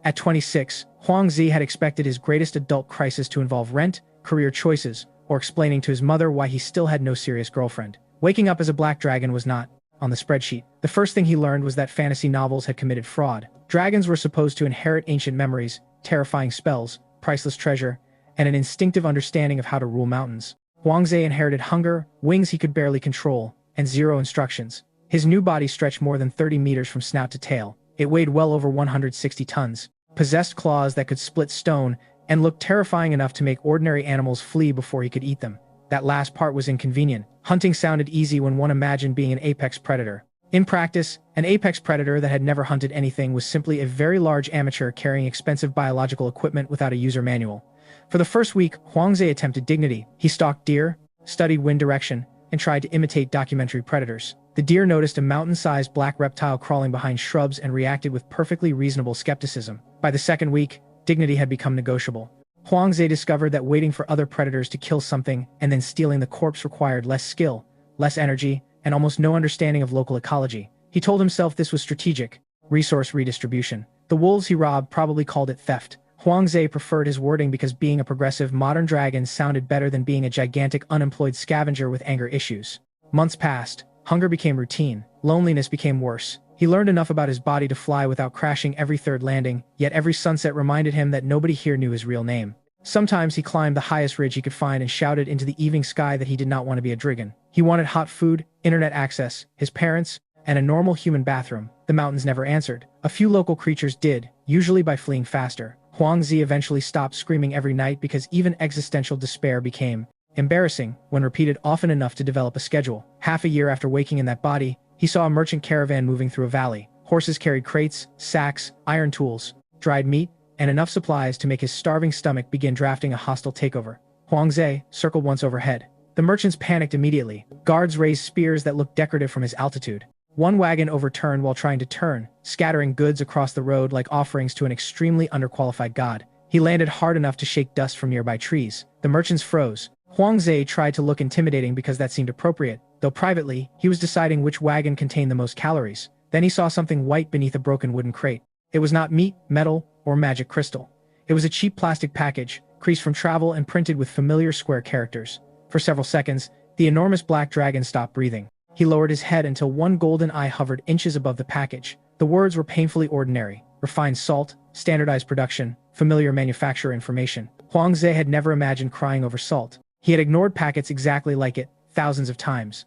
At 26, Huang Zi had expected his greatest adult crisis to involve rent, career choices, or explaining to his mother why he still had no serious girlfriend. Waking up as a black dragon was not on the spreadsheet. The first thing he learned was that fantasy novels had committed fraud. Dragons were supposed to inherit ancient memories, terrifying spells, priceless treasure, and an instinctive understanding of how to rule mountains. Huang Zi inherited hunger, wings he could barely control, and zero instructions. His new body stretched more than 30 meters from snout to tail. It weighed well over 160 tons, possessed claws that could split stone, and looked terrifying enough to make ordinary animals flee before he could eat them. That last part was inconvenient. Hunting sounded easy when one imagined being an apex predator. In practice, an apex predator that had never hunted anything was simply a very large amateur carrying expensive biological equipment without a user manual. For the first week, Huang Zi attempted dignity. He stalked deer, studied wind direction, and tried to imitate documentary predators. The deer noticed a mountain-sized black reptile crawling behind shrubs and reacted with perfectly reasonable skepticism. By the second week, dignity had become negotiable. Huang Zi discovered that waiting for other predators to kill something and then stealing the corpse required less skill, less energy, and almost no understanding of local ecology. He told himself this was strategic resource redistribution. The wolves he robbed probably called it theft. Huang Zi preferred his wording because being a progressive modern dragon sounded better than being a gigantic unemployed scavenger with anger issues. Months passed. Hunger became routine. Loneliness became worse. He learned enough about his body to fly without crashing every third landing, yet every sunset reminded him that nobody here knew his real name. Sometimes he climbed the highest ridge he could find and shouted into the evening sky that he did not want to be a dragon. He wanted hot food, internet access, his parents, and a normal human bathroom. The mountains never answered. A few local creatures did, usually by fleeing faster. Huang Zi eventually stopped screaming every night because even existential despair became embarrassing when repeated often enough to develop a schedule. Half a year after waking in that body, he saw a merchant caravan moving through a valley. Horses carried crates, sacks, iron tools, dried meat, and enough supplies to make his starving stomach begin drafting a hostile takeover. Huang Zi circled once overhead. The merchants panicked immediately. Guards raised spears that looked decorative from his altitude. One wagon overturned while trying to turn, scattering goods across the road like offerings to an extremely underqualified god. He landed hard enough to shake dust from nearby trees. The merchants froze. Huang Zi tried to look intimidating because that seemed appropriate, though privately, he was deciding which wagon contained the most calories. Then he saw something white beneath a broken wooden crate. It was not meat, metal, or magic crystal. It was a cheap plastic package, creased from travel and printed with familiar square characters. For several seconds, the enormous black dragon stopped breathing. He lowered his head until one golden eye hovered inches above the package. The words were painfully ordinary: refined salt, standardized production, familiar manufacturer information. Huang Zi had never imagined crying over salt. He had ignored packets exactly like it, thousands of times.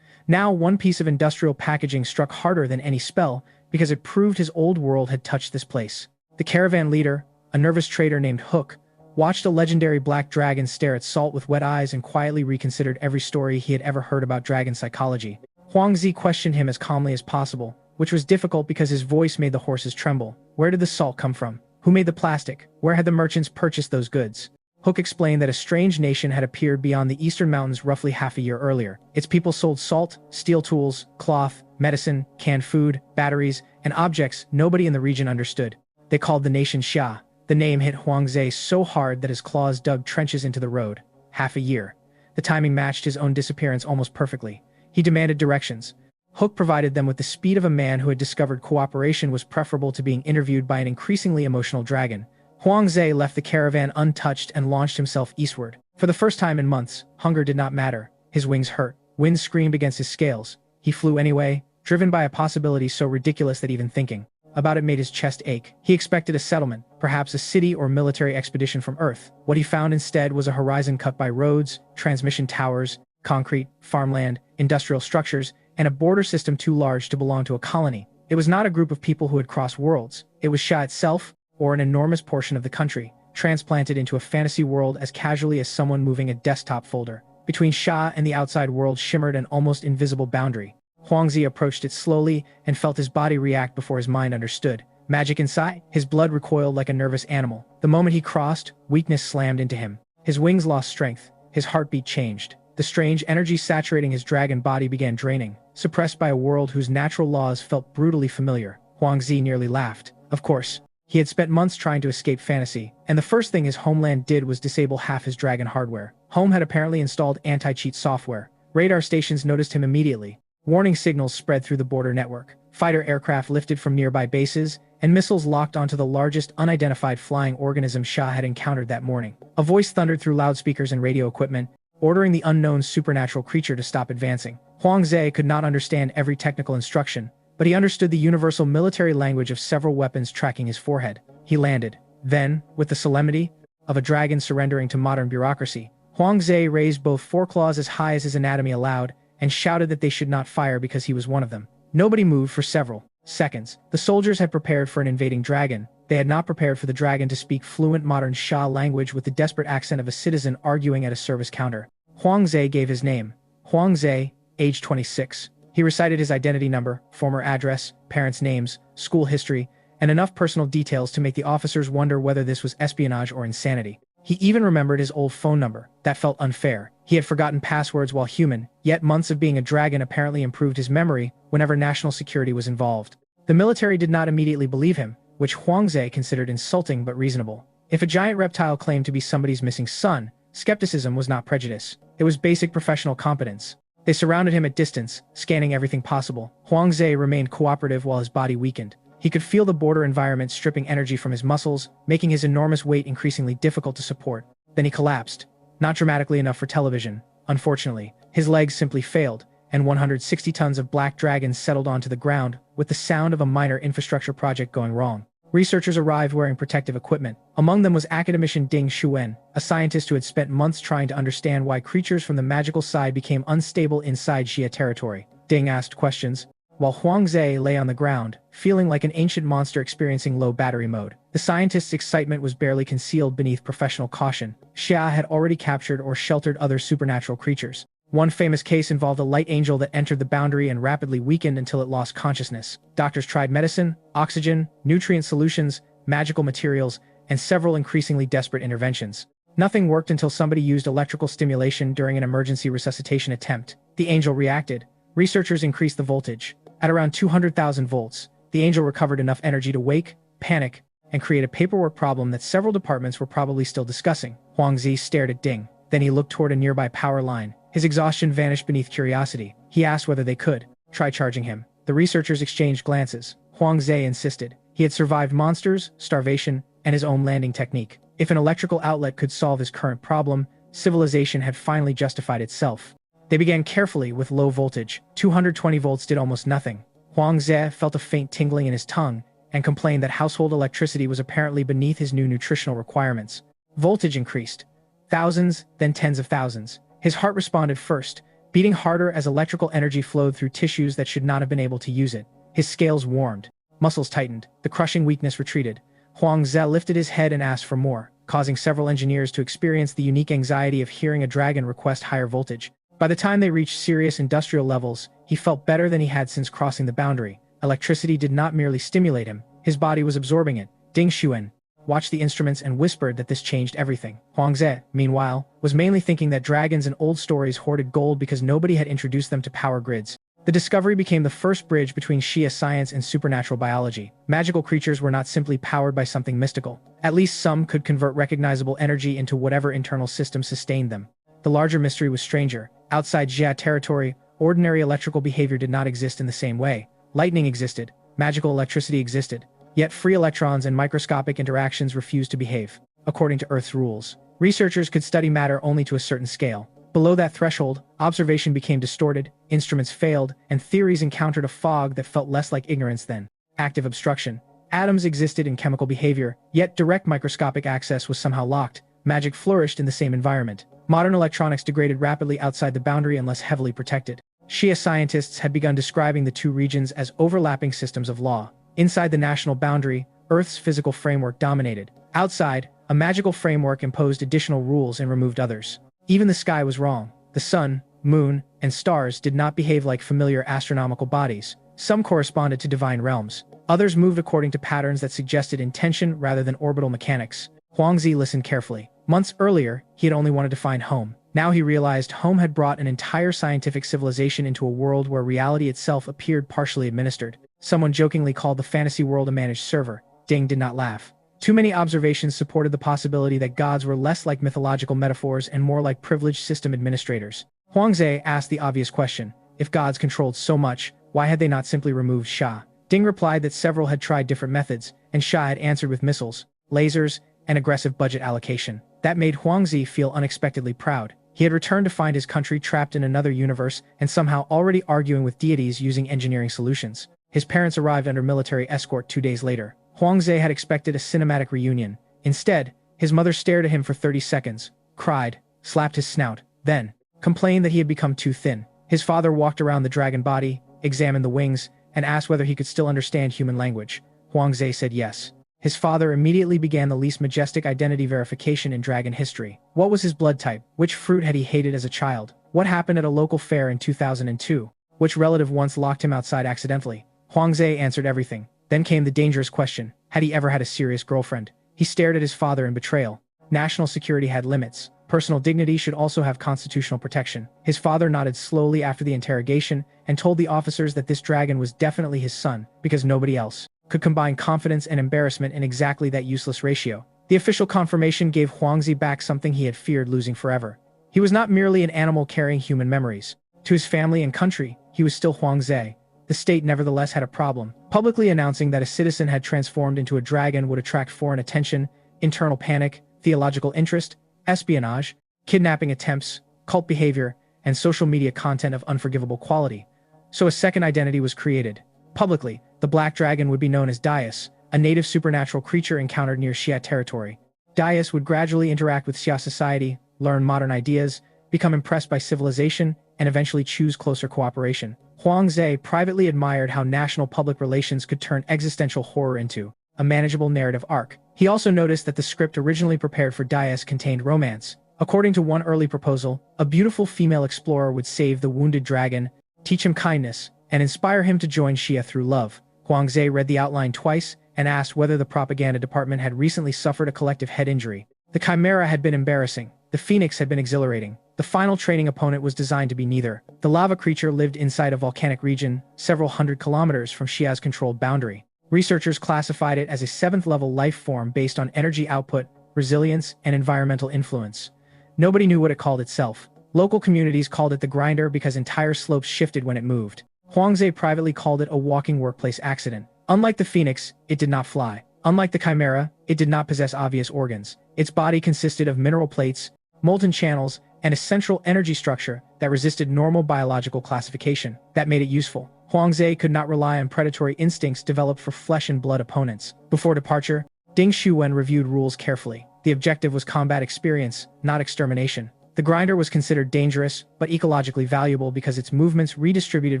Now one piece of industrial packaging struck harder than any spell because it proved his old world had touched this place. The caravan leader, a nervous trader named Hook, watched a legendary black dragon stare at salt with wet eyes and quietly reconsidered every story he had ever heard about dragon psychology. Huang Zi questioned him as calmly as possible, which was difficult because his voice made the horses tremble. Where did the salt come from? Who made the plastic? Where had the merchants purchased those goods? Hook explained that a strange nation had appeared beyond the eastern mountains roughly half a year earlier. Its people sold salt, steel tools, cloth, medicine, canned food, batteries, and objects nobody in the region understood. They called the nation Xia. The name hit Huang Zi so hard that his claws dug trenches into the road. Half a year. The timing matched his own disappearance almost perfectly. He demanded directions. Hook provided them with the speed of a man who had discovered cooperation was preferable to being interviewed by an increasingly emotional dragon. Huang Zi left the caravan untouched and launched himself eastward. For the first time in months, hunger did not matter. His wings hurt. Wind screamed against his scales. He flew anyway, driven by a possibility so ridiculous that even thinking about it made his chest ache. He expected a settlement, perhaps a city or military expedition from Earth. What he found instead was a horizon cut by roads, transmission towers, concrete, farmland, industrial structures, and a border system too large to belong to a colony. It was not a group of people who had crossed worlds. It was Xia itself, or an enormous portion of the country, transplanted into a fantasy world as casually as someone moving a desktop folder. Between Xia and the outside world shimmered an almost invisible boundary. Huang Zi approached it slowly and felt his body react before his mind understood. Magic inside? His blood recoiled like a nervous animal. The moment he crossed, weakness slammed into him. His wings lost strength. His heartbeat changed. The strange energy saturating his dragon body began draining, suppressed by a world whose natural laws felt brutally familiar. Huang Zi nearly laughed. Of course. He had spent months trying to escape fantasy, and the first thing his Homeland did was disable half his dragon hardware. Home had apparently installed anti-cheat software. Radar stations noticed him immediately. Warning signals spread through the border network. Fighter aircraft lifted from nearby bases, and missiles locked onto the largest unidentified flying organism Xia had encountered that morning. A voice thundered through loudspeakers and radio equipment, ordering the unknown supernatural creature to stop advancing. Huang Zhe could not understand every technical instruction, but he understood the universal military language of several weapons tracking his forehead. He landed. Then, with the solemnity of a dragon surrendering to modern bureaucracy, Huang Zhe raised both foreclaws as high as his anatomy allowed and shouted that they should not fire because he was one of them. Nobody moved for several seconds. The soldiers had prepared for an invading dragon. They had not prepared for the dragon to speak fluent modern Xia language with the desperate accent of a citizen arguing at a service counter. Huang Zhe gave his name. Huang Zhe, age 26. He recited his identity number, former address, parents' names, school history, and enough personal details to make the officers wonder whether this was espionage or insanity. He even remembered his old phone number. That felt unfair. He had forgotten passwords while human, yet months of being a dragon apparently improved his memory whenever national security was involved. The military did not immediately believe him, which Huang Zhe considered insulting but reasonable. If a giant reptile claimed to be somebody's missing son, skepticism was not prejudice. It was basic professional competence. They surrounded him at distance, scanning everything possible. Huang Zhe remained cooperative while his body weakened. He could feel the border environment stripping energy from his muscles, making his enormous weight increasingly difficult to support. Then he collapsed. Not dramatically enough for television. Unfortunately, his legs simply failed, and 160 tons of black dragons settled onto the ground, with the sound of a minor infrastructure project going wrong. Researchers arrived wearing protective equipment. Among them was academician Ding Xuan, a scientist who had spent months trying to understand why creatures from the magical side became unstable inside Xia territory. Ding asked questions, while Huang Zhe lay on the ground, feeling like an ancient monster experiencing low battery mode. The scientist's excitement was barely concealed beneath professional caution. Xia had already captured or sheltered other supernatural creatures. One famous case involved a light angel that entered the boundary and rapidly weakened until it lost consciousness. Doctors tried medicine, oxygen, nutrient solutions, magical materials, and several increasingly desperate interventions. Nothing worked until somebody used electrical stimulation during an emergency resuscitation attempt. The angel reacted. Researchers increased the voltage. At around 200,000 volts, the angel recovered enough energy to wake, panic, and create a paperwork problem that several departments were probably still discussing. Huang Zhe stared at Ding. Then he looked toward a nearby power line. His exhaustion vanished beneath curiosity. He asked whether they could try charging him. The researchers exchanged glances. Huang Zhe insisted. He had survived monsters, starvation, and his own landing technique. If an electrical outlet could solve his current problem, civilization had finally justified itself. They began carefully with low voltage. 220 volts did almost nothing. Huang Zhe felt a faint tingling in his tongue and complained that household electricity was apparently beneath his new nutritional requirements. Voltage increased. Thousands, then tens of thousands. His heart responded first, beating harder as electrical energy flowed through tissues that should not have been able to use it. His scales warmed. Muscles tightened. The crushing weakness retreated. Huang Zhe lifted his head and asked for more, causing several engineers to experience the unique anxiety of hearing a dragon request higher voltage. By the time they reached serious industrial levels, he felt better than he had since crossing the boundary. Electricity did not merely stimulate him, his body was absorbing it. Ding Xuan watched the instruments and whispered that this changed everything. Huang Zhe, meanwhile, was mainly thinking that dragons in old stories hoarded gold because nobody had introduced them to power grids. The discovery became the first bridge between Xia science and supernatural biology. Magical creatures were not simply powered by something mystical. At least some could convert recognizable energy into whatever internal system sustained them. The larger mystery was stranger. Outside Xia territory, ordinary electrical behavior did not exist in the same way. Lightning existed, magical electricity existed, yet free electrons and microscopic interactions refused to behave according to Earth's rules. Researchers could study matter only to a certain scale. Below that threshold, observation became distorted, instruments failed, and theories encountered a fog that felt less like ignorance than active obstruction. Atoms existed in chemical behavior, yet direct microscopic access was somehow locked. Magic flourished in the same environment. Modern electronics degraded rapidly outside the boundary unless heavily protected. Xia scientists had begun describing the two regions as overlapping systems of law. Inside the national boundary, Earth's physical framework dominated. Outside, a magical framework imposed additional rules and removed others. Even the sky was wrong. The sun, moon, and stars did not behave like familiar astronomical bodies. Some corresponded to divine realms. Others moved according to patterns that suggested intention rather than orbital mechanics. Huang Zhe listened carefully. Months earlier, he had only wanted to find home. Now he realized home had brought an entire scientific civilization into a world where reality itself appeared partially administered. Someone jokingly called the fantasy world a managed server. Ding did not laugh. Too many observations supported the possibility that gods were less like mythological metaphors and more like privileged system administrators. Huang Zhe asked the obvious question. If gods controlled so much, why had they not simply removed Xia? Ding replied that several had tried different methods, and Xia had answered with missiles, lasers, and aggressive budget allocation. That made Huangzi feel unexpectedly proud. He had returned to find his country trapped in another universe and somehow already arguing with deities using engineering solutions. His parents arrived under military escort 2 days later. Huangzi had expected a cinematic reunion. Instead, his mother stared at him for 30 seconds, cried, slapped his snout, then complained that he had become too thin. His father walked around the dragon body, examined the wings, and asked whether he could still understand human language. Huangzi said yes. His father immediately began the least majestic identity verification in dragon history. What was his blood type? Which fruit had he hated as a child? What happened at a local fair in 2002? Which relative once locked him outside accidentally? Huangzi answered everything. Then came the dangerous question. Had he ever had a serious girlfriend? He stared at his father in betrayal. National security had limits. Personal dignity should also have constitutional protection. His father nodded slowly after the interrogation and told the officers that this dragon was definitely his son, because nobody else could combine confidence and embarrassment in exactly that useless ratio. The official confirmation gave Huangzi back something he had feared losing forever. He was not merely an animal carrying human memories. To his family and country, he was still Huangzi. The state nevertheless had a problem. Publicly announcing that a citizen had transformed into a dragon would attract foreign attention, internal panic, theological interest, espionage, kidnapping attempts, cult behavior, and social media content of unforgivable quality. So a second identity was created. Publicly, the black dragon would be known as Dais, a native supernatural creature encountered near Xia territory. Dais would gradually interact with Xia society, learn modern ideas, become impressed by civilization, and eventually choose closer cooperation. Huangzi privately admired how national public relations could turn existential horror into a manageable narrative arc. He also noticed that the script originally prepared for Dais contained romance. According to one early proposal, a beautiful female explorer would save the wounded dragon, teach him kindness, and inspire him to join Xia through love. Huangzi read the outline twice and asked whether the propaganda department had recently suffered a collective head injury. The chimera had been embarrassing. The phoenix had been exhilarating. The final training opponent was designed to be neither. The lava creature lived inside a volcanic region, several hundred kilometers from Xia's controlled boundary. Researchers classified it as a 7th-level life form based on energy output, resilience, and environmental influence. Nobody knew what it called itself. Local communities called it the grinder because entire slopes shifted when it moved. Huangzi privately called it a walking workplace accident. Unlike the phoenix, it did not fly. Unlike the chimera, it did not possess obvious organs. Its body consisted of mineral plates, molten channels, and a central energy structure that resisted normal biological classification. That made it useful. Huangzi could not rely on predatory instincts developed for flesh and blood opponents. Before departure, Ding Xuwen reviewed rules carefully. The objective was combat experience, not extermination. The grinder was considered dangerous, but ecologically valuable because its movements redistributed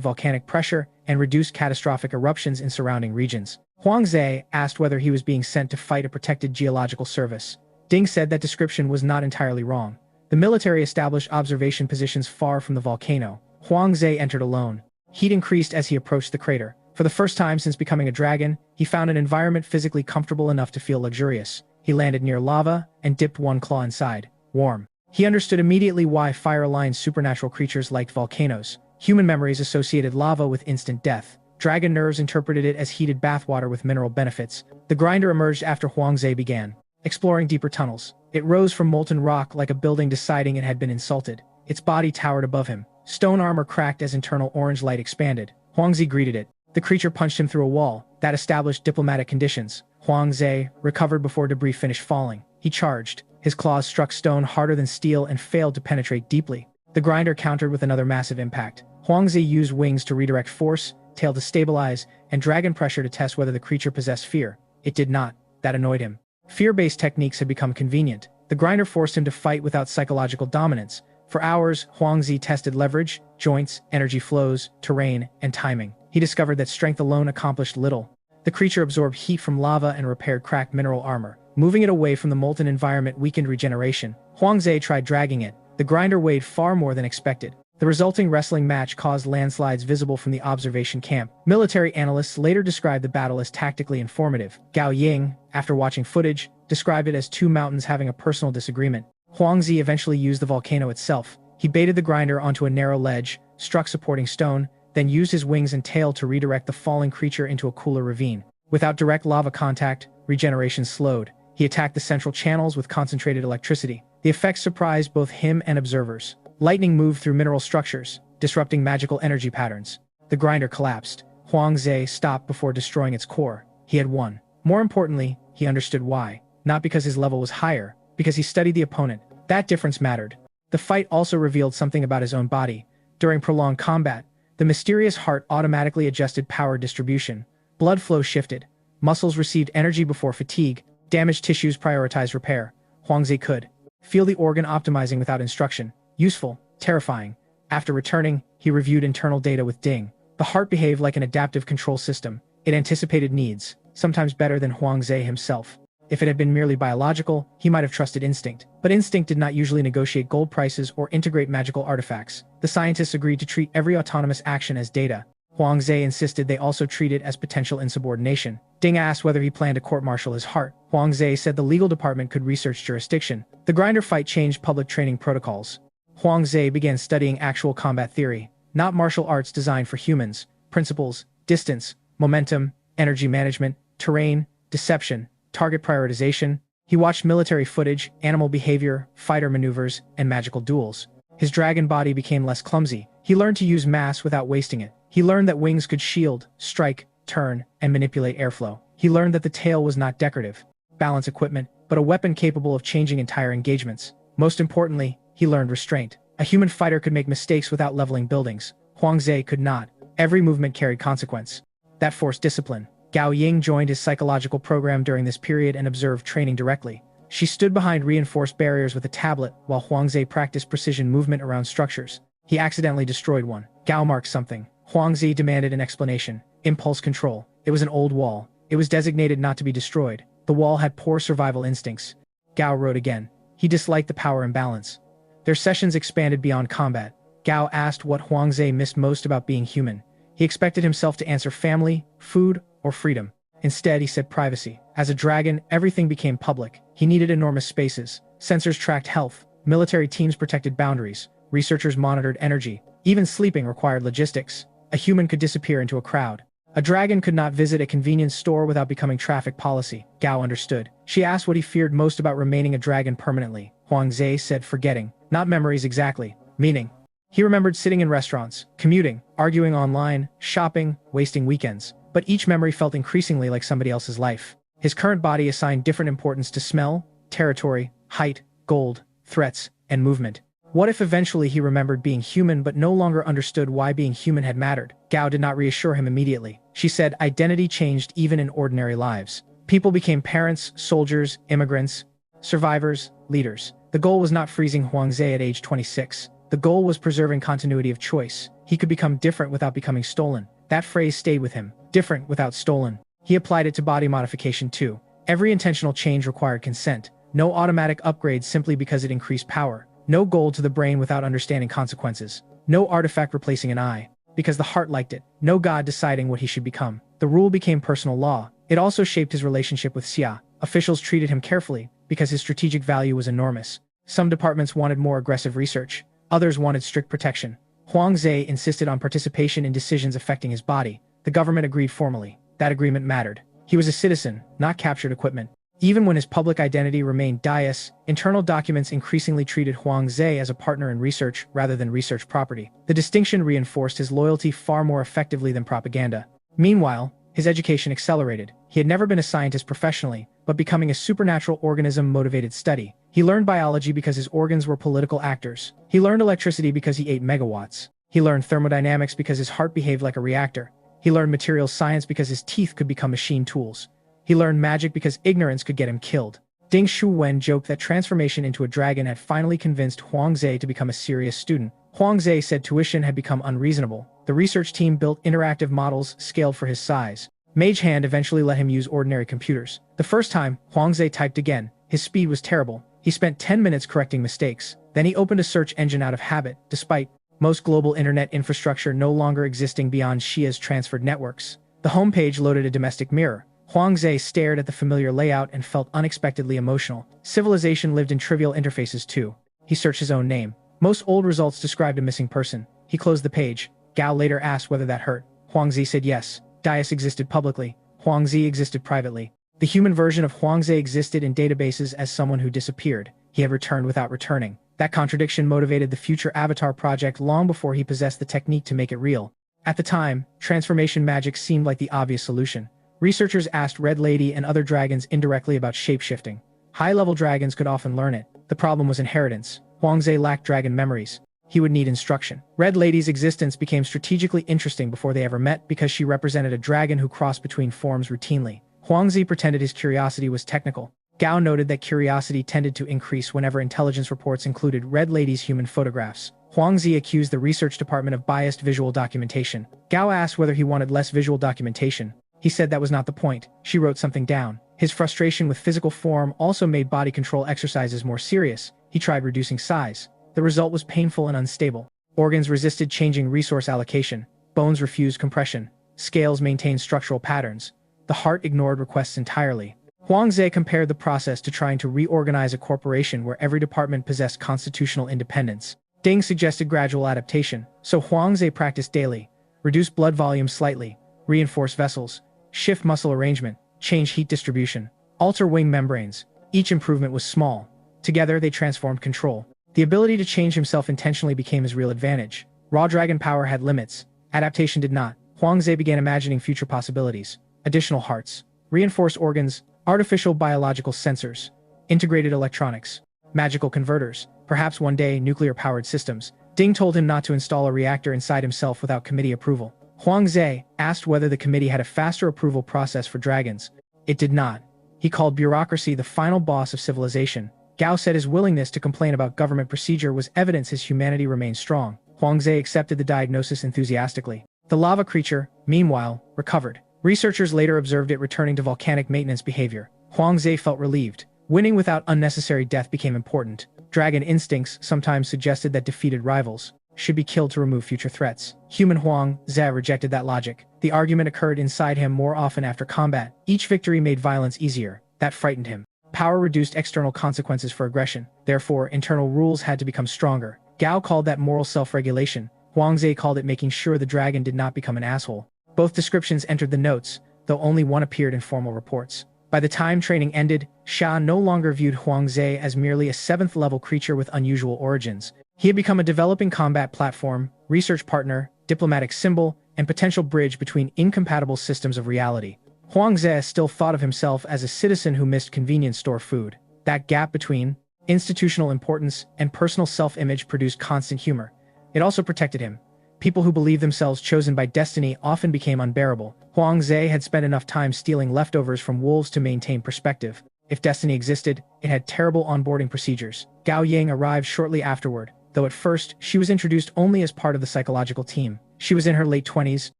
volcanic pressure and reduced catastrophic eruptions in surrounding regions. Huangzi asked whether he was being sent to fight a protected geological service. Ding said that description was not entirely wrong. The military established observation positions far from the volcano. Huangzi entered alone. Heat increased as he approached the crater. For the first time since becoming a dragon, he found an environment physically comfortable enough to feel luxurious. He landed near lava and dipped one claw inside. Warm. He understood immediately why fire-aligned supernatural creatures liked volcanoes. Human memories associated lava with instant death. Dragon nerves interpreted it as heated bathwater with mineral benefits. The grinder emerged after Huangzi began exploring deeper tunnels. It rose from molten rock like a building deciding it had been insulted. Its body towered above him. Stone armor cracked as internal orange light expanded. Huangzi greeted it. The creature punched him through a wall. That established diplomatic conditions. Huangzi recovered before debris finished falling. He charged. His claws struck stone harder than steel and failed to penetrate deeply. The grinder countered with another massive impact. Huangzi used wings to redirect force, tail to stabilize, and dragon pressure to test whether the creature possessed fear. It did not. That annoyed him. Fear-based techniques had become convenient. The grinder forced him to fight without psychological dominance. For hours, Huangzi tested leverage, joints, energy flows, terrain, and timing. He discovered that strength alone accomplished little. The creature absorbed heat from lava and repaired cracked mineral armor. Moving it away from the molten environment weakened regeneration. Huangzi tried dragging it. The grinder weighed far more than expected. The resulting wrestling match caused landslides visible from the observation camp. Military analysts later described the battle as tactically informative. Gao Ying, after watching footage, described it as two mountains having a personal disagreement. Huangzi eventually used the volcano itself. He baited the grinder onto a narrow ledge, struck supporting stone, then used his wings and tail to redirect the falling creature into a cooler ravine. Without direct lava contact, regeneration slowed. He attacked the central channels with concentrated electricity. The effects surprised both him and observers. Lightning moved through mineral structures, disrupting magical energy patterns. The grinder collapsed. Huang Zhe stopped before destroying its core. He had won. More importantly, he understood why. Not because his level was higher, because he studied the opponent. That difference mattered. The fight also revealed something about his own body. During prolonged combat, the mysterious heart automatically adjusted power distribution. Blood flow shifted. Muscles received energy before fatigue. Damaged tissues prioritized repair. Huang Zhe could feel the organ optimizing without instruction. Useful, terrifying. After returning, he reviewed internal data with Ding. The heart behaved like an adaptive control system. It anticipated needs, sometimes better than Huang Zhe himself. If it had been merely biological, he might have trusted instinct. But instinct did not usually negotiate gold prices or integrate magical artifacts. The scientists agreed to treat every autonomous action as data. Huang Zhe insisted they also treat it as potential insubordination. Ding asked whether he planned to court-martial his heart. Huang Zhe said the legal department could research jurisdiction. The grinder fight changed public training protocols. Huang Zhe began studying actual combat theory, not martial arts designed for humans. Principles, distance, momentum, energy management, terrain, deception, target prioritization. He watched military footage, animal behavior, fighter maneuvers, and magical duels. His dragon body became less clumsy. He learned to use mass without wasting it. He learned that wings could shield, strike, turn, and manipulate airflow. He learned that the tail was not decorative, balance equipment, but a weapon capable of changing entire engagements. Most importantly, he learned restraint. A human fighter could make mistakes without leveling buildings. Huang Zhe could not. Every movement carried consequence. That forced discipline. Gao Ying joined his psychological program during this period and observed training directly. She stood behind reinforced barriers with a tablet while Huang Zhe practiced precision movement around structures. He accidentally destroyed one. Gao marked something. Huang Zhe demanded an explanation. Impulse control. It was an old wall. It was designated not to be destroyed. The wall had poor survival instincts. Gao wrote again. He disliked the power imbalance. Their sessions expanded beyond combat. Gao asked what Huang Zhe missed most about being human. He expected himself to answer family, food, or freedom. Instead, he said privacy. As a dragon, everything became public. He needed enormous spaces. Sensors tracked health. Military teams protected boundaries. Researchers monitored energy. Even sleeping required logistics. A human could disappear into a crowd. A dragon could not visit a convenience store without becoming traffic policy. Gao understood. She asked what he feared most about remaining a dragon permanently. Huang Zhe said forgetting. Not memories exactly. Meaning. He remembered sitting in restaurants, commuting, arguing online, shopping, wasting weekends. But each memory felt increasingly like somebody else's life. His current body assigned different importance to smell, territory, height, gold, threats, and movement. What if eventually he remembered being human but no longer understood why being human had mattered? Gao did not reassure him immediately. She said identity changed even in ordinary lives. People became parents, soldiers, immigrants, survivors, leaders. The goal was not freezing Huang Zhe at age 26. The goal was preserving continuity of choice. He could become different without becoming stolen. That phrase stayed with him. Different without stolen. He applied it to body modification too. Every intentional change required consent. No automatic upgrade simply because it increased power. No gold to the brain without understanding consequences. No artifact replacing an eye, because the heart liked it. No god deciding what he should become. The rule became personal law. It also shaped his relationship with Xia. Officials treated him carefully, because his strategic value was enormous. Some departments wanted more aggressive research. Others wanted strict protection. Huang Zhe insisted on participation in decisions affecting his body. The government agreed formally. That agreement mattered. He was a citizen, not captured equipment. Even when his public identity remained dubious, internal documents increasingly treated Huang Zhe as a partner in research rather than research property. The distinction reinforced his loyalty far more effectively than propaganda. Meanwhile, his education accelerated. He had never been a scientist professionally, but becoming a supernatural organism motivated study. He learned biology because his organs were political actors. He learned electricity because he ate megawatts. He learned thermodynamics because his heart behaved like a reactor. He learned materials science because his teeth could become machine tools. He learned magic because ignorance could get him killed. Ding Shuwen joked that transformation into a dragon had finally convinced Huang Zhe to become a serious student. Huang Zhe said tuition had become unreasonable. The research team built interactive models scaled for his size. Mage Hand eventually let him use ordinary computers. The first time, Huang Zhe typed again. His speed was terrible. He spent 10 minutes correcting mistakes. Then he opened a search engine out of habit, despite most global internet infrastructure no longer existing beyond Xia's transferred networks. The homepage loaded a domestic mirror. Huang Zhe stared at the familiar layout and felt unexpectedly emotional. Civilization lived in trivial interfaces too. He searched his own name. Most old results described a missing person. He closed the page. Gao later asked whether that hurt. Huang Zhe said yes. Dais existed publicly. Huang Zhe existed privately. The human version of Huang Zhe existed in databases as someone who disappeared. He had returned without returning. That contradiction motivated the future Avatar project long before he possessed the technique to make it real. At the time, transformation magic seemed like the obvious solution. Researchers asked Red Lady and other dragons indirectly about shape-shifting. High-level dragons could often learn it. The problem was inheritance. Huangze lacked dragon memories. He would need instruction. Red Lady's existence became strategically interesting before they ever met because she represented a dragon who crossed between forms routinely. Huangze pretended his curiosity was technical. Gao noted that curiosity tended to increase whenever intelligence reports included Red Lady's human photographs. Huangze accused the research department of biased visual documentation. Gao asked whether he wanted less visual documentation. He said that was not the point. She wrote something down. His frustration with physical form also made body control exercises more serious. He tried reducing size. The result was painful and unstable. Organs resisted changing resource allocation. Bones refused compression. Scales maintained structural patterns. The heart ignored requests entirely. Huangze compared the process to trying to reorganize a corporation where every department possessed constitutional independence. Ding suggested gradual adaptation, so Huangze practiced daily. Reduce blood volume slightly, reinforce vessels, shift muscle arrangement, change heat distribution, alter wing membranes. Each improvement was small. Together, they transformed control. The ability to change himself intentionally became his real advantage. Raw dragon power had limits. Adaptation did not. Huangze began imagining future possibilities. Additional hearts, reinforced organs, artificial biological sensors, integrated electronics, magical converters, perhaps one day nuclear-powered systems. Ding told him not to install a reactor inside himself without committee approval. Huangze asked whether the committee had a faster approval process for dragons. It did not. He called bureaucracy the final boss of civilization. Gao said his willingness to complain about government procedure was evidence his humanity remained strong. Huangze accepted the diagnosis enthusiastically. The lava creature, meanwhile, recovered. Researchers later observed it returning to volcanic maintenance behavior. Huangze felt relieved. Winning without unnecessary death became important. Dragon instincts sometimes suggested that defeated rivals should be killed to remove future threats. Human Huangze rejected that logic. The argument occurred inside him more often after combat. Each victory made violence easier. That frightened him. Power reduced external consequences for aggression. Therefore, internal rules had to become stronger. Gao called that moral self-regulation. Huangze called it making sure the dragon did not become an asshole. Both descriptions entered the notes, though only one appeared in formal reports. By the time training ended, Xia no longer viewed Huangze as merely a 7th-level creature with unusual origins. He had become a developing combat platform, research partner, diplomatic symbol, and potential bridge between incompatible systems of reality. Huangze still thought of himself as a citizen who missed convenience store food. That gap between institutional importance and personal self-image produced constant humor. It also protected him. People who believed themselves chosen by destiny often became unbearable. Huangze had spent enough time stealing leftovers from wolves to maintain perspective. If destiny existed, it had terrible onboarding procedures. Gao Ying arrived shortly afterward, though at first, she was introduced only as part of the psychological team. She was in her late 20s,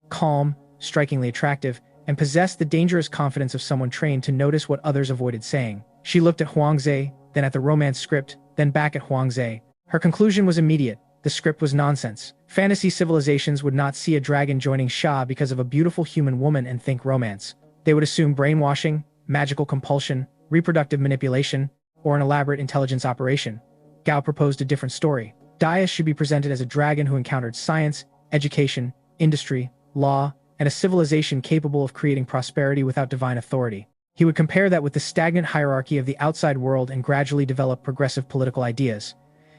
calm, strikingly attractive, and possessed the dangerous confidence of someone trained to notice what others avoided saying. She looked at Huangze, then at the romance script, then back at Huangze. Her conclusion was immediate. The script was nonsense. Fantasy civilizations would not see a dragon joining Xia because of a beautiful human woman and think romance. They would assume brainwashing, magical compulsion, reproductive manipulation, or an elaborate intelligence operation. Gao proposed a different story. Daius should be presented as a dragon who encountered science, education, industry, law, and a civilization capable of creating prosperity without divine authority. He would compare that with the stagnant hierarchy of the outside world and gradually develop progressive political ideas.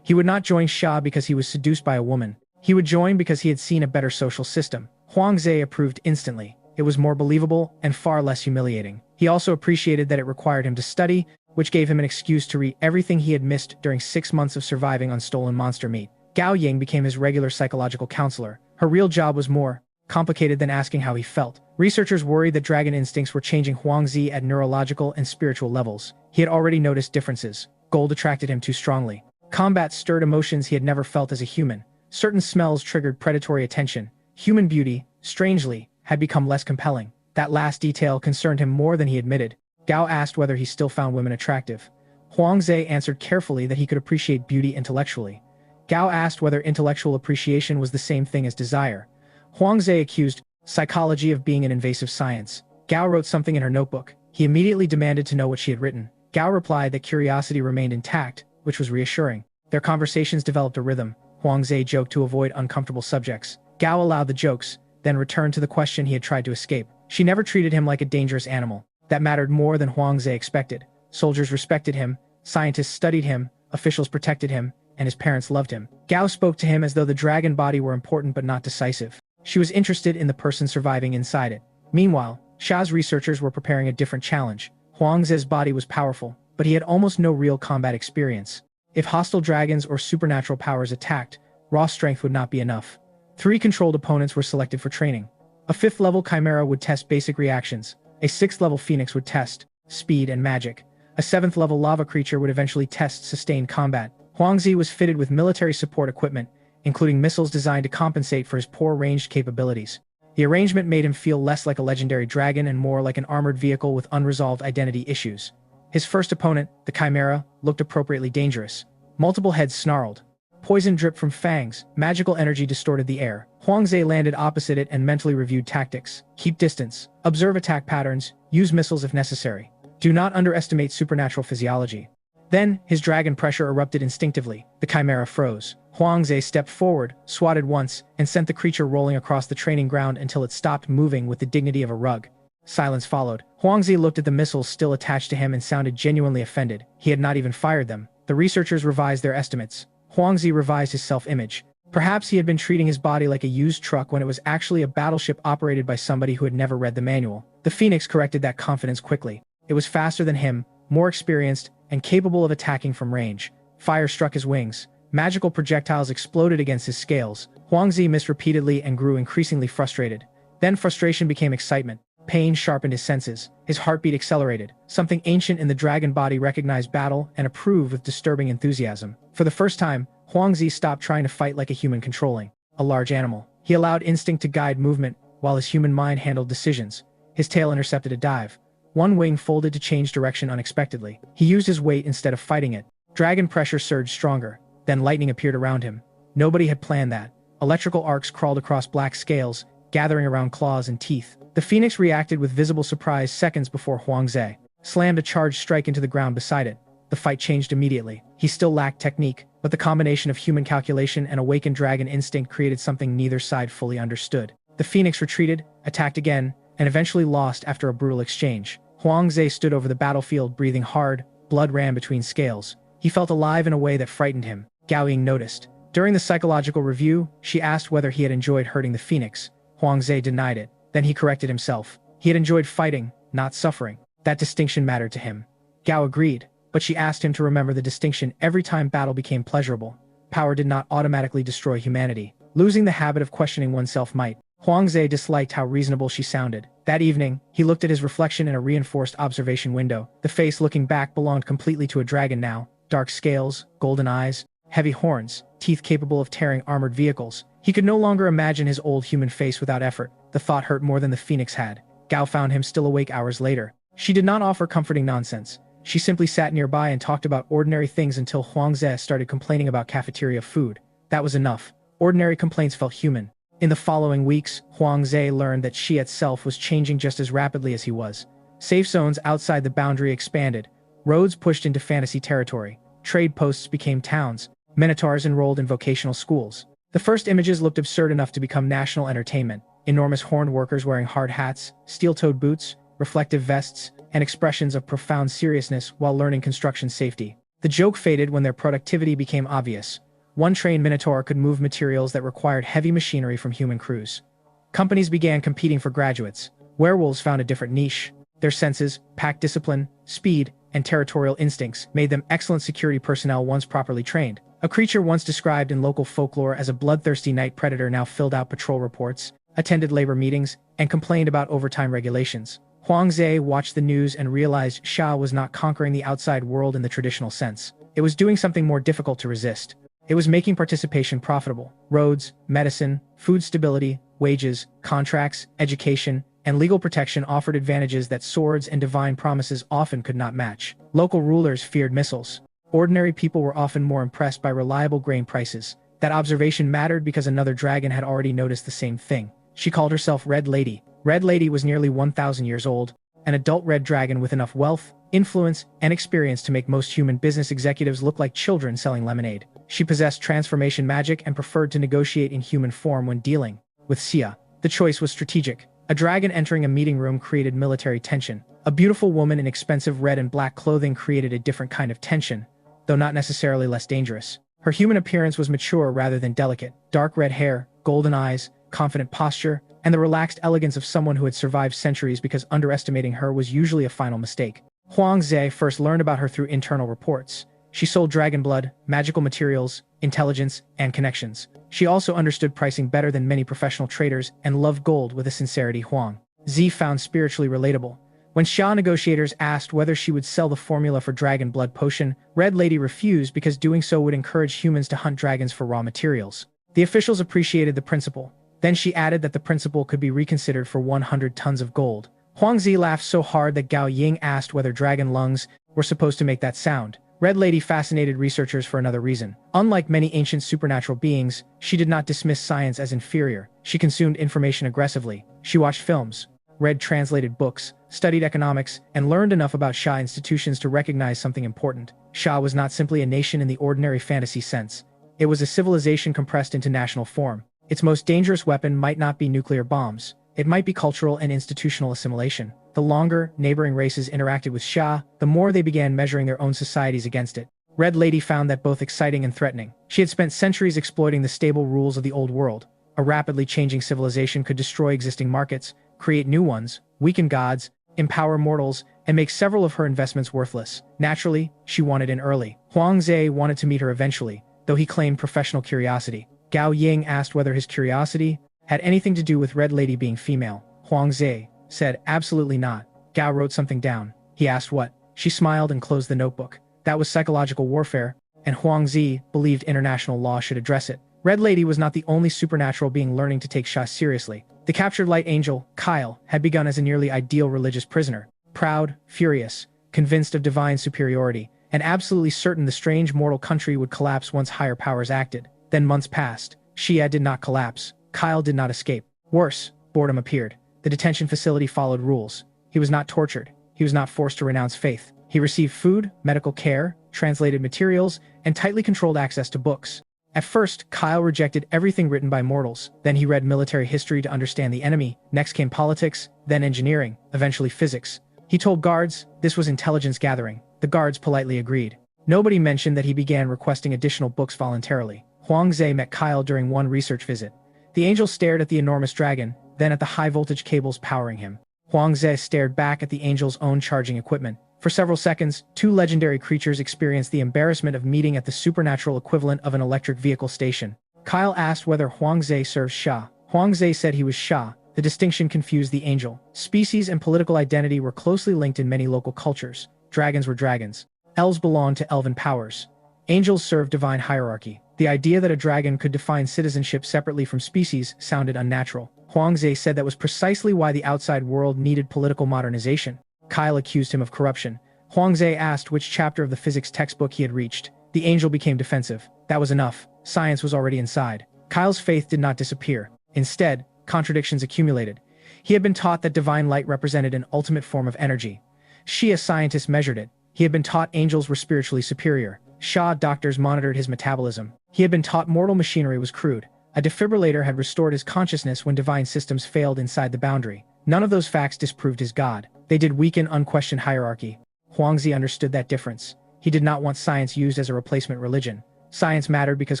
He would not join Xia because he was seduced by a woman. He would join because he had seen a better social system. Huangze approved instantly. It was more believable and far less humiliating. He also appreciated that it required him to study, which gave him an excuse to read everything he had missed during 6 months of surviving on stolen monster meat. Gao Ying became his regular psychological counselor. Her real job was more complicated than asking how he felt. Researchers worried that dragon instincts were changing Huangze at neurological and spiritual levels. He had already noticed differences. Gold attracted him too strongly. Combat stirred emotions he had never felt as a human. Certain smells triggered predatory attention. Human beauty, strangely, had become less compelling. That last detail concerned him more than he admitted. Gao asked whether he still found women attractive. Huangze answered carefully that he could appreciate beauty intellectually. Gao asked whether intellectual appreciation was the same thing as desire. Huangze accused psychology of being an invasive science. Gao wrote something in her notebook. He immediately demanded to know what she had written. Gao replied that curiosity remained intact, which was reassuring. Their conversations developed a rhythm. Huangze joked to avoid uncomfortable subjects. Gao allowed the jokes, then returned to the question he had tried to escape. She never treated him like a dangerous animal. That mattered more than Huangze expected. Soldiers respected him, scientists studied him, officials protected him, and his parents loved him. Gao spoke to him as though the dragon body were important but not decisive. She was interested in the person surviving inside it. Meanwhile, Xia's researchers were preparing a different challenge. Huangze's body was powerful, but he had almost no real combat experience. If hostile dragons or supernatural powers attacked, raw strength would not be enough. 3 controlled opponents were selected for training. A 5th-level chimera would test basic reactions. A 6th-level phoenix would test speed and magic. A 7th-level lava creature would eventually test sustained combat. Huangzi was fitted with military support equipment, including missiles designed to compensate for his poor ranged capabilities. The arrangement made him feel less like a legendary dragon and more like an armored vehicle with unresolved identity issues. His first opponent, the chimera, looked appropriately dangerous. Multiple heads snarled. Poison dripped from fangs, magical energy distorted the air. Huangze landed opposite it and mentally reviewed tactics. Keep distance, observe attack patterns, use missiles if necessary. Do not underestimate supernatural physiology. Then, his dragon pressure erupted instinctively. The chimera froze. Huangze stepped forward, swatted once, and sent the creature rolling across the training ground until it stopped moving with the dignity of a rug. Silence followed. Huangze looked at the missiles still attached to him and sounded genuinely offended. He had not even fired them. The researchers revised their estimates. Huangzi revised his self-image. Perhaps he had been treating his body like a used truck when it was actually a battleship operated by somebody who had never read the manual. The Phoenix corrected that confidence quickly. It was faster than him, more experienced, and capable of attacking from range. Fire struck his wings. Magical projectiles exploded against his scales. Huangzi missed repeatedly and grew increasingly frustrated. Then frustration became excitement. Pain sharpened his senses. His heartbeat accelerated. Something ancient in the dragon body recognized battle and approved with disturbing enthusiasm. For the first time, Huangzi stopped trying to fight like a human controlling a large animal. He allowed instinct to guide movement, while his human mind handled decisions. His tail intercepted a dive. One wing folded to change direction unexpectedly. He used his weight instead of fighting it. Dragon pressure surged stronger. Then lightning appeared around him. Nobody had planned that. Electrical arcs crawled across black scales, gathering around claws and teeth. The Phoenix reacted with visible surprise seconds before Huangze slammed a charged strike into the ground beside it. The fight changed immediately. He still lacked technique, but the combination of human calculation and awakened dragon instinct created something neither side fully understood. The Phoenix retreated, attacked again, and eventually lost after a brutal exchange. Huangze stood over the battlefield breathing hard, blood ran between scales. He felt alive in a way that frightened him. Gao Ying noticed. During the psychological review, she asked whether he had enjoyed hurting the Phoenix. Huangze denied it. Then he corrected himself. He had enjoyed fighting, not suffering. That distinction mattered to him. Gao agreed, but she asked him to remember the distinction every time battle became pleasurable. Power did not automatically destroy humanity. Losing the habit of questioning oneself might. Huangze disliked how reasonable she sounded. That evening, he looked at his reflection in a reinforced observation window. The face looking back belonged completely to a dragon now. Dark scales, golden eyes, heavy horns, teeth capable of tearing armored vehicles. He could no longer imagine his old human face without effort. The thought hurt more than the Phoenix had. Gao found him still awake hours later. She did not offer comforting nonsense. She simply sat nearby and talked about ordinary things until Huangze started complaining about cafeteria food. That was enough. Ordinary complaints felt human. In the following weeks, Huangze learned that she itself was changing just as rapidly as he was. Safe zones outside the boundary expanded. Roads pushed into fantasy territory. Trade posts became towns. Minotaurs enrolled in vocational schools. The first images looked absurd enough to become national entertainment. Enormous horned workers wearing hard hats, steel-toed boots, reflective vests, and expressions of profound seriousness while learning construction safety. The joke faded when their productivity became obvious. One trained Minotaur could move materials that required heavy machinery from human crews. Companies began competing for graduates. Werewolves found a different niche. Their senses, pack discipline, speed, and territorial instincts made them excellent security personnel once properly trained. A creature once described in local folklore as a bloodthirsty night predator now filled out patrol reports, attended labor meetings, and complained about overtime regulations. Huangze watched the news and realized Xia was not conquering the outside world in the traditional sense. It was doing something more difficult to resist. It was making participation profitable. Roads, medicine, food stability, wages, contracts, education, and legal protection offered advantages that swords and divine promises often could not match. Local rulers feared missiles. Ordinary people were often more impressed by reliable grain prices. That observation mattered because another dragon had already noticed the same thing. She called herself Red Lady. Red Lady was nearly 1,000 years old, an adult red dragon with enough wealth, influence, and experience to make most human business executives look like children selling lemonade. She possessed transformation magic and preferred to negotiate in human form when dealing with Xia. The choice was strategic. A dragon entering a meeting room created military tension. A beautiful woman in expensive red and black clothing created a different kind of tension, though not necessarily less dangerous. Her human appearance was mature rather than delicate. Dark red hair, golden eyes, confident posture, and the relaxed elegance of someone who had survived centuries because underestimating her was usually a final mistake. Huang Ze first learned about her through internal reports. She sold dragon blood, magical materials, intelligence, and connections. She also understood pricing better than many professional traders and loved gold with a sincerity Huang Ze found spiritually relatable. When Xia negotiators asked whether she would sell the formula for dragon blood potion, Red Lady refused because doing so would encourage humans to hunt dragons for raw materials. The officials appreciated the principle. Then she added that the principle could be reconsidered for 100 tons of gold. Huang Ze laughed so hard that Gao Ying asked whether dragon lungs were supposed to make that sound. Red Lady fascinated researchers for another reason. Unlike many ancient supernatural beings, she did not dismiss science as inferior. She consumed information aggressively. She watched films, read translated books, studied economics, and learned enough about Xia institutions to recognize something important. Xia was not simply a nation in the ordinary fantasy sense. It was a civilization compressed into national form. Its most dangerous weapon might not be nuclear bombs. It might be cultural and institutional assimilation. The longer neighboring races interacted with Xia, the more they began measuring their own societies against it. Red Lady found that both exciting and threatening. She had spent centuries exploiting the stable rules of the old world. A rapidly changing civilization could destroy existing markets, create new ones, weaken gods, empower mortals, and make several of her investments worthless. Naturally, she wanted in early. Huang Ze wanted to meet her eventually, though he claimed professional curiosity. Gao Ying asked whether his curiosity had anything to do with Red Lady being female. Huang Ze said, absolutely not. Gao wrote something down. He asked what. She smiled and closed the notebook. That was psychological warfare, and Huang Ze believed international law should address it. Red Lady was not the only supernatural being learning to take Xia seriously. The captured light angel, Kyle, had begun as a nearly ideal religious prisoner. Proud, furious, convinced of divine superiority, and absolutely certain the strange mortal country would collapse once higher powers acted. Then months passed. Xia did not collapse. Kyle did not escape. Worse, boredom appeared. The detention facility followed rules. He was not tortured. He was not forced to renounce faith. He received food, medical care, translated materials, and tightly controlled access to books. At first, Kyle rejected everything written by mortals. Then he read military history to understand the enemy. Next came politics, then engineering, eventually physics. He told guards this was intelligence gathering. The guards politely agreed. Nobody mentioned that he began requesting additional books voluntarily. Huang Ze met Kyle during one research visit. The angel stared at the enormous dragon, then at the high-voltage cables powering him. Huang Ze stared back at the angel's own charging equipment. For several seconds, two legendary creatures experienced the embarrassment of meeting at the supernatural equivalent of an electric vehicle station. Kyle asked whether Huang Ze serves Xia. Huang Ze said he was Xia. The distinction confused the angel. Species and political identity were closely linked in many local cultures. Dragons were dragons. Elves belonged to elven powers. Angels served divine hierarchy. The idea that a dragon could define citizenship separately from species sounded unnatural. Huang Ze said that was precisely why the outside world needed political modernization. Kyle accused him of corruption. Huang Ze asked which chapter of the physics textbook he had reached. The angel became defensive. That was enough. Science was already inside. Kyle's faith did not disappear. Instead, contradictions accumulated. He had been taught that divine light represented an ultimate form of energy. Xia scientists measured it. He had been taught angels were spiritually superior. Xia doctors monitored his metabolism. He had been taught mortal machinery was crude. A defibrillator had restored his consciousness when divine systems failed inside the boundary. None of those facts disproved his god. They did weaken unquestioned hierarchy. Huang Ze understood that difference. He did not want science used as a replacement religion. Science mattered because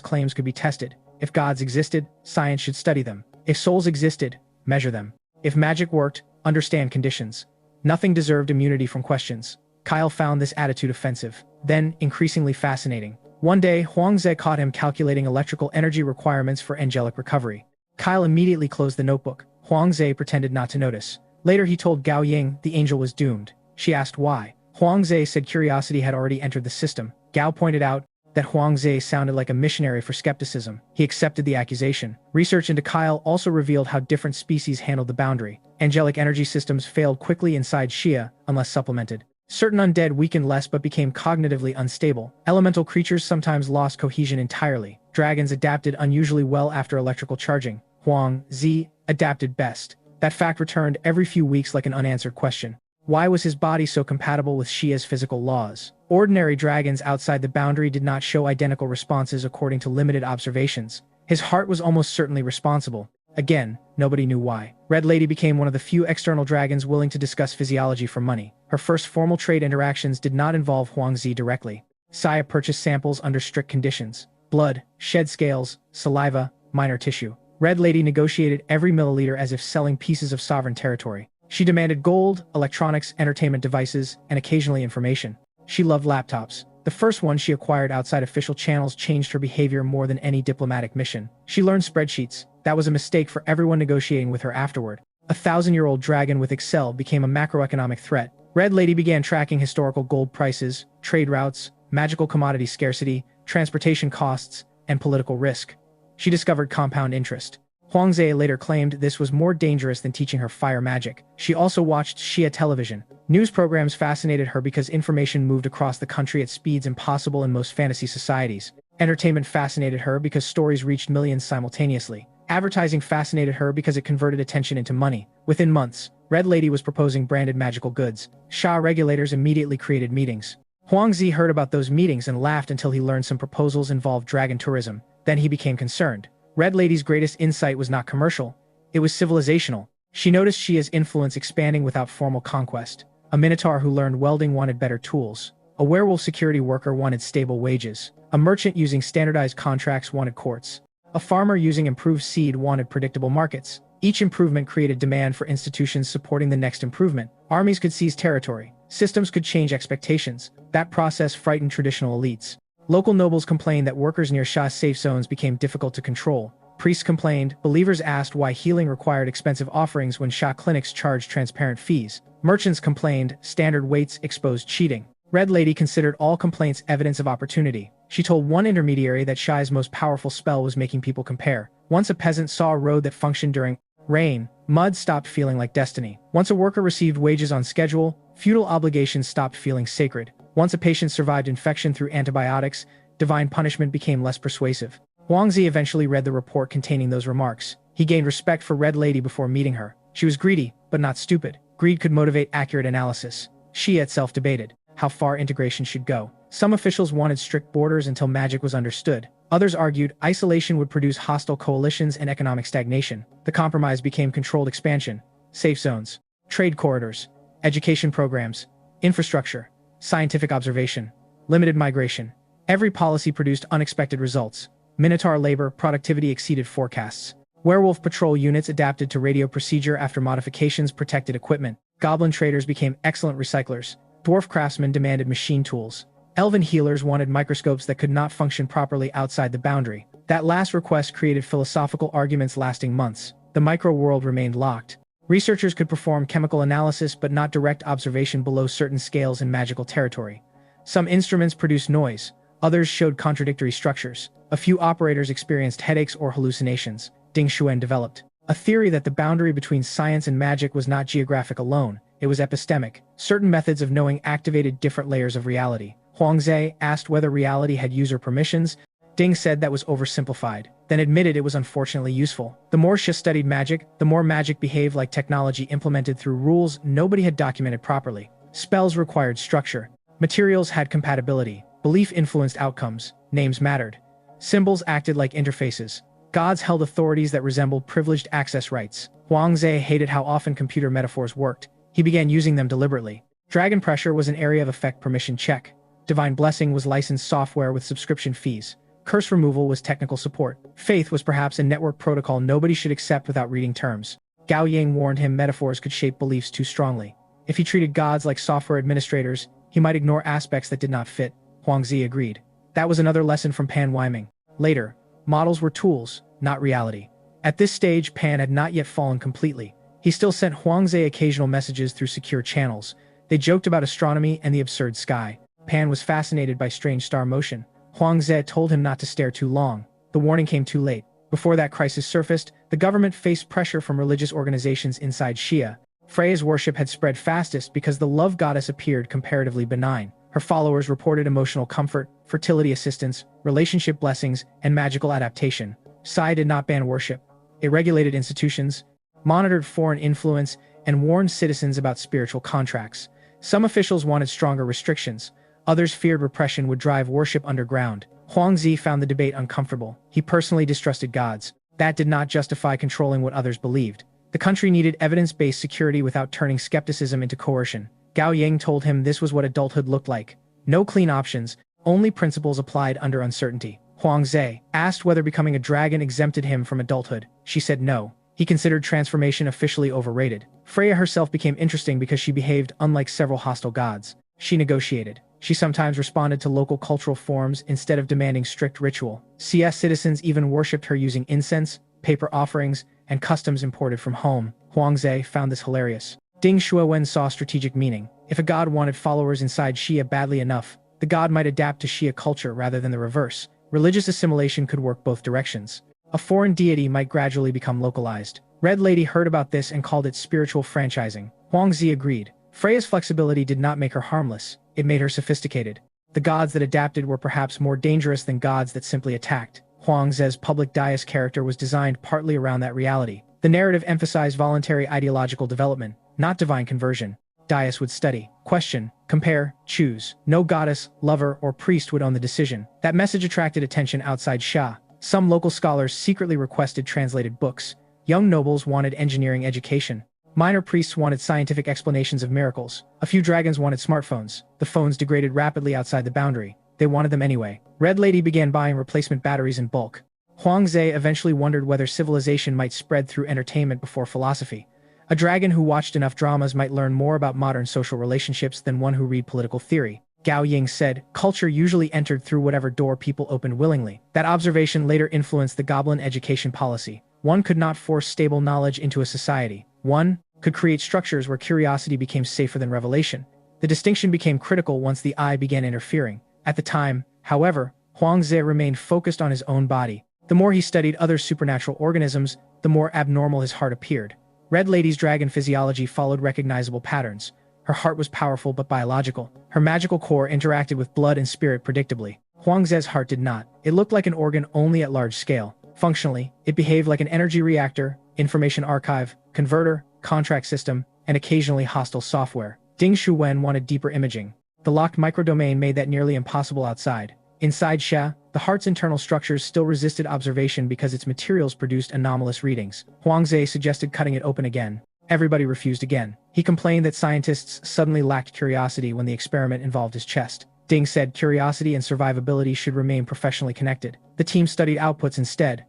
claims could be tested. If gods existed, science should study them. If souls existed, measure them. If magic worked, understand conditions. Nothing deserved immunity from questions. Kyle found this attitude offensive, then increasingly fascinating. One day, Huang Ze caught him calculating electrical energy requirements for angelic recovery. Kyle immediately closed the notebook. Huang Ze pretended not to notice. Later he told Gao Ying the angel was doomed. She asked why. Huang Ze said curiosity had already entered the system. Gao pointed out that Huang Ze sounded like a missionary for skepticism. He accepted the accusation. Research into Kyle also revealed how different species handled the boundary. Angelic energy systems failed quickly inside Xia, unless supplemented. Certain undead weakened less but became cognitively unstable. Elemental creatures sometimes lost cohesion entirely. Dragons adapted unusually well after electrical charging. Huang Ze adapted best. That fact returned every few weeks like an unanswered question. Why was his body so compatible with Xia's physical laws? Ordinary dragons outside the boundary did not show identical responses according to limited observations. His heart was almost certainly responsible. Again, nobody knew why. Red Lady became one of the few external dragons willing to discuss physiology for money. Her first formal trade interactions did not involve Huang Ze directly. Xia purchased samples under strict conditions. Blood, shed scales, saliva, minor tissue. Red Lady negotiated every milliliter as if selling pieces of sovereign territory. She demanded gold, electronics, entertainment devices, and occasionally information. She loved laptops. The first one she acquired outside official channels changed her behavior more than any diplomatic mission. She learned spreadsheets. That was a mistake for everyone negotiating with her afterward. A 1,000-year-old dragon with Excel became a macroeconomic threat. Red Lady began tracking historical gold prices, trade routes, magical commodity scarcity, transportation costs, and political risk. She discovered compound interest. Huangze later claimed this was more dangerous than teaching her fire magic. She also watched Xia television. News programs fascinated her because information moved across the country at speeds impossible in most fantasy societies. Entertainment fascinated her because stories reached millions simultaneously. Advertising fascinated her because it converted attention into money. Within months, Red Lady was proposing branded magical goods. Xia regulators immediately created meetings. Huangzi heard about those meetings and laughed until he learned some proposals involved dragon tourism. Then he became concerned. Red Lady's greatest insight was not commercial, it was civilizational. She noticed Xia's influence expanding without formal conquest. A minotaur who learned welding wanted better tools. A werewolf security worker wanted stable wages. A merchant using standardized contracts wanted courts. A farmer using improved seed wanted predictable markets. Each improvement created demand for institutions supporting the next improvement. Armies could seize territory. Systems could change expectations. That process frightened traditional elites. Local nobles complained that workers near Xia's safe zones became difficult to control. Priests complained, believers asked why healing required expensive offerings when Xia clinics charged transparent fees. Merchants complained, standard weights exposed cheating. Red Lady considered all complaints evidence of opportunity. She told one intermediary that Xia's most powerful spell was making people compare. Once a peasant saw a road that functioned during rain, mud stopped feeling like destiny. Once a worker received wages on schedule, feudal obligations stopped feeling sacred. Once a patient survived infection through antibiotics, divine punishment became less persuasive. Huangzi eventually read the report containing those remarks. He gained respect for Red Lady before meeting her. She was greedy, but not stupid. Greed could motivate accurate analysis. Xia itself debated how far integration should go. Some officials wanted strict borders until magic was understood. Others argued isolation would produce hostile coalitions and economic stagnation. The compromise became controlled expansion, safe zones, trade corridors, education programs, infrastructure, scientific observation, limited migration. Every policy produced unexpected results. Minotaur labor productivity exceeded forecasts. Werewolf patrol units adapted to radio procedure after modifications protected equipment. Goblin traders became excellent recyclers. Dwarf craftsmen demanded machine tools. Elven healers wanted microscopes that could not function properly outside the boundary. That last request created philosophical arguments lasting months. The micro-world remained locked. Researchers could perform chemical analysis but not direct observation below certain scales in magical territory. Some instruments produced noise, others showed contradictory structures. A few operators experienced headaches or hallucinations. Ding Xuan developed a theory that the boundary between science and magic was not geographic alone, it was epistemic. Certain methods of knowing activated different layers of reality. Huangze asked whether reality had user permissions. Ding said that was oversimplified, then admitted it was unfortunately useful. The more Xia studied magic, the more magic behaved like technology implemented through rules nobody had documented properly. Spells required structure. Materials had compatibility. Belief influenced outcomes. Names mattered. Symbols acted like interfaces. Gods held authorities that resembled privileged access rights. Huangze hated how often computer metaphors worked. He began using them deliberately. Dragon pressure was an area of effect permission check. Divine blessing was licensed software with subscription fees. Curse removal was technical support. Faith was perhaps a network protocol nobody should accept without reading terms. Gao Yang warned him metaphors could shape beliefs too strongly. If he treated gods like software administrators, he might ignore aspects that did not fit. Huangzi agreed. That was another lesson from Pan Weiming. Later, models were tools, not reality. At this stage, Pan had not yet fallen completely. He still sent Huangze occasional messages through secure channels. They joked about astronomy and the absurd sky. Pan was fascinated by strange star motion. Huangze told him not to stare too long. The warning came too late. Before that crisis surfaced, the government faced pressure from religious organizations inside Xia. Freya's worship had spread fastest because the love goddess appeared comparatively benign. Her followers reported emotional comfort, fertility assistance, relationship blessings, and magical adaptation. Sai did not ban worship. It regulated institutions, monitored foreign influence, and warned citizens about spiritual contracts. Some officials wanted stronger restrictions. Others feared repression would drive worship underground. Huangzi found the debate uncomfortable. He personally distrusted gods. That did not justify controlling what others believed. The country needed evidence-based security without turning skepticism into coercion. Gao Yang told him this was what adulthood looked like. No clean options, only principles applied under uncertainty. Huang Ze asked whether becoming a dragon exempted him from adulthood. She said no. He considered transformation officially overrated. Freya herself became interesting because she behaved unlike several hostile gods. She negotiated. She sometimes responded to local cultural forms instead of demanding strict ritual. CS citizens even worshipped her using incense, paper offerings, and customs imported from home. Huang Ze found this hilarious. Ding Shuowen saw strategic meaning. If a god wanted followers inside Xia badly enough, the god might adapt to Xia culture rather than the reverse. Religious assimilation could work both directions. A foreign deity might gradually become localized. Red Lady heard about this and called it spiritual franchising. Huang Zi agreed. Freya's flexibility did not make her harmless, it made her sophisticated. The gods that adapted were perhaps more dangerous than gods that simply attacked. Huang Ze's public dais character was designed partly around that reality. The narrative emphasized voluntary ideological development, not divine conversion. Dais would study, question, compare, choose. No goddess, lover, or priest would own the decision. That message attracted attention outside Xia. Some local scholars secretly requested translated books. Young nobles wanted engineering education. Minor priests wanted scientific explanations of miracles. A few dragons wanted smartphones. The phones degraded rapidly outside the boundary. They wanted them anyway. Red Lady began buying replacement batteries in bulk. Huang Ze eventually wondered whether civilization might spread through entertainment before philosophy. A dragon who watched enough dramas might learn more about modern social relationships than one who read political theory. Gao Ying said, culture usually entered through whatever door people opened willingly. That observation later influenced the goblin education policy. One could not force stable knowledge into a society. One could create structures where curiosity became safer than revelation. The distinction became critical once the eye began interfering. At the time, however, Huang Ze remained focused on his own body. The more he studied other supernatural organisms, the more abnormal his heart appeared. Red Lady's dragon physiology followed recognizable patterns. Her heart was powerful but biological. Her magical core interacted with blood and spirit predictably. Huang Ze's heart did not. It looked like an organ only at large scale. Functionally, it behaved like an energy reactor, information archive, converter, contract system, and occasionally hostile software. Ding Shuwen wanted deeper imaging. The locked microdomain made that nearly impossible outside. Inside Xia, the heart's internal structures still resisted observation because its materials produced anomalous readings. Huang Ze suggested cutting it open again. Everybody refused again. He complained that scientists suddenly lacked curiosity when the experiment involved his chest. Ding said curiosity and survivability should remain professionally connected. The team studied outputs instead.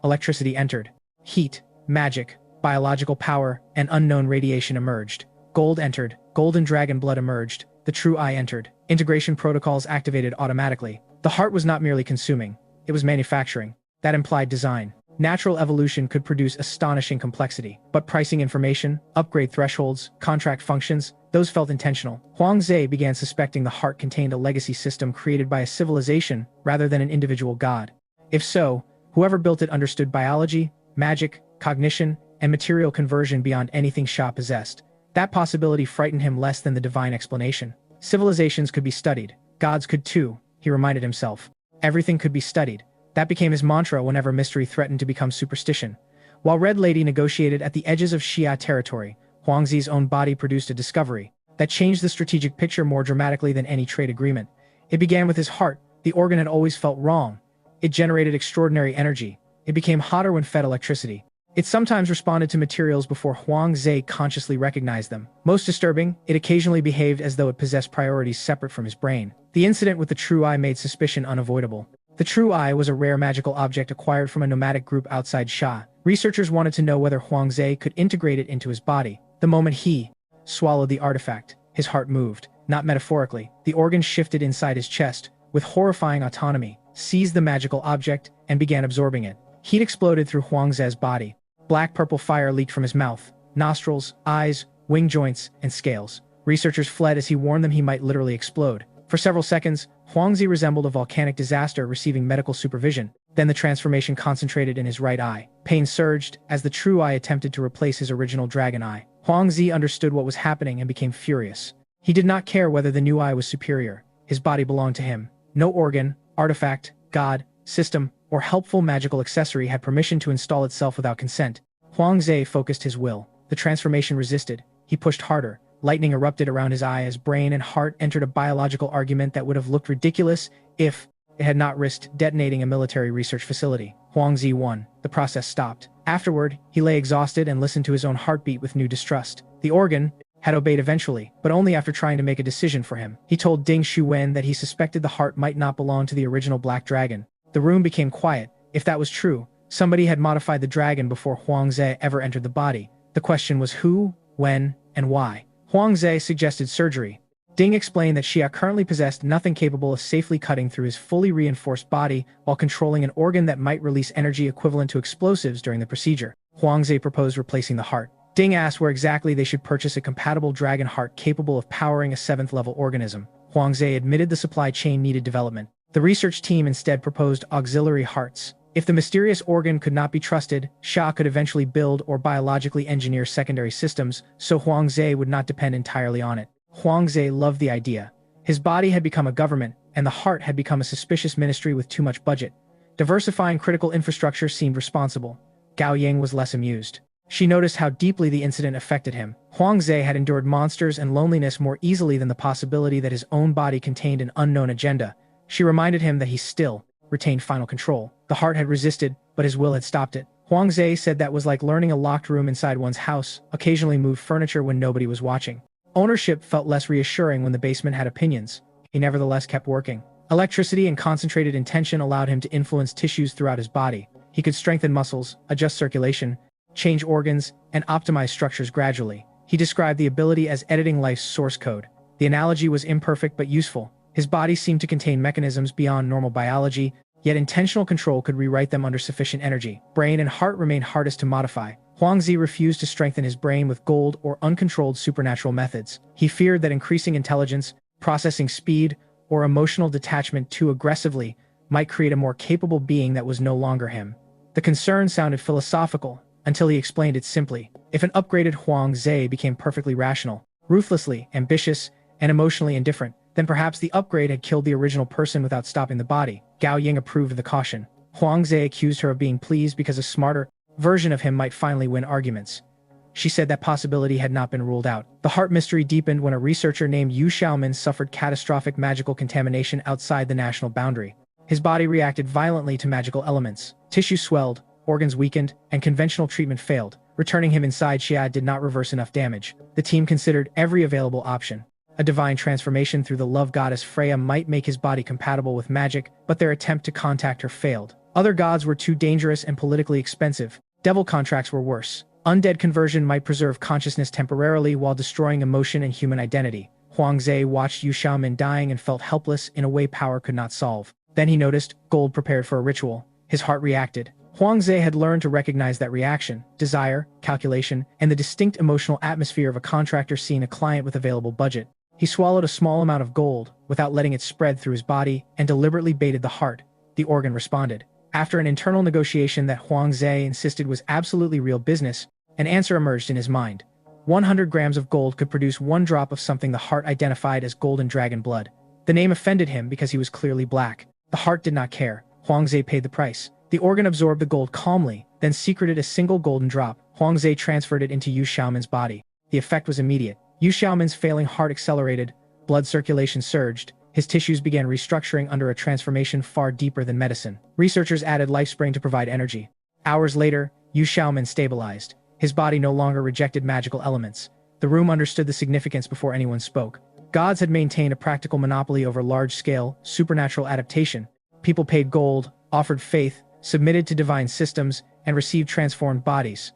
Electricity entered. Heat, magic, biological power, and unknown radiation emerged. Gold entered. Golden dragon blood emerged. The true eye entered. Integration protocols activated automatically. The heart was not merely consuming. It was manufacturing. That implied design. Natural evolution could produce astonishing complexity. But pricing information, upgrade thresholds, contract functions, those felt intentional. Huang Ze began suspecting the heart contained a legacy system created by a civilization rather than an individual god. If so, whoever built it understood biology, magic, cognition, and material conversion beyond anything Xia possessed. That possibility frightened him less than the divine explanation. Civilizations could be studied. Gods could too, he reminded himself. Everything could be studied. That became his mantra whenever mystery threatened to become superstition. While Red Lady negotiated at the edges of Xia territory, Huang Zi's own body produced a discovery that changed the strategic picture more dramatically than any trade agreement. It began with his heart. The organ had always felt wrong. It generated extraordinary energy. It became hotter when fed electricity. It sometimes responded to materials before Huang Ze consciously recognized them. Most disturbing, it occasionally behaved as though it possessed priorities separate from his brain. The incident with the True Eye made suspicion unavoidable. The True Eye was a rare magical object acquired from a nomadic group outside Xia. Researchers wanted to know whether Huang Ze could integrate it into his body. The moment he swallowed the artifact, his heart moved, not metaphorically. The organ shifted inside his chest, with horrifying autonomy, seized the magical object, and began absorbing it. Heat exploded through Huang Ze's body. Black-purple fire leaked from his mouth, nostrils, eyes, wing joints, and scales. Researchers fled as he warned them he might literally explode. For several seconds, Huang Zi resembled a volcanic disaster receiving medical supervision. Then the transformation concentrated in his right eye. Pain surged as the True Eye attempted to replace his original dragon eye. Huang Zi understood what was happening and became furious. He did not care whether the new eye was superior. His body belonged to him. No organ, artifact, god, system, or helpful magical accessory had permission to install itself without consent. Huang Ze focused his will. The transformation resisted. He pushed harder. Lightning erupted around his eye as brain and heart entered a biological argument that would have looked ridiculous if it had not risked detonating a military research facility. Huang Zi won. The process stopped. Afterward, he lay exhausted and listened to his own heartbeat with new distrust. The organ had obeyed eventually, but only after trying to make a decision for him. He told Ding Shuwen that he suspected the heart might not belong to the original Black Dragon. The room became quiet. If that was true, somebody had modified the dragon before Huang Ze ever entered the body. The question was who, when, and why. Huang Ze suggested surgery. Ding explained that Xia currently possessed nothing capable of safely cutting through his fully reinforced body while controlling an organ that might release energy equivalent to explosives during the procedure. Huang Ze proposed replacing the heart. Ding asked where exactly they should purchase a compatible dragon heart capable of powering a 7th-level organism. Huang Ze admitted the supply chain needed development. The research team instead proposed auxiliary hearts. If the mysterious organ could not be trusted, Xia could eventually build or biologically engineer secondary systems, so Huang Ze would not depend entirely on it. Huang Ze loved the idea. His body had become a government, and the heart had become a suspicious ministry with too much budget. Diversifying critical infrastructure seemed responsible. Gao Ying was less amused. She noticed how deeply the incident affected him. Huang Ze had endured monsters and loneliness more easily than the possibility that his own body contained an unknown agenda. She reminded him that he still retained final control. The heart had resisted, but his will had stopped it. Huang Ze said that was like learning a locked room inside one's house, occasionally move furniture when nobody was watching. Ownership felt less reassuring when the basement had opinions. He nevertheless kept working. Electricity and concentrated intention allowed him to influence tissues throughout his body. He could strengthen muscles, adjust circulation, change organs, and optimize structures gradually. He described the ability as editing life's source code. The analogy was imperfect but useful. His body seemed to contain mechanisms beyond normal biology, yet intentional control could rewrite them under sufficient energy. Brain and heart remained hardest to modify. Huang Ze refused to strengthen his brain with gold or uncontrolled supernatural methods. He feared that increasing intelligence, processing speed, or emotional detachment too aggressively might create a more capable being that was no longer him. The concern sounded philosophical, until he explained it simply. If an upgraded Huang Ze became perfectly rational, ruthlessly ambitious, and emotionally indifferent, then perhaps the upgrade had killed the original person without stopping the body. Gao Ying approved of the caution. Huang Ze accused her of being pleased because a smarter version of him might finally win arguments. She said that possibility had not been ruled out. The heart mystery deepened when a researcher named Yu Xiaomin suffered catastrophic magical contamination outside the national boundary. His body reacted violently to magical elements. Tissue swelled, organs weakened, and conventional treatment failed. Returning him inside Xia did not reverse enough damage. The team considered every available option. A divine transformation through the love goddess Freya might make his body compatible with magic, but their attempt to contact her failed. Other gods were too dangerous and politically expensive. Devil contracts were worse. Undead conversion might preserve consciousness temporarily while destroying emotion and human identity. Huang Ze watched Yu Xiaomin dying and felt helpless in a way power could not solve. Then he noticed gold prepared for a ritual. His heart reacted. Huang Ze had learned to recognize that reaction, desire, calculation, and the distinct emotional atmosphere of a contractor seeing a client with available budget. He swallowed a small amount of gold, without letting it spread through his body, and deliberately baited the heart. The organ responded. After an internal negotiation that Huang Ze insisted was absolutely real business, an answer emerged in his mind. 100 grams of gold could produce 1 drop of something the heart identified as golden dragon blood. The name offended him because he was clearly black. The heart did not care. Huang Ze paid the price. The organ absorbed the gold calmly, then secreted a single golden drop. Huang Ze transferred it into Yu Xiaomin's body. The effect was immediate. Yu Xiaomin's failing heart accelerated, blood circulation surged, his tissues began restructuring under a transformation far deeper than medicine. Researchers added LifeSpring to provide energy. Hours later, Yu Xiaomin stabilized. His body no longer rejected magical elements. The room understood the significance before anyone spoke. Gods had maintained a practical monopoly over large-scale, supernatural adaptation. People paid gold, offered faith, submitted to divine systems, and received transformed bodies.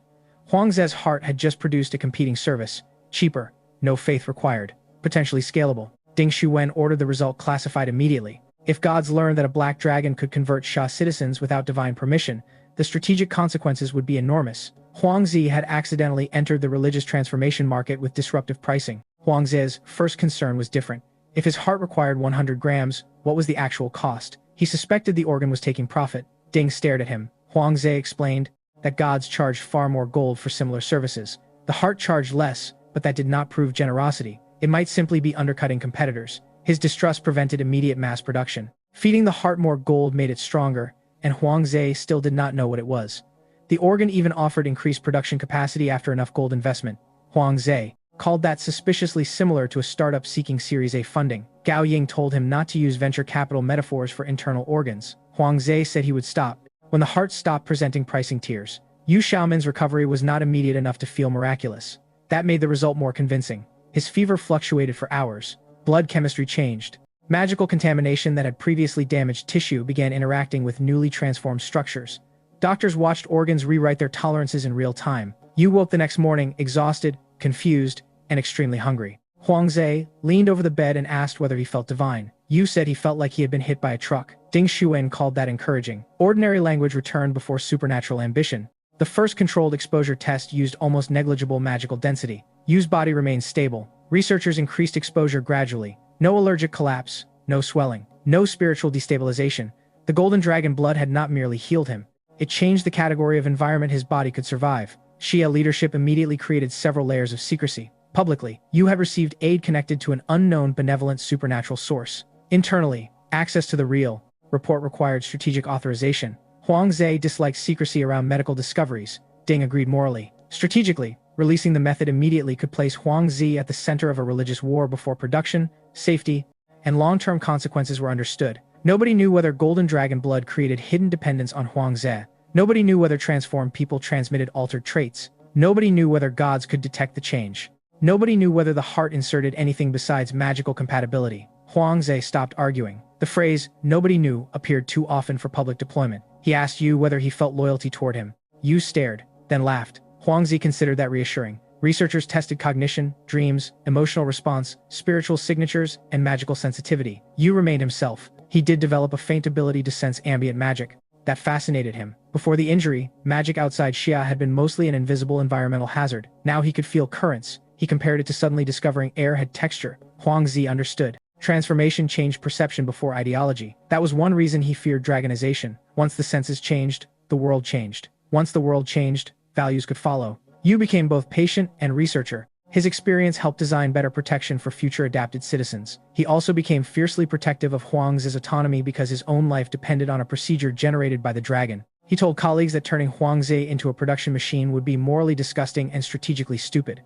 Huang Ze's heart had just produced a competing service. Cheaper, no faith required, potentially scalable. Ding Xuwen ordered the result classified immediately. If gods learned that a black dragon could convert Xia citizens without divine permission, the strategic consequences would be enormous. Huang Ze had accidentally entered the religious transformation market with disruptive pricing. Huang Ze's first concern was different. If his heart required 100 grams, what was the actual cost? He suspected the organ was taking profit. Ding stared at him. Huang Ze explained that gods charged far more gold for similar services. The heart charged less, but that did not prove generosity. It might simply be undercutting competitors. His distrust prevented immediate mass production. Feeding the heart more gold made it stronger, and Huang Ze still did not know what it was. The organ even offered increased production capacity after enough gold investment. Huang Ze called that suspiciously similar to a startup seeking Series A funding. Gao Ying told him not to use venture capital metaphors for internal organs. Huang Ze said he would stop when the heart stopped presenting pricing tiers. Yu Xiaomin's recovery was not immediate enough to feel miraculous. That made the result more convincing. His fever fluctuated for hours. Blood chemistry changed. Magical contamination that had previously damaged tissue began interacting with newly transformed structures. Doctors watched organs rewrite their tolerances in real time. Yu woke the next morning, exhausted, confused, and extremely hungry. Huangze leaned over the bed and asked whether he felt divine. Yu said he felt like he had been hit by a truck. Ding Xuan called that encouraging. Ordinary language returned before supernatural ambition. The first controlled exposure test used almost negligible magical density. Yu's body remained stable. Researchers increased exposure gradually. No allergic collapse, no swelling, no spiritual destabilization. The golden dragon blood had not merely healed him. It changed the category of environment his body could survive. Shia leadership immediately created several layers of secrecy. Publicly, Yu had received aid connected to an unknown benevolent supernatural source. Internally, access to the real report required strategic authorization. Huangze disliked secrecy around medical discoveries. Ding agreed morally. Strategically, releasing the method immediately could place Huangzi at the center of a religious war before production, safety, and long-term consequences were understood. Nobody knew whether golden dragon blood created hidden dependence on Huangze. Nobody knew whether transformed people transmitted altered traits. Nobody knew whether gods could detect the change. Nobody knew whether the heart inserted anything besides magical compatibility. Huangze stopped arguing. The phrase, "nobody knew," appeared too often for public deployment. He asked Yu whether he felt loyalty toward him. Yu stared, then laughed. Huangzi considered that reassuring. Researchers tested cognition, dreams, emotional response, spiritual signatures, and magical sensitivity. Yu remained himself. He did develop a faint ability to sense ambient magic. That fascinated him. Before the injury, magic outside Xia had been mostly an invisible environmental hazard. Now he could feel currents. He compared it to suddenly discovering air had texture. Huangzi understood. Transformation changed perception before ideology. That was one reason he feared dragonization. Once the senses changed, the world changed. Once the world changed, values could follow. Yu became both patient and researcher. His experience helped design better protection for future adapted citizens. He also became fiercely protective of Huangzi's autonomy because his own life depended on a procedure generated by the dragon. He told colleagues that turning Huangzi into a production machine would be morally disgusting and strategically stupid.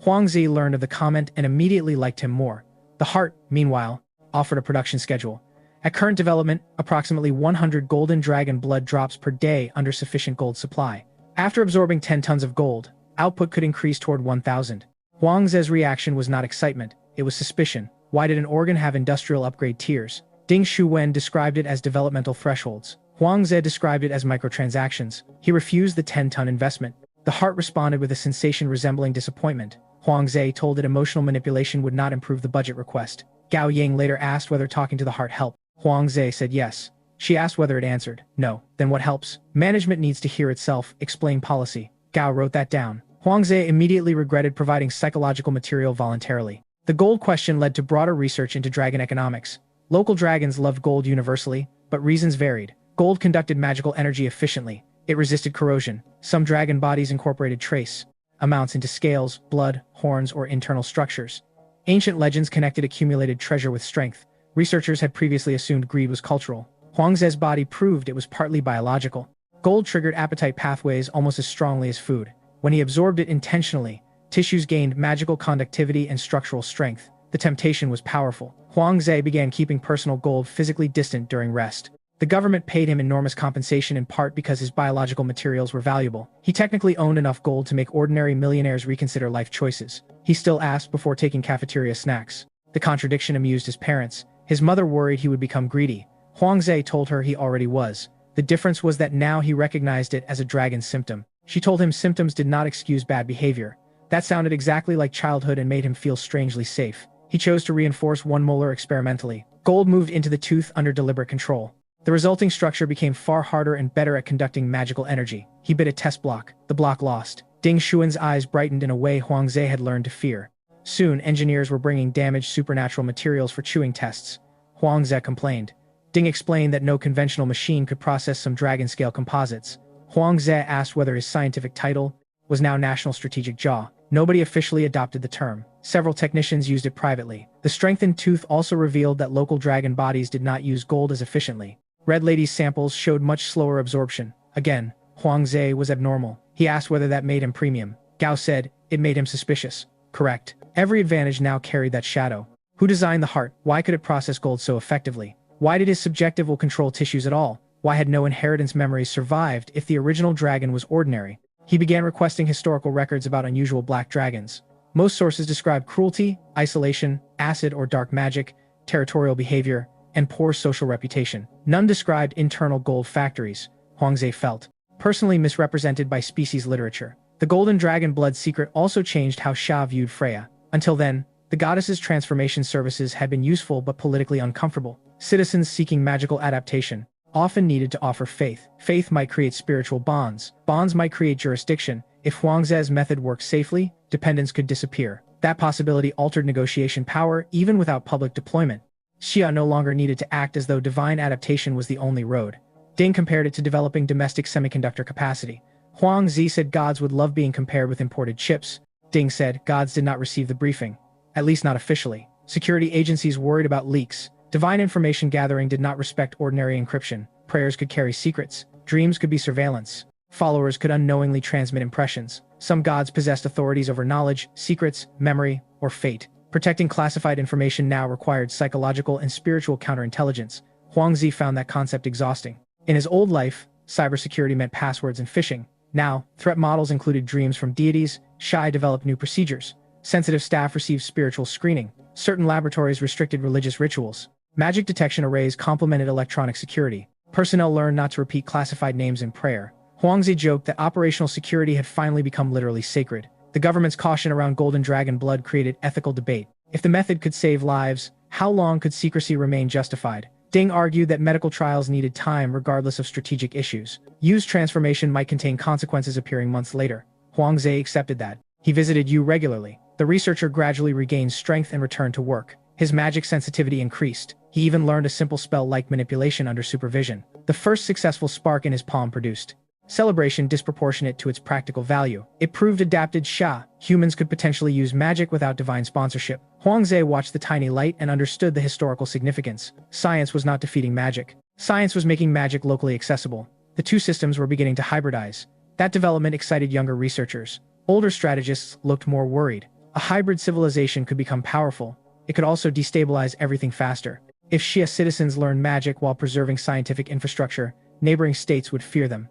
Huangzi learned of the comment and immediately liked him more. The heart, meanwhile, offered a production schedule. At current development, approximately 100 golden dragon blood drops per day under sufficient gold supply. After absorbing 10 tons of gold, output could increase toward 1,000. Huangze's reaction was not excitement, it was suspicion. Why did an organ have industrial upgrade tiers? Ding Xuwen described it as developmental thresholds. Huangze described it as microtransactions. He refused the 10-ton investment. The heart responded with a sensation resembling disappointment. Huangze told it emotional manipulation would not improve the budget request. Gao Ying later asked whether talking to the heart helped. Huangze said yes. She asked whether it answered no. Then what helps? Management needs to hear itself, explain policy. Gao wrote that down. Huangze immediately regretted providing psychological material voluntarily. The gold question led to broader research into dragon economics. Local dragons loved gold universally, but reasons varied. Gold conducted magical energy efficiently. It resisted corrosion. Some dragon bodies incorporated trace amounts into scales, blood, horns, or internal structures. Ancient legends connected accumulated treasure with strength. Researchers had previously assumed greed was cultural. Huangze's body proved it was partly biological. Gold triggered appetite pathways almost as strongly as food. When he absorbed it intentionally, tissues gained magical conductivity and structural strength. The temptation was powerful. Huangze began keeping personal gold physically distant during rest. The government paid him enormous compensation in part because his biological materials were valuable. He technically owned enough gold to make ordinary millionaires reconsider life choices. He still asked before taking cafeteria snacks. The contradiction amused his parents. His mother worried he would become greedy. Huangze told her he already was. The difference was that now he recognized it as a dragon symptom. She told him symptoms did not excuse bad behavior. That sounded exactly like childhood and made him feel strangely safe. He chose to reinforce one molar experimentally. Gold moved into the tooth under deliberate control. The resulting structure became far harder and better at conducting magical energy. He bit a test block. The block lost. Ding Xuan's eyes brightened in a way Huangze had learned to fear. Soon, engineers were bringing damaged supernatural materials for chewing tests. Huangze complained. Ding explained that no conventional machine could process some dragon-scale composites. Huangze asked whether his scientific title was now National Strategic Jaw. Nobody officially adopted the term. Several technicians used it privately. The strengthened tooth also revealed that local dragon bodies did not use gold as efficiently. Red Lady's samples showed much slower absorption. Again, Huangze was abnormal. He asked whether that made him premium. Gao said, it made him suspicious. Correct. Every advantage now carried that shadow. Who designed the heart? Why could it process gold so effectively? Why did his subjective will control tissues at all? Why had no inheritance memories survived if the original dragon was ordinary? He began requesting historical records about unusual black dragons. Most sources describe cruelty, isolation, acid, or dark magic. territorial behavior, and poor social reputation. None described internal gold factories, Huangzi felt, personally misrepresented by species literature. The golden dragon blood secret also changed how Xia viewed Freya. Until then, the goddess's transformation services had been useful but politically uncomfortable. Citizens seeking magical adaptation often needed to offer faith. Faith might create spiritual bonds. Bonds might create jurisdiction. If Huangzi's method worked safely, dependence could disappear. That possibility altered negotiation power even without public deployment. Xia no longer needed to act as though divine adaptation was the only road. Ding compared it to developing domestic semiconductor capacity. Huangzi said gods would love being compared with imported chips. Ding said gods did not receive the briefing. At least not officially. Security agencies worried about leaks. Divine information gathering did not respect ordinary encryption. Prayers could carry secrets. Dreams could be surveillance. Followers could unknowingly transmit impressions. Some gods possessed authorities over knowledge, secrets, memory, or fate. Protecting classified information now required psychological and spiritual counterintelligence. Huangzi found that concept exhausting. In his old life, cybersecurity meant passwords and phishing. Now, threat models included dreams from deities. Xia developed new procedures. Sensitive staff received spiritual screening. Certain laboratories restricted religious rituals. Magic detection arrays complemented electronic security. Personnel learned not to repeat classified names in prayer. Huangzi joked that operational security had finally become literally sacred. The government's caution around golden dragon blood created ethical debate. If the method could save lives, how long could secrecy remain justified? Ding argued that medical trials needed time regardless of strategic issues. Yu's transformation might contain consequences appearing months later. Huangzi accepted that. He visited Yu regularly. The researcher gradually regained strength and returned to work. His magic sensitivity increased. He even learned a simple spell like manipulation under supervision. The first successful spark in his palm produced celebration disproportionate to its practical value. It proved adapted Xia. Humans could potentially use magic without divine sponsorship. Huangzi watched the tiny light and understood the historical significance. Science was not defeating magic. Science was making magic locally accessible. The two systems were beginning to hybridize. That development excited younger researchers. Older strategists looked more worried. A hybrid civilization could become powerful. It could also destabilize everything faster. If Xia citizens learned magic while preserving scientific infrastructure, neighboring states would fear them.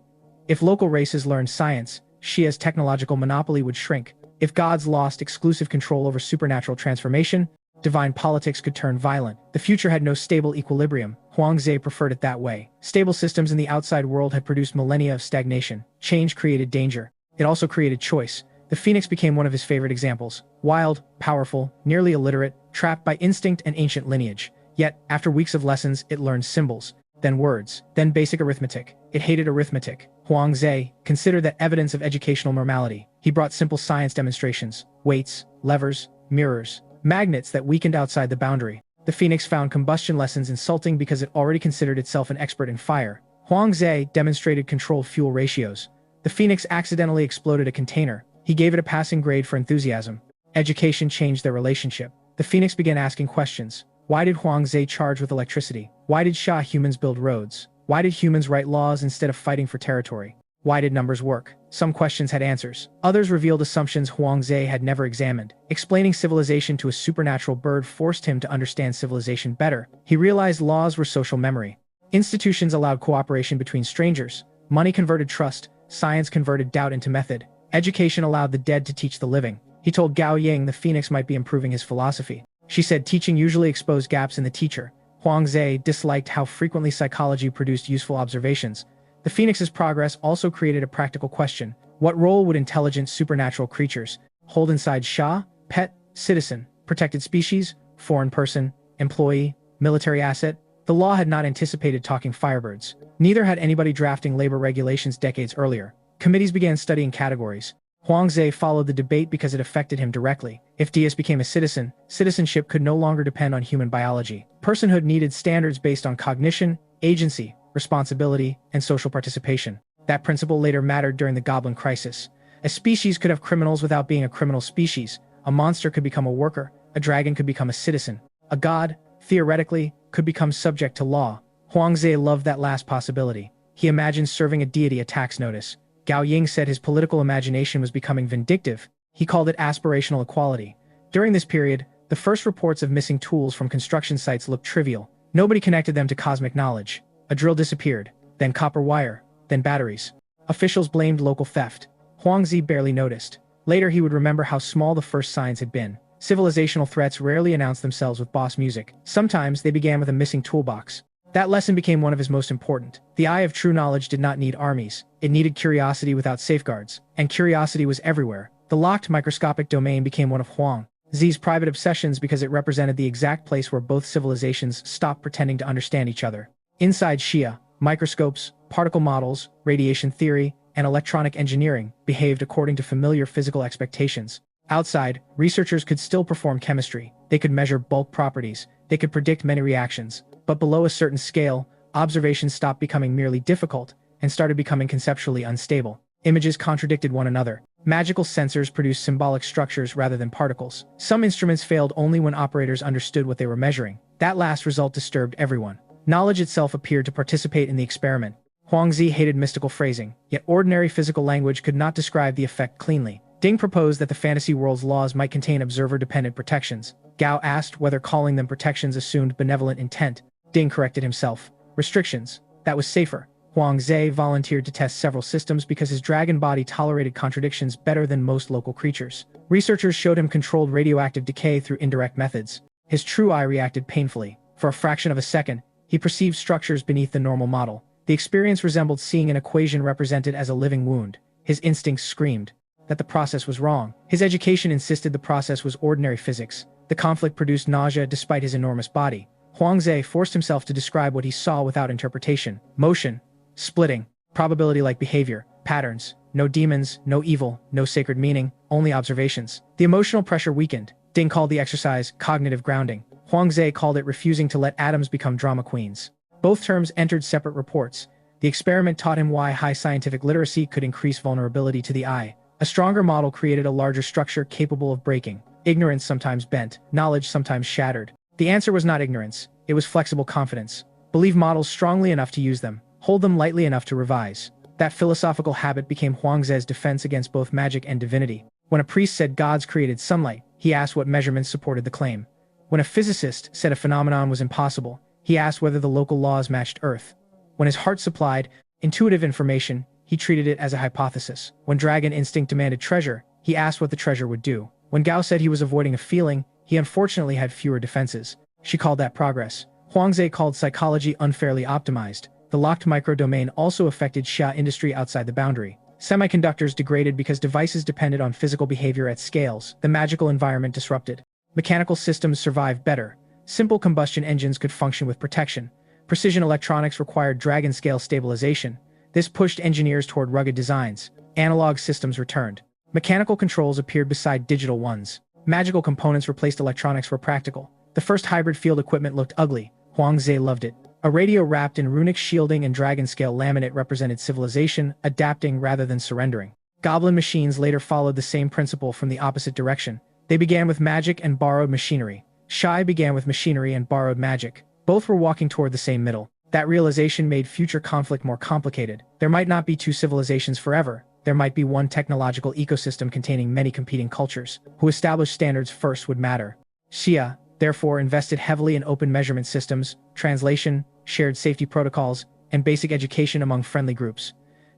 If local races learned science, Xia's technological monopoly would shrink. If gods lost exclusive control over supernatural transformation, divine politics could turn violent. The future had no stable equilibrium. Huangzi preferred it that way. Stable systems in the outside world had produced millennia of stagnation. Change created danger. It also created choice. The phoenix became one of his favorite examples. Wild, powerful, nearly illiterate, trapped by instinct and ancient lineage. Yet, after weeks of lessons, it learned symbols, then words, then basic arithmetic. It hated arithmetic. Huangzi considered that evidence of educational normality. He brought simple science demonstrations, weights, levers, mirrors, magnets that weakened outside the boundary. The phoenix found combustion lessons insulting because it already considered itself an expert in fire. Huangzi demonstrated controlled fuel ratios. The phoenix accidentally exploded a container. He gave it a passing grade for enthusiasm. Education changed their relationship. The phoenix began asking questions. Why did Huangzi charge with electricity? Why did Xia humans build roads? Why did humans write laws instead of fighting for territory? Why did numbers work? Some questions had answers. Others revealed assumptions Huangzi had never examined. Explaining civilization to a supernatural bird forced him to understand civilization better. He realized laws were social memory. Institutions allowed cooperation between strangers. Money converted trust. Science converted doubt into method. Education allowed the dead to teach the living. He told Gao Ying the phoenix might be improving his philosophy. She said teaching usually exposed gaps in the teacher. Huangzi disliked how frequently psychology produced useful observations. The phoenix's progress also created a practical question. What role would intelligent supernatural creatures hold inside Xia? Pet, citizen, protected species, foreign person, employee, military asset? The law had not anticipated talking firebirds. Neither had anybody drafting labor regulations decades earlier. Committees began studying categories. Huangzi followed the debate because it affected him directly. If DS became a citizen, citizenship could no longer depend on human biology. Personhood needed standards based on cognition, agency, responsibility, and social participation. That principle later mattered during the Goblin Crisis. A species could have criminals without being a criminal species. A monster could become a worker. A dragon could become a citizen. A god, theoretically, could become subject to law. Huangzi loved that last possibility. He imagined serving a deity a tax notice. Gao Ying said his political imagination was becoming vindictive. He called it aspirational equality. During this period, the first reports of missing tools from construction sites looked trivial. Nobody connected them to cosmic knowledge. A drill disappeared, then copper wire, then batteries. Officials blamed local theft. Huangzi barely noticed. Later he would remember how small the first signs had been. Civilizational threats rarely announced themselves with boss music. Sometimes they began with a missing toolbox. That lesson became one of his most important. The eye of true knowledge did not need armies. It needed curiosity without safeguards. And curiosity was everywhere. The locked microscopic domain became one of Huang Zi's private obsessions because it represented the exact place where both civilizations stopped pretending to understand each other. Inside Xia, microscopes, particle models, radiation theory, and electronic engineering behaved according to familiar physical expectations. Outside, researchers could still perform chemistry. They could measure bulk properties. They could predict many reactions. But below a certain scale, observations stopped becoming merely difficult and started becoming conceptually unstable. Images contradicted one another. Magical sensors produced symbolic structures rather than particles. Some instruments failed only when operators understood what they were measuring. That last result disturbed everyone. Knowledge itself appeared to participate in the experiment. Huangzi hated mystical phrasing, yet ordinary physical language could not describe the effect cleanly. Ding proposed that the fantasy world's laws might contain observer-dependent protections. Gao asked whether calling them protections assumed benevolent intent. Ding corrected himself. Restrictions. That was safer. Huangzi volunteered to test several systems because his dragon body tolerated contradictions better than most local creatures. Researchers showed him controlled radioactive decay through indirect methods. His true eye reacted painfully. For a fraction of a second, he perceived structures beneath the normal model. The experience resembled seeing an equation represented as a living wound. His instincts screamed that the process was wrong. His education insisted the process was ordinary physics. The conflict produced nausea despite his enormous body. Huangzi forced himself to describe what he saw without interpretation. Motion, splitting, probability-like behavior, patterns, no demons, no evil, no sacred meaning, only observations. The emotional pressure weakened. Ding called the exercise cognitive grounding. Huangzi called it refusing to let atoms become drama queens. Both terms entered separate reports. The experiment taught him why high scientific literacy could increase vulnerability to the eye. A stronger model created a larger structure capable of breaking. Ignorance sometimes bent, knowledge sometimes shattered. The answer was not ignorance, it was flexible confidence. Believe models strongly enough to use them, hold them lightly enough to revise. That philosophical habit became Huangzi's defense against both magic and divinity. When a priest said gods created sunlight, he asked what measurements supported the claim. When a physicist said a phenomenon was impossible, he asked whether the local laws matched Earth. When his heart supplied intuitive information, he treated it as a hypothesis. When dragon instinct demanded treasure, he asked what the treasure would do. When Gao said he was avoiding a feeling, he unfortunately had fewer defenses. She called that progress. Huangzi called psychology unfairly optimized. The locked microdomain also affected Xia industry outside the boundary. Semiconductors degraded because devices depended on physical behavior at scales. The magical environment disrupted. Mechanical systems survived better. Simple combustion engines could function with protection. Precision electronics required dragon-scale stabilization. This pushed engineers toward rugged designs. Analog systems returned. Mechanical controls appeared beside digital ones. Magical components replaced electronics were practical. The first hybrid field equipment looked ugly. Huangzi loved it. A radio wrapped in runic shielding and dragon-scale laminate represented civilization, adapting rather than surrendering. Goblin machines later followed the same principle from the opposite direction. They began with magic and borrowed machinery. Shai began with machinery and borrowed magic. Both were walking toward the same middle. That realization made future conflict more complicated. There might not be two civilizations forever. There might be one technological ecosystem containing many competing cultures. Who established standards first would matter. Xia, therefore, invested heavily in open measurement systems, translation, shared safety protocols, and basic education among friendly groups.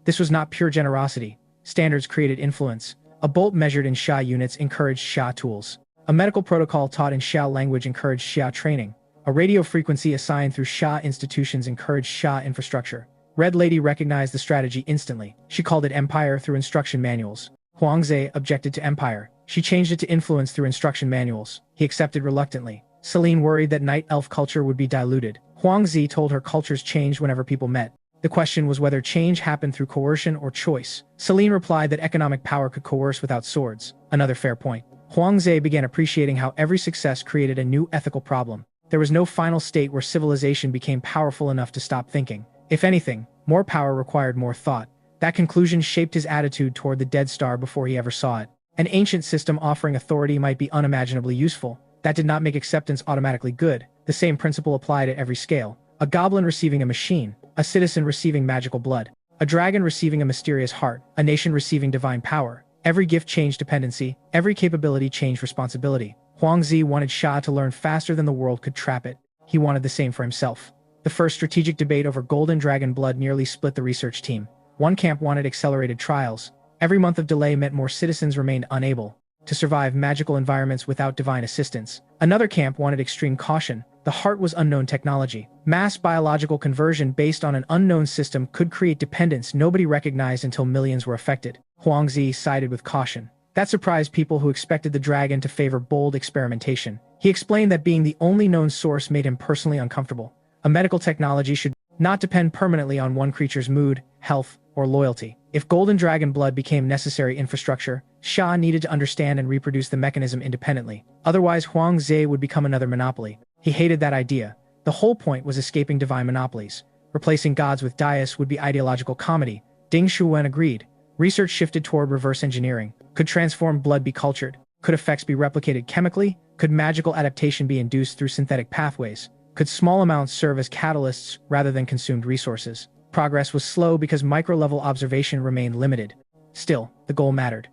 This was not pure generosity. Standards created influence. A bolt measured in Xia units encouraged Xia tools. A medical protocol taught in Xia language encouraged Xia training. A radio frequency assigned through Xia institutions encouraged Xia infrastructure. Red Lady recognized the strategy instantly. She called it empire through instruction manuals. Huangzi objected to empire. She changed it to influence through instruction manuals. He accepted reluctantly. Celine worried that night elf culture would be diluted. Huangzi told her cultures changed whenever people met. The question was whether change happened through coercion or choice. Celine replied that economic power could coerce without swords. Another fair point. Huangzi began appreciating how every success created a new ethical problem. There was no final state where civilization became powerful enough to stop thinking. If anything, more power required more thought. That conclusion shaped his attitude toward the Dead Star before he ever saw it. An ancient system offering authority might be unimaginably useful. That did not make acceptance automatically good. The same principle applied at every scale. A goblin receiving a machine, a citizen receiving magical blood, a dragon receiving a mysterious heart, a nation receiving divine power. Every gift changed dependency, every capability changed responsibility. Huangzi wanted Xia to learn faster than the world could trap it. He wanted the same for himself. The first strategic debate over golden dragon blood nearly split the research team. One camp wanted accelerated trials. Every month of delay meant more citizens remained unable to survive magical environments without divine assistance. Another camp wanted extreme caution. The heart was unknown technology. Mass biological conversion based on an unknown system could create dependence nobody recognized until millions were affected. Huangzi sided with caution. That surprised people who expected the dragon to favor bold experimentation. He explained that being the only known source made him personally uncomfortable. A medical technology should not depend permanently on one creature's mood, health, or loyalty. If golden dragon blood became necessary infrastructure, Xia needed to understand and reproduce the mechanism independently. Otherwise, Huangzi would become another monopoly. He hated that idea. The whole point was escaping divine monopolies. Replacing gods with deists would be ideological comedy. Ding Shuwen agreed. Research shifted toward reverse engineering. Could transformed blood be cultured? Could effects be replicated chemically? Could magical adaptation be induced through synthetic pathways? Could small amounts serve as catalysts rather than consumed resources? Progress was slow because micro-level observation remained limited. Still, the goal mattered.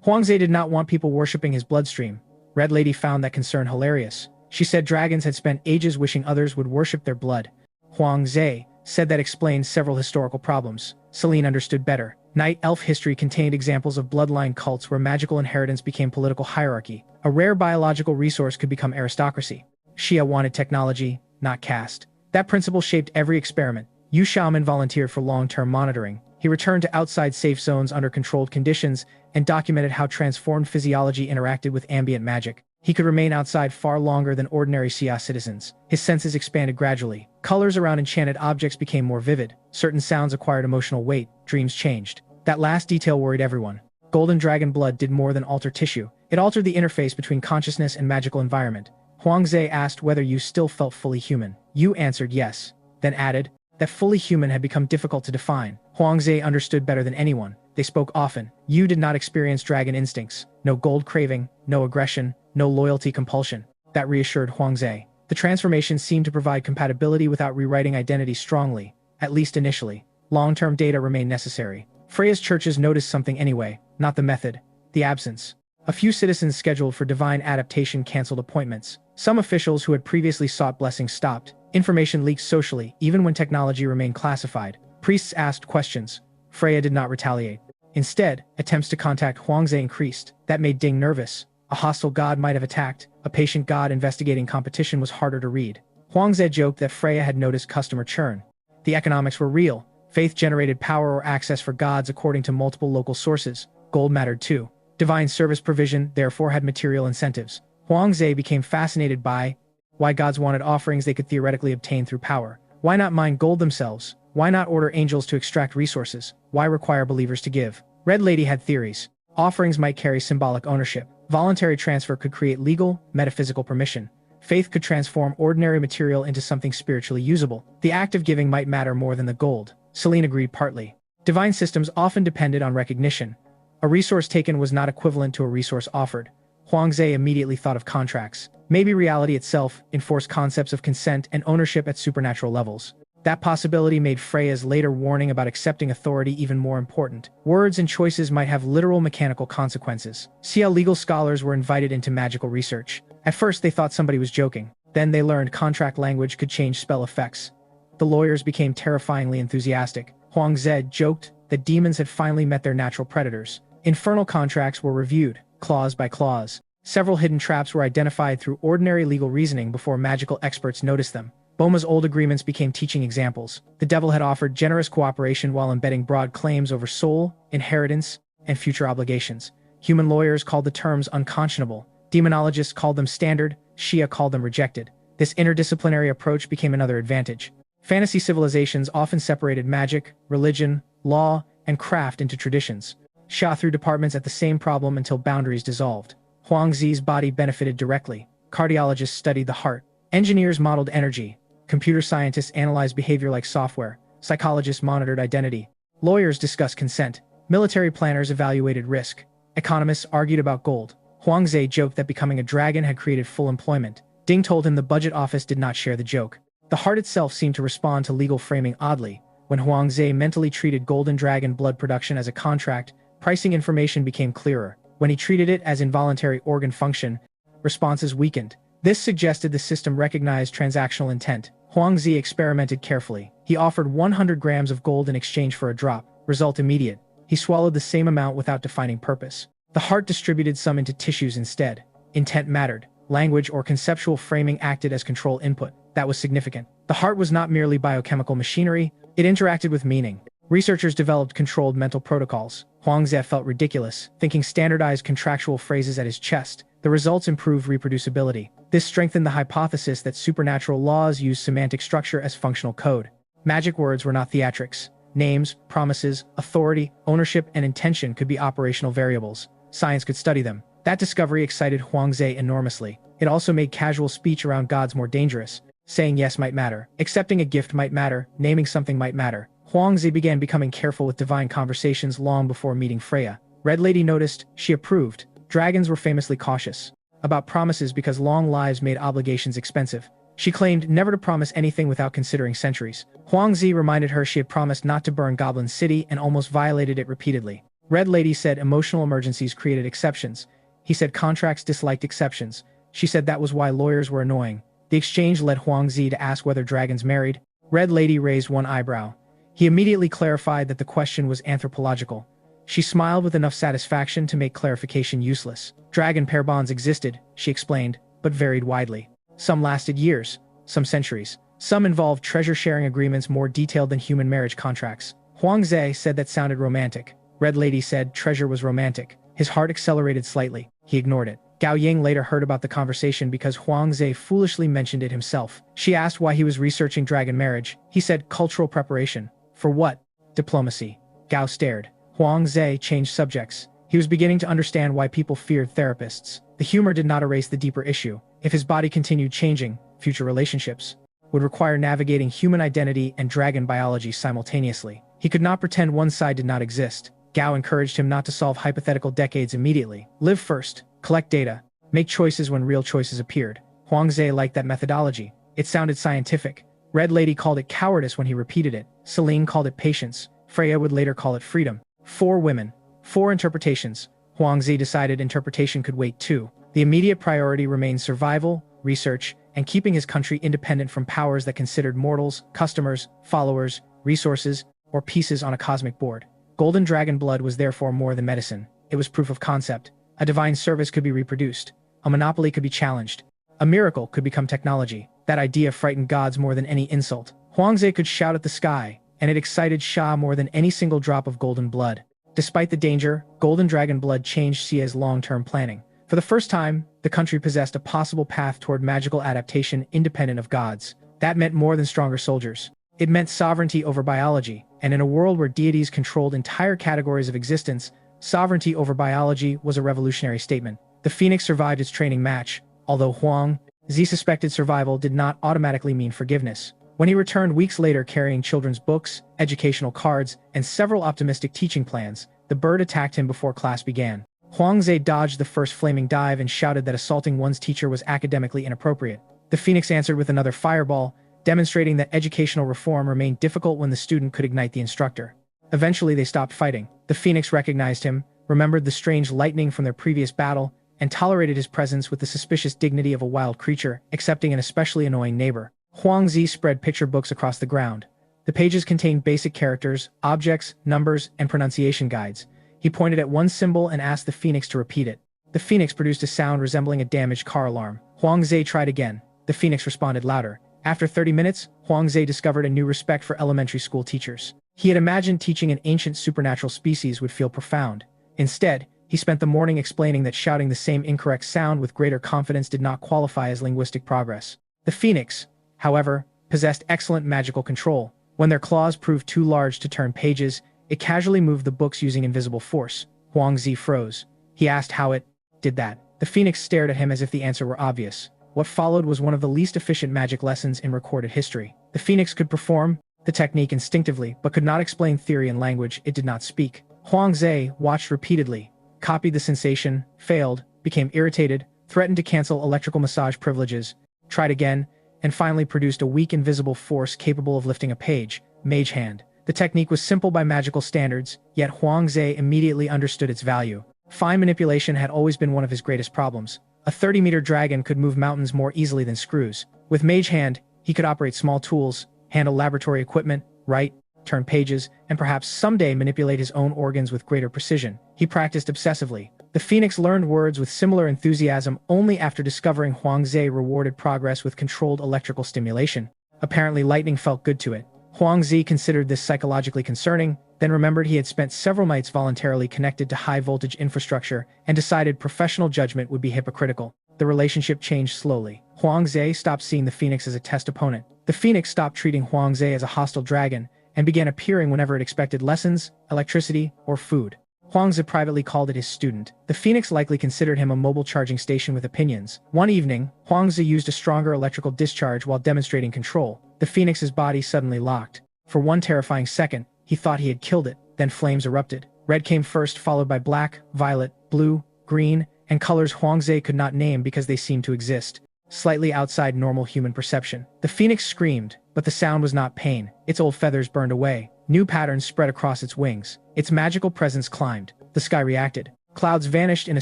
Huangzi did not want people worshipping his bloodstream. Red Lady found that concern hilarious. She said dragons had spent ages wishing others would worship their blood. Huangzi said that explained several historical problems. Celine understood better. Night elf history contained examples of bloodline cults where magical inheritance became political hierarchy. A rare biological resource could become aristocracy. Xia wanted technology, not caste. That principle shaped every experiment. Yu Xiaoman volunteered for long-term monitoring. He returned to outside safe zones under controlled conditions and documented how transformed physiology interacted with ambient magic. He could remain outside far longer than ordinary Xia citizens. His senses expanded gradually. Colors around enchanted objects became more vivid. Certain sounds acquired emotional weight. Dreams changed. That last detail worried everyone. Golden dragon blood did more than alter tissue. It altered the interface between consciousness and magical environment. Huangzi asked whether Yu still felt fully human. Yu answered yes, then added that fully human had become difficult to define. Huangzi understood better than anyone. They spoke often. Yu did not experience dragon instincts. No gold craving, no aggression, no loyalty compulsion. That reassured Huangzi. The transformation seemed to provide compatibility without rewriting identity strongly, at least initially. Long-term data remained necessary. Freya's churches noticed something anyway, not the method, the absence. A few citizens scheduled for divine adaptation canceled appointments. Some officials who had previously sought blessings stopped. Information leaked socially, even when technology remained classified. Priests asked questions. Freya did not retaliate. Instead, attempts to contact Huangzi increased. That made Ding nervous. A hostile god might have attacked. A patient god investigating competition was harder to read. Huangzi joked that Freya had noticed customer churn. The economics were real. Faith generated power or access for gods according to multiple local sources. Gold mattered too. Divine service provision therefore had material incentives. Huangzi became fascinated by why gods wanted offerings they could theoretically obtain through power. Why not mine gold themselves? Why not order angels to extract resources? Why require believers to give? Red Lady had theories. Offerings might carry symbolic ownership. Voluntary transfer could create legal, metaphysical permission. Faith could transform ordinary material into something spiritually usable. The act of giving might matter more than the gold. Celine agreed partly. Divine systems often depended on recognition. A resource taken was not equivalent to a resource offered. Huangzi immediately thought of contracts. Maybe reality itself enforced concepts of consent and ownership at supernatural levels. That possibility made Freya's later warning about accepting authority even more important. Words and choices might have literal mechanical consequences. Xia legal scholars were invited into magical research. At first they thought somebody was joking. Then they learned contract language could change spell effects. The lawyers became terrifyingly enthusiastic. Huangzi joked that demons had finally met their natural predators. Infernal contracts were reviewed, clause by clause. Several hidden traps were identified through ordinary legal reasoning before magical experts noticed them. Boma's old agreements became teaching examples. The devil had offered generous cooperation while embedding broad claims over soul, inheritance, and future obligations. Human lawyers called the terms unconscionable. Demonologists called them standard. Xia called them rejected. This interdisciplinary approach became another advantage. Fantasy civilizations often separated magic, religion, law, and craft into traditions. Xia threw departments at the same problem until boundaries dissolved. Huangzi's body benefited directly. Cardiologists studied the heart. Engineers modeled energy. Computer scientists analyzed behavior like software. Psychologists monitored identity. Lawyers discussed consent. Military planners evaluated risk. Economists argued about gold. Huangzi joked that becoming a dragon had created full employment. Ding told him the budget office did not share the joke. The heart itself seemed to respond to legal framing oddly. When Huangzi mentally treated golden dragon blood production as a contract, pricing information became clearer. When he treated it as involuntary organ function, responses weakened. This suggested the system recognized transactional intent. Huangzi experimented carefully. He offered 100 grams of gold in exchange for a drop. Result immediate. He swallowed the same amount without defining purpose. The heart distributed some into tissues instead. Intent mattered. Language or conceptual framing acted as control input. That was significant. The heart was not merely biochemical machinery, it interacted with meaning. Researchers developed controlled mental protocols. Huangze felt ridiculous, thinking standardized contractual phrases at his chest. The results improved reproducibility. This strengthened the hypothesis that supernatural laws use semantic structure as functional code. Magic words were not theatrics. Names, promises, authority, ownership, and intention could be operational variables. Science could study them. That discovery excited Huangze enormously. It also made casual speech around gods more dangerous. Saying yes might matter. Accepting a gift might matter. Naming something might matter. Huangze began becoming careful with divine conversations long before meeting Freya. Red Lady noticed. She approved. Dragons were famously cautious about promises because long lives made obligations expensive. She claimed never to promise anything without considering centuries. Huangze reminded her she had promised not to burn Goblin City and almost violated it repeatedly. Red Lady said emotional emergencies created exceptions. He said contracts disliked exceptions. She said that was why lawyers were annoying. The exchange led Huangze to ask whether dragons married. Red Lady raised one eyebrow. He immediately clarified that the question was anthropological. She smiled with enough satisfaction to make clarification useless. Dragon pair bonds existed, she explained, but varied widely. Some lasted years, some centuries. Some involved treasure-sharing agreements more detailed than human marriage contracts. Huangze said that sounded romantic. Red Lady said treasure was romantic. His heart accelerated slightly. He ignored it. Gao Ying later heard about the conversation because Huangze foolishly mentioned it himself. She asked why he was researching dragon marriage. He said cultural preparation. For what? Diplomacy. Gao stared. Huangze changed subjects. He was beginning to understand why people feared therapists. The humor did not erase the deeper issue. If his body continued changing, future relationships would require navigating human identity and dragon biology simultaneously. He could not pretend one side did not exist. Gao encouraged him not to solve hypothetical decades immediately. Live first, collect data, make choices when real choices appeared. Huangze liked that methodology. It sounded scientific. Red Lady called it cowardice when he repeated it. Celine called it patience. Freya would later call it freedom. 4 women. 4 interpretations. Huangze decided interpretation could wait too. The immediate priority remained survival, research, and keeping his country independent from powers that considered mortals, customers, followers, resources, or pieces on a cosmic board. Golden dragon blood was therefore more than medicine. It was proof of concept. A divine service could be reproduced. A monopoly could be challenged. A miracle could become technology. That idea frightened gods more than any insult. Huangze could shout at the sky, and it excited Sha more than any single drop of golden blood. Despite the danger, golden dragon blood changed Xia's long-term planning. For the first time, the country possessed a possible path toward magical adaptation independent of gods. That meant more than stronger soldiers. It meant sovereignty over biology, and in a world where deities controlled entire categories of existence, sovereignty over biology was a revolutionary statement. The Phoenix survived its training match, although Huangze suspected survival did not automatically mean forgiveness. When he returned weeks later carrying children's books, educational cards, and several optimistic teaching plans, the bird attacked him before class began. Huangze dodged the first flaming dive and shouted that assaulting one's teacher was academically inappropriate. The Phoenix answered with another fireball, demonstrating that educational reform remained difficult when the student could ignite the instructor. Eventually they stopped fighting. The Phoenix recognized him, remembered the strange lightning from their previous battle, and tolerated his presence with the suspicious dignity of a wild creature, excepting an especially annoying neighbor. Huangze spread picture books across the ground. The pages contained basic characters, objects, numbers, and pronunciation guides. He pointed at one symbol and asked the Phoenix to repeat it. The Phoenix produced a sound resembling a damaged car alarm. Huangze tried again. The Phoenix responded louder. After 30 minutes, Huangze discovered a new respect for elementary school teachers. He had imagined teaching an ancient supernatural species would feel profound. Instead, he spent the morning explaining that shouting the same incorrect sound with greater confidence did not qualify as linguistic progress. The Phoenix, however, possessed excellent magical control. When their claws proved too large to turn pages, it casually moved the books using invisible force. Huangze froze. He asked how it did that. The Phoenix stared at him as if the answer were obvious. What followed was one of the least efficient magic lessons in recorded history. The Phoenix could perform the technique instinctively, but could not explain theory in language it did not speak. Huangze watched repeatedly, copied the sensation, failed, became irritated, threatened to cancel electrical massage privileges, tried again, and finally produced a weak invisible force capable of lifting a page. Mage hand. The technique was simple by magical standards, yet Huangze immediately understood its value. Fine manipulation had always been one of his greatest problems. A 30-meter dragon could move mountains more easily than screws. With Mage Hand, he could operate small tools, handle laboratory equipment, write, turn pages, and perhaps someday manipulate his own organs with greater precision. He practiced obsessively, The Phoenix learned words with similar enthusiasm only after discovering Huang Zhe rewarded progress with controlled electrical stimulation. Apparently lightning felt good to it. Huang Zhe considered this psychologically concerning, then remembered he had spent several nights voluntarily connected to high-voltage infrastructure and decided professional judgment would be hypocritical. The relationship changed slowly. Huang Zhe stopped seeing the Phoenix as a test opponent. The Phoenix stopped treating Huang Zhe as a hostile dragon and began appearing whenever it expected lessons, electricity, or food. Huang Zhe privately called it his student. The Phoenix likely considered him a mobile charging station with opinions. One evening, Huang Zhe used a stronger electrical discharge while demonstrating control. The Phoenix's body suddenly locked. For one terrifying second, he thought he had killed it, then flames erupted. Red came first, followed by black, violet, blue, green, and colors Huang Zhe could not name because they seemed to exist slightly outside normal human perception. The Phoenix screamed, but the sound was not pain. Its old feathers burned away. New patterns spread across its wings. Its magical presence climbed. The sky reacted. Clouds vanished in a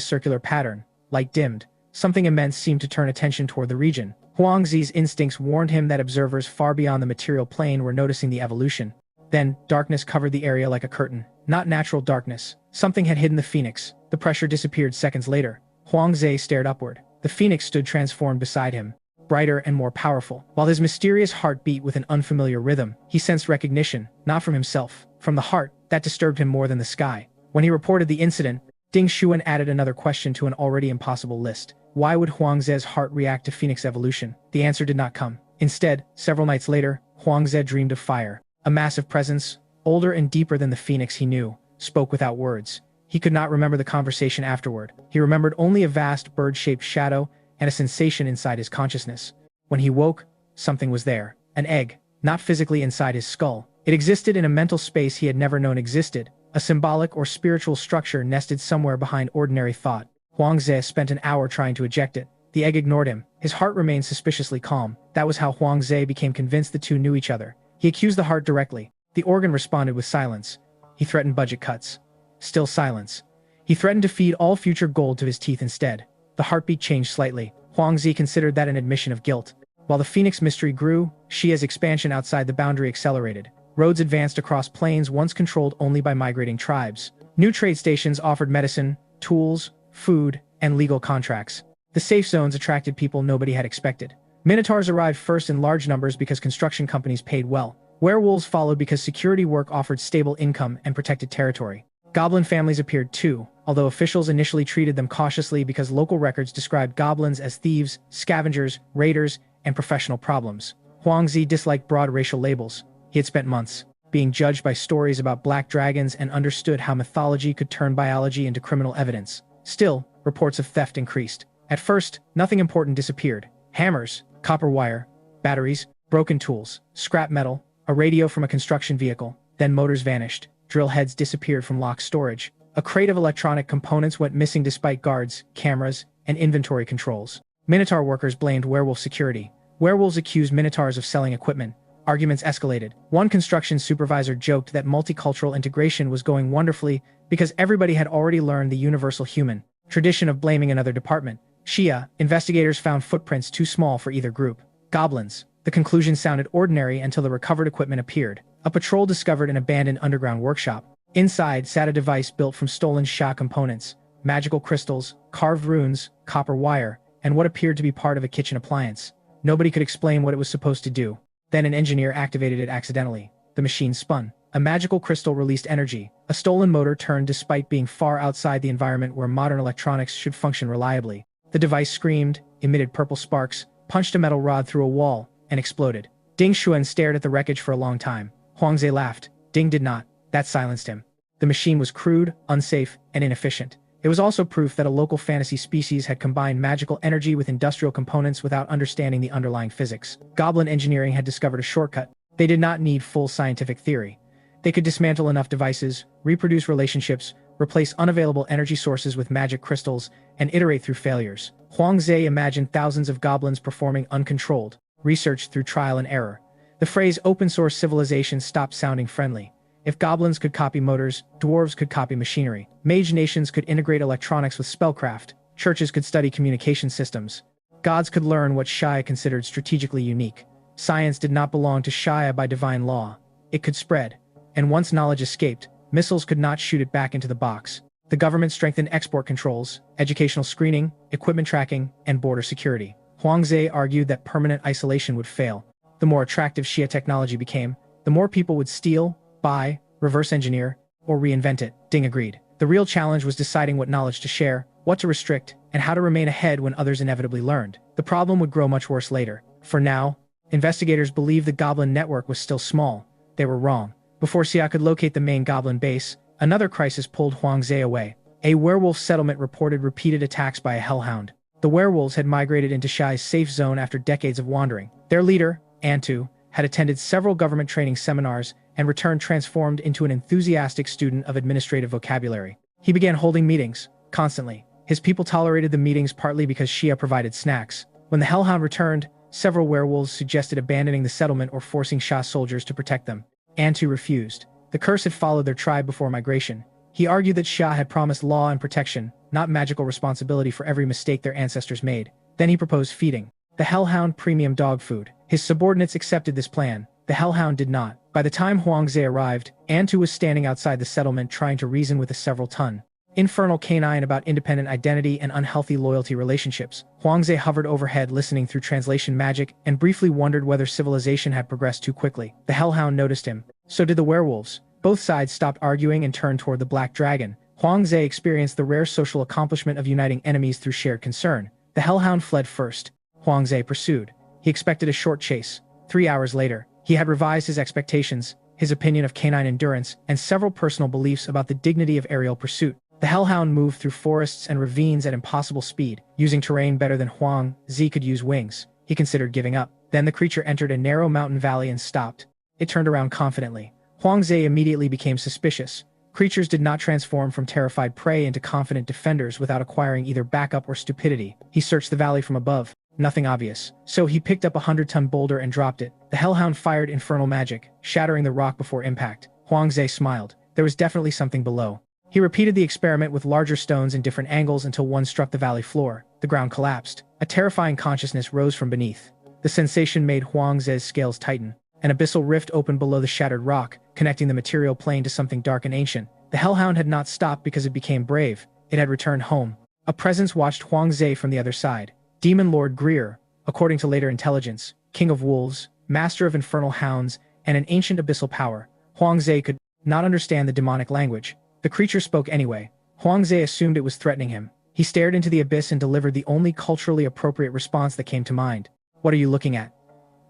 circular pattern. Light dimmed. Something immense seemed to turn attention toward the region. Huang Zhe's instincts warned him that observers far beyond the material plane were noticing the evolution. Then, darkness covered the area like a curtain. Not natural darkness. Something had hidden the Phoenix. The pressure disappeared seconds later. Huang Zhe stared upward. The Phoenix stood transformed beside him, brighter and more powerful. While his mysterious heart beat with an unfamiliar rhythm, he sensed recognition, not from himself, from the heart. That disturbed him more than the sky. When he reported the incident, Ding Xuan added another question to an already impossible list. Why would Huang Zhe's heart react to Phoenix evolution? The answer did not come. Instead, several nights later, Huang Zhe dreamed of fire. A massive presence, older and deeper than the Phoenix he knew, spoke without words. He could not remember the conversation afterward. He remembered only a vast bird-shaped shadow and a sensation inside his consciousness. When he woke, something was there. An egg, not physically inside his skull. It existed in a mental space he had never known existed, a symbolic or spiritual structure nested somewhere behind ordinary thought. Huang Zhe spent an hour trying to eject it. The egg ignored him. His heart remained suspiciously calm. That was how Huang Zhe became convinced the two knew each other. He accused the heart directly. The organ responded with silence. He threatened budget cuts. Still silence. He threatened to feed all future gold to his teeth instead. The heartbeat changed slightly. Huang Zhe considered that an admission of guilt. While the Phoenix mystery grew, Xia's expansion outside the boundary accelerated. Roads advanced across plains once controlled only by migrating tribes. New trade stations offered medicine, tools, food, and legal contracts. The safe zones attracted people nobody had expected. Minotaurs arrived first in large numbers because construction companies paid well. Werewolves followed because security work offered stable income and protected territory. Goblin families appeared too, although officials initially treated them cautiously because local records described goblins as thieves, scavengers, raiders, and professional problems. Huang Zhe disliked broad racial labels. He had spent months being judged by stories about black dragons and understood how mythology could turn biology into criminal evidence. Still, reports of theft increased. At first, nothing important disappeared. Hammers, copper wire, batteries, broken tools, scrap metal, a radio from a construction vehicle. Then motors vanished. Drill heads disappeared from locked storage. A crate of electronic components went missing despite guards, cameras, and inventory controls. Minotaur workers blamed werewolf security. Werewolves accused Minotaurs of selling equipment. Arguments escalated. One construction supervisor joked that multicultural integration was going wonderfully because everybody had already learned the universal human tradition of blaming another department. Xia, investigators found footprints too small for either group. Goblins. The conclusion sounded ordinary until the recovered equipment appeared. A patrol discovered an abandoned underground workshop. Inside sat a device built from stolen Xia components, magical crystals, carved runes, copper wire, and what appeared to be part of a kitchen appliance. Nobody could explain what it was supposed to do. Then an engineer activated it accidentally. The machine spun. A magical crystal released energy. A stolen motor turned despite being far outside the environment where modern electronics should function reliably. The device screamed, emitted purple sparks, punched a metal rod through a wall, and exploded. Ding Xuan stared at the wreckage for a long time. Huang Zhe laughed. Ding did not. That silenced him. The machine was crude, unsafe, and inefficient. It was also proof that a local fantasy species had combined magical energy with industrial components without understanding the underlying physics. Goblin engineering had discovered a shortcut. They did not need full scientific theory. They could dismantle enough devices, reproduce relationships, replace unavailable energy sources with magic crystals, and iterate through failures. Huang Zhe imagined thousands of goblins performing uncontrolled research through trial and error. The phrase open-source civilization stopped sounding friendly. If goblins could copy motors, dwarves could copy machinery. Mage nations could integrate electronics with spellcraft. Churches could study communication systems. Gods could learn what Shia considered strategically unique. Science did not belong to Shia by divine law. It could spread. And once knowledge escaped, missiles could not shoot it back into the box. The government strengthened export controls, educational screening, equipment tracking, and border security. Huang Zhe argued that permanent isolation would fail. The more attractive Shia technology became, the more people would steal, buy, reverse engineer, or reinvent it. Ding agreed. The real challenge was deciding what knowledge to share, what to restrict, and how to remain ahead when others inevitably learned. The problem would grow much worse later. For now, investigators believed the Goblin network was still small. They were wrong. Before Xia could locate the main Goblin base, another crisis pulled Huang Zhe away. A werewolf settlement reported repeated attacks by a hellhound. The werewolves had migrated into Xia's safe zone after decades of wandering. Their leader, Antu, had attended several government training seminars and returned transformed into an enthusiastic student of administrative vocabulary. He began holding meetings, constantly. His people tolerated the meetings partly because Xia provided snacks. When the hellhound returned, several werewolves suggested abandoning the settlement or forcing Xia soldiers to protect them. Antu refused. The curse had followed their tribe before migration. He argued that Xia had promised law and protection, not magical responsibility for every mistake their ancestors made. Then he proposed feeding the hellhound premium dog food. His subordinates accepted this plan. The hellhound did not. By the time Huang Zhe arrived, Antu was standing outside the settlement trying to reason with a several-ton infernal canine about independent identity and unhealthy loyalty relationships. Huang Zhe hovered overhead listening through translation magic and briefly wondered whether civilization had progressed too quickly. The hellhound noticed him. So did the werewolves. Both sides stopped arguing and turned toward the black dragon. Huang Zhe experienced the rare social accomplishment of uniting enemies through shared concern. The hellhound fled first. Huang Zhe pursued. He expected a short chase. 3 hours later, he had revised his expectations, his opinion of canine endurance, and several personal beliefs about the dignity of aerial pursuit. The hellhound moved through forests and ravines at impossible speed, using terrain better than Huang Zhe could use wings. He considered giving up. Then the creature entered a narrow mountain valley and stopped. It turned around confidently. Huang Zhe immediately became suspicious. Creatures did not transform from terrified prey into confident defenders without acquiring either backup or stupidity. He searched the valley from above. Nothing obvious. So he picked up a 100-ton boulder and dropped it. The hellhound fired infernal magic, shattering the rock before impact. Huang Zhe smiled. There was definitely something below. He repeated the experiment with larger stones in different angles until one struck the valley floor. The ground collapsed. A terrifying consciousness rose from beneath. The sensation made Huang Zhe's scales tighten. An abyssal rift opened below the shattered rock, connecting the material plane to something dark and ancient. The hellhound had not stopped because it became brave. It had returned home. A presence watched Huang Zhe from the other side. Demon Lord Greer, according to later intelligence, King of Wolves, Master of Infernal Hounds, and an ancient abyssal power. Huang Zhe could not understand the demonic language. The creature spoke anyway. Huang Zhe assumed it was threatening him. He stared into the abyss and delivered the only culturally appropriate response that came to mind. What are you looking at?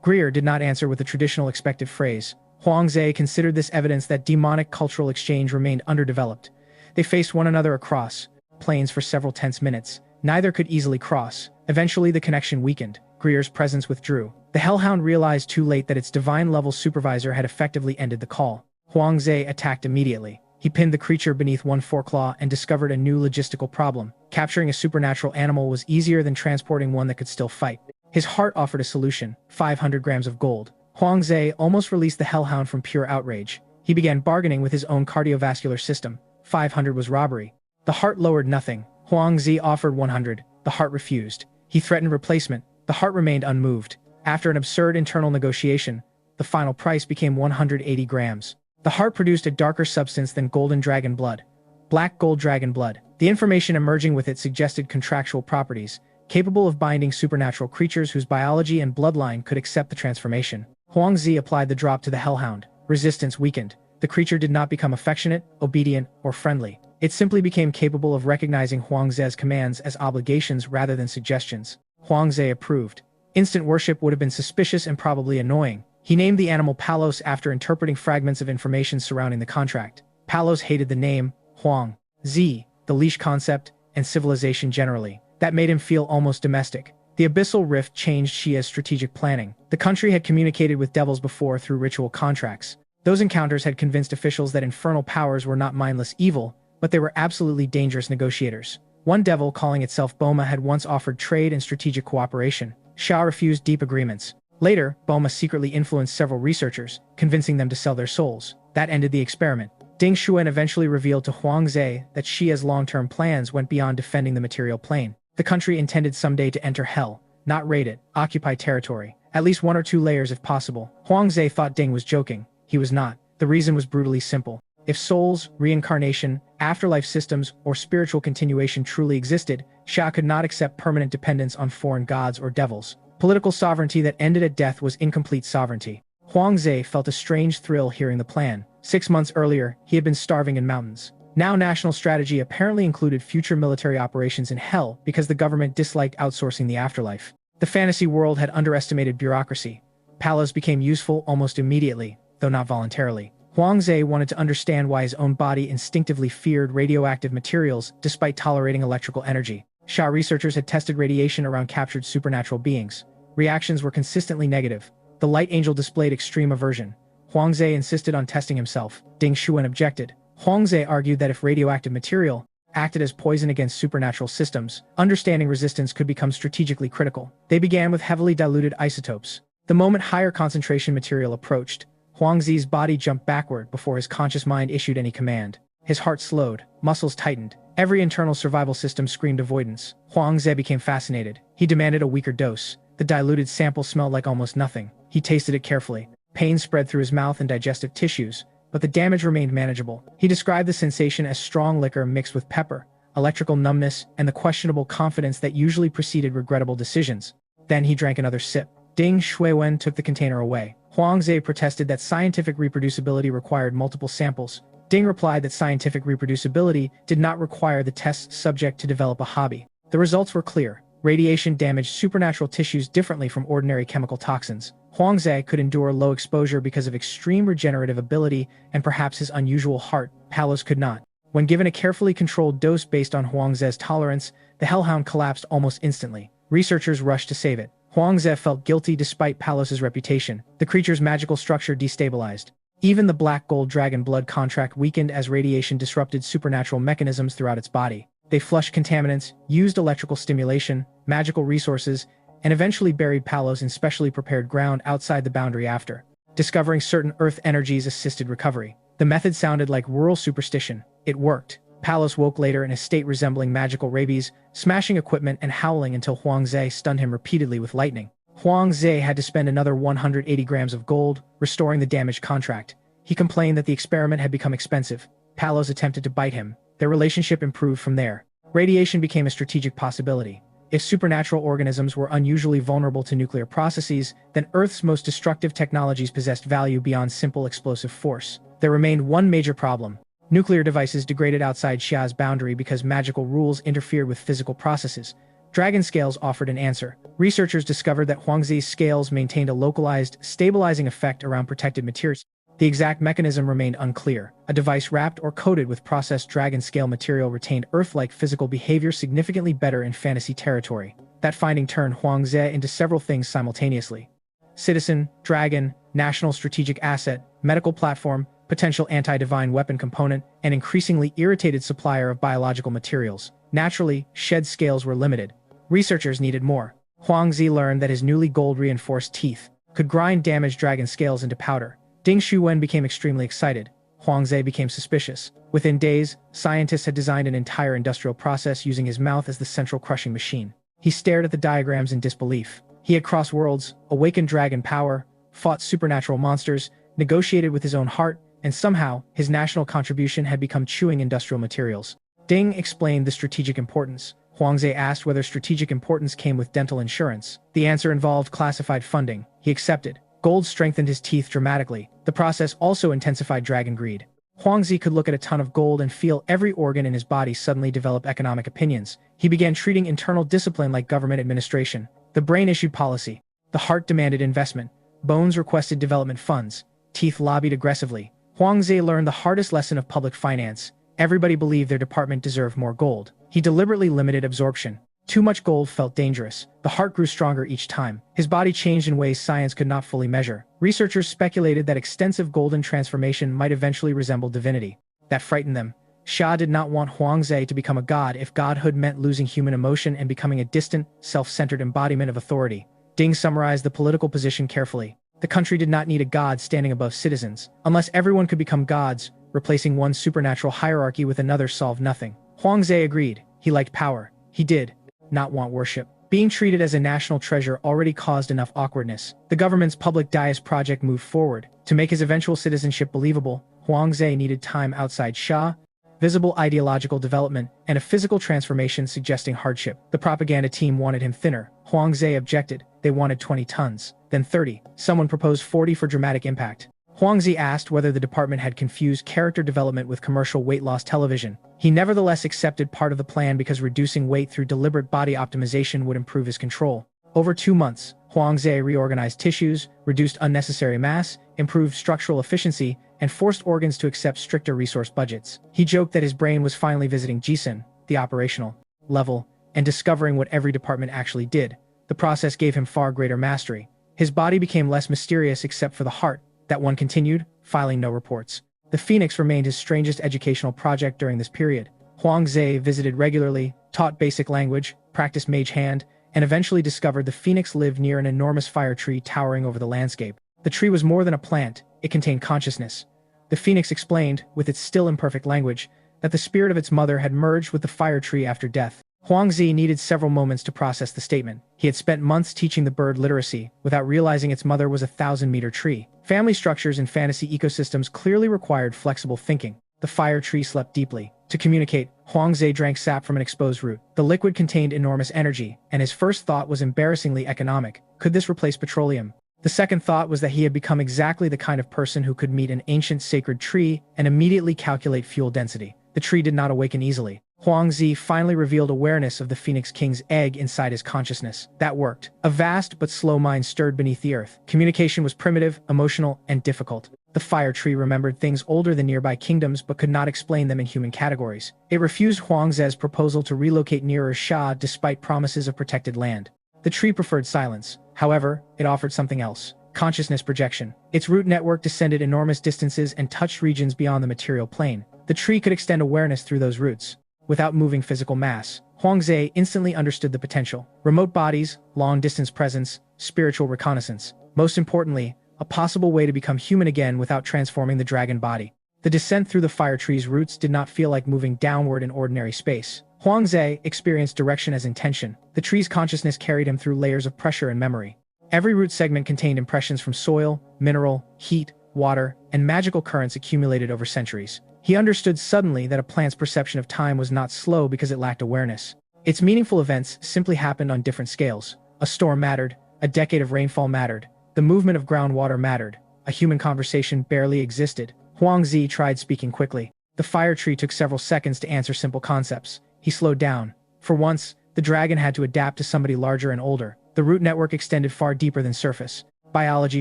Greer did not answer with the traditional expected phrase. Huang Zhe considered this evidence that demonic cultural exchange remained underdeveloped. They faced one another across plains for several tense minutes. Neither could easily cross. Eventually the connection weakened. Greer's presence withdrew. The hellhound realized too late that its divine-level supervisor had effectively ended the call. Huang Zhe attacked immediately. He pinned the creature beneath one foreclaw and discovered a new logistical problem. Capturing a supernatural animal was easier than transporting one that could still fight. His heart offered a solution: 500 grams of gold. Huang Zhe almost released the hellhound from pure outrage. He began bargaining with his own cardiovascular system. 500 was robbery. The heart lowered nothing. Huang Zhe offered 100. The heart refused. He threatened replacement. The heart remained unmoved. After an absurd internal negotiation, the final price became 180 grams. The heart produced a darker substance than golden dragon blood. Black gold dragon blood. The information emerging with it suggested contractual properties, capable of binding supernatural creatures whose biology and bloodline could accept the transformation. Huang Zhe applied the drop to the hellhound. Resistance weakened. The creature did not become affectionate, obedient, or friendly. It simply became capable of recognizing Huang Zhe's commands as obligations rather than suggestions. Huang Zhe approved. Instant worship would have been suspicious and probably annoying. He named the animal Palos after interpreting fragments of information surrounding the contract. Palos hated the name, Huang Zhe, the leash concept, and civilization generally. That made him feel almost domestic. The abyssal rift changed Xia's strategic planning. The country had communicated with devils before through ritual contracts. Those encounters had convinced officials that infernal powers were not mindless evil, but they were absolutely dangerous negotiators. One devil, calling itself Boma, had once offered trade and strategic cooperation. Xia refused deep agreements. Later, Boma secretly influenced several researchers, convincing them to sell their souls. That ended the experiment. Ding Xuan eventually revealed to Huang Zhe that Xia's long-term plans went beyond defending the material plane. The country intended someday to enter hell, not raid it, occupy territory. At least 1 or 2 layers if possible. Huang Zhe thought Ding was joking. He was not. The reason was brutally simple. If souls, reincarnation, afterlife systems, or spiritual continuation truly existed, Xia could not accept permanent dependence on foreign gods or devils. Political sovereignty that ended at death was incomplete sovereignty. Huangzi felt a strange thrill hearing the plan. 6 months earlier, he had been starving in mountains. Now national strategy apparently included future military operations in hell because the government disliked outsourcing the afterlife. The fantasy world had underestimated bureaucracy. Palos became useful almost immediately, though not voluntarily. Huangzi wanted to understand why his own body instinctively feared radioactive materials despite tolerating electrical energy. Xia researchers had tested radiation around captured supernatural beings. Reactions were consistently negative. The light angel displayed extreme aversion. Huangzi insisted on testing himself. Ding Xuan objected. Huangzi argued that if radioactive material acted as poison against supernatural systems, understanding resistance could become strategically critical. They began with heavily diluted isotopes. The moment higher concentration material approached, Huangzi's body jumped backward before his conscious mind issued any command. His heart slowed, muscles tightened. Every internal survival system screamed avoidance. Huangzi became fascinated. He demanded a weaker dose. The diluted sample smelled like almost nothing. He tasted it carefully. Pain spread through his mouth and digestive tissues, but the damage remained manageable. He described the sensation as strong liquor mixed with pepper, electrical numbness, and the questionable confidence that usually preceded regrettable decisions. Then he drank another sip. Ding Xuewen took the container away. Huangzi protested that scientific reproducibility required multiple samples. Ding replied that scientific reproducibility did not require the test subject to develop a hobby. The results were clear. Radiation damaged supernatural tissues differently from ordinary chemical toxins. Huangzi could endure low exposure because of extreme regenerative ability and perhaps his unusual heart. Palos could not. When given a carefully controlled dose based on Huangzi's tolerance, the hellhound collapsed almost instantly. Researchers rushed to save it. Huangzi felt guilty despite Palos's reputation. The creature's magical structure destabilized. Even the black gold dragon blood contract weakened as radiation disrupted supernatural mechanisms throughout its body. They flushed contaminants, used electrical stimulation, magical resources, and eventually buried Palos in specially prepared ground outside the boundary after. Discovering certain earth energies assisted recovery. The method sounded like rural superstition. It worked. Palos woke later in a state resembling magical rabies, smashing equipment and howling until Huangzi stunned him repeatedly with lightning. Huangzi had to spend another 180 grams of gold, restoring the damaged contract. He complained that the experiment had become expensive. Palos attempted to bite him. Their relationship improved from there. Radiation became a strategic possibility. If supernatural organisms were unusually vulnerable to nuclear processes, then Earth's most destructive technologies possessed value beyond simple explosive force. There remained one major problem. Nuclear devices degraded outside Xia's boundary because magical rules interfered with physical processes. Dragon scales offered an answer. Researchers discovered that Huangzi's scales maintained a localized, stabilizing effect around protected materials. The exact mechanism remained unclear. A device wrapped or coated with processed dragon scale material retained Earth-like physical behavior significantly better in fantasy territory. That finding turned Huangzi into several things simultaneously. Citizen, dragon, national strategic asset, medical platform, potential anti-divine weapon component, and increasingly irritated supplier of biological materials. Naturally, Shed's scales were limited. Researchers needed more. Huangzi learned that his newly gold-reinforced teeth could grind damaged dragon scales into powder. Ding Xuwen became extremely excited. Huangzi became suspicious. Within days, scientists had designed an entire industrial process using his mouth as the central crushing machine. He stared at the diagrams in disbelief. He had crossed worlds, awakened dragon power, fought supernatural monsters, negotiated with his own heart, and somehow, his national contribution had become chewing industrial materials. Ding explained the strategic importance. Huangzi asked whether strategic importance came with dental insurance. The answer involved classified funding. He accepted. Gold strengthened his teeth dramatically. The process also intensified dragon greed. Huangzi could look at a ton of gold and feel every organ in his body suddenly develop economic opinions. He began treating internal discipline like government administration. The brain issued policy. The heart demanded investment. Bones requested development funds. Teeth lobbied aggressively. Huangzi learned the hardest lesson of public finance. Everybody believed their department deserved more gold. He deliberately limited absorption. Too much gold felt dangerous. The heart grew stronger each time. His body changed in ways science could not fully measure. Researchers speculated that extensive golden transformation might eventually resemble divinity. That frightened them. Xia did not want Huangzi to become a god if godhood meant losing human emotion and becoming a distant, self-centered embodiment of authority. Ding summarized the political position carefully. The country did not need a god standing above citizens. Unless everyone could become gods, replacing one supernatural hierarchy with another solved nothing. Huangzi agreed. He liked power. He did not want worship. Being treated as a national treasure already caused enough awkwardness. The government's public dais project moved forward. To make his eventual citizenship believable, Huangze needed time outside Sha, visible ideological development, and a physical transformation suggesting hardship. The propaganda team wanted him thinner. Huangze objected. They wanted 20 tons, then 30. Someone proposed 40 for dramatic impact. Huangzi asked whether the department had confused character development with commercial weight loss television. He nevertheless accepted part of the plan because reducing weight through deliberate body optimization would improve his control. Over 2 months, Huangze reorganized tissues, reduced unnecessary mass, improved structural efficiency, and forced organs to accept stricter resource budgets. He joked that his brain was finally visiting Jisun, the operational level, and discovering what every department actually did. The process gave him far greater mastery. His body became less mysterious except for the heart. That one continued, filing no reports. The Phoenix remained his strangest educational project during this period. Huangze visited regularly, taught basic language, practiced mage hand, and eventually discovered the Phoenix lived near an enormous fire tree towering over the landscape. The tree was more than a plant, it contained consciousness. The Phoenix explained, with its still imperfect language, that the spirit of its mother had merged with the fire tree after death. Huangzi needed several moments to process the statement. He had spent months teaching the bird literacy, without realizing its mother was a 1,000-meter tree. Family structures in fantasy ecosystems clearly required flexible thinking. The fire tree slept deeply. To communicate, Huangze drank sap from an exposed root. The liquid contained enormous energy, and his first thought was embarrassingly economic. Could this replace petroleum? The second thought was that he had become exactly the kind of person who could meet an ancient sacred tree and immediately calculate fuel density. The tree did not awaken easily. Huangzi finally revealed awareness of the Phoenix King's egg inside his consciousness. That worked. A vast but slow mind stirred beneath the earth. Communication was primitive, emotional, and difficult. The fire tree remembered things older than nearby kingdoms but could not explain them in human categories. It refused Huangze's proposal to relocate nearer Sha despite promises of protected land. The tree preferred silence. However, it offered something else. Consciousness projection. Its root network descended enormous distances and touched regions beyond the material plane. The tree could extend awareness through those roots. Without moving physical mass, Huangze instantly understood the potential. Remote bodies, long-distance presence, spiritual reconnaissance. Most importantly, a possible way to become human again without transforming the dragon body. The descent through the fire tree's roots did not feel like moving downward in ordinary space. Huangze experienced direction as intention. The tree's consciousness carried him through layers of pressure and memory. Every root segment contained impressions from soil, mineral, heat, water, and magical currents accumulated over centuries. He understood suddenly that a plant's perception of time was not slow because it lacked awareness. Its meaningful events simply happened on different scales. A storm mattered, a decade of rainfall mattered, the movement of groundwater mattered, a human conversation barely existed. Huangzi tried speaking quickly. The fire tree took several seconds to answer simple concepts. He slowed down. For once, the dragon had to adapt to somebody larger and older. The root network extended far deeper than surface. Biology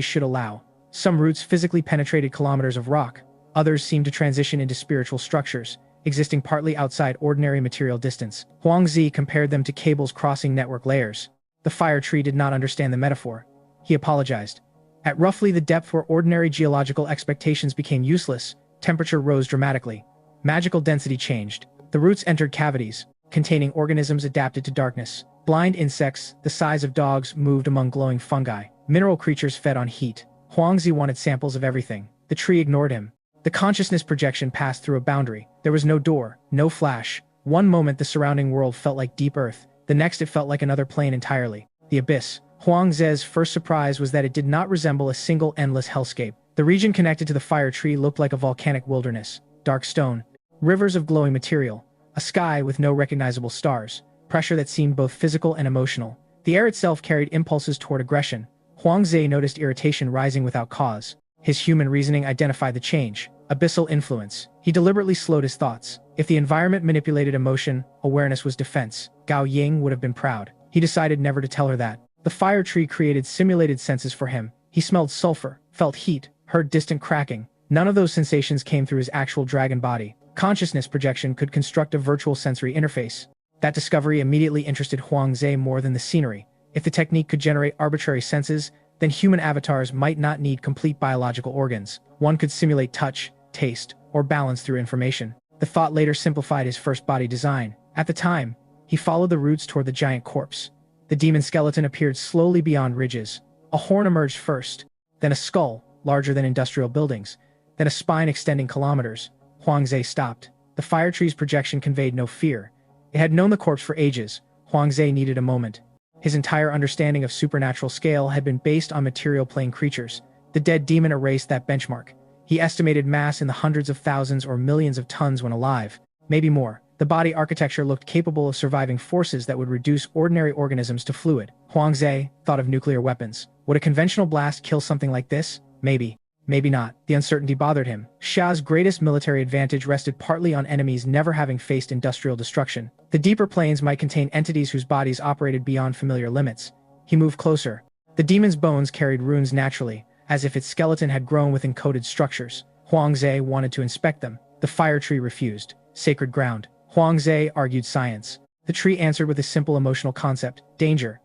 should allow. Some roots physically penetrated kilometers of rock. Others seemed to transition into spiritual structures, existing partly outside ordinary material distance. Huangzi compared them to cables crossing network layers. The fire tree did not understand the metaphor. He apologized. At roughly the depth where ordinary geological expectations became useless, temperature rose dramatically. Magical density changed. The roots entered cavities, containing organisms adapted to darkness. Blind insects, the size of dogs, moved among glowing fungi. Mineral creatures fed on heat. Huangzi wanted samples of everything. The tree ignored him. The consciousness projection passed through a boundary. There was no door, no flash. One moment the surrounding world felt like deep earth. The next it felt like another plane entirely. The abyss. Huangze's first surprise was that it did not resemble a single endless hellscape. The region connected to the fire tree looked like a volcanic wilderness. Dark stone, rivers of glowing material, a sky with no recognizable stars, pressure that seemed both physical and emotional. The air itself carried impulses toward aggression. Huangze noticed irritation rising without cause. His human reasoning identified the change. Abyssal influence. He deliberately slowed his thoughts. If the environment manipulated emotion, awareness was defense. Gao Ying would have been proud. He decided never to tell her that. The fire tree created simulated senses for him. He smelled sulfur, felt heat, heard distant cracking. None of those sensations came through his actual dragon body. Consciousness projection could construct a virtual sensory interface. That discovery immediately interested Huangze more than the scenery. If the technique could generate arbitrary senses, then human avatars might not need complete biological organs. One could simulate touch, taste, or balance through information. The thought later simplified his first body design. At the time, he followed the roots toward the giant corpse. The demon skeleton appeared slowly beyond ridges. A horn emerged first, then a skull, larger than industrial buildings, then a spine extending kilometers. Huangze stopped. The fire tree's projection conveyed no fear. It had known the corpse for ages. Huangze needed a moment. His entire understanding of supernatural scale had been based on material plane creatures. The dead demon erased that benchmark. He estimated mass in the hundreds of thousands or millions of tons when alive, maybe more. The body architecture looked capable of surviving forces that would reduce ordinary organisms to fluid. Huangzi thought of nuclear weapons. Would a conventional blast kill something like this? Maybe. Maybe not. The uncertainty bothered him. Xia's greatest military advantage rested partly on enemies never having faced industrial destruction. The deeper planes might contain entities whose bodies operated beyond familiar limits. He moved closer. The demon's bones carried runes naturally, as if its skeleton had grown with encoded structures. Huangzi wanted to inspect them. The fire tree refused. Sacred ground. Huangzi argued science. The tree answered with a simple emotional concept. Danger.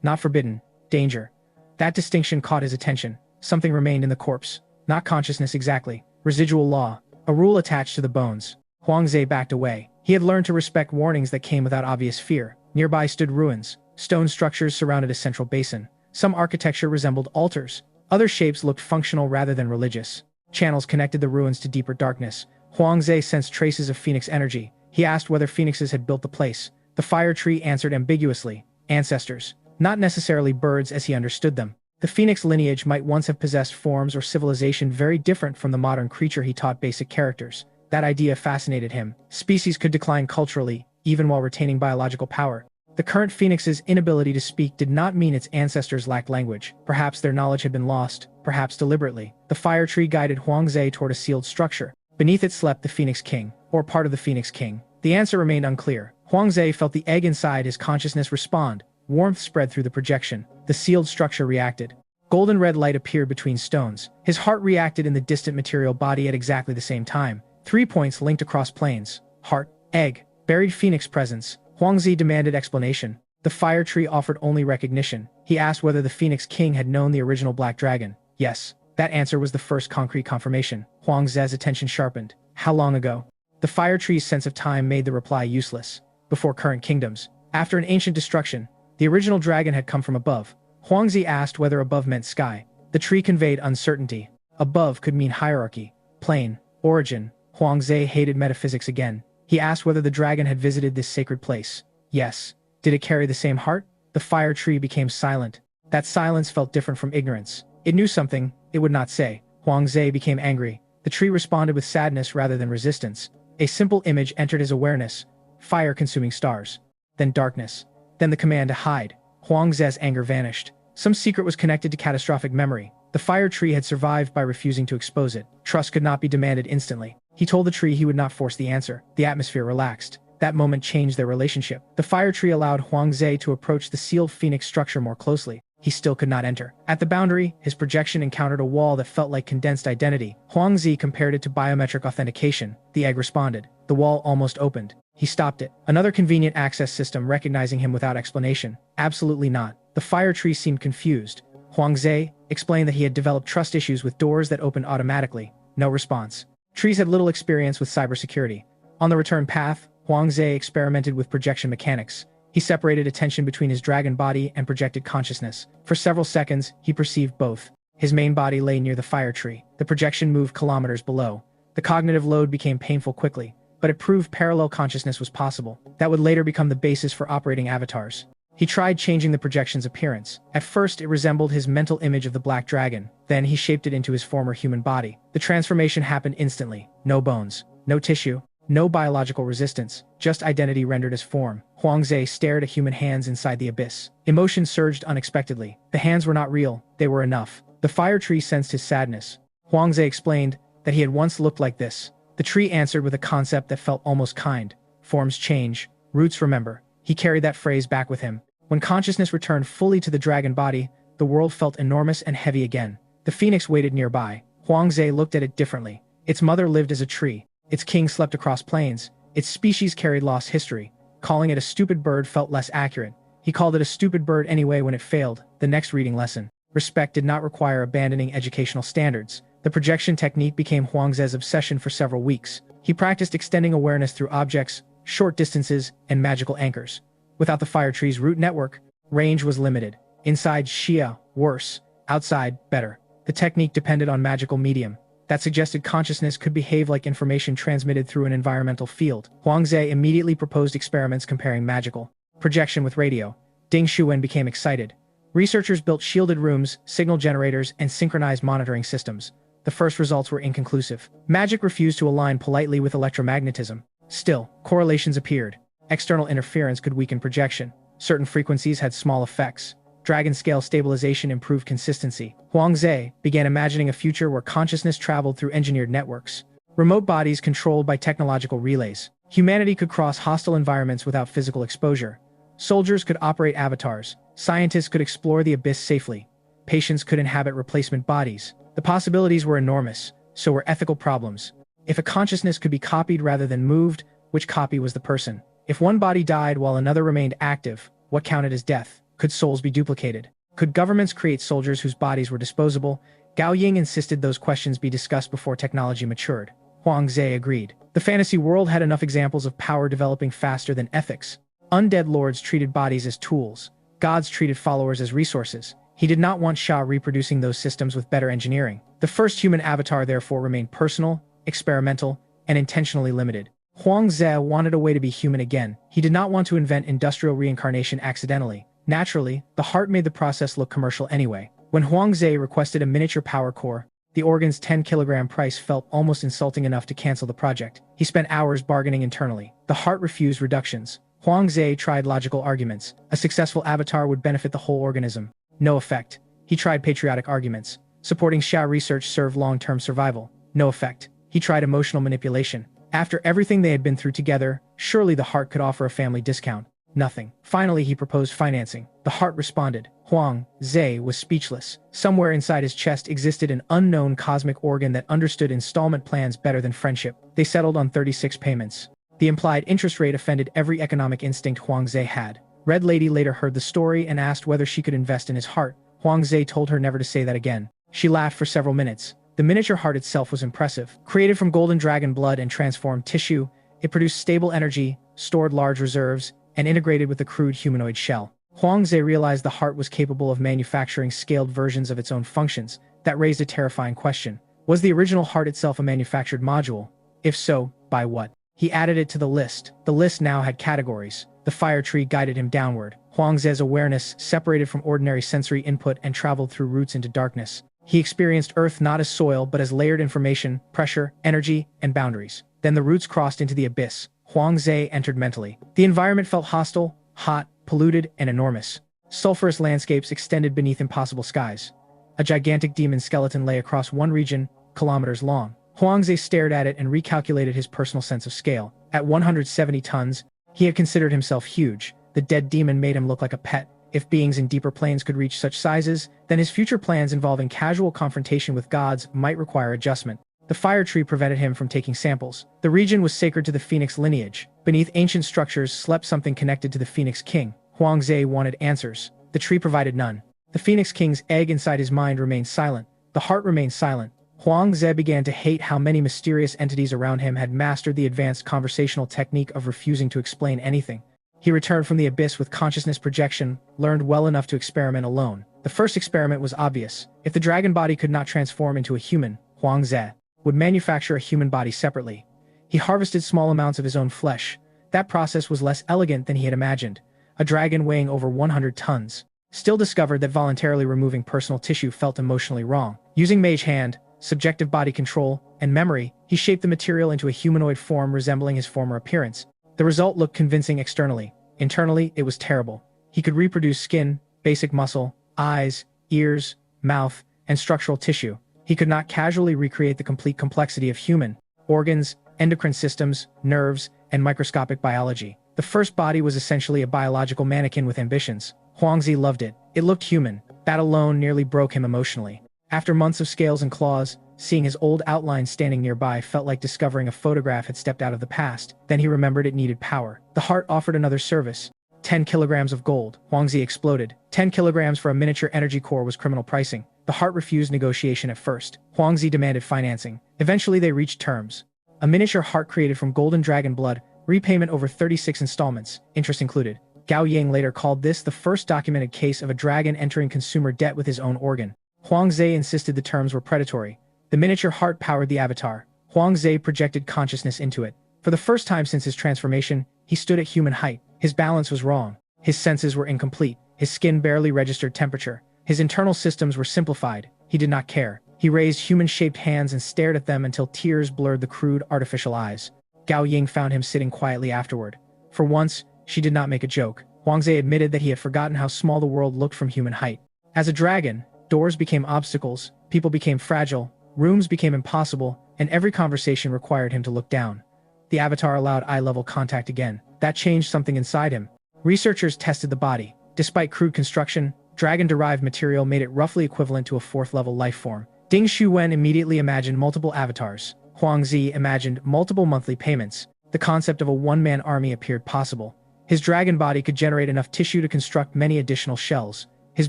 Not forbidden. Danger. That distinction caught his attention. Something remained in the corpse. Not consciousness exactly. Residual law. A rule attached to the bones. Huangzi backed away. He had learned to respect warnings that came without obvious fear. Nearby stood ruins. Stone structures surrounded a central basin. Some architecture resembled altars. Other shapes looked functional rather than religious. Channels connected the ruins to deeper darkness. Huangzi sensed traces of phoenix energy. He asked whether phoenixes had built the place. The fire tree answered ambiguously. Ancestors. Not necessarily birds as he understood them. The phoenix lineage might once have possessed forms or civilization very different from the modern creature he taught basic characters. That idea fascinated him. Species could decline culturally, even while retaining biological power. The current phoenix's inability to speak did not mean its ancestors lacked language. Perhaps their knowledge had been lost, perhaps deliberately. The fire tree guided Huangzi toward a sealed structure. Beneath it slept the Phoenix King, or part of the Phoenix King. The answer remained unclear. Huangzi felt the egg inside his consciousness respond. Warmth spread through the projection. The sealed structure reacted. Golden red light appeared between stones. His heart reacted in the distant material body at exactly the same time. 3 points linked across planes. Heart, egg, buried phoenix presence. Huangzi demanded explanation. The fire tree offered only recognition. He asked whether the Phoenix King had known the original Black Dragon. Yes. That answer was the first concrete confirmation. Huangzi's attention sharpened. How long ago? The fire tree's sense of time made the reply useless. Before current kingdoms. After an ancient destruction. The original dragon had come from above. Huangzi asked whether above meant sky. The tree conveyed uncertainty. Above could mean hierarchy, plane, origin. Huangzi hated metaphysics again. He asked whether the dragon had visited this sacred place. Yes. Did it carry the same heart? The fire tree became silent. That silence felt different from ignorance. It knew something, it would not say. Huangzi became angry. The tree responded with sadness rather than resistance. A simple image entered his awareness. Fire consuming stars. Then darkness. Then the command to hide. Huangzi's anger vanished. Some secret was connected to catastrophic memory. The fire tree had survived by refusing to expose it. Trust could not be demanded instantly. He told the tree he would not force the answer. The atmosphere relaxed. That moment changed their relationship. The fire tree allowed Huangzi to approach the sealed phoenix structure more closely. He still could not enter. At the boundary, his projection encountered a wall that felt like condensed identity. Huangzi compared it to biometric authentication. The egg responded. The wall almost opened. He stopped it. Another convenient access system recognizing him without explanation. Absolutely not. The fire tree seemed confused. Huangzi explained that he had developed trust issues with doors that opened automatically. No response. Trees had little experience with cybersecurity. On the return path, Huangzi experimented with projection mechanics. He separated attention between his dragon body and projected consciousness. For several seconds, he perceived both. His main body lay near the fire tree. The projection moved kilometers below. The cognitive load became painful quickly, but it proved parallel consciousness was possible. That would later become the basis for operating avatars. He tried changing the projection's appearance. At first, it resembled his mental image of the Black Dragon. Then he shaped it into his former human body. The transformation happened instantly. No bones, no tissue, no biological resistance, just identity rendered as form. Huangzi stared at human hands inside the abyss. Emotion surged unexpectedly. The hands were not real, they were enough. The fire tree sensed his sadness. Huangzi explained that he had once looked like this. The tree answered with a concept that felt almost kind. Forms change, roots remember. He carried that phrase back with him. When consciousness returned fully to the dragon body, the world felt enormous and heavy again. The phoenix waited nearby. Huangzi looked at it differently. Its mother lived as a tree. Its king slept across plains. Its species carried lost history. Calling it a stupid bird felt less accurate. He called it a stupid bird anyway when it failed. The next reading lesson. Respect did not require abandoning educational standards. The projection technique became Huangzi's obsession for several weeks. He practiced extending awareness through objects, short distances, and magical anchors. Without the fire tree's root network, range was limited. Inside, Xia, worse. Outside, better. The technique depended on magical medium. That suggested consciousness could behave like information transmitted through an environmental field. Huangzi immediately proposed experiments comparing magical projection with radio. Ding Xuan became excited. Researchers built shielded rooms, signal generators, and synchronized monitoring systems. The first results were inconclusive. Magic refused to align politely with electromagnetism. Still, correlations appeared. External interference could weaken projection. Certain frequencies had small effects. Dragon scale stabilization improved consistency. Huang Ze began imagining a future where consciousness traveled through engineered networks. Remote bodies controlled by technological relays. Humanity could cross hostile environments without physical exposure. Soldiers could operate avatars. Scientists could explore the abyss safely. Patients could inhabit replacement bodies. The possibilities were enormous, so were ethical problems. If a consciousness could be copied rather than moved, which copy was the person? If one body died while another remained active, what counted as death? Could souls be duplicated? Could governments create soldiers whose bodies were disposable? Gao Ying insisted those questions be discussed before technology matured. Huang Ze agreed. The fantasy world had enough examples of power developing faster than ethics. Undead lords treated bodies as tools. Gods treated followers as resources. He did not want Sha reproducing those systems with better engineering. The first human avatar therefore remained personal, experimental, and intentionally limited. Huang Ze wanted a way to be human again. He did not want to invent industrial reincarnation accidentally. Naturally, the heart made the process look commercial anyway. When Huang Ze requested a miniature power core, the organ's 10-kilogram price felt almost insulting enough to cancel the project. He spent hours bargaining internally. The heart refused reductions. Huang Ze tried logical arguments. A successful avatar would benefit the whole organism. No effect. He tried patriotic arguments. Supporting Xia research served long-term survival. No effect. He tried emotional manipulation. After everything they had been through together, surely the heart could offer a family discount. Nothing. Finally, he proposed financing. The heart responded. Huang Ze was speechless. Somewhere inside his chest existed an unknown cosmic organ that understood installment plans better than friendship. They settled on 36 payments. The implied interest rate offended every economic instinct Huang Ze had. Red Lady later heard the story and asked whether she could invest in his heart. Huang Ze told her never to say that again. She laughed for several minutes. The miniature heart itself was impressive. Created from golden dragon blood and transformed tissue, it produced stable energy, stored large reserves, and integrated with the crude humanoid shell. Huang Ze realized the heart was capable of manufacturing scaled versions of its own functions. That raised a terrifying question. Was the original heart itself a manufactured module? If so, by what? He added it to the list. The list now had categories. The fire tree guided him downward. Huang Ze's awareness separated from ordinary sensory input and traveled through roots into darkness. He experienced Earth not as soil but as layered information, pressure, energy, and boundaries. Then the roots crossed into the abyss. Huang Ze entered mentally. The environment felt hostile, hot, polluted, and enormous. Sulfurous landscapes extended beneath impossible skies. A gigantic demon skeleton lay across one region, kilometers long. Huang Ze stared at it and recalculated his personal sense of scale. At 170 tons, he had considered himself huge. The dead demon made him look like a pet. If beings in deeper planes could reach such sizes, then his future plans involving casual confrontation with gods might require adjustment. The fire tree prevented him from taking samples. The region was sacred to the Phoenix lineage. Beneath ancient structures slept something connected to the Phoenix King. Huang Ze wanted answers. The tree provided none. The Phoenix King's egg inside his mind remained silent. The heart remained silent. Huang Ze began to hate how many mysterious entities around him had mastered the advanced conversational technique of refusing to explain anything. He returned from the abyss with consciousness projection, learned well enough to experiment alone. The first experiment was obvious. If the dragon body could not transform into a human, Huang Ze would manufacture a human body separately. He harvested small amounts of his own flesh. That process was less elegant than he had imagined. A dragon weighing over 100 tons still discovered that voluntarily removing personal tissue felt emotionally wrong. Using mage hand, subjective body control, and memory, he shaped the material into a humanoid form resembling his former appearance. The result looked convincing externally. Internally, it was terrible. He could reproduce skin, basic muscle, eyes, ears, mouth, and structural tissue. He could not casually recreate the complete complexity of human organs, endocrine systems, nerves, and microscopic biology. The first body was essentially a biological mannequin with ambitions. Huang Ze loved it. It looked human. That alone nearly broke him emotionally. After months of scales and claws, seeing his old outline standing nearby felt like discovering a photograph had stepped out of the past. Then he remembered it needed power. The heart offered another service. 10 kilograms of gold. Huang Ze exploded. 10 kilograms for a miniature energy core was criminal pricing. The heart refused negotiation at first. Huang Ze demanded financing. Eventually they reached terms. A miniature heart created from golden dragon blood, repayment over 36 installments, interest included. Gao Ying later called this the first documented case of a dragon entering consumer debt with his own organ. Huang Ze insisted the terms were predatory. The miniature heart powered the avatar. Huang Ze projected consciousness into it. For the first time since his transformation, he stood at human height. His balance was wrong. His senses were incomplete. His skin barely registered temperature. His internal systems were simplified. He did not care. He raised human-shaped hands and stared at them until tears blurred the crude, artificial eyes. Gao Ying found him sitting quietly afterward. For once, she did not make a joke. Huangze admitted that he had forgotten how small the world looked from human height. As a dragon, doors became obstacles, people became fragile, rooms became impossible, and every conversation required him to look down. The avatar allowed eye-level contact again. That changed something inside him. Researchers tested the body. Despite crude construction, dragon-derived material made it roughly equivalent to a fourth-level life form. Ding Xuwen immediately imagined multiple avatars. Huangzi imagined multiple monthly payments. The concept of a one-man army appeared possible. His dragon body could generate enough tissue to construct many additional shells. His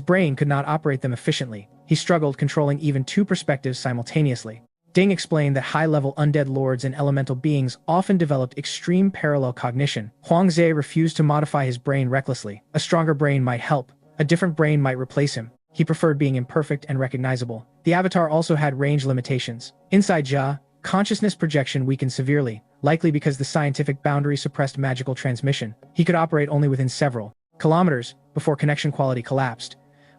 brain could not operate them efficiently. He struggled controlling even two perspectives simultaneously. Ding explained that high-level undead lords and elemental beings often developed extreme parallel cognition. Huangze refused to modify his brain recklessly. A stronger brain might help. A different brain might replace him. He preferred being imperfect and recognizable. The avatar also had range limitations. Inside Jia, consciousness projection weakened severely, likely because the scientific boundary suppressed magical transmission. He could operate only within several kilometers before connection quality collapsed.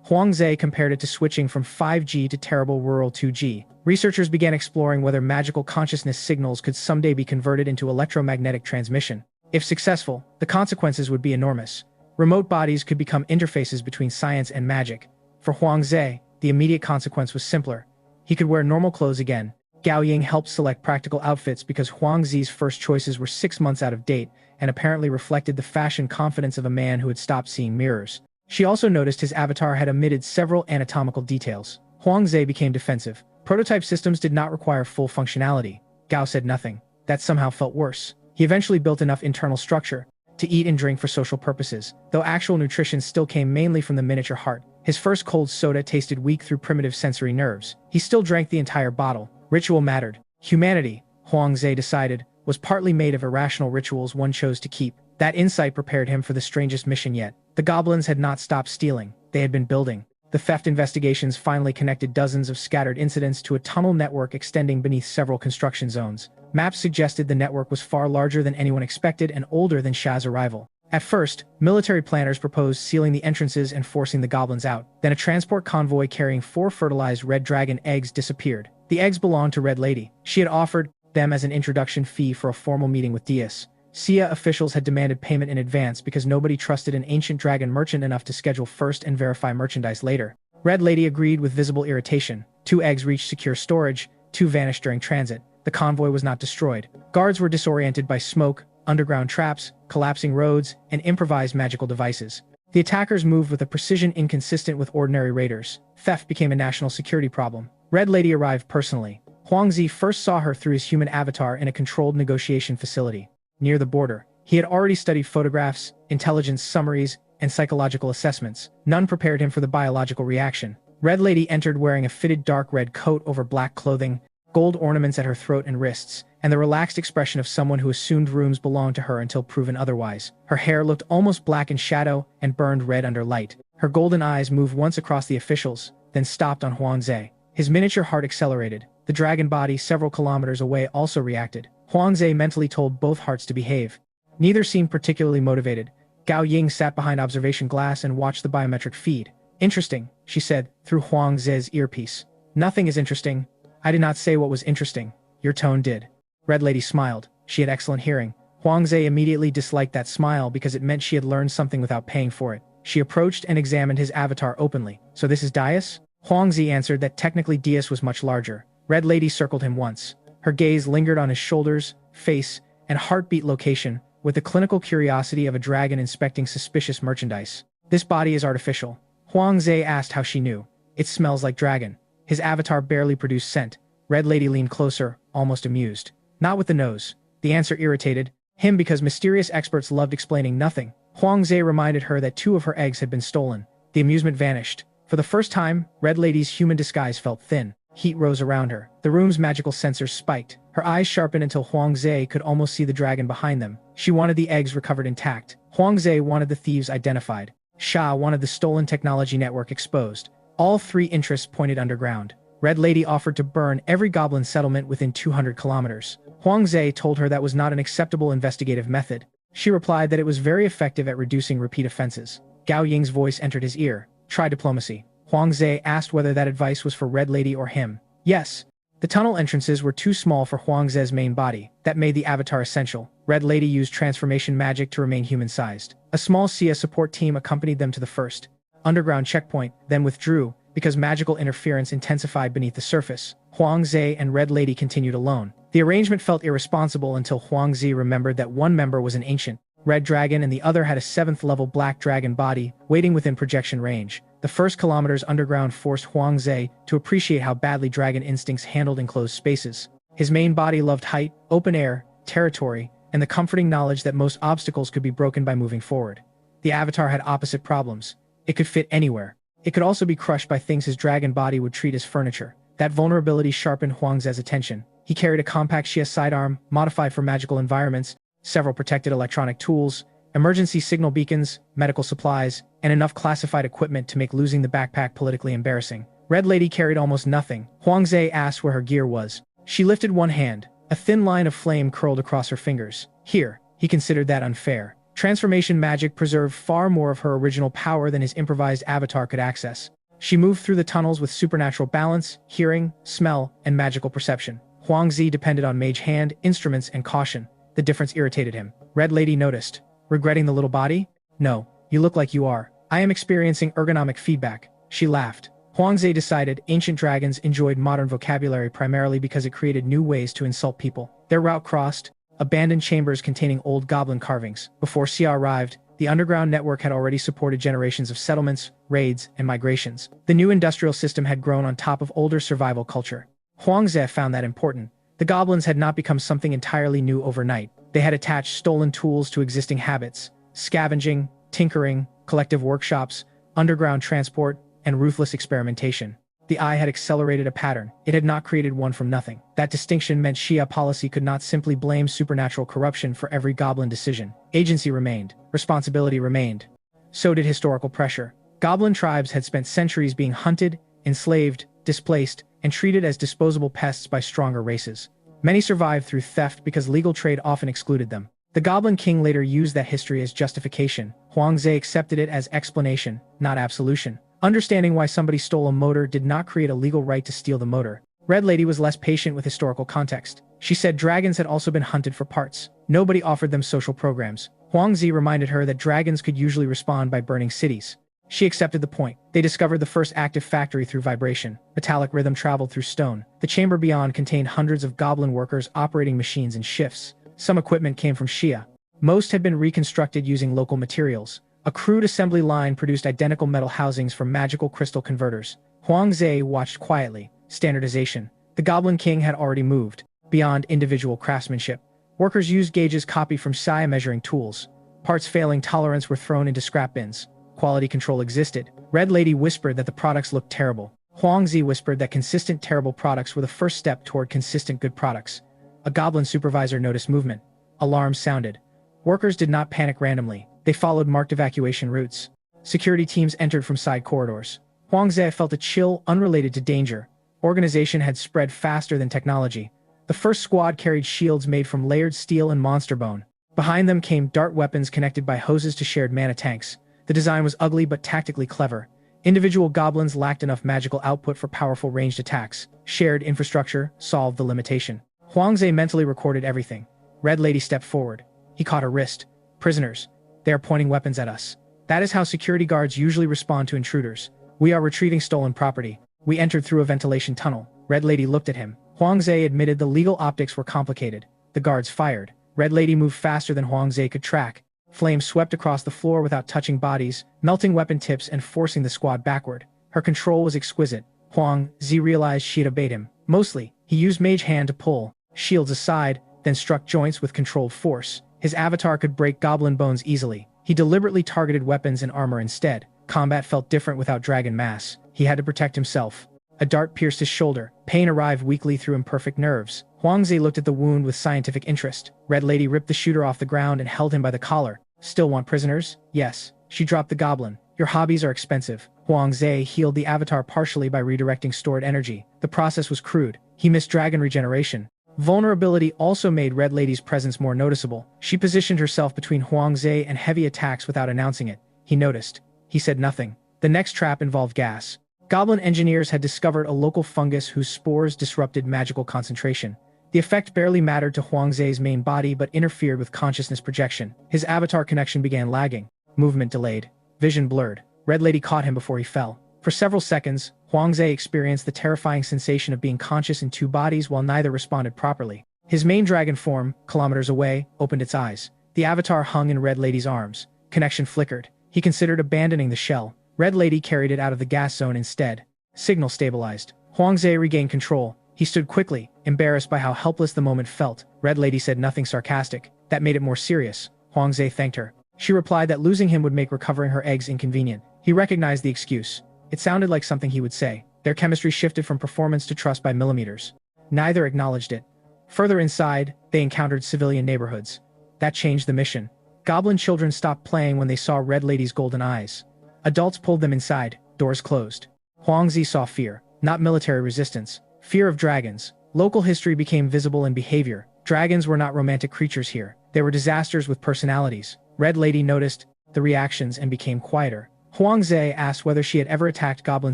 Huangze compared it to switching from 5G to terrible rural 2G. Researchers began exploring whether magical consciousness signals could someday be converted into electromagnetic transmission. If successful, the consequences would be enormous. Remote bodies could become interfaces between science and magic. For Huangze, the immediate consequence was simpler. He could wear normal clothes again. Gao Ying helped select practical outfits because Huangzi's first choices were 6 months out of date and apparently reflected the fashion confidence of a man who had stopped seeing mirrors. She also noticed his avatar had omitted several anatomical details. Huangze became defensive. Prototype systems did not require full functionality. Gao said nothing. That somehow felt worse. He eventually built enough internal structure to eat and drink for social purposes, though actual nutrition still came mainly from the miniature heart. His first cold soda tasted weak through primitive sensory nerves. He still drank the entire bottle. Ritual mattered. Humanity, Huangze decided, was partly made of irrational rituals one chose to keep. That insight prepared him for the strangest mission yet. The goblins had not stopped stealing. They had been building. The theft investigations finally connected dozens of scattered incidents to a tunnel network extending beneath several construction zones. Maps suggested the network was far larger than anyone expected and older than Sha's arrival. At first, military planners proposed sealing the entrances and forcing the goblins out. Then a transport convoy carrying 4 fertilized red dragon eggs disappeared. The eggs belonged to Red Lady. She had offered them as an introduction fee for a formal meeting with Dias. Sia officials had demanded payment in advance because nobody trusted an ancient dragon merchant enough to schedule first and verify merchandise later. Red Lady agreed with visible irritation. 2 eggs reached secure storage, 2 vanished during transit. The convoy was not destroyed. Guards were disoriented by smoke, underground traps, collapsing roads, and improvised magical devices. The attackers moved with a precision inconsistent with ordinary raiders. Theft became a national security problem. Red Lady arrived personally. Huangzi first saw her through his human avatar in a controlled negotiation facility near the border. He had already studied photographs, intelligence summaries, and psychological assessments. None prepared him for the biological reaction. Red Lady entered wearing a fitted dark red coat over black clothing, gold ornaments at her throat and wrists, and the relaxed expression of someone who assumed rooms belonged to her until proven otherwise. Her hair looked almost black in shadow and burned red under light. Her golden eyes moved once across the officials, then stopped on Huangze. His miniature heart accelerated. The dragon body several kilometers away also reacted. Huangze mentally told both hearts to behave. Neither seemed particularly motivated. Gao Ying sat behind observation glass and watched the biometric feed. Interesting, she said, through Huangze's earpiece. Nothing is interesting. I did not say what was interesting. Your tone did. Red Lady smiled. She had excellent hearing. Huangze immediately disliked that smile because it meant she had learned something without paying for it. She approached and examined his avatar openly. So this is Dias? Huangzi answered that technically Dias was much larger. Red Lady circled him once. Her gaze lingered on his shoulders, face, and heartbeat location, with the clinical curiosity of a dragon inspecting suspicious merchandise. This body is artificial. Huangze asked how she knew. It smells like dragon. His avatar barely produced scent. Red Lady leaned closer, almost amused. Not with the nose. The answer irritated him because mysterious experts loved explaining nothing. Huangze reminded her that 2 of her eggs had been stolen. The amusement vanished. For the first time, Red Lady's human disguise felt thin. Heat rose around her. The room's magical sensors spiked. Her eyes sharpened until Huangze could almost see the dragon behind them. She wanted the eggs recovered intact. Huangze wanted the thieves identified. Sha wanted the stolen technology network exposed. All 3 interests pointed underground. Red Lady offered to burn every goblin settlement within 200 kilometers. Huangze told her that was not an acceptable investigative method. She replied that it was very effective at reducing repeat offenses. Gao Ying's voice entered his ear. Try diplomacy. Huangze asked whether that advice was for Red Lady or him. Yes. The tunnel entrances were too small for Huang Ze's main body. That made the avatar essential. Red Lady used transformation magic to remain human-sized. A small Sia support team accompanied them to the first underground checkpoint, then withdrew, because magical interference intensified beneath the surface. Huang Ze and Red Lady continued alone. The arrangement felt irresponsible until Huang Ze remembered that one member was an ancient red dragon and the other had a 7th-level black dragon body, waiting within projection range. The first kilometers underground forced Huang Ze to appreciate how badly dragon instincts handled enclosed spaces. His main body loved height, open air, territory, and the comforting knowledge that most obstacles could be broken by moving forward. The avatar had opposite problems. It could fit anywhere. It could also be crushed by things his dragon body would treat as furniture. That vulnerability sharpened Huang Ze's attention. He carried a compact Xia sidearm, modified for magical environments, several protected electronic tools, emergency signal beacons, medical supplies, and enough classified equipment to make losing the backpack politically embarrassing. Red Lady carried almost nothing. Huang Ze asked where her gear was. She lifted one hand. A thin line of flame curled across her fingers. Here, he considered that unfair. Transformation magic preserved far more of her original power than his improvised avatar could access. She moved through the tunnels with supernatural balance, hearing, smell, and magical perception. Huang Ze depended on mage hand, instruments, and caution. The difference irritated him. Red Lady noticed. Regretting the little body? No, you look like you are. I am experiencing ergonomic feedback. She laughed. Huang Ze decided ancient dragons enjoyed modern vocabulary primarily because it created new ways to insult people. Their route crossed abandoned chambers containing old goblin carvings. Before Xia arrived, the underground network had already supported generations of settlements, raids, and migrations. The new industrial system had grown on top of older survival culture. Huang Ze found that important. The goblins had not become something entirely new overnight. They had attached stolen tools to existing habits: scavenging, tinkering, collective workshops, underground transport, and ruthless experimentation. The eye had accelerated a pattern. It had not created one from nothing. That distinction meant Xia policy could not simply blame supernatural corruption for every goblin decision. Agency remained. Responsibility remained. So did historical pressure. Goblin tribes had spent centuries being hunted, enslaved, displaced, and treated as disposable pests by stronger races. Many survived through theft because legal trade often excluded them. The Goblin King later used that history as justification. Huang Ze accepted it as explanation, not absolution. Understanding why somebody stole a motor did not create a legal right to steal the motor. Red Lady was less patient with historical context. She said dragons had also been hunted for parts. Nobody offered them social programs. Huang Ze reminded her that dragons could usually respond by burning cities. She accepted the point. They discovered the first active factory through vibration. Metallic rhythm traveled through stone. The chamber beyond contained hundreds of goblin workers operating machines in shifts. Some equipment came from Xia. Most had been reconstructed using local materials. A crude assembly line produced identical metal housings from magical crystal converters. Huang Ze watched quietly. Standardization. The Goblin King had already moved beyond individual craftsmanship. Workers used gauges copied from Xia measuring tools. Parts failing tolerance were thrown into scrap bins. Quality control existed. Red Lady whispered that the products looked terrible. Huang Ze whispered that consistent terrible products were the first step toward consistent good products. A goblin supervisor noticed movement. Alarms sounded. Workers did not panic randomly. They followed marked evacuation routes. Security teams entered from side corridors. Huang Ze felt a chill unrelated to danger. Organization had spread faster than technology. The first squad carried shields made from layered steel and monster bone. Behind them came dart weapons connected by hoses to shared mana tanks. The design was ugly but tactically clever. Individual goblins lacked enough magical output for powerful ranged attacks. Shared infrastructure solved the limitation. Huang Ze mentally recorded everything. Red Lady stepped forward. He caught her wrist. Prisoners. They are pointing weapons at us. That is how security guards usually respond to intruders. We are retrieving stolen property. We entered through a ventilation tunnel. Red Lady looked at him. Huang Ze admitted the legal optics were complicated. The guards fired. Red Lady moved faster than Huang Ze could track. Flames swept across the floor without touching bodies, melting weapon tips and forcing the squad backward. Her control was exquisite. Huang Ze realized she had obeyed him. Mostly, he used mage hand to pull shields aside, then struck joints with controlled force. His avatar could break goblin bones easily. He deliberately targeted weapons and armor instead. Combat felt different without dragon mass. He had to protect himself. A dart pierced his shoulder. Pain arrived weakly through imperfect nerves. Huang Ze looked at the wound with scientific interest. Red Lady ripped the shooter off the ground and held him by the collar. Still want prisoners? Yes. She dropped the goblin. Your hobbies are expensive. Huang Ze healed the avatar partially by redirecting stored energy. The process was crude. He missed dragon regeneration. Vulnerability also made Red Lady's presence more noticeable. She positioned herself between Huang Ze and heavy attacks without announcing it. He noticed. He said nothing. The next trap involved gas. Goblin engineers had discovered a local fungus whose spores disrupted magical concentration. The effect barely mattered to Huangze's main body but interfered with consciousness projection. His avatar connection began lagging. Movement delayed. Vision blurred. Red Lady caught him before he fell. For several seconds, Huangze experienced the terrifying sensation of being conscious in two bodies while neither responded properly. His main dragon form, kilometers away, opened its eyes. The avatar hung in Red Lady's arms. Connection flickered. He considered abandoning the shell. Red Lady carried it out of the gas zone instead. Signal stabilized. Huangze regained control. He stood quickly, embarrassed by how helpless the moment felt. Red Lady said nothing sarcastic. That made it more serious. Huangze thanked her. She replied that losing him would make recovering her eggs inconvenient. He recognized the excuse. It sounded like something he would say. Their chemistry shifted from performance to trust by millimeters. Neither acknowledged it. Further inside, they encountered civilian neighborhoods. That changed the mission. Goblin children stopped playing when they saw Red Lady's golden eyes. Adults pulled them inside, doors closed. Huangzi saw fear, not military resistance. Fear of dragons. Local history became visible in behavior. Dragons were not romantic creatures here. They were disasters with personalities. Red Lady noticed the reactions and became quieter. Huangze asked whether she had ever attacked goblin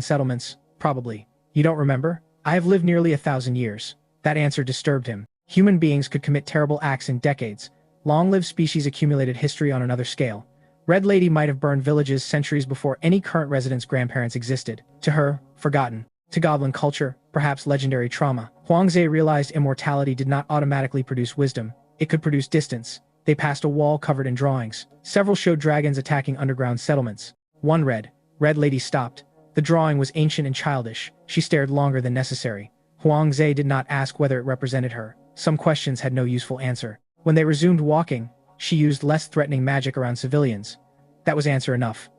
settlements. Probably. You don't remember? I have lived nearly 1,000 years. That answer disturbed him. Human beings could commit terrible acts in decades. Long-lived species accumulated history on another scale. Red Lady might have burned villages centuries before any current residents' grandparents existed. To her, forgotten. To goblin culture, perhaps legendary trauma. Huangze realized immortality did not automatically produce wisdom. It could produce distance. They passed a wall covered in drawings. Several showed dragons attacking underground settlements. One read. Red Lady stopped. The drawing was ancient and childish. She stared longer than necessary. Huangze did not ask whether it represented her. Some questions had no useful answer. When they resumed walking, she used less threatening magic around civilians. That was answer enough.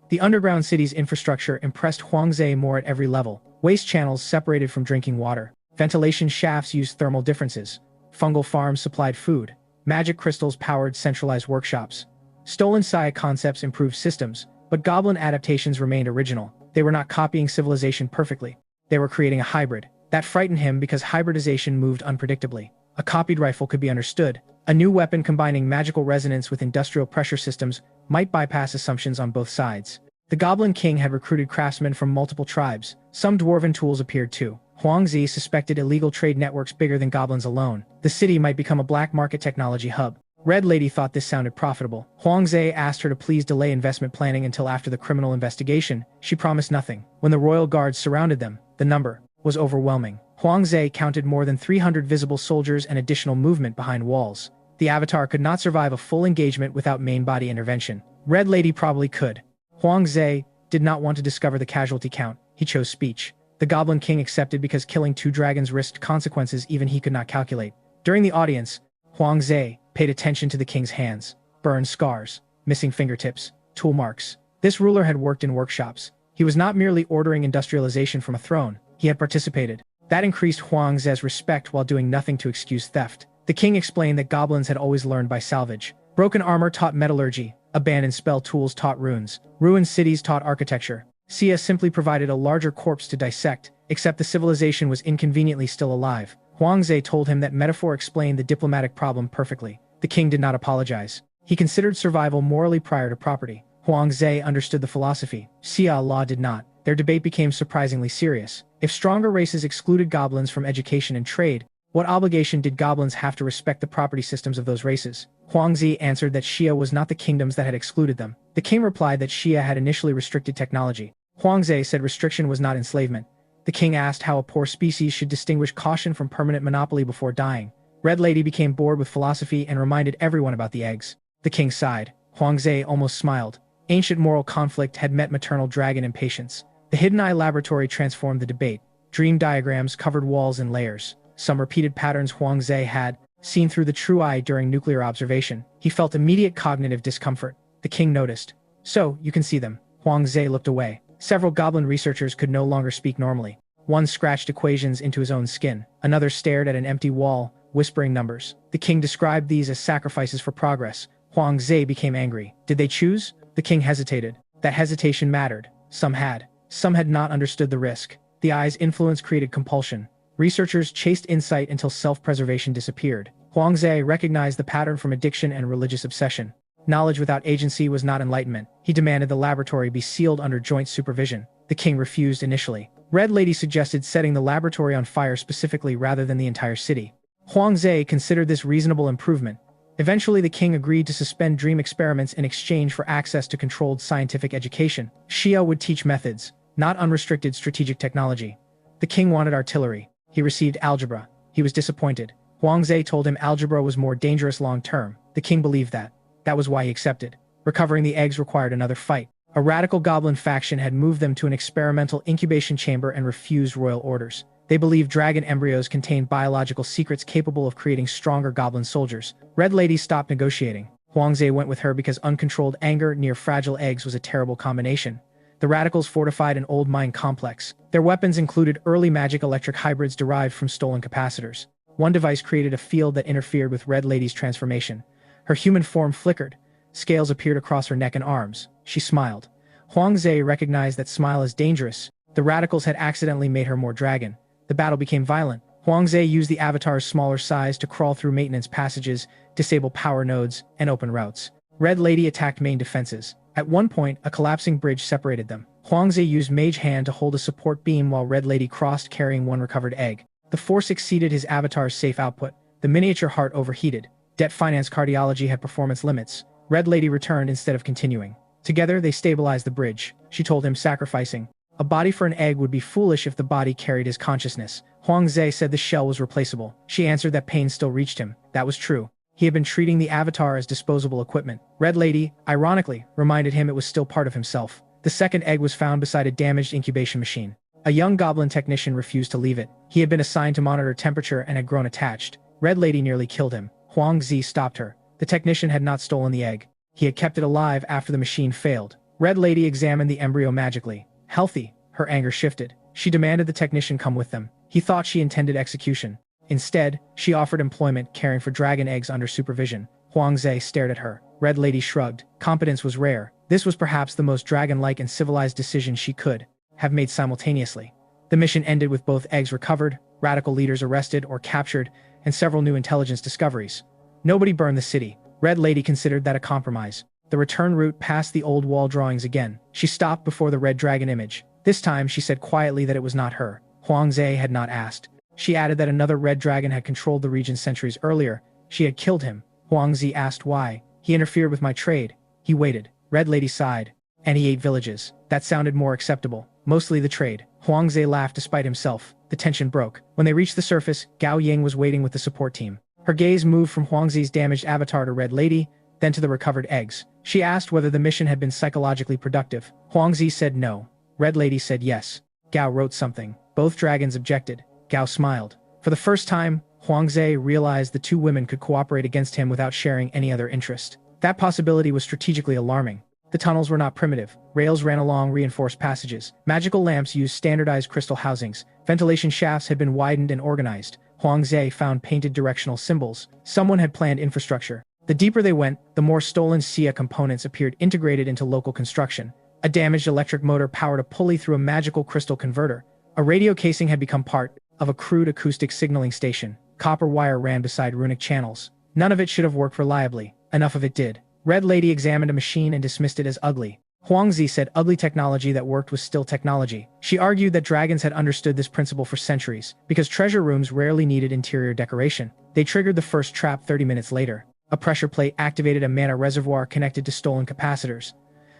The underground city's infrastructure impressed Huangze more at every level. Waste channels separated from drinking water. Ventilation shafts used thermal differences. Fungal farms supplied food. Magic crystals powered centralized workshops. Stolen Saya concepts improved systems, but goblin adaptations remained original. They were not copying civilization perfectly. They were creating a hybrid. That frightened him because hybridization moved unpredictably. A copied rifle could be understood. A new weapon combining magical resonance with industrial pressure systems might bypass assumptions on both sides. The Goblin King had recruited craftsmen from multiple tribes. Some dwarven tools appeared too. Huangzi suspected illegal trade networks bigger than goblins alone. The city might become a black market technology hub. Red Lady thought this sounded profitable. Huangze asked her to please delay investment planning until after the criminal investigation. She promised nothing. When the royal guards surrounded them, the number was overwhelming. Huangze counted more than 300 visible soldiers and additional movement behind walls. The avatar could not survive a full engagement without main body intervention. Red Lady probably could. Huangze did not want to discover the casualty count. He chose speech. The Goblin King accepted because killing 2 dragons risked consequences even he could not calculate. During the audience, Huangze paid attention to the king's hands. Burned scars, missing fingertips, tool marks. This ruler had worked in workshops. He was not merely ordering industrialization from a throne. He had participated. That increased Huangze's respect while doing nothing to excuse theft. The king explained that goblins had always learned by salvage. Broken armor taught metallurgy. Abandoned spell tools taught runes. Ruined cities taught architecture. Sia simply provided a larger corpse to dissect, except the civilization was inconveniently still alive. Huangze told him that metaphor explained the diplomatic problem perfectly. The king did not apologize. He considered survival morally prior to property. Huangze understood the philosophy. Sia law did not. Their debate became surprisingly serious. If stronger races excluded goblins from education and trade, what obligation did goblins have to respect the property systems of those races? Huangzi answered that Xia was not the kingdoms that had excluded them. The king replied that Xia had initially restricted technology. Huangze said restriction was not enslavement. The king asked how a poor species should distinguish caution from permanent monopoly before dying. Red Lady became bored with philosophy and reminded everyone about the eggs. The king sighed. Huangze almost smiled. Ancient moral conflict had met maternal dragon impatience. The Hidden Eye Laboratory transformed the debate. Dream diagrams covered walls in layers. Some repeated patterns Huangze had seen through the true eye during nuclear observation. He felt immediate cognitive discomfort. The king noticed. So, you can see them. Huangze looked away. Several goblin researchers could no longer speak normally. One scratched equations into his own skin. Another stared at an empty wall, whispering numbers. The king described these as sacrifices for progress. Huangze became angry. Did they choose? The king hesitated. That hesitation mattered. Some had. Some had not understood the risk. The eye's influence created compulsion. Researchers chased insight until self-preservation disappeared. Huangze recognized the pattern from addiction and religious obsession. Knowledge without agency was not enlightenment. He demanded the laboratory be sealed under joint supervision. The king refused initially. Red Lady suggested setting the laboratory on fire specifically rather than the entire city. Huang Zhe considered this reasonable improvement. Eventually, the king agreed to suspend dream experiments in exchange for access to controlled scientific education. Xia would teach methods, not unrestricted strategic technology. The king wanted artillery. He received algebra. He was disappointed. Huang Zhe told him algebra was more dangerous long-term. The king believed that. That was why he accepted. Recovering the eggs required another fight. A radical goblin faction had moved them to an experimental incubation chamber and refused royal orders. They believed dragon embryos contained biological secrets capable of creating stronger goblin soldiers. Red Lady stopped negotiating. Huang Zhe went with her because uncontrolled anger near fragile eggs was a terrible combination. The radicals fortified an old mine complex. Their weapons included early magic electric hybrids derived from stolen capacitors. One device created a field that interfered with Red Lady's transformation. Her human form flickered. Scales appeared across her neck and arms. She smiled. Huang Zhe recognized that smile is dangerous. The radicals had accidentally made her more dragon. The battle became violent. Huang Zhe used the avatar's smaller size to crawl through maintenance passages, disable power nodes, and open routes. Red Lady attacked main defenses. At one point, a collapsing bridge separated them. Huang Zhe used Mage Hand to hold a support beam while Red Lady crossed carrying one recovered egg. The force exceeded his avatar's safe output. The miniature heart overheated. Debt finance cardiology had performance limits. Red Lady returned instead of continuing. Together, they stabilized the bridge. She told him, sacrificing a body for an egg would be foolish if the body carried his consciousness. Huang Zhe said the shell was replaceable. She answered that pain still reached him. That was true. He had been treating the avatar as disposable equipment. Red Lady, ironically, reminded him it was still part of himself. The second egg was found beside a damaged incubation machine. A young goblin technician refused to leave it. He had been assigned to monitor temperature and had grown attached. Red Lady nearly killed him. Huang Zhe stopped her. The technician had not stolen the egg. He had kept it alive after the machine failed. Red Lady examined the embryo magically. Healthy. Her anger shifted. She demanded the technician come with them. He thought she intended execution. Instead, she offered employment caring for dragon eggs under supervision. Huang Zhe stared at her. Red Lady shrugged. Competence was rare. This was perhaps the most dragon-like and civilized decision she could have made simultaneously. The mission ended with both eggs recovered, radical leaders arrested or captured, and several new intelligence discoveries. Nobody burned the city. Red Lady considered that a compromise. The return route passed the old wall drawings again. She stopped before the red dragon image. This time, she said quietly that it was not her. Huang Zhe had not asked. She added that another red dragon had controlled the region centuries earlier. She had killed him. Huang Zhe asked why. He interfered with my trade. He waited. Red Lady sighed. And he ate villages. That sounded more acceptable. Mostly the trade. Huang Zhe laughed despite himself. The tension broke. When they reached the surface, Gao Ying was waiting with the support team. Her gaze moved from Huang Zhe's damaged avatar to Red Lady, then to the recovered eggs. She asked whether the mission had been psychologically productive. Huang Zhe said no. Red Lady said yes. Gao wrote something. Both dragons objected. Gao smiled. For the first time, Huang Zhe realized the two women could cooperate against him without sharing any other interest. That possibility was strategically alarming. The tunnels were not primitive. Rails ran along reinforced passages. Magical lamps used standardized crystal housings. Ventilation shafts had been widened and organized. Huang Zhe found painted directional symbols. Someone had planned infrastructure. The deeper they went, the more stolen Xia components appeared integrated into local construction. A damaged electric motor powered a pulley through a magical crystal converter. A radio casing had become part of a crude acoustic signaling station. Copper wire ran beside runic channels. None of it should have worked reliably. Enough of it did. Red Lady examined a machine and dismissed it as ugly. Huang Zhe said ugly technology that worked was still technology. She argued that dragons had understood this principle for centuries, because treasure rooms rarely needed interior decoration. They triggered the first trap 30 minutes later. A pressure plate activated a mana reservoir connected to stolen capacitors.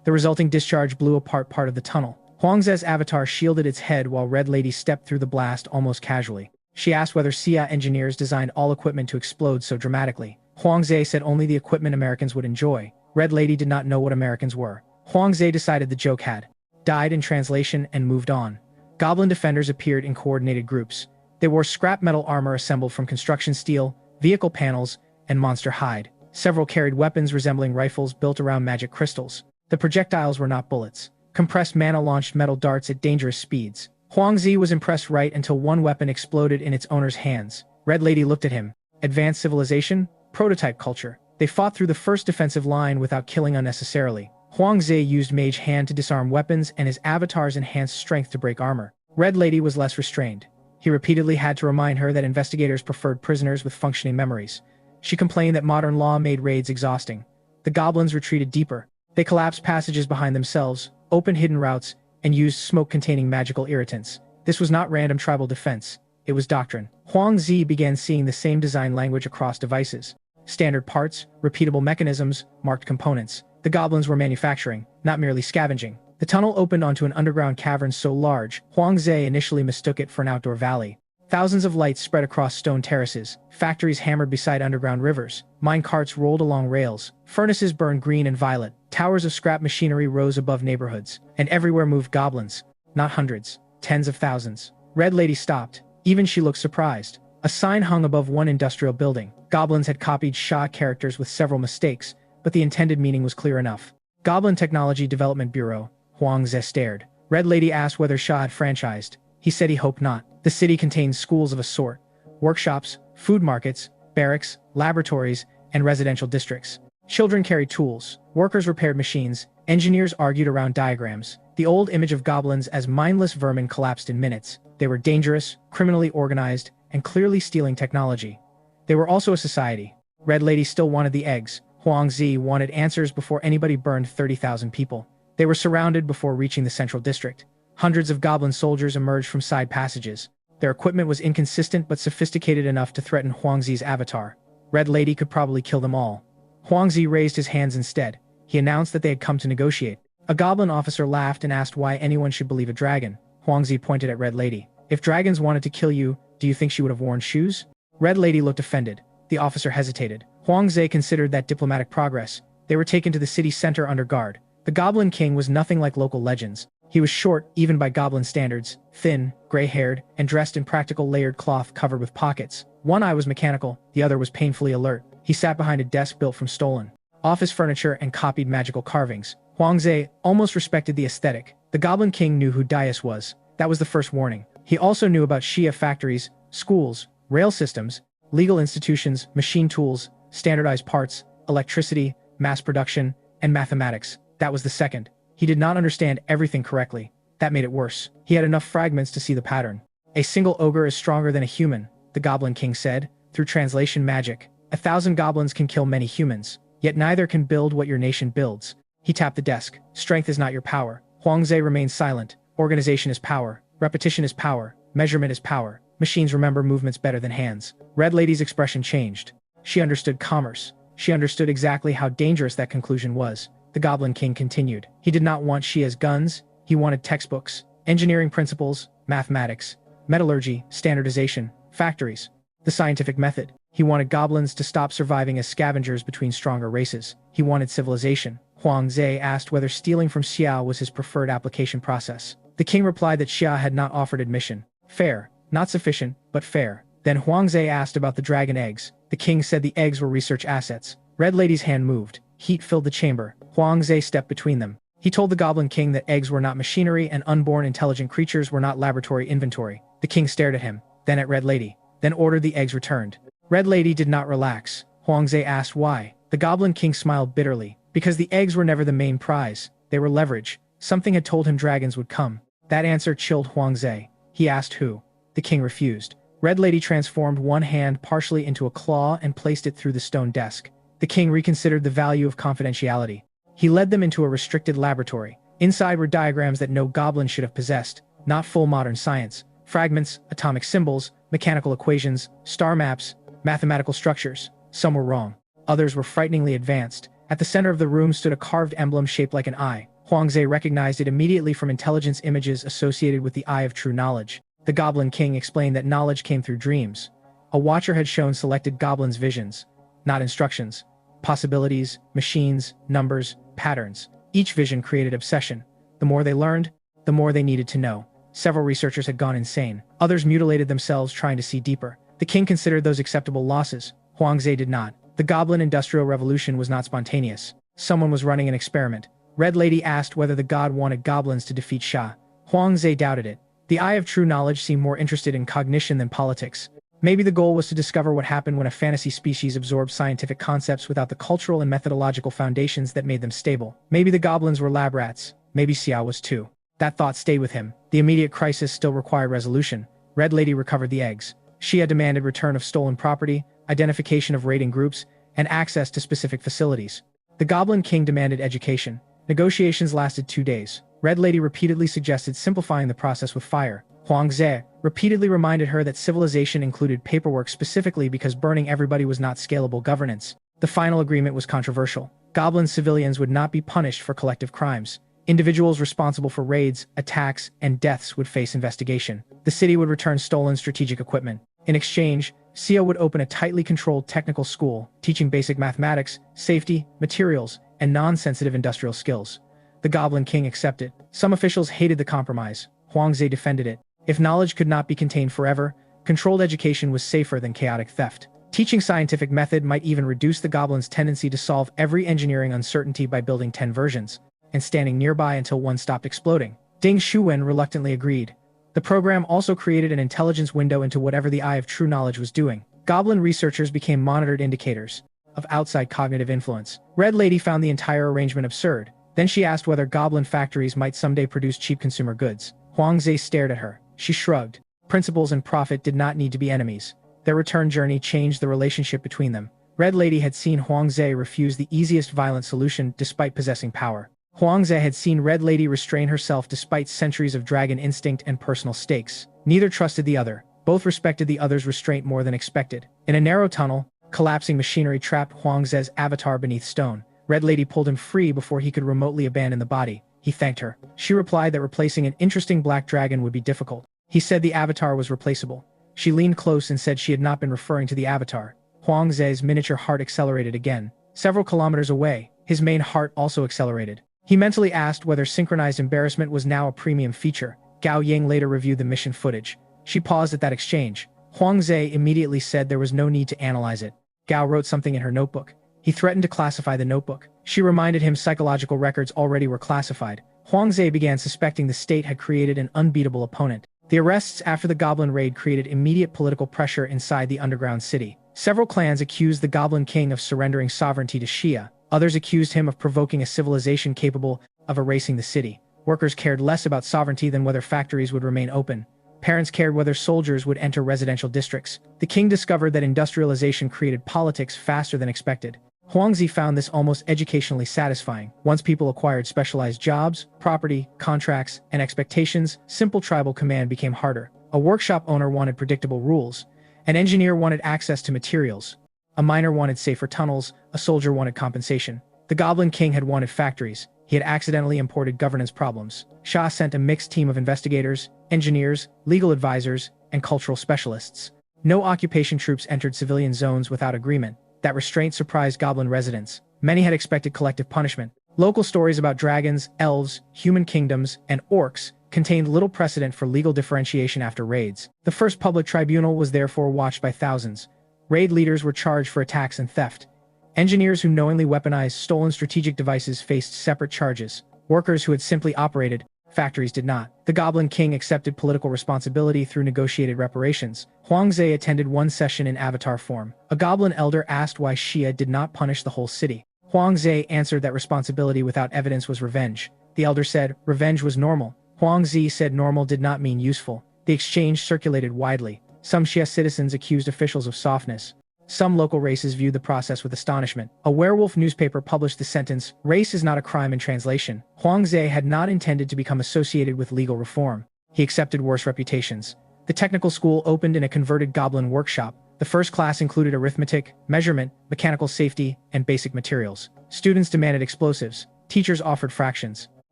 The resulting discharge blew apart part of the tunnel. Huang Zhe's avatar shielded its head while Red Lady stepped through the blast almost casually. She asked whether Xia engineers designed all equipment to explode so dramatically. Huang Zhe said only the equipment Americans would enjoy. Red Lady did not know what Americans were. Huang Zhe decided the joke had died in translation and moved on. Goblin defenders appeared in coordinated groups. They wore scrap metal armor assembled from construction steel, vehicle panels, and monster hide. Several carried weapons resembling rifles built around magic crystals. The projectiles were not bullets. Compressed mana launched metal darts at dangerous speeds. Huang Zhe was impressed right until one weapon exploded in its owner's hands. Red Lady looked at him. Advanced civilization? Prototype culture. They fought through the first defensive line without killing unnecessarily. Huang Zhe used Mage Hand to disarm weapons and his avatar's enhanced strength to break armor. Red Lady was less restrained. He repeatedly had to remind her that investigators preferred prisoners with functioning memories. She complained that modern law made raids exhausting. The goblins retreated deeper. They collapsed passages behind themselves, opened hidden routes, and used smoke-containing magical irritants. This was not random tribal defense. It was doctrine. Huang Zi began seeing the same design language across devices. Standard parts, repeatable mechanisms, marked components. The goblins were manufacturing, not merely scavenging. The tunnel opened onto an underground cavern so large, Huang Zi initially mistook it for an outdoor valley. Thousands of lights spread across stone terraces, factories hammered beside underground rivers, mine carts rolled along rails, furnaces burned green and violet, towers of scrap machinery rose above neighborhoods, and everywhere moved goblins. Not hundreds, tens of thousands. Red Lady stopped. Even she looked surprised. A sign hung above one industrial building. Goblins had copied Sha characters with several mistakes, but the intended meaning was clear enough. Goblin Technology Development Bureau. Huang Zi stared. Red Lady asked whether Sha had franchised. He said he hoped not. The city contains schools of a sort, workshops, food markets, barracks, laboratories, and residential districts. Children carried tools, workers repaired machines, engineers argued around diagrams. The old image of goblins as mindless vermin collapsed in minutes. They were dangerous, criminally organized, and clearly stealing technology. They were also a society. Red Lady still wanted the eggs. Huang Zi wanted answers before anybody burned 30,000 people. They were surrounded before reaching the central district. Hundreds of goblin soldiers emerged from side passages. Their equipment was inconsistent but sophisticated enough to threaten Huang Zi's avatar. Red Lady could probably kill them all. Huang Zi raised his hands instead. He announced that they had come to negotiate. A goblin officer laughed and asked why anyone should believe a dragon. Huang Zi pointed at Red Lady. If dragons wanted to kill you, do you think she would have worn shoes? Red Lady looked offended. The officer hesitated. Huang Zi considered that diplomatic progress. They were taken to the city center under guard. The Goblin King was nothing like local legends. He was short, even by goblin standards, thin, gray-haired, and dressed in practical layered cloth covered with pockets. One eye was mechanical, the other was painfully alert. He sat behind a desk built from stolen office furniture and copied magical carvings. Huang Zi almost respected the aesthetic. The Goblin King knew who Dais was. That was the first warning. He also knew about Shia factories, schools, rail systems, legal institutions, machine tools, standardized parts, electricity, mass production, and mathematics. That was the second. He did not understand everything correctly. That made it worse. He had enough fragments to see the pattern. A single ogre is stronger than a human, the Goblin King said, through translation magic. 1,000 goblins can kill many humans, yet neither can build what your nation builds. He tapped the desk. Strength is not your power. Huang Zi remained silent. Organization is power. Repetition is power. Measurement is power. Machines remember movements better than hands. Red Lady's expression changed. She understood commerce. She understood exactly how dangerous that conclusion was. The Goblin King continued. He did not want Shia's guns. He wanted textbooks, engineering principles, mathematics, metallurgy, standardization, factories, the scientific method. He wanted goblins to stop surviving as scavengers between stronger races. He wanted civilization. Huang Zi asked whether stealing from Xia was his preferred application process. The king replied that Xia had not offered admission. Fair. Not sufficient, but fair. Then Huang Zi asked about the dragon eggs. The king said the eggs were research assets. Red Lady's hand moved. Heat filled the chamber. Huang Zi stepped between them. He told the Goblin King that eggs were not machinery and unborn intelligent creatures were not laboratory inventory. The king stared at him, then at Red Lady, then ordered the eggs returned. Red Lady did not relax. Huang Zi asked why. The Goblin King smiled bitterly. Because the eggs were never the main prize. They were leverage. Something had told him dragons would come. That answer chilled Huang Zi. He asked who. The king refused. Red Lady transformed one hand partially into a claw and placed it through the stone desk. The king reconsidered the value of confidentiality. He led them into a restricted laboratory. Inside were diagrams that no goblin should have possessed, not full modern science. Fragments, atomic symbols, mechanical equations, star maps, mathematical structures. Some were wrong. Others were frighteningly advanced. At the center of the room stood a carved emblem shaped like an eye. Huang Zi recognized it immediately from intelligence images associated with the Eye of True Knowledge. The Goblin King explained that knowledge came through dreams. A watcher had shown selected goblins visions, not instructions. Possibilities, machines, numbers, patterns. Each vision created obsession. The more they learned, the more they needed to know. Several researchers had gone insane. Others mutilated themselves trying to see deeper. The king considered those acceptable losses. Huang Zi did not. The Goblin Industrial Revolution was not spontaneous. Someone was running an experiment. Red Lady asked whether the god wanted goblins to defeat Sha. Huang Zi doubted it. The Eye of True Knowledge seemed more interested in cognition than politics. Maybe the goal was to discover what happened when a fantasy species absorbed scientific concepts without the cultural and methodological foundations that made them stable. Maybe the goblins were lab rats. Maybe Xiao was too. That thought stayed with him. The immediate crisis still required resolution. Red Lady recovered the eggs. Xia demanded return of stolen property, identification of raiding groups, and access to specific facilities. The Goblin King demanded education. Negotiations lasted 2 days. Red Lady repeatedly suggested simplifying the process with fire. Huang Ze repeatedly reminded her that civilization included paperwork specifically because burning everybody was not scalable governance. The final agreement was controversial. Goblin civilians would not be punished for collective crimes. Individuals responsible for raids, attacks, and deaths would face investigation. The city would return stolen strategic equipment. In exchange, Xia would open a tightly controlled technical school, teaching basic mathematics, safety, materials, and non-sensitive industrial skills. The Goblin King accepted. Some officials hated the compromise. Huang Ze defended it. If knowledge could not be contained forever, controlled education was safer than chaotic theft. Teaching scientific method might even reduce the Goblin's tendency to solve every engineering uncertainty by building 10 versions and standing nearby until one stopped exploding. Ding Shuwen reluctantly agreed. The program also created an intelligence window into whatever the Eye of True Knowledge was doing. Goblin researchers became monitored indicators of outside cognitive influence. Red Lady found the entire arrangement absurd. Then she asked whether Goblin factories might someday produce cheap consumer goods. Huang Ze stared at her. She shrugged. Principles and profit did not need to be enemies. Their return journey changed the relationship between them. Red Lady had seen Huang Ze refuse the easiest violent solution despite possessing power. Huang Ze had seen Red Lady restrain herself despite centuries of dragon instinct and personal stakes. Neither trusted the other. Both respected the other's restraint more than expected. In a narrow tunnel, collapsing machinery trapped Huang Ze's avatar beneath stone. Red Lady pulled him free before he could remotely abandon the body. He thanked her. She replied that replacing an interesting black dragon would be difficult. He said the avatar was replaceable. She leaned close and said she had not been referring to the avatar. Huang Ze's miniature heart accelerated again. Several kilometers away, his main heart also accelerated. He mentally asked whether synchronized embarrassment was now a premium feature. Gao Ying later reviewed the mission footage. She paused at that exchange. Huang Ze immediately said there was no need to analyze it. Gao wrote something in her notebook. He threatened to classify the notebook. She reminded him psychological records already were classified. Huang Ze began suspecting the state had created an unbeatable opponent. The arrests after the Goblin raid created immediate political pressure inside the underground city. Several clans accused the Goblin King of surrendering sovereignty to Xia. Others accused him of provoking a civilization capable of erasing the city. Workers cared less about sovereignty than whether factories would remain open. Parents cared whether soldiers would enter residential districts. The king discovered that industrialization created politics faster than expected. Huangzi found this almost educationally satisfying. Once people acquired specialized jobs, property, contracts, and expectations, simple tribal command became harder. A workshop owner wanted predictable rules. An engineer wanted access to materials. A miner wanted safer tunnels. A soldier wanted compensation. The Goblin King had wanted factories. He had accidentally imported governance problems. Shah sent a mixed team of investigators, engineers, legal advisors, and cultural specialists. No occupation troops entered civilian zones without agreement. That restraint surprised Goblin residents. Many had expected collective punishment. Local stories about dragons, elves, human kingdoms, and orcs contained little precedent for legal differentiation after raids. The first public tribunal was therefore watched by thousands. Raid leaders were charged for attacks and theft. Engineers who knowingly weaponized stolen strategic devices faced separate charges. Workers who had simply operated factories did not. The Goblin King accepted political responsibility through negotiated reparations. Huang Ze attended one session in avatar form. A goblin elder asked why Xia did not punish the whole city. Huang Ze answered that responsibility without evidence was revenge. The elder said revenge was normal. Huang Ze said normal did not mean useful. The exchange circulated widely. Some Xia citizens accused officials of softness. Some local races viewed the process with astonishment. A werewolf newspaper published the sentence, "Race is not a crime" in translation. Huang Ze had not intended to become associated with legal reform. He accepted worse reputations. The technical school opened in a converted goblin workshop. The first class included arithmetic, measurement, mechanical safety, and basic materials. Students demanded explosives. Teachers offered fractions.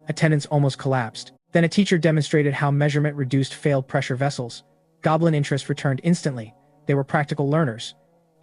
Attendance almost collapsed. Then a teacher demonstrated how measurement reduced failed pressure vessels. Goblin interest returned instantly. They were practical learners.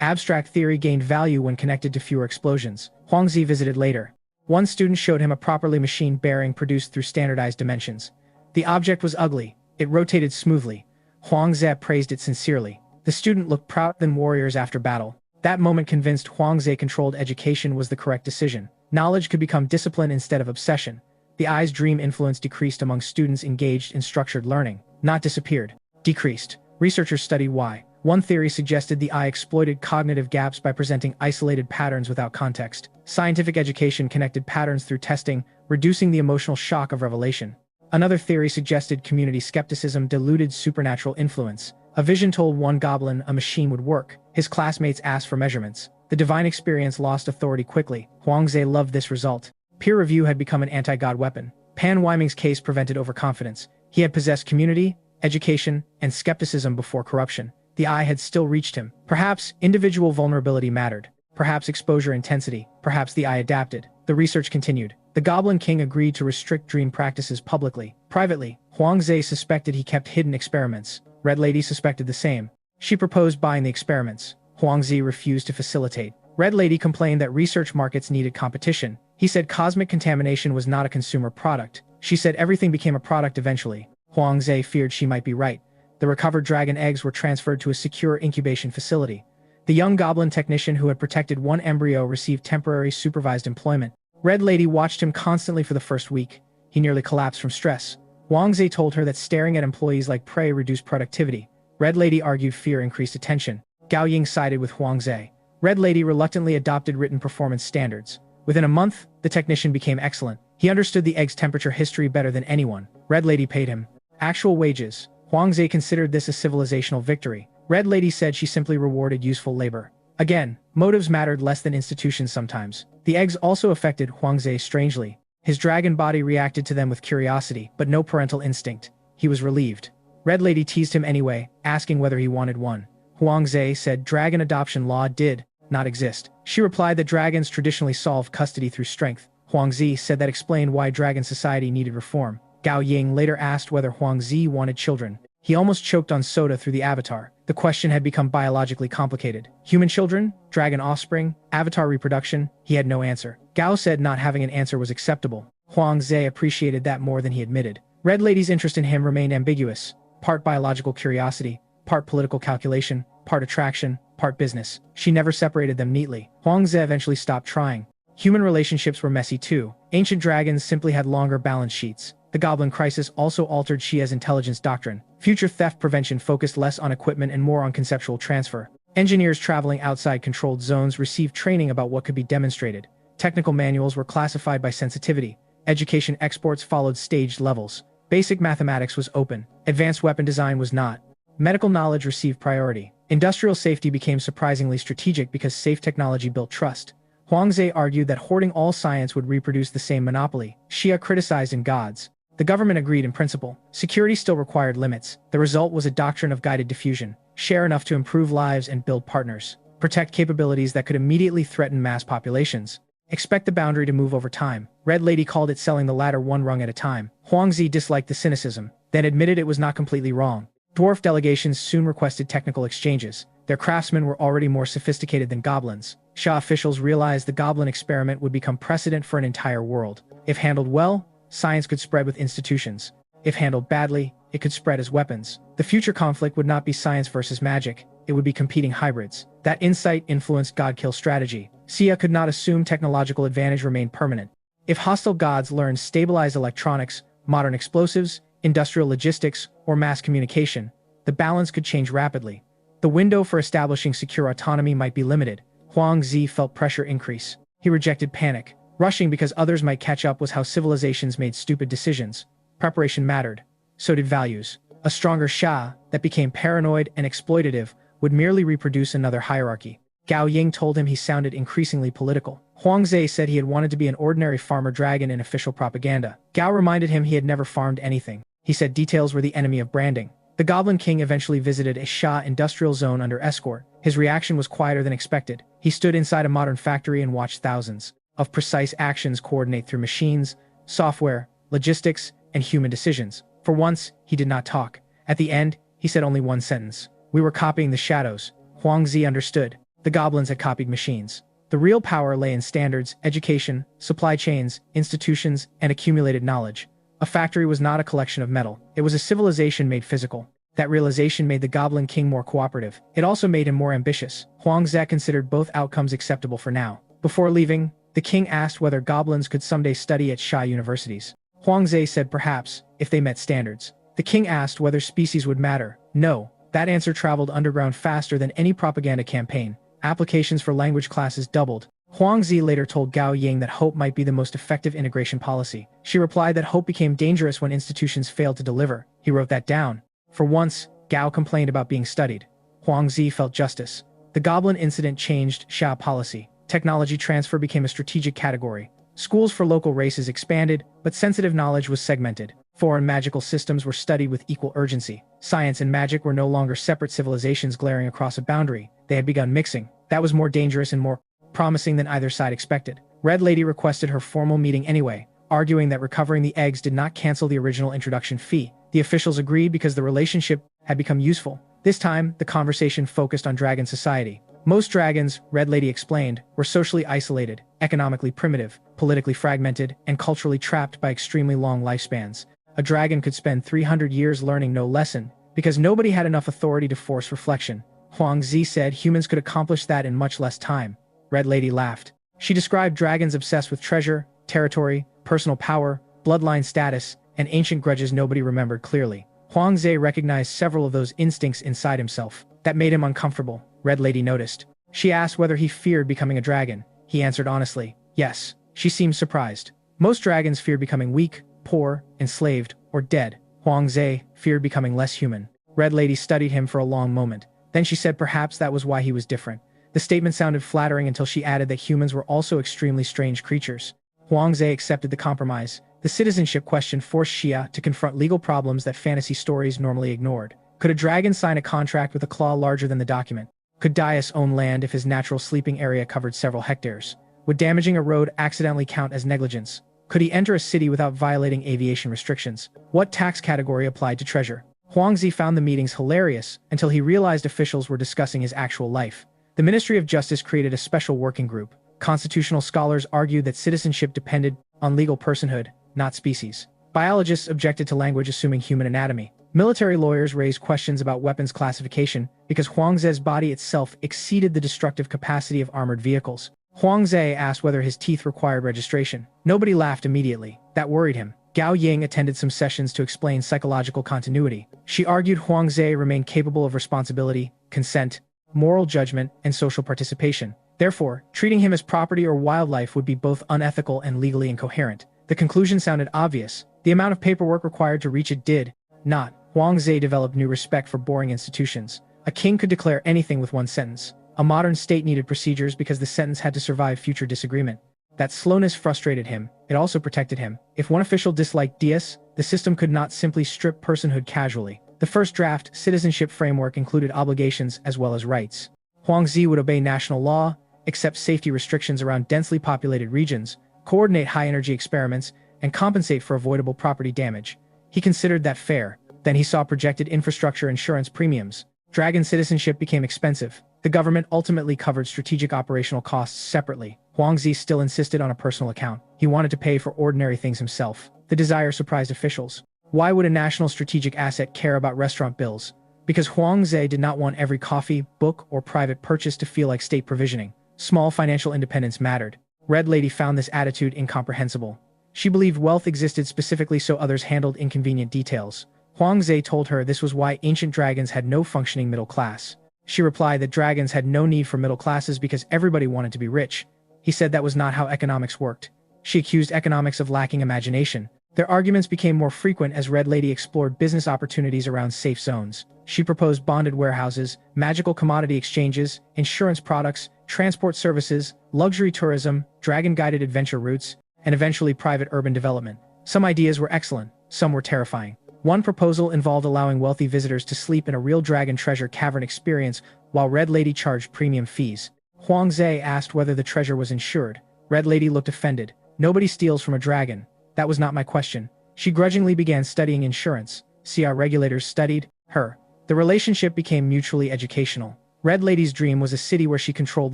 Abstract theory gained value when connected to fewer explosions. Huangzi visited later. One student showed him a properly machined bearing produced through standardized dimensions. The object was ugly. It rotated smoothly. Huangze praised it sincerely. The student looked prouder than warriors after battle. That moment convinced Huangze controlled education was the correct decision. Knowledge could become discipline instead of obsession. The eye's dream influence decreased among students engaged in structured learning. Not disappeared. Decreased. Researchers studied why. One theory suggested the eye exploited cognitive gaps by presenting isolated patterns without context. Scientific education connected patterns through testing, reducing the emotional shock of revelation. Another theory suggested community skepticism diluted supernatural influence. A vision told one goblin a machine would work. His classmates asked for measurements. The divine experience lost authority quickly. Huangze loved this result. Peer review had become an anti-god weapon. Pan Weiming's case prevented overconfidence. He had possessed community, education, and skepticism before corruption. The eye had still reached him. Perhaps individual vulnerability mattered. Perhaps exposure intensity. Perhaps the eye adapted. The research continued. The Goblin King agreed to restrict dream practices publicly. Privately, Huangzi suspected he kept hidden experiments. Red Lady suspected the same. She proposed buying the experiments. Huangzi refused to facilitate. Red Lady complained that research markets needed competition. He said cosmic contamination was not a consumer product. She said everything became a product eventually. Huangzi feared she might be right. The recovered dragon eggs were transferred to a secure incubation facility. The young goblin technician who had protected one embryo received temporary supervised employment. Red Lady watched him constantly for the first week. He nearly collapsed from stress. Huangzi told her that staring at employees like prey reduced productivity. Red Lady argued fear increased attention. Gao Ying sided with Huangzi. Red Lady reluctantly adopted written performance standards. Within a month, the technician became excellent. He understood the egg's temperature history better than anyone. Red Lady paid him actual wages. Huangzi considered this a civilizational victory. Red Lady said she simply rewarded useful labor. Again, motives mattered less than institutions sometimes. The eggs also affected Huangzi strangely. His dragon body reacted to them with curiosity, but no parental instinct. He was relieved. Red Lady teased him anyway, asking whether he wanted one. Huangzi said dragon adoption law did not exist. She replied that dragons traditionally solved custody through strength. Huangzi said that explained why dragon society needed reform. Gao Ying later asked whether Huangzi wanted children. He almost choked on soda through the avatar. The question had become biologically complicated. Human children? Dragon offspring? Avatar reproduction? He had no answer. Gao said not having an answer was acceptable. Huangzi appreciated that more than he admitted. Red Lady's interest in him remained ambiguous. Part biological curiosity, part political calculation, part attraction, part business. She never separated them neatly. Huangzi eventually stopped trying. Human relationships were messy too. Ancient dragons simply had longer balance sheets. The Goblin Crisis also altered Shia's intelligence doctrine. Future theft prevention focused less on equipment and more on conceptual transfer. Engineers traveling outside controlled zones received training about what could be demonstrated. Technical manuals were classified by sensitivity. Education exports followed staged levels. Basic mathematics was open. Advanced weapon design was not. Medical knowledge received priority. Industrial safety became surprisingly strategic because safe technology built trust. Huangzi argued that hoarding all science would reproduce the same monopoly. Xia criticized in gods. The government agreed in principle. Security still required limits. The result was a doctrine of guided diffusion. Share enough to improve lives and build partners. Protect capabilities that could immediately threaten mass populations. Expect the boundary to move over time. Red Lady called it selling the ladder one rung at a time. Huangzi disliked the cynicism, then admitted it was not completely wrong. Dwarf delegations soon requested technical exchanges. Their craftsmen were already more sophisticated than goblins. Xia officials realized the goblin experiment would become precedent for an entire world. If handled well, science could spread with institutions. If handled badly, it could spread as weapons. The future conflict would not be science versus magic, it would be competing hybrids. That insight influenced God-kill strategy. Xia could not assume technological advantage remained permanent. If hostile gods learned stabilized electronics, modern explosives, industrial logistics, or mass communication, the balance could change rapidly. The window for establishing secure autonomy might be limited. Huangzi felt pressure increase. He rejected panic. Rushing because others might catch up was how civilizations made stupid decisions. Preparation mattered. So did values. A stronger Xia, that became paranoid and exploitative, would merely reproduce another hierarchy. Gao Ying told him he sounded increasingly political. Huangzi said he had wanted to be an ordinary farmer dragon in official propaganda. Gao reminded him he had never farmed anything. He said details were the enemy of branding. The Goblin King eventually visited a Xia industrial zone under escort. His reaction was quieter than expected. He stood inside a modern factory and watched thousands of precise actions coordinate through machines, software, logistics, and human decisions. For once, he did not talk. At the end, he said only one sentence. We were copying the shadows. Huangzi understood. The goblins had copied machines. The real power lay in standards, education, supply chains, institutions, and accumulated knowledge. A factory was not a collection of metal. It was a civilization made physical. That realization made the Goblin King more cooperative. It also made him more ambitious. Huangzi considered both outcomes acceptable for now. Before leaving, the king asked whether goblins could someday study at Xia universities. Huangzi said perhaps, if they met standards. The king asked whether species would matter. No. That answer traveled underground faster than any propaganda campaign. Applications for language classes doubled. Huangzi later told Gao Ying that hope might be the most effective integration policy. She replied that hope became dangerous when institutions failed to deliver. He wrote that down. For once, Gao complained about being studied. Huangzi felt justice. The goblin incident changed Xia policy. Technology transfer became a strategic category. Schools for local races expanded, but sensitive knowledge was segmented. Foreign magical systems were studied with equal urgency. Science and magic were no longer separate civilizations glaring across a boundary. They had begun mixing. That was more dangerous and more promising than either side expected. Red Lady requested her formal meeting anyway, arguing that recovering the eggs did not cancel the original introduction fee. The officials agreed because the relationship had become useful. This time, the conversation focused on dragon society. Most dragons, Red Lady explained, were socially isolated, economically primitive, politically fragmented, and culturally trapped by extremely long lifespans. A dragon could spend 300 years learning no lesson, because nobody had enough authority to force reflection. Huang Zi said humans could accomplish that in much less time. Red Lady laughed. She described dragons obsessed with treasure, territory, personal power, bloodline status, and ancient grudges nobody remembered clearly. Huang Zi recognized several of those instincts inside himself. That made him uncomfortable, Red Lady noticed. She asked whether he feared becoming a dragon. He answered honestly, yes. She seemed surprised. Most dragons fear becoming weak, poor, enslaved, or dead. Huang Zi feared becoming less human. Red Lady studied him for a long moment. Then she said perhaps that was why he was different. The statement sounded flattering until she added that humans were also extremely strange creatures. Huang Zi accepted the compromise. The citizenship question forced Xia to confront legal problems that fantasy stories normally ignored. Could a dragon sign a contract with a claw larger than the document? Could Daius own land if his natural sleeping area covered several hectares? Would damaging a road accidentally count as negligence? Could he enter a city without violating aviation restrictions? What tax category applied to treasure? Huang Zi found the meetings hilarious until he realized officials were discussing his actual life. The Ministry of Justice created a special working group. Constitutional scholars argued that citizenship depended on legal personhood, not species. Biologists objected to language assuming human anatomy. Military lawyers raised questions about weapons classification because Huang Zi's body itself exceeded the destructive capacity of armored vehicles. Huang Zi asked whether his teeth required registration. Nobody laughed immediately. That worried him. Gao Ying attended some sessions to explain psychological continuity. She argued Huang Zi remained capable of responsibility, consent, moral judgment, and social participation. Therefore, treating him as property or wildlife would be both unethical and legally incoherent. The conclusion sounded obvious. The amount of paperwork required to reach it did not. Huang Zi developed new respect for boring institutions. A king could declare anything with one sentence. A modern state needed procedures because the sentence had to survive future disagreement. That slowness frustrated him. It also protected him. If one official disliked Dias, the system could not simply strip personhood casually. The first draft citizenship framework included obligations as well as rights. Huang Zi would obey national law, accept safety restrictions around densely populated regions, coordinate high-energy experiments, and compensate for avoidable property damage. He considered that fair. Then he saw projected infrastructure insurance premiums. Dragon citizenship became expensive. The government ultimately covered strategic operational costs separately. Huang Zi still insisted on a personal account. He wanted to pay for ordinary things himself. The desire surprised officials. Why would a national strategic asset care about restaurant bills? Because Huang Zi did not want every coffee, book, or private purchase to feel like state provisioning. Small financial independence mattered. Red Lady found this attitude incomprehensible. She believed wealth existed specifically so others handled inconvenient details. Huang Zi told her this was why ancient dragons had no functioning middle class. She replied that dragons had no need for middle classes because everybody wanted to be rich. He said that was not how economics worked. She accused economics of lacking imagination. Their arguments became more frequent as Red Lady explored business opportunities around safe zones. She proposed bonded warehouses, magical commodity exchanges, insurance products, transport services, luxury tourism, dragon-guided adventure routes, and eventually private urban development. Some ideas were excellent, some were terrifying. One proposal involved allowing wealthy visitors to sleep in a real dragon treasure cavern experience while Red Lady charged premium fees. Huang Zi asked whether the treasure was insured. Red Lady looked offended. Nobody steals from a dragon. That was not my question. She grudgingly began studying insurance. CR regulators studied her. The relationship became mutually educational. Red Lady's dream was a city where she controlled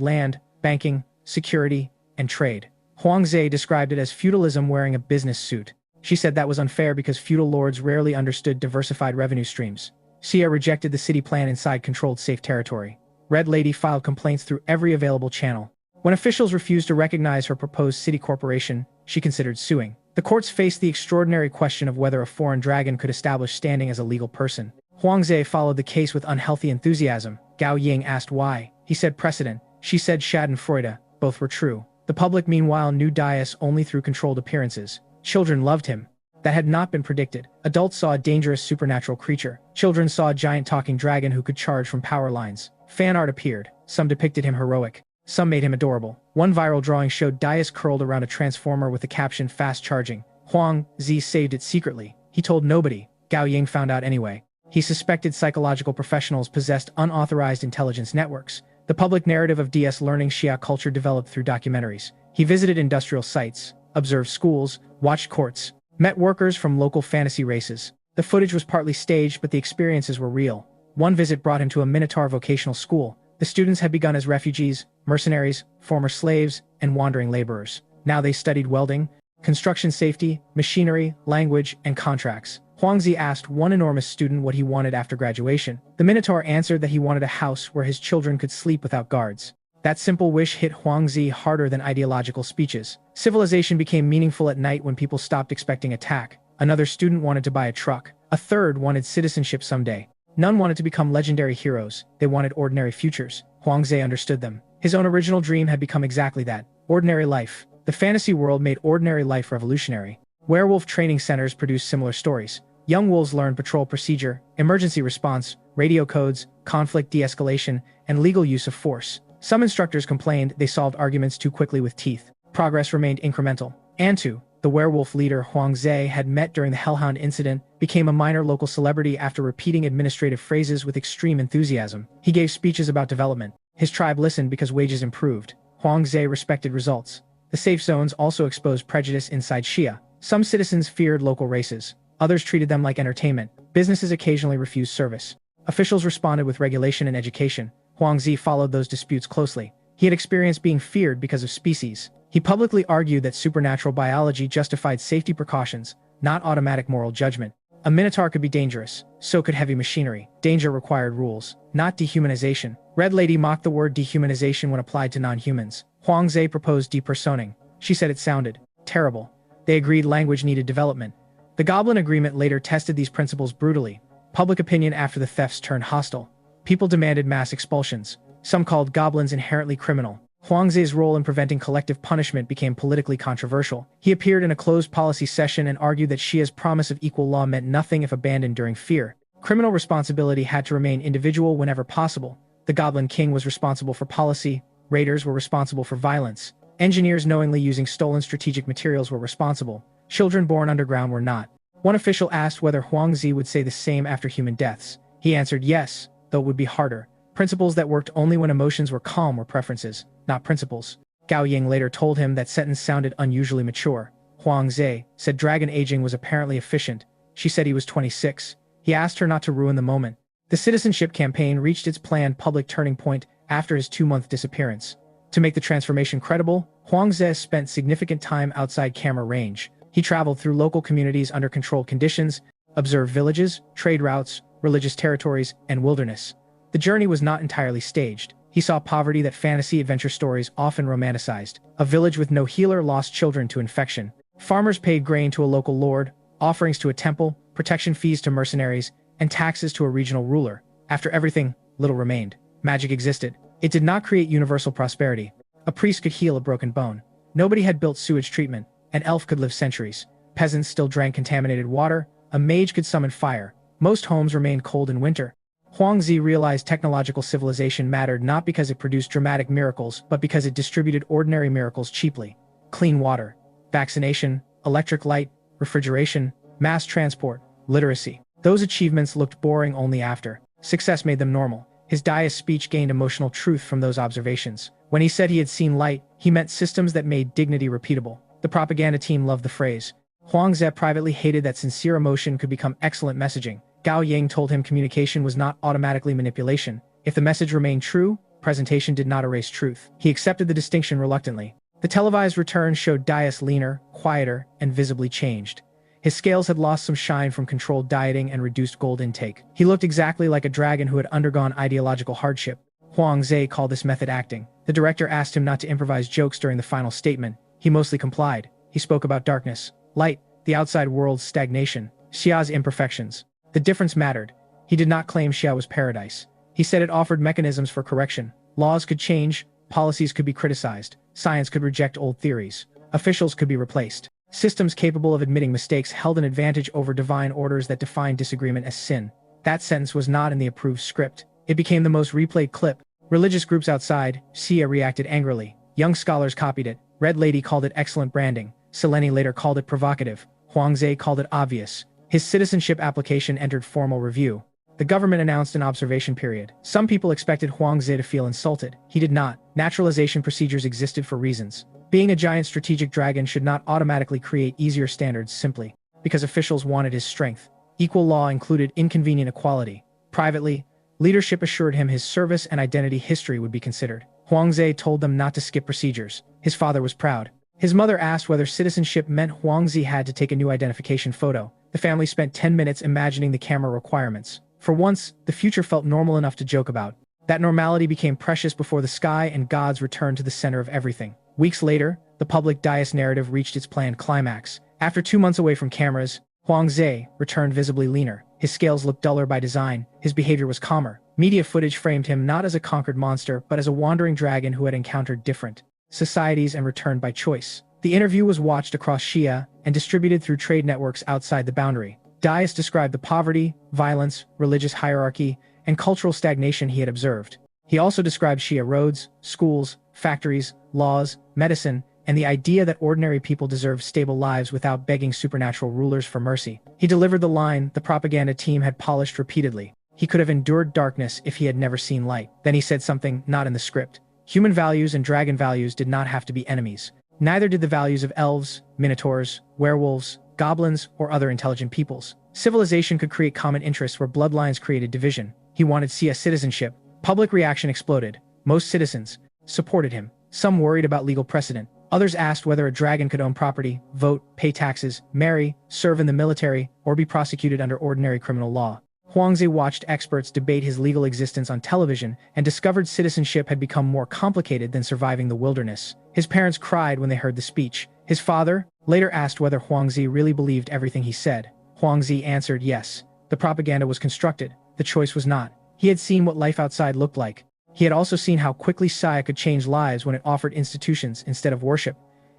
land, banking, security, and trade. Huang Zi described it as feudalism wearing a business suit. She said that was unfair because feudal lords rarely understood diversified revenue streams. Xia rejected the city plan inside controlled safe territory. Red Lady filed complaints through every available channel. When officials refused to recognize her proposed city corporation, she considered suing. The courts faced the extraordinary question of whether a foreign dragon could establish standing as a legal person. Huang Zi followed the case with unhealthy enthusiasm. Gao Ying asked why. He said precedent. She said schadenfreude. Both were true. The public meanwhile knew Daius only through controlled appearances. Children loved him. That had not been predicted. Adults saw a dangerous supernatural creature. Children saw a giant talking dragon who could charge from power lines. Fan art appeared. Some depicted him heroic. Some made him adorable. One viral drawing showed Dias curled around a transformer with the caption "Fast Charging." Huang Zi saved it secretly. He told nobody. Gao Ying found out anyway. He suspected psychological professionals possessed unauthorized intelligence networks. The public narrative of DS learning Xia culture developed through documentaries. He visited industrial sites, observed schools, watched courts, met workers from local fantasy races. The footage was partly staged, but the experiences were real. One visit brought him to a Minotaur vocational school. The students had begun as refugees, mercenaries, former slaves, and wandering laborers. Now they studied welding, construction safety, machinery, language, and contracts. Huangzi asked one enormous student what he wanted after graduation. The Minotaur answered that he wanted a house where his children could sleep without guards. That simple wish hit Huangzi harder than ideological speeches. Civilization became meaningful at night when people stopped expecting attack. Another student wanted to buy a truck. A third wanted citizenship someday. None wanted to become legendary heroes. They wanted ordinary futures. Huangzi understood them. His own original dream had become exactly that. Ordinary life. The fantasy world made ordinary life revolutionary. Werewolf training centers produced similar stories. Young wolves learned patrol procedure, emergency response, radio codes, conflict de-escalation, and legal use of force. Some instructors complained they solved arguments too quickly with teeth. Progress remained incremental. Antu, the werewolf leader Huangzi had met during the Hellhound incident, became a minor local celebrity after repeating administrative phrases with extreme enthusiasm. He gave speeches about development. His tribe listened because wages improved. Huangzi respected results. The safe zones also exposed prejudice inside Xia. Some citizens feared local races. Others treated them like entertainment. Businesses occasionally refused service. Officials responded with regulation and education. Huangzi followed those disputes closely. He had experienced being feared because of species. He publicly argued that supernatural biology justified safety precautions, not automatic moral judgment. A minotaur could be dangerous. So could heavy machinery. Danger required rules, not dehumanization. Red Lady mocked the word dehumanization when applied to non-humans. Huangzi proposed depersoning. She said it sounded terrible. They agreed language needed development. The Goblin Agreement later tested these principles brutally. Public opinion after the thefts turned hostile. People demanded mass expulsions. Some called goblins inherently criminal. Huangzi's role in preventing collective punishment became politically controversial. He appeared in a closed policy session and argued that Xia's promise of equal law meant nothing if abandoned during fear. Criminal responsibility had to remain individual whenever possible. The Goblin King was responsible for policy. Raiders were responsible for violence. Engineers knowingly using stolen strategic materials were responsible. Children born underground were not. One official asked whether Huangzi would say the same after human deaths. He answered yes, though it would be harder. Principles that worked only when emotions were calm were preferences, not principles. Gao Ying later told him that sentence sounded unusually mature. Huangzi said dragon aging was apparently efficient. She said he was 26. He asked her not to ruin the moment. The citizenship campaign reached its planned public turning point after his 2-month disappearance. To make the transformation credible, Huangzi spent significant time outside camera range. He traveled through local communities under controlled conditions, observed villages, trade routes, religious territories, and wilderness. The journey was not entirely staged. He saw poverty that fantasy adventure stories often romanticized. A village with no healer lost children to infection. Farmers paid grain to a local lord, offerings to a temple, protection fees to mercenaries, and taxes to a regional ruler. After everything, little remained. Magic existed. It did not create universal prosperity. A priest could heal a broken bone. Nobody had built sewage treatment. An elf could live centuries. Peasants still drank contaminated water. A mage could summon fire. Most homes remained cold in winter. Huangzi realized technological civilization mattered not because it produced dramatic miracles, but because it distributed ordinary miracles cheaply. Clean water, vaccination, electric light, refrigeration, mass transport, literacy. Those achievements looked boring only after. Success made them normal. His Dias speech gained emotional truth from those observations. When he said he had seen light, he meant systems that made dignity repeatable. The propaganda team loved the phrase. Huangzi privately hated that sincere emotion could become excellent messaging. Gao Ying told him communication was not automatically manipulation. If the message remained true, presentation did not erase truth. He accepted the distinction reluctantly. The televised return showed Dias leaner, quieter, and visibly changed. His scales had lost some shine from controlled dieting and reduced gold intake. He looked exactly like a dragon who had undergone ideological hardship. Huangzi called this method acting. The director asked him not to improvise jokes during the final statement. He mostly complied. He spoke about darkness, light, the outside world's stagnation, Xia's imperfections. The difference mattered. He did not claim Xia was paradise. He said it offered mechanisms for correction. Laws could change, policies could be criticized, science could reject old theories, officials could be replaced. Systems capable of admitting mistakes held an advantage over divine orders that defined disagreement as sin. That sentence was not in the approved script. It became the most replayed clip. Religious groups outside, Xia reacted angrily. Young scholars copied it. Red Lady called it excellent branding. Selene later called it provocative. Huangze called it obvious. His citizenship application entered formal review. The government announced an observation period. Some people expected Huangze to feel insulted. He did not. Naturalization procedures existed for reasons. Being a giant strategic dragon should not automatically create easier standards simply because officials wanted his strength. Equal law included inconvenient equality. Privately, leadership assured him his service and identity history would be considered. Huangze told them not to skip procedures. His father was proud. His mother asked whether citizenship meant Huangze had to take a new identification photo. The family spent 10 minutes imagining the camera requirements. For once, the future felt normal enough to joke about. That normality became precious before the sky and gods returned to the center of everything. Weeks later, the public dais narrative reached its planned climax. After 2 months away from cameras, Huangze returned visibly leaner. His scales looked duller by design. His behavior was calmer. Media footage framed him not as a conquered monster, but as a wandering dragon who had encountered different societies and returned by choice. The interview was watched across Xia and distributed through trade networks outside the boundary. Dais described the poverty, violence, religious hierarchy, and cultural stagnation he had observed. He also described Xia roads, schools, factories, laws, medicine, and the idea that ordinary people deserve stable lives without begging supernatural rulers for mercy. He delivered the line the propaganda team had polished repeatedly. He could have endured darkness if he had never seen light. Then he said something not in the script. Human values and dragon values did not have to be enemies. Neither did the values of elves, minotaurs, werewolves, goblins, or other intelligent peoples. Civilization could create common interests where bloodlines created division. He wanted Xia citizenship. Public reaction exploded. Most citizens supported him. Some worried about legal precedent. Others asked whether a dragon could own property, vote, pay taxes, marry, serve in the military, or be prosecuted under ordinary criminal law. Huangze watched experts debate his legal existence on television and discovered citizenship had become more complicated than surviving the wilderness. His parents cried when they heard the speech. His father later asked whether Huangze really believed everything he said. Huangze answered yes. The propaganda was constructed. The choice was not. He had seen what life outside looked like. He had also seen how quickly Xia could change lives when it offered institutions instead of worship.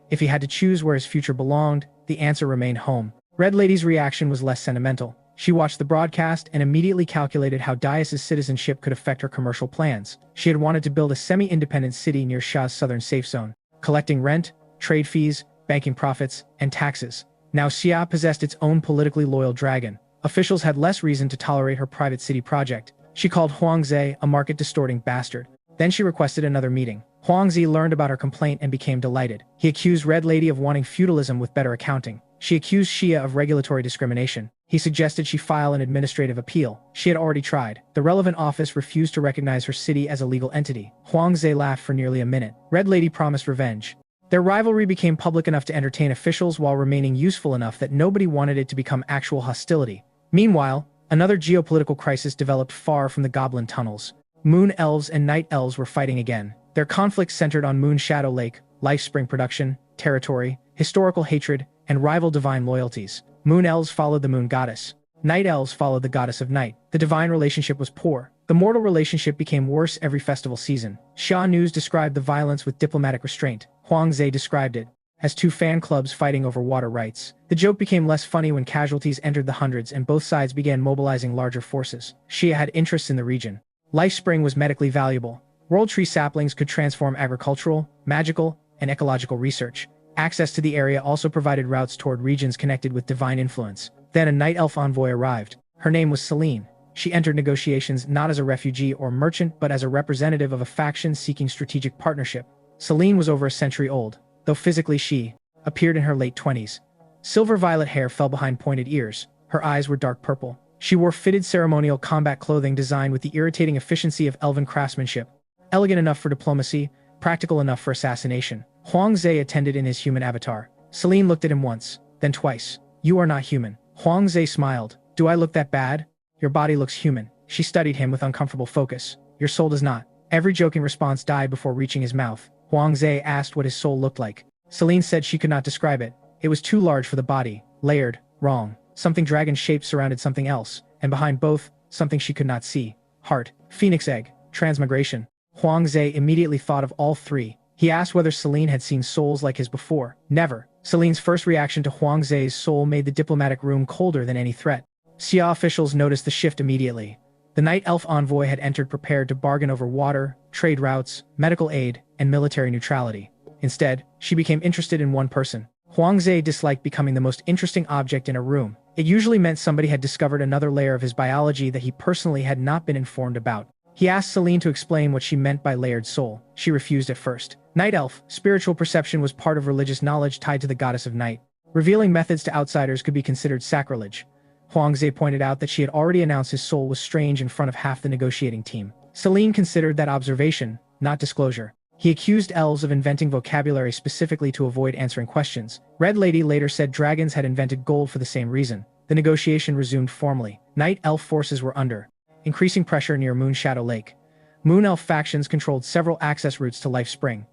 If he had to choose where his future belonged, the answer remained home. Red Lady's reaction was less sentimental. She watched the broadcast and immediately calculated how Dais' citizenship could affect her commercial plans. She had wanted to build a semi-independent city near Xia's southern safe zone, collecting rent, trade fees, banking profits, and taxes. Now Xia possessed its own politically loyal dragon. Officials had less reason to tolerate her private city project. She called Huangze a market-distorting bastard. Then she requested another meeting. Huangze learned about her complaint and became delighted. He accused Red Lady of wanting feudalism with better accounting. She accused Xia of regulatory discrimination. He suggested she file an administrative appeal. She had already tried. The relevant office refused to recognize her city as a legal entity. Huangze laughed for nearly a minute. Red Lady promised revenge. Their rivalry became public enough to entertain officials while remaining useful enough that nobody wanted it to become actual hostility. Meanwhile, another geopolitical crisis developed far from the Goblin Tunnels. Moon Elves and Night Elves were fighting again. Their conflict centered on Moon Shadow Lake, life spring production, territory, historical hatred, and rival divine loyalties. Moon Elves followed the Moon Goddess. Night Elves followed the Goddess of Night. The divine relationship was poor. The mortal relationship became worse every festival season. Xia News described the violence with diplomatic restraint. Huangze described it as two fan clubs fighting over water rights. The joke became less funny when casualties entered the hundreds and both sides began mobilizing larger forces. Xia had interests in the region. Life Spring was medically valuable. World Tree saplings could transform agricultural, magical, and ecological research. Access to the area also provided routes toward regions connected with divine influence. Then a night elf envoy arrived. Her name was Selene. She entered negotiations not as a refugee or merchant but as a representative of a faction seeking strategic partnership. Selene was over a century old, though physically she appeared in her late 20s. Silver-violet hair fell behind pointed ears. Her eyes were dark purple. She wore fitted ceremonial combat clothing designed with the irritating efficiency of elven craftsmanship. Elegant enough for diplomacy, practical enough for assassination. Huangze attended in his human avatar. Selene looked at him once, then twice. "You are not human." Huangze smiled. "Do I look that bad?" "Your body looks human." She studied him with uncomfortable focus. "Your soul does not." Every joking response died before reaching his mouth. Huangze asked what his soul looked like. Selene said she could not describe it. It was too large for the body, layered, wrong. Something dragon-shaped surrounded something else, and behind both, something she could not see. Heart, phoenix egg, transmigration. Huangze immediately thought of all three. He asked whether Selene had seen souls like his before. Never. Selene's first reaction to Huangze's soul made the diplomatic room colder than any threat. Xia officials noticed the shift immediately. The Night Elf envoy had entered prepared to bargain over water, trade routes, medical aid, and military neutrality. Instead, she became interested in one person. Huang Ze disliked becoming the most interesting object in a room. It usually meant somebody had discovered another layer of his biology that he personally had not been informed about. He asked Celine to explain what she meant by layered soul. She refused at first. Night Elf, spiritual perception was part of religious knowledge tied to the goddess of night. Revealing methods to outsiders could be considered sacrilege. Huang Ze pointed out that she had already announced his soul was strange in front of half the negotiating team. Celine considered that observation, not disclosure. He accused elves of inventing vocabulary specifically to avoid answering questions. Red Lady later said dragons had invented gold for the same reason. The negotiation resumed formally. Night Elf forces were under increasing pressure near Moon Shadow Lake. Moon Elf factions controlled several access routes to Life Spring.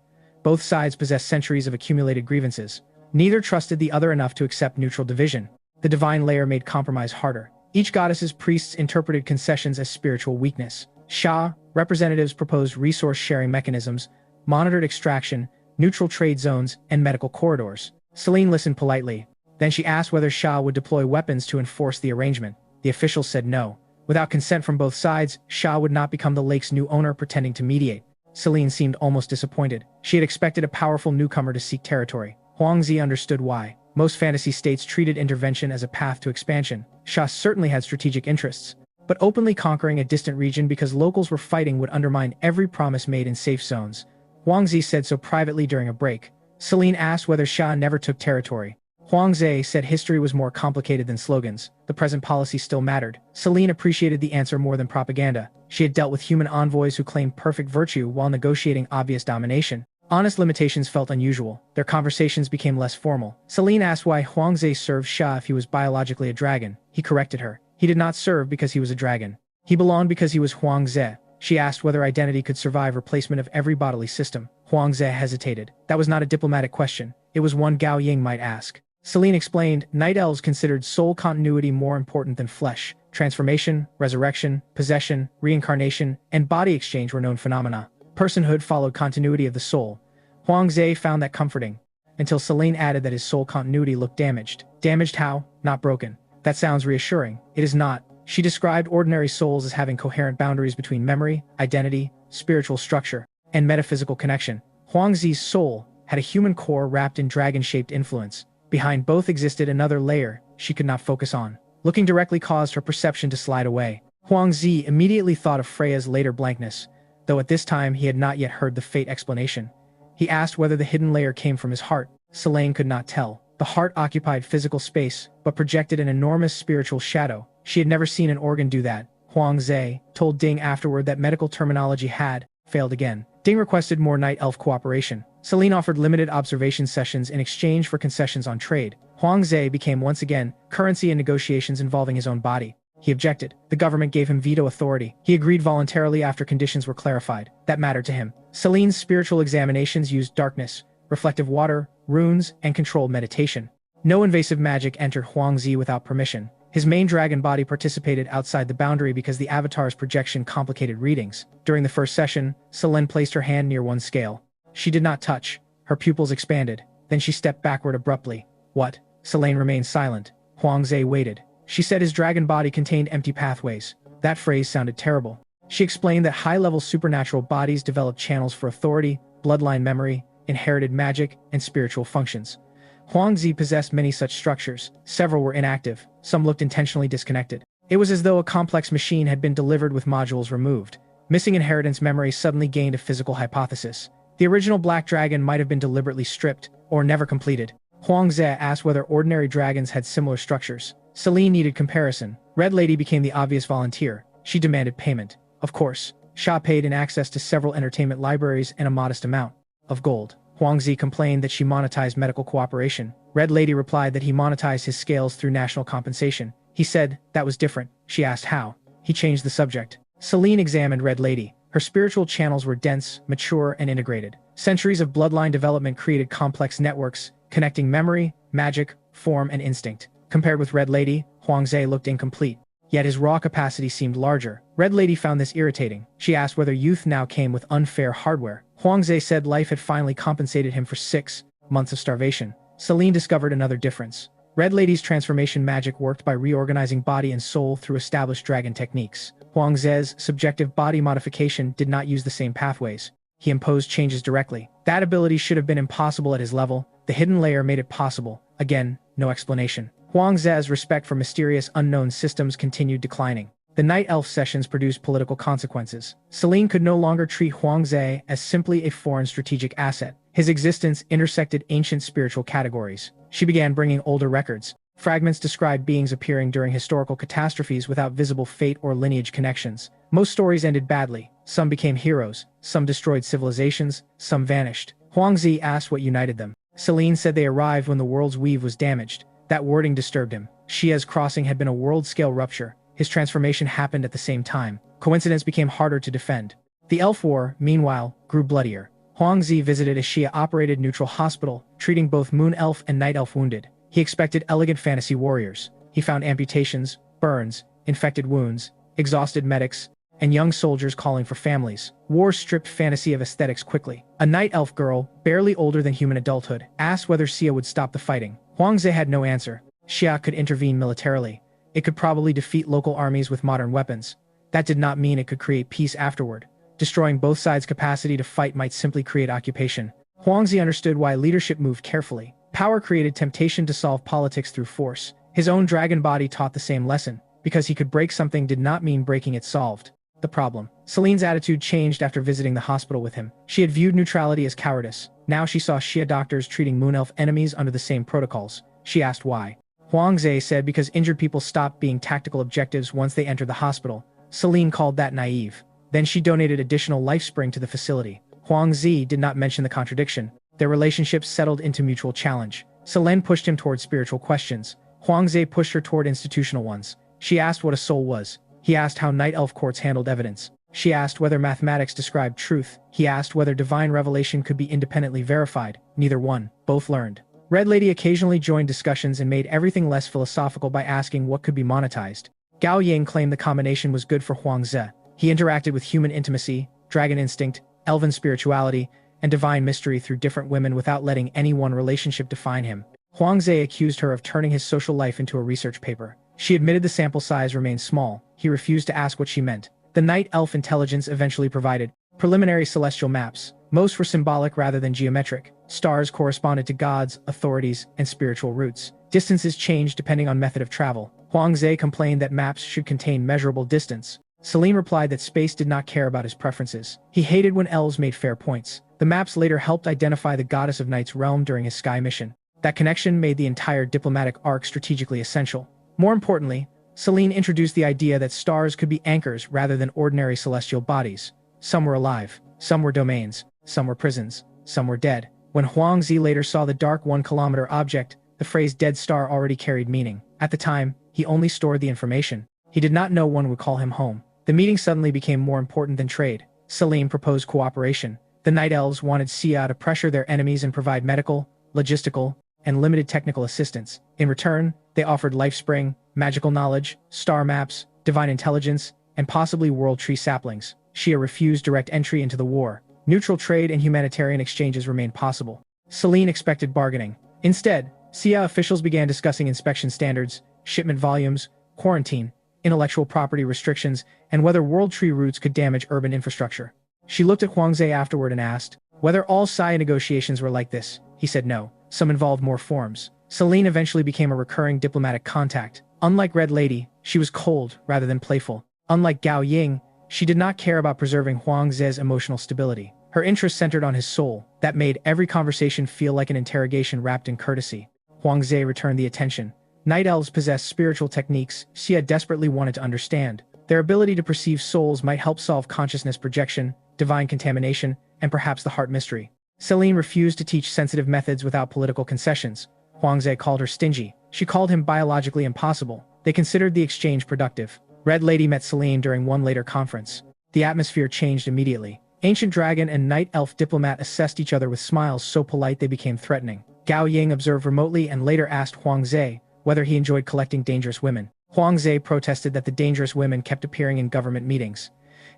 Both sides possessed centuries of accumulated grievances. Neither trusted the other enough to accept neutral division. The divine layer made compromise harder. Each goddess's priests interpreted concessions as spiritual weakness. Sha representatives proposed resource-sharing mechanisms, monitored extraction, neutral trade zones, and medical corridors. Celine listened politely. Then she asked whether Sha would deploy weapons to enforce the arrangement. The officials said no. Without consent from both sides, Sha would not become the lake's new owner pretending to mediate. Celine seemed almost disappointed. She had expected a powerful newcomer to seek territory. Huang Zi understood why. Most fantasy states treated intervention as a path to expansion. Sha certainly had strategic interests. But openly conquering a distant region because locals were fighting would undermine every promise made in safe zones. Huang Zi said so privately during a break. Celine asked whether Sha never took territory. Huang Ze said history was more complicated than slogans. The present policy still mattered. Celine appreciated the answer more than propaganda. She had dealt with human envoys who claimed perfect virtue while negotiating obvious domination. Honest limitations felt unusual. Their conversations became less formal. Celine asked why Huang Ze served Sha if he was biologically a dragon. He corrected her. He did not serve because he was a dragon. He belonged because he was Huang Ze. She asked whether identity could survive replacement of every bodily system. Huang Ze hesitated. That was not a diplomatic question. It was one Gao Ying might ask. Celine explained, night elves considered soul continuity more important than flesh. Transformation, resurrection, possession, reincarnation, and body exchange were known phenomena. Personhood followed continuity of the soul. Huang Ze found that comforting, until Celine added that his soul continuity looked damaged. Damaged how? Not broken. That sounds reassuring. It is not. She described ordinary souls as having coherent boundaries between memory, identity, spiritual structure, and metaphysical connection. Huang Zi's soul had a human core wrapped in dragon-shaped influence. Behind both existed another layer she could not focus on. Looking directly caused her perception to slide away. Huang Zi immediately thought of Freya's later blankness, though at this time he had not yet heard the fate explanation. He asked whether the hidden layer came from his heart. Celine could not tell. The heart occupied physical space, but projected an enormous spiritual shadow. She had never seen an organ do that. Huang Ze told Ding afterward that medical terminology had failed again. Ding requested more night elf cooperation. Celine offered limited observation sessions in exchange for concessions on trade. Huang Ze became once again currency in negotiations involving his own body. He objected. The government gave him veto authority. He agreed voluntarily after conditions were clarified. That mattered to him. Celine's spiritual examinations used darkness, reflective water, runes, and controlled meditation. No invasive magic entered Huang Zi without permission. His main dragon body participated outside the boundary because the avatar's projection complicated readings. During the first session, Celine placed her hand near one scale. She did not touch. Her pupils expanded. Then she stepped backward abruptly. What? Celine remained silent. Huang Ze waited. She said his dragon body contained empty pathways. That phrase sounded terrible. She explained that high-level supernatural bodies develop channels for authority, bloodline memory, inherited magic, and spiritual functions. Huang Zi possessed many such structures. Several were inactive. Some looked intentionally disconnected. It was as though a complex machine had been delivered with modules removed. Missing inheritance memory suddenly gained a physical hypothesis. The original black dragon might have been deliberately stripped, or never completed. Huang Ze asked whether ordinary dragons had similar structures. Celine needed comparison. Red Lady became the obvious volunteer. She demanded payment. Of course. Sha paid in access to several entertainment libraries and a modest amount of gold. Huang Zi complained that she monetized medical cooperation. Red Lady replied that he monetized his scales through national compensation. He said that was different. She asked how. He changed the subject. Celine examined Red Lady. Her spiritual channels were dense, mature, and integrated. Centuries of bloodline development created complex networks, connecting memory, magic, form, and instinct. Compared with Red Lady, Huang Ze looked incomplete. Yet his raw capacity seemed larger. Red Lady found this irritating. She asked whether youth now came with unfair hardware. Huang Ze said life had finally compensated him for 6 months of starvation. Celine discovered another difference. Red Lady's transformation magic worked by reorganizing body and soul through established dragon techniques. Huang Ze's subjective body modification did not use the same pathways. He imposed changes directly. That ability should have been impossible at his level. The hidden layer made it possible. Again, no explanation. Huang Ze's respect for mysterious unknown systems continued declining. The Night Elf sessions produced political consequences. Celine could no longer treat Huang Ze as simply a foreign strategic asset. His existence intersected ancient spiritual categories. She began bringing older records. Fragments described beings appearing during historical catastrophes without visible fate or lineage connections. Most stories ended badly. Some became heroes. Some destroyed civilizations. Some vanished. Huang Ze asked what united them. Celine said they arrived when the world's weave was damaged. That wording disturbed him. Xia's crossing had been a world-scale rupture. His transformation happened at the same time. Coincidence became harder to defend. The Elf War, meanwhile, grew bloodier. Huang Ze visited a Xia-operated neutral hospital, treating both Moon Elf and Night Elf wounded. He expected elegant fantasy warriors. He found amputations, burns, infected wounds, exhausted medics, and young soldiers calling for families. War stripped fantasy of aesthetics quickly. A Night Elf girl, barely older than human adulthood, asked whether Xia would stop the fighting. Huang Ze had no answer. Xia could intervene militarily. It could probably defeat local armies with modern weapons. That did not mean it could create peace afterward. Destroying both sides' capacity to fight might simply create occupation. Huang Ze understood why leadership moved carefully. Power created temptation to solve politics through force. His own dragon body taught the same lesson. Because he could break something did not mean breaking it solved the problem. Celine's attitude changed after visiting the hospital with him. She had viewed neutrality as cowardice. Now she saw Xia doctors treating Moon Elf enemies under the same protocols. She asked why. Huang Ze said because injured people stopped being tactical objectives once they entered the hospital. Celine called that naive. Then she donated additional life spring to the facility. Huang Ze did not mention the contradiction. Their relationship settled into mutual challenge. Celine pushed him toward spiritual questions. Huang Ze pushed her toward institutional ones. She asked what a soul was. He asked how Night Elf courts handled evidence. She asked whether mathematics described truth. He asked whether divine revelation could be independently verified. Neither one. Both learned. Red Lady occasionally joined discussions and made everything less philosophical by asking what could be monetized. Gao Ying claimed the combination was good for Huang Ze. He interacted with human intimacy, dragon instinct, elven spirituality, and divine mystery through different women without letting any one relationship define him. Huang Ze accused her of turning his social life into a research paper. She admitted the sample size remained small. He refused to ask what she meant. The Night Elf intelligence eventually provided preliminary celestial maps. Most were symbolic rather than geometric. Stars corresponded to gods, authorities, and spiritual roots. Distances changed depending on method of travel. Huang Ze complained that maps should contain measurable distance. Celine replied that space did not care about his preferences. He hated when elves made fair points. The maps later helped identify the goddess of Night's realm during his sky mission. That connection made the entire diplomatic arc strategically essential. More importantly, Celine introduced the idea that stars could be anchors rather than ordinary celestial bodies. Some were alive, some were domains, some were prisons, some were dead. When Huang Ze later saw the dark 1-kilometer object, the phrase dead star already carried meaning. At the time, he only stored the information. He did not know one would call him home. The meeting suddenly became more important than trade. Celine proposed cooperation. The Night Elves wanted Xia to pressure their enemies and provide medical, logistical, and limited technical assistance. In return, they offered life spring, magical knowledge, star maps, divine intelligence, and possibly world tree saplings. Xia refused direct entry into the war. Neutral trade and humanitarian exchanges remained possible. Celine expected bargaining. Instead, Xia officials began discussing inspection standards, shipment volumes, quarantine, intellectual property restrictions, and whether world tree routes could damage urban infrastructure. She looked at Huang Ze afterward and asked whether all Xia negotiations were like this. He said no. Some involved more forms. Celine eventually became a recurring diplomatic contact. Unlike Red Lady, she was cold rather than playful. Unlike Gao Ying, she did not care about preserving Huang Ze's emotional stability. Her interest centered on his soul. That made every conversation feel like an interrogation wrapped in courtesy. Huang Ze returned the attention. Night Elves possessed spiritual techniques Xia desperately wanted to understand. Their ability to perceive souls might help solve consciousness projection, divine contamination, and perhaps the heart mystery. Celine refused to teach sensitive methods without political concessions. Huang Ze called her stingy. She called him biologically impossible. They considered the exchange productive. Red Lady met Celine during one later conference. The atmosphere changed immediately. Ancient Dragon and Night Elf diplomat assessed each other with smiles so polite they became threatening. Gao Ying observed remotely and later asked Huang Ze whether he enjoyed collecting dangerous women. Huang Ze protested that the dangerous women kept appearing in government meetings.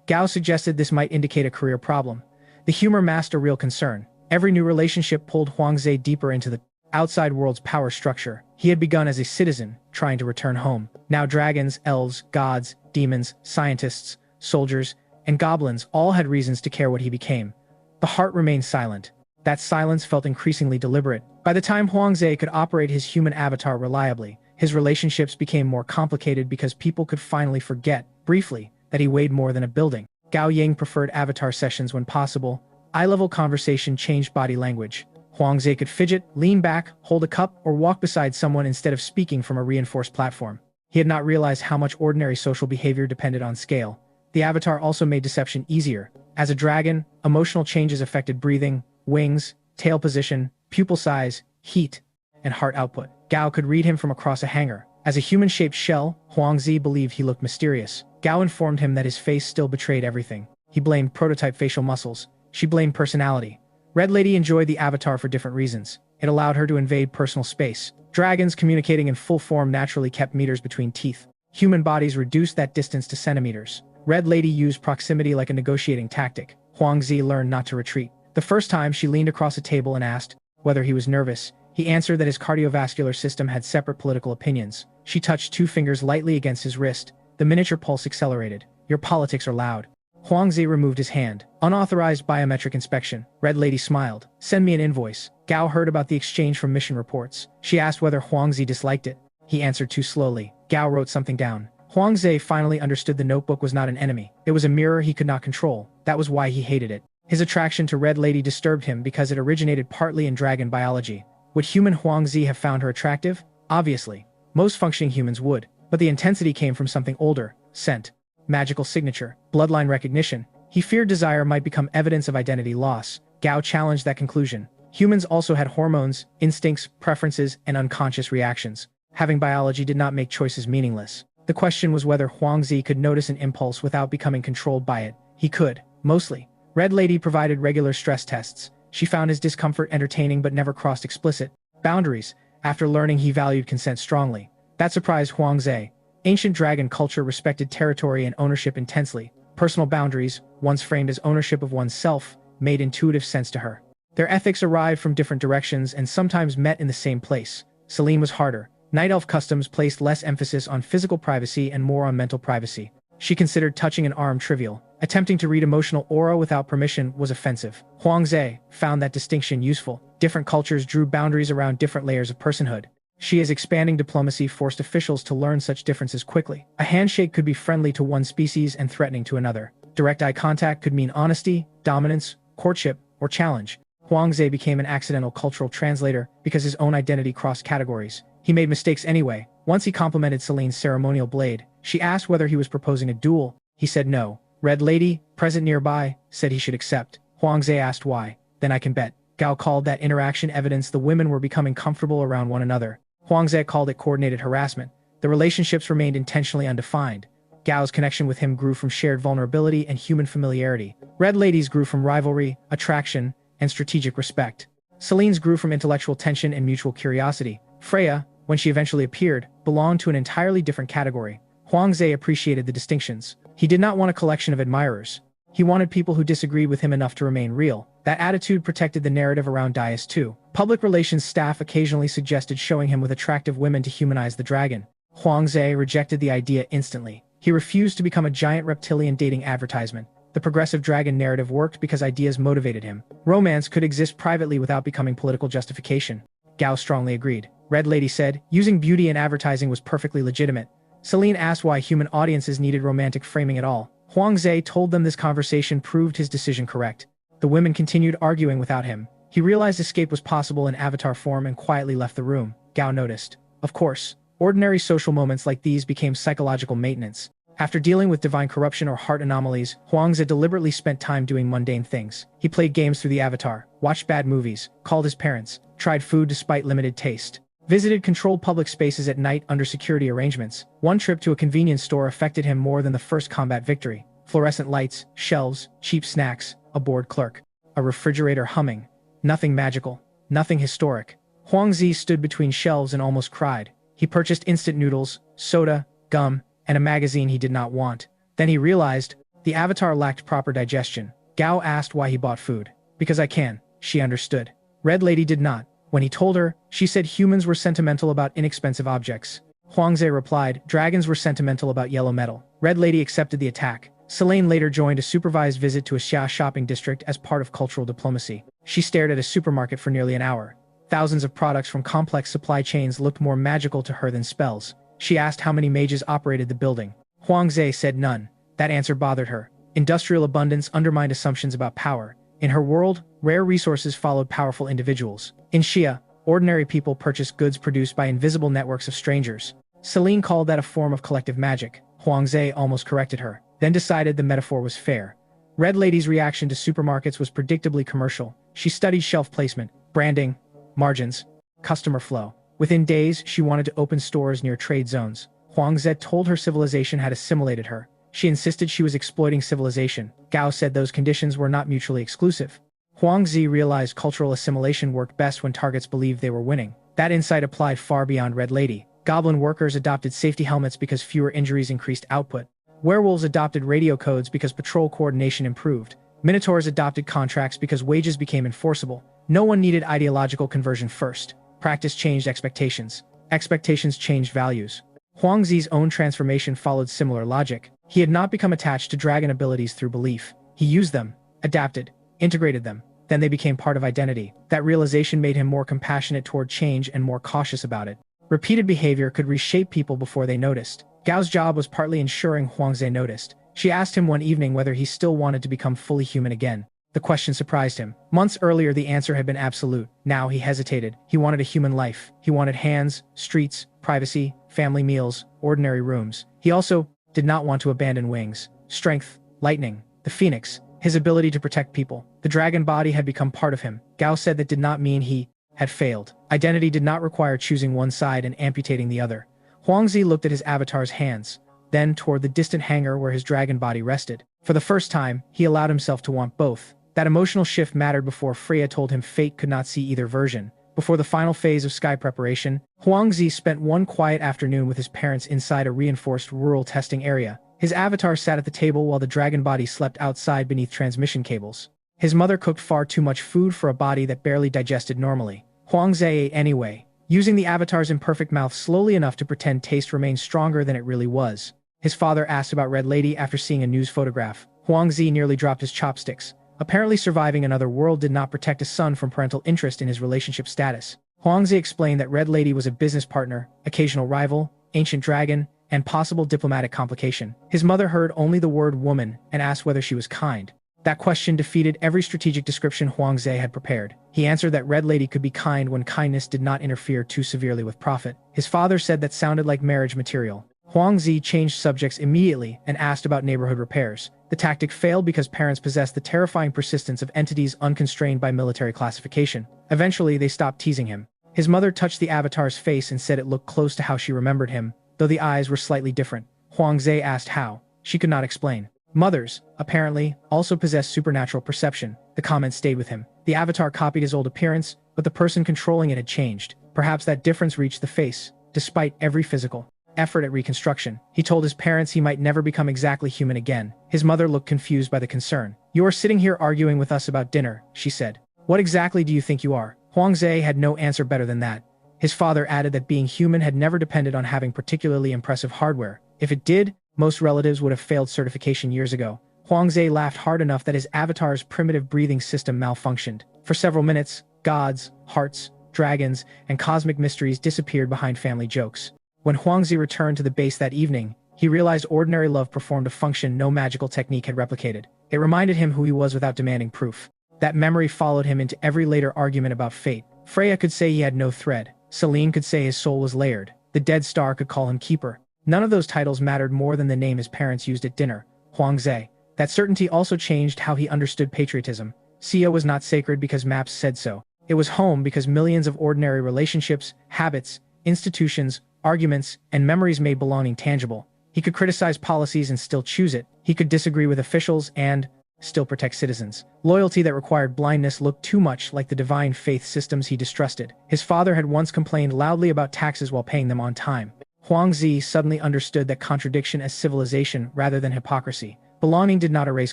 Gao suggested this might indicate a career problem. The humor masked a real concern. Every new relationship pulled Huang Ze deeper into the outside world's power structure. He had begun as a citizen, trying to return home. Now dragons, elves, gods, demons, scientists, soldiers, and goblins all had reasons to care what he became. The heart remained silent. That silence felt increasingly deliberate. By the time Huangze could operate his human avatar reliably, his relationships became more complicated because people could finally forget, briefly, that he weighed more than a building. Gao Ying preferred avatar sessions when possible. Eye-level conversation changed body language. Huangze could fidget, lean back, hold a cup, or walk beside someone instead of speaking from a reinforced platform. He had not realized how much ordinary social behavior depended on scale. The avatar also made deception easier. As a dragon, emotional changes affected breathing, wings, tail position, pupil size, heat, and heart output. Gao could read him from across a hangar. As a human-shaped shell, Huangzi believed he looked mysterious. Gao informed him that his face still betrayed everything. He blamed prototype facial muscles. She blamed personality. Red Lady enjoyed the avatar for different reasons. It allowed her to invade personal space. Dragons communicating in full form naturally kept meters between teeth. Human bodies reduced that distance to centimeters. Red Lady used proximity like a negotiating tactic. Huangzi learned not to retreat. The first time she leaned across a table and asked whether he was nervous. He answered that his cardiovascular system had separate political opinions. She touched 2 fingers lightly against his wrist. The miniature pulse accelerated. Your politics are loud. Huangzi removed his hand. Unauthorized biometric inspection. Red Lady smiled. Send me an invoice. Gao heard about the exchange from mission reports. She asked whether Huangzi disliked it. He answered too slowly. Gao wrote something down. Huangzi finally understood the notebook was not an enemy. It was a mirror he could not control. That was why he hated it. His attraction to Red Lady disturbed him because it originated partly in dragon biology. Would human Huangzi have found her attractive? Obviously. Most functioning humans would. But the intensity came from something older. Scent. Magical signature. Bloodline recognition. He feared desire might become evidence of identity loss. Gao challenged that conclusion. Humans also had hormones, instincts, preferences, and unconscious reactions. Having biology did not make choices meaningless. The question was whether Huangzi could notice an impulse without becoming controlled by it. He could. Mostly. Red Lady provided regular stress tests. She found his discomfort entertaining but never crossed explicit boundaries. After learning he valued consent strongly. That surprised Huangzi. Ancient dragon culture respected territory and ownership intensely. Personal boundaries, once framed as ownership of oneself, made intuitive sense to her. Their ethics arrived from different directions and sometimes met in the same place. Celine was harder. Night Elf customs placed less emphasis on physical privacy and more on mental privacy. She considered touching an arm trivial. Attempting to read emotional aura without permission was offensive. Huangzi found that distinction useful. Different cultures drew boundaries around different layers of personhood. Xi's expanding diplomacy forced officials to learn such differences quickly. A handshake could be friendly to one species and threatening to another. Direct eye contact could mean honesty, dominance, courtship, or challenge. Huangzi became an accidental cultural translator because his own identity crossed categories. He made mistakes anyway. Once he complimented Celine's ceremonial blade. She asked whether he was proposing a duel. He said no. Red Lady, present nearby, said he should accept. Huangzi asked why. Then I can bet. Gao called that interaction evidence the women were becoming comfortable around one another. Huangzi called it coordinated harassment. The relationships remained intentionally undefined. Gao's connection with him grew from shared vulnerability and human familiarity. Red Lady's grew from rivalry, attraction, and strategic respect. Celine's grew from intellectual tension and mutual curiosity. Freya, when she eventually appeared, belonged to an entirely different category. Huangzi appreciated the distinctions. He did not want a collection of admirers. He wanted people who disagreed with him enough to remain real. That attitude protected the narrative around Dais too. Public relations staff occasionally suggested showing him with attractive women to humanize the dragon. Huangzi rejected the idea instantly. He refused to become a giant reptilian dating advertisement. The progressive dragon narrative worked because ideas motivated him. Romance could exist privately without becoming political justification. Gao strongly agreed. Red Lady said, using beauty in advertising was perfectly legitimate. Celine asked why human audiences needed romantic framing at all. Huangzi told them this conversation proved his decision correct. The women continued arguing without him. He realized escape was possible in avatar form and quietly left the room. Gao noticed. Of course, ordinary social moments like these became psychological maintenance. After dealing with divine corruption or heart anomalies, Huangzi deliberately spent time doing mundane things. He played games through the avatar, watched bad movies, called his parents, tried food despite limited taste, visited controlled public spaces at night under security arrangements. One trip to a convenience store affected him more than the first combat victory. Fluorescent lights, shelves, cheap snacks, a bored clerk, a refrigerator humming. Nothing magical, nothing historic. Huangzi stood between shelves and almost cried. He purchased instant noodles, soda, gum, and a magazine he did not want. Then he realized the avatar lacked proper digestion. Gao asked why he bought food. Because I can, she understood. Red Lady did not. When he told her, she said humans were sentimental about inexpensive objects. Huang Ze replied, dragons were sentimental about yellow metal. Red Lady accepted the attack. Selene later joined a supervised visit to a Xia shopping district as part of cultural diplomacy. She stared at a supermarket for nearly an hour. Thousands of products from complex supply chains looked more magical to her than spells. She asked how many mages operated the building. Huang Ze said none. That answer bothered her. Industrial abundance undermined assumptions about power. In her world, rare resources followed powerful individuals. In Xia, ordinary people purchased goods produced by invisible networks of strangers. Selene called that a form of collective magic. Huang Ze almost corrected her, then decided the metaphor was fair. Red Lady's reaction to supermarkets was predictably commercial. She studied shelf placement, branding, margins, customer flow. Within days, she wanted to open stores near trade zones. Huang Ze told her civilization had assimilated her. She insisted she was exploiting civilization. Gao said those conditions were not mutually exclusive. Huang Ze realized cultural assimilation worked best when targets believed they were winning. That insight applied far beyond Red Lady. Goblin workers adopted safety helmets because fewer injuries increased output. Werewolves adopted radio codes because patrol coordination improved. Minotaurs adopted contracts because wages became enforceable. No one needed ideological conversion first. Practice changed expectations. Expectations changed values. Huang Ze's own transformation followed similar logic. He had not become attached to dragon abilities through belief. He used them, adapted, integrated them. Then they became part of identity. That realization made him more compassionate toward change and more cautious about it. Repeated behavior could reshape people before they noticed. Gao's job was partly ensuring Huang Ze noticed. She asked him one evening whether he still wanted to become fully human again. The question surprised him. Months earlier, the answer had been absolute. Now he hesitated. He wanted a human life. He wanted hands, streets, privacy, family meals, ordinary rooms. He also did not want to abandon wings, strength, lightning, the phoenix, his ability to protect people. The dragon body had become part of him. Gao said that did not mean he had failed. Identity did not require choosing one side and amputating the other. Huang Ze looked at his avatar's hands, then toward the distant hangar where his dragon body rested. For the first time, he allowed himself to want both. That emotional shift mattered before Freya told him fate could not see either version. Before the final phase of sky preparation, Huang Ze spent one quiet afternoon with his parents inside a reinforced rural testing area. His avatar sat at the table while the dragon body slept outside beneath transmission cables. His mother cooked far too much food for a body that barely digested normally. Huang Ze ate anyway, using the avatar's imperfect mouth slowly enough to pretend taste remained stronger than it really was. His father asked about Red Lady after seeing a news photograph. Huang Ze nearly dropped his chopsticks. Apparently surviving another world did not protect his son from parental interest in his relationship status. Huang Ze explained that Red Lady was a business partner, occasional rival, ancient dragon, and possible diplomatic complication. His mother heard only the word woman and asked whether she was kind. That question defeated every strategic description Huang Ze had prepared. He answered that Red Lady could be kind when kindness did not interfere too severely with profit. His father said that sounded like marriage material. Huang Ze changed subjects immediately and asked about neighborhood repairs. The tactic failed because parents possessed the terrifying persistence of entities unconstrained by military classification. Eventually, they stopped teasing him. His mother touched the avatar's face and said it looked close to how she remembered him, though the eyes were slightly different. Huang Ze asked how. She could not explain. Mothers, apparently, also possess supernatural perception. The comment stayed with him. The avatar copied his old appearance, but the person controlling it had changed. Perhaps that difference reached the face, despite every physical effort at reconstruction. He told his parents he might never become exactly human again. His mother looked confused by the concern. "You are sitting here arguing with us about dinner," she said. "What exactly do you think you are?" Huang Ze had no answer better than that. His father added that being human had never depended on having particularly impressive hardware. If it did, most relatives would have failed certification years ago. Huang Ze laughed hard enough that his avatar's primitive breathing system malfunctioned. For several minutes, gods, hearts, dragons, and cosmic mysteries disappeared behind family jokes. When Huang Ze returned to the base that evening, he realized ordinary love performed a function no magical technique had replicated. It reminded him who he was without demanding proof. That memory followed him into every later argument about fate. Freya could say he had no thread. Selene could say his soul was layered. The dead star could call him keeper. None of those titles mattered more than the name his parents used at dinner, Huang Ze. That certainty also changed how he understood patriotism. Xia was not sacred because maps said so. It was home because millions of ordinary relationships, habits, institutions, arguments, and memories made belonging tangible. He could criticize policies and still choose it. He could disagree with officials and still protect citizens. Loyalty that required blindness looked too much like the divine faith systems he distrusted. His father had once complained loudly about taxes while paying them on time. Huang Ze suddenly understood that contradiction as civilization rather than hypocrisy. Belonging did not erase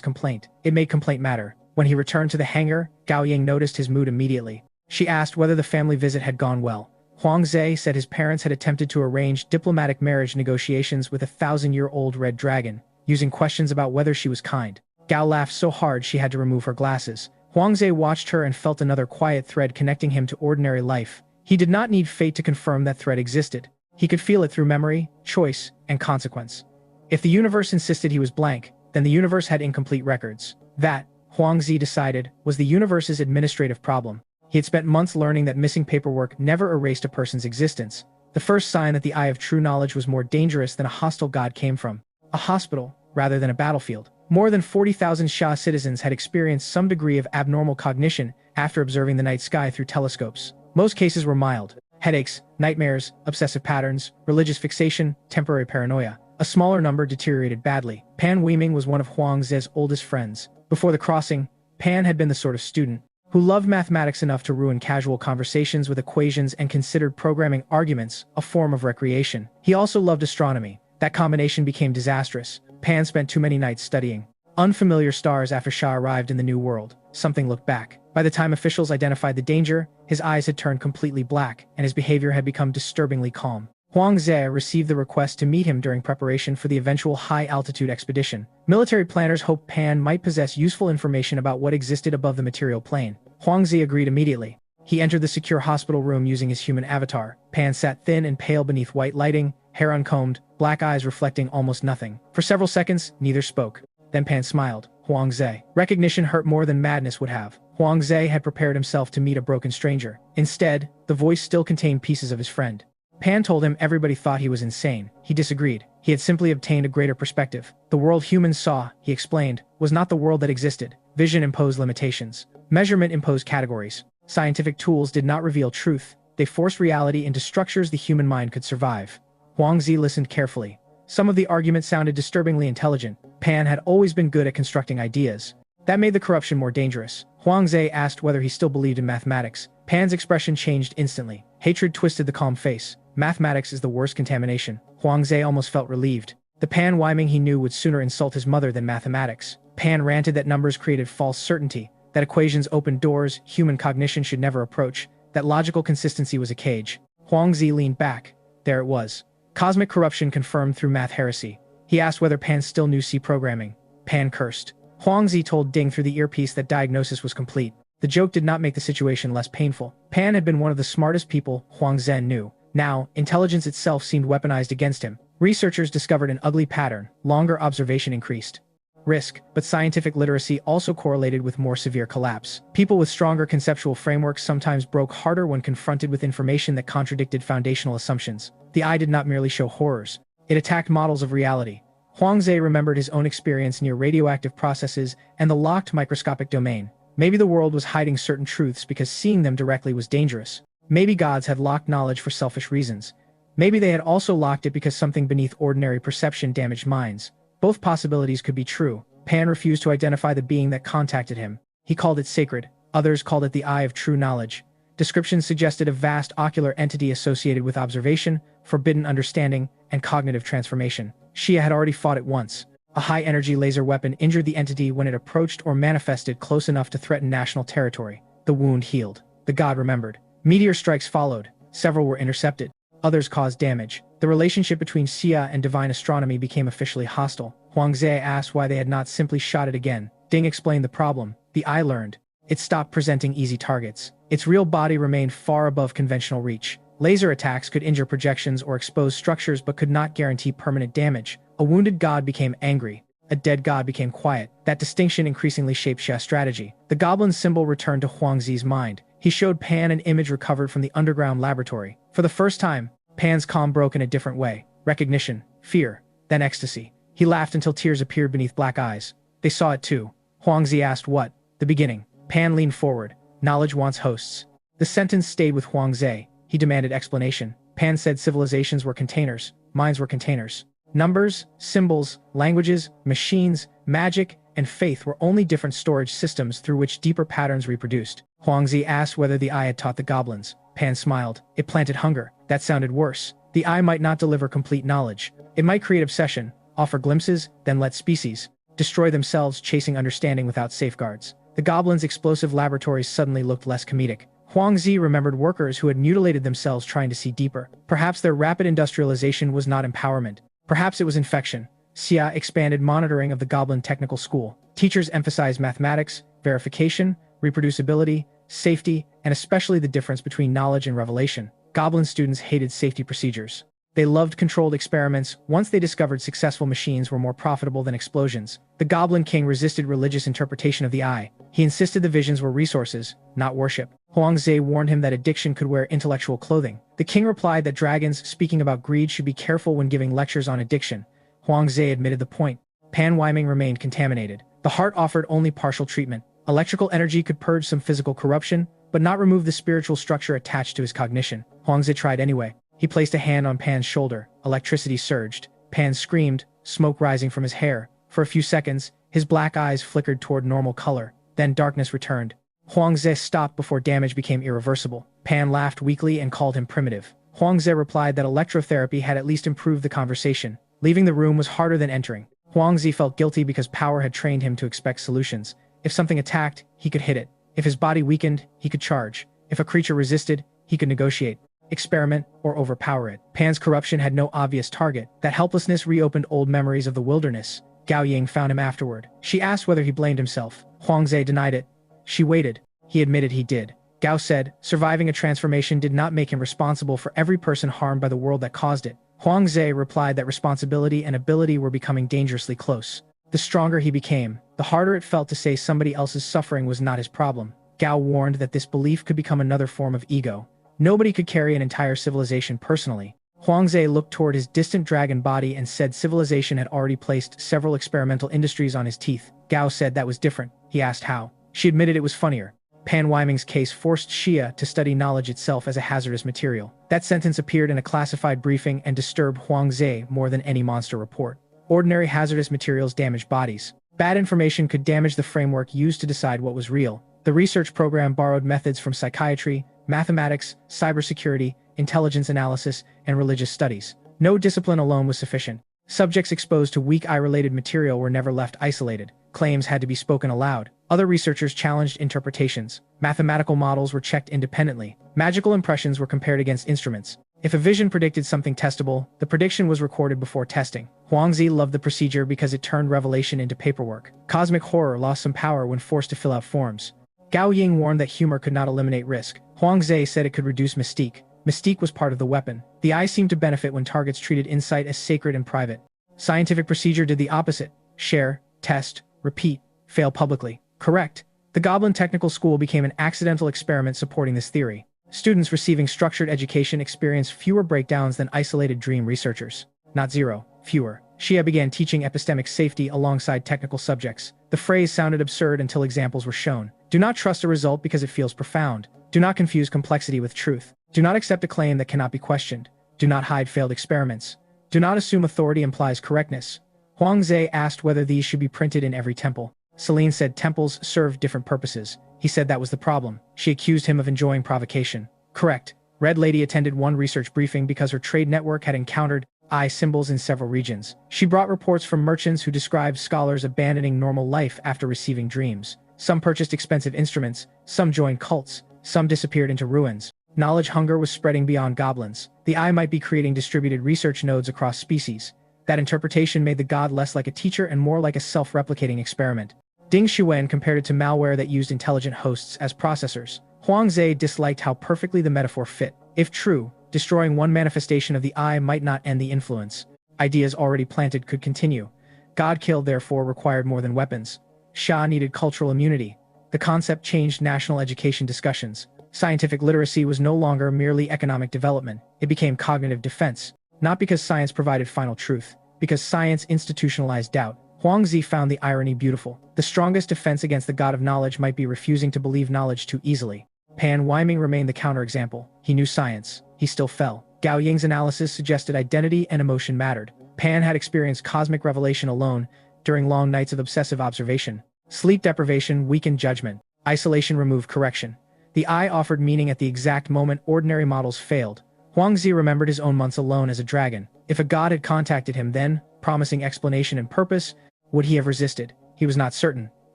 complaint. It made complaint matter. When he returned to the hangar, Gao Ying noticed his mood immediately. She asked whether the family visit had gone well. Huang Ze said his parents had attempted to arrange diplomatic marriage negotiations with a 1,000-year-old red dragon, using questions about whether she was kind. Gao laughed so hard she had to remove her glasses. Huang Ze watched her and felt another quiet thread connecting him to ordinary life. He did not need fate to confirm that thread existed. He could feel it through memory, choice, and consequence. If the universe insisted he was blank, then the universe had incomplete records. That, Huang Ze decided, was the universe's administrative problem. He had spent months learning that missing paperwork never erased a person's existence. The first sign that the eye of true knowledge was more dangerous than a hostile god came from a hospital, rather than a battlefield. More than 40,000 Xia citizens had experienced some degree of abnormal cognition after observing the night sky through telescopes. Most cases were mild: headaches, nightmares, obsessive patterns, religious fixation, temporary paranoia. A smaller number deteriorated badly. Pan Weiming was one of Huang Ze's oldest friends. Before the crossing, Pan had been the sort of student who loved mathematics enough to ruin casual conversations with equations and considered programming arguments a form of recreation. He also loved astronomy. That combination became disastrous. Pan spent too many nights studying unfamiliar stars after Xia arrived in the new world. Something looked back. By the time officials identified the danger, his eyes had turned completely black, and his behavior had become disturbingly calm. Huang Ze received the request to meet him during preparation for the eventual high-altitude expedition. Military planners hoped Pan might possess useful information about what existed above the material plane. Huang Ze agreed immediately. He entered the secure hospital room using his human avatar. Pan sat thin and pale beneath white lighting, hair uncombed, black eyes reflecting almost nothing. For several seconds, neither spoke. Then Pan smiled. Huang Ze. Recognition hurt more than madness would have. Huang Ze had prepared himself to meet a broken stranger. Instead, the voice still contained pieces of his friend. Pan told him everybody thought he was insane. He disagreed. He had simply obtained a greater perspective. The world humans saw, he explained, was not the world that existed. Vision imposed limitations. Measurement imposed categories. Scientific tools did not reveal truth. They forced reality into structures the human mind could survive. Huang Ze listened carefully. Some of the arguments sounded disturbingly intelligent. Pan had always been good at constructing ideas. That made the corruption more dangerous. Huang Ze asked whether he still believed in mathematics. Pan's expression changed instantly. Hatred twisted the calm face. Mathematics is the worst contamination. Huang Ze almost felt relieved. The Pan Weiming he knew would sooner insult his mother than mathematics. Pan ranted that numbers created false certainty, that equations opened doors human cognition should never approach, that logical consistency was a cage. Huang Ze leaned back. There it was. Cosmic corruption confirmed through math heresy. He asked whether Pan still knew C programming. Pan cursed. Huang Ze told Ding through the earpiece that diagnosis was complete. The joke did not make the situation less painful. Pan had been one of the smartest people Huang Zhen knew. Now, intelligence itself seemed weaponized against him. Researchers discovered an ugly pattern. Longer observation increased risk, but scientific literacy also correlated with more severe collapse. People with stronger conceptual frameworks sometimes broke harder when confronted with information that contradicted foundational assumptions. The eye did not merely show horrors. It attacked models of reality. Huang Ze remembered his own experience near radioactive processes and the locked microscopic domain. Maybe the world was hiding certain truths because seeing them directly was dangerous. Maybe gods had locked knowledge for selfish reasons. Maybe they had also locked it because something beneath ordinary perception damaged minds. Both possibilities could be true. Pan refused to identify the being that contacted him. He called it sacred. Others called it the eye of true knowledge. Descriptions suggested a vast ocular entity associated with observation, forbidden understanding, and cognitive transformation. Xia had already fought it once. A high-energy laser weapon injured the entity when it approached or manifested close enough to threaten national territory. The wound healed. The god remembered. Meteor strikes followed. Several were intercepted. Others caused damage. The relationship between Xia and divine astronomy became officially hostile. Huang Ze asked why they had not simply shot it again. Ding explained the problem. The eye learned. It stopped presenting easy targets. Its real body remained far above conventional reach. Laser attacks could injure projections or expose structures but could not guarantee permanent damage. A wounded god became angry. A dead god became quiet. That distinction increasingly shaped Xia's strategy. The goblin symbol returned to Huang Ze's mind. He showed Pan an image recovered from the underground laboratory. For the first time, Pan's calm broke in a different way. Recognition, fear, then ecstasy. He laughed until tears appeared beneath black eyes. They saw it too. Huang Ze asked what? The beginning. Pan leaned forward. Knowledge wants hosts. The sentence stayed with Huang Ze. He demanded explanation. Pan said civilizations were containers. Minds were containers. Numbers, symbols, languages, machines, magic, and faith were only different storage systems through which deeper patterns reproduced. Huang Ze asked whether the eye had taught the goblins. Pan smiled. It planted hunger. That sounded worse. The eye might not deliver complete knowledge. It might create obsession, offer glimpses, then let species destroy themselves chasing understanding without safeguards. The goblins' explosive laboratories suddenly looked less comedic. Huangzi remembered workers who had mutilated themselves trying to see deeper. Perhaps their rapid industrialization was not empowerment. Perhaps it was infection. Xia expanded monitoring of the Goblin Technical School. Teachers emphasized mathematics, verification, reproducibility, safety, and especially the difference between knowledge and revelation. Goblin students hated safety procedures. They loved controlled experiments. Once they discovered successful machines were more profitable than explosions. The Goblin King resisted religious interpretation of the eye. He insisted the visions were resources, not worship. Huangzi warned him that addiction could wear intellectual clothing. The king replied that dragons speaking about greed should be careful when giving lectures on addiction. Huangzi admitted the point. Pan Weiming remained contaminated. The heart offered only partial treatment. Electrical energy could purge some physical corruption, but not remove the spiritual structure attached to his cognition. Huangzi tried anyway. He placed a hand on Pan's shoulder. Electricity surged. Pan screamed, smoke rising from his hair. For a few seconds, his black eyes flickered toward normal color. Then darkness returned. Huangzi stopped before damage became irreversible. Pan laughed weakly and called him primitive. Huangzi replied that electrotherapy had at least improved the conversation. Leaving the room was harder than entering. Huangzi felt guilty because power had trained him to expect solutions. If something attacked, he could hit it. If his body weakened, he could charge. If a creature resisted, he could negotiate, experiment, or overpower it. Pan's corruption had no obvious target. That helplessness reopened old memories of the wilderness. Gao Ying found him afterward. She asked whether he blamed himself. Huangzi denied it. She waited. He admitted he did. Gao said, surviving a transformation did not make him responsible for every person harmed by the world that caused it. Huangzi replied that responsibility and ability were becoming dangerously close. The stronger he became, the harder it felt to say somebody else's suffering was not his problem. Gao warned that this belief could become another form of ego. Nobody could carry an entire civilization personally. Huangzi looked toward his distant dragon body and said civilization had already placed several experimental industries on his teeth. Gao said that was different. He asked how. She admitted it was funnier. Pan Weiming's case forced Xia to study knowledge itself as a hazardous material. That sentence appeared in a classified briefing and disturbed Huangzi more than any monster report. Ordinary hazardous materials damage bodies. Bad information could damage the framework used to decide what was real. The research program borrowed methods from psychiatry, mathematics, cybersecurity, intelligence analysis, and religious studies. No discipline alone was sufficient. Subjects exposed to weak eye-related material were never left isolated. Claims had to be spoken aloud. Other researchers challenged interpretations. Mathematical models were checked independently. Magical impressions were compared against instruments. If a vision predicted something testable, the prediction was recorded before testing. Huangzi loved the procedure because it turned revelation into paperwork. Cosmic horror lost some power when forced to fill out forms. Gao Ying warned that humor could not eliminate risk. Huangzi said it could reduce mystique. Mystique was part of the weapon. The eye seemed to benefit when targets treated insight as sacred and private. Scientific procedure did the opposite. Share, test, repeat, fail publicly. Correct. The Goblin Technical School became an accidental experiment supporting this theory. Students receiving structured education experienced fewer breakdowns than isolated dream researchers. Not zero, fewer. Xia began teaching epistemic safety alongside technical subjects. The phrase sounded absurd until examples were shown. Do not trust a result because it feels profound. Do not confuse complexity with truth. Do not accept a claim that cannot be questioned. Do not hide failed experiments. Do not assume authority implies correctness. Huangzi asked whether these should be printed in every temple. Celine said temples served different purposes. He said that was the problem. She accused him of enjoying provocation. Correct. Red Lady attended one research briefing because her trade network had encountered eye symbols in several regions. She brought reports from merchants who described scholars abandoning normal life after receiving dreams. Some purchased expensive instruments, some joined cults, some disappeared into ruins. Knowledge hunger was spreading beyond goblins. The eye might be creating distributed research nodes across species. That interpretation made the god less like a teacher and more like a self-replicating experiment. Ding Xuan compared it to malware that used intelligent hosts as processors. Huangzi disliked how perfectly the metaphor fit. If true, destroying one manifestation of the eye might not end the influence. Ideas already planted could continue. God killed therefore required more than weapons. Xia needed cultural immunity. The concept changed national education discussions. Scientific literacy was no longer merely economic development. It became cognitive defense. Not because science provided final truth, because science institutionalized doubt. Huangzi found the irony beautiful. The strongest defense against the god of knowledge might be refusing to believe knowledge too easily. Pan Weiming remained the counterexample. He knew science. He still fell. Gao Ying's analysis suggested identity and emotion mattered. Pan had experienced cosmic revelation alone during long nights of obsessive observation. Sleep deprivation weakened judgment. Isolation removed correction. The eye offered meaning at the exact moment ordinary models failed. Huangzi remembered his own months alone as a dragon. If a god had contacted him then, promising explanation and purpose, would he have resisted? He was not certain.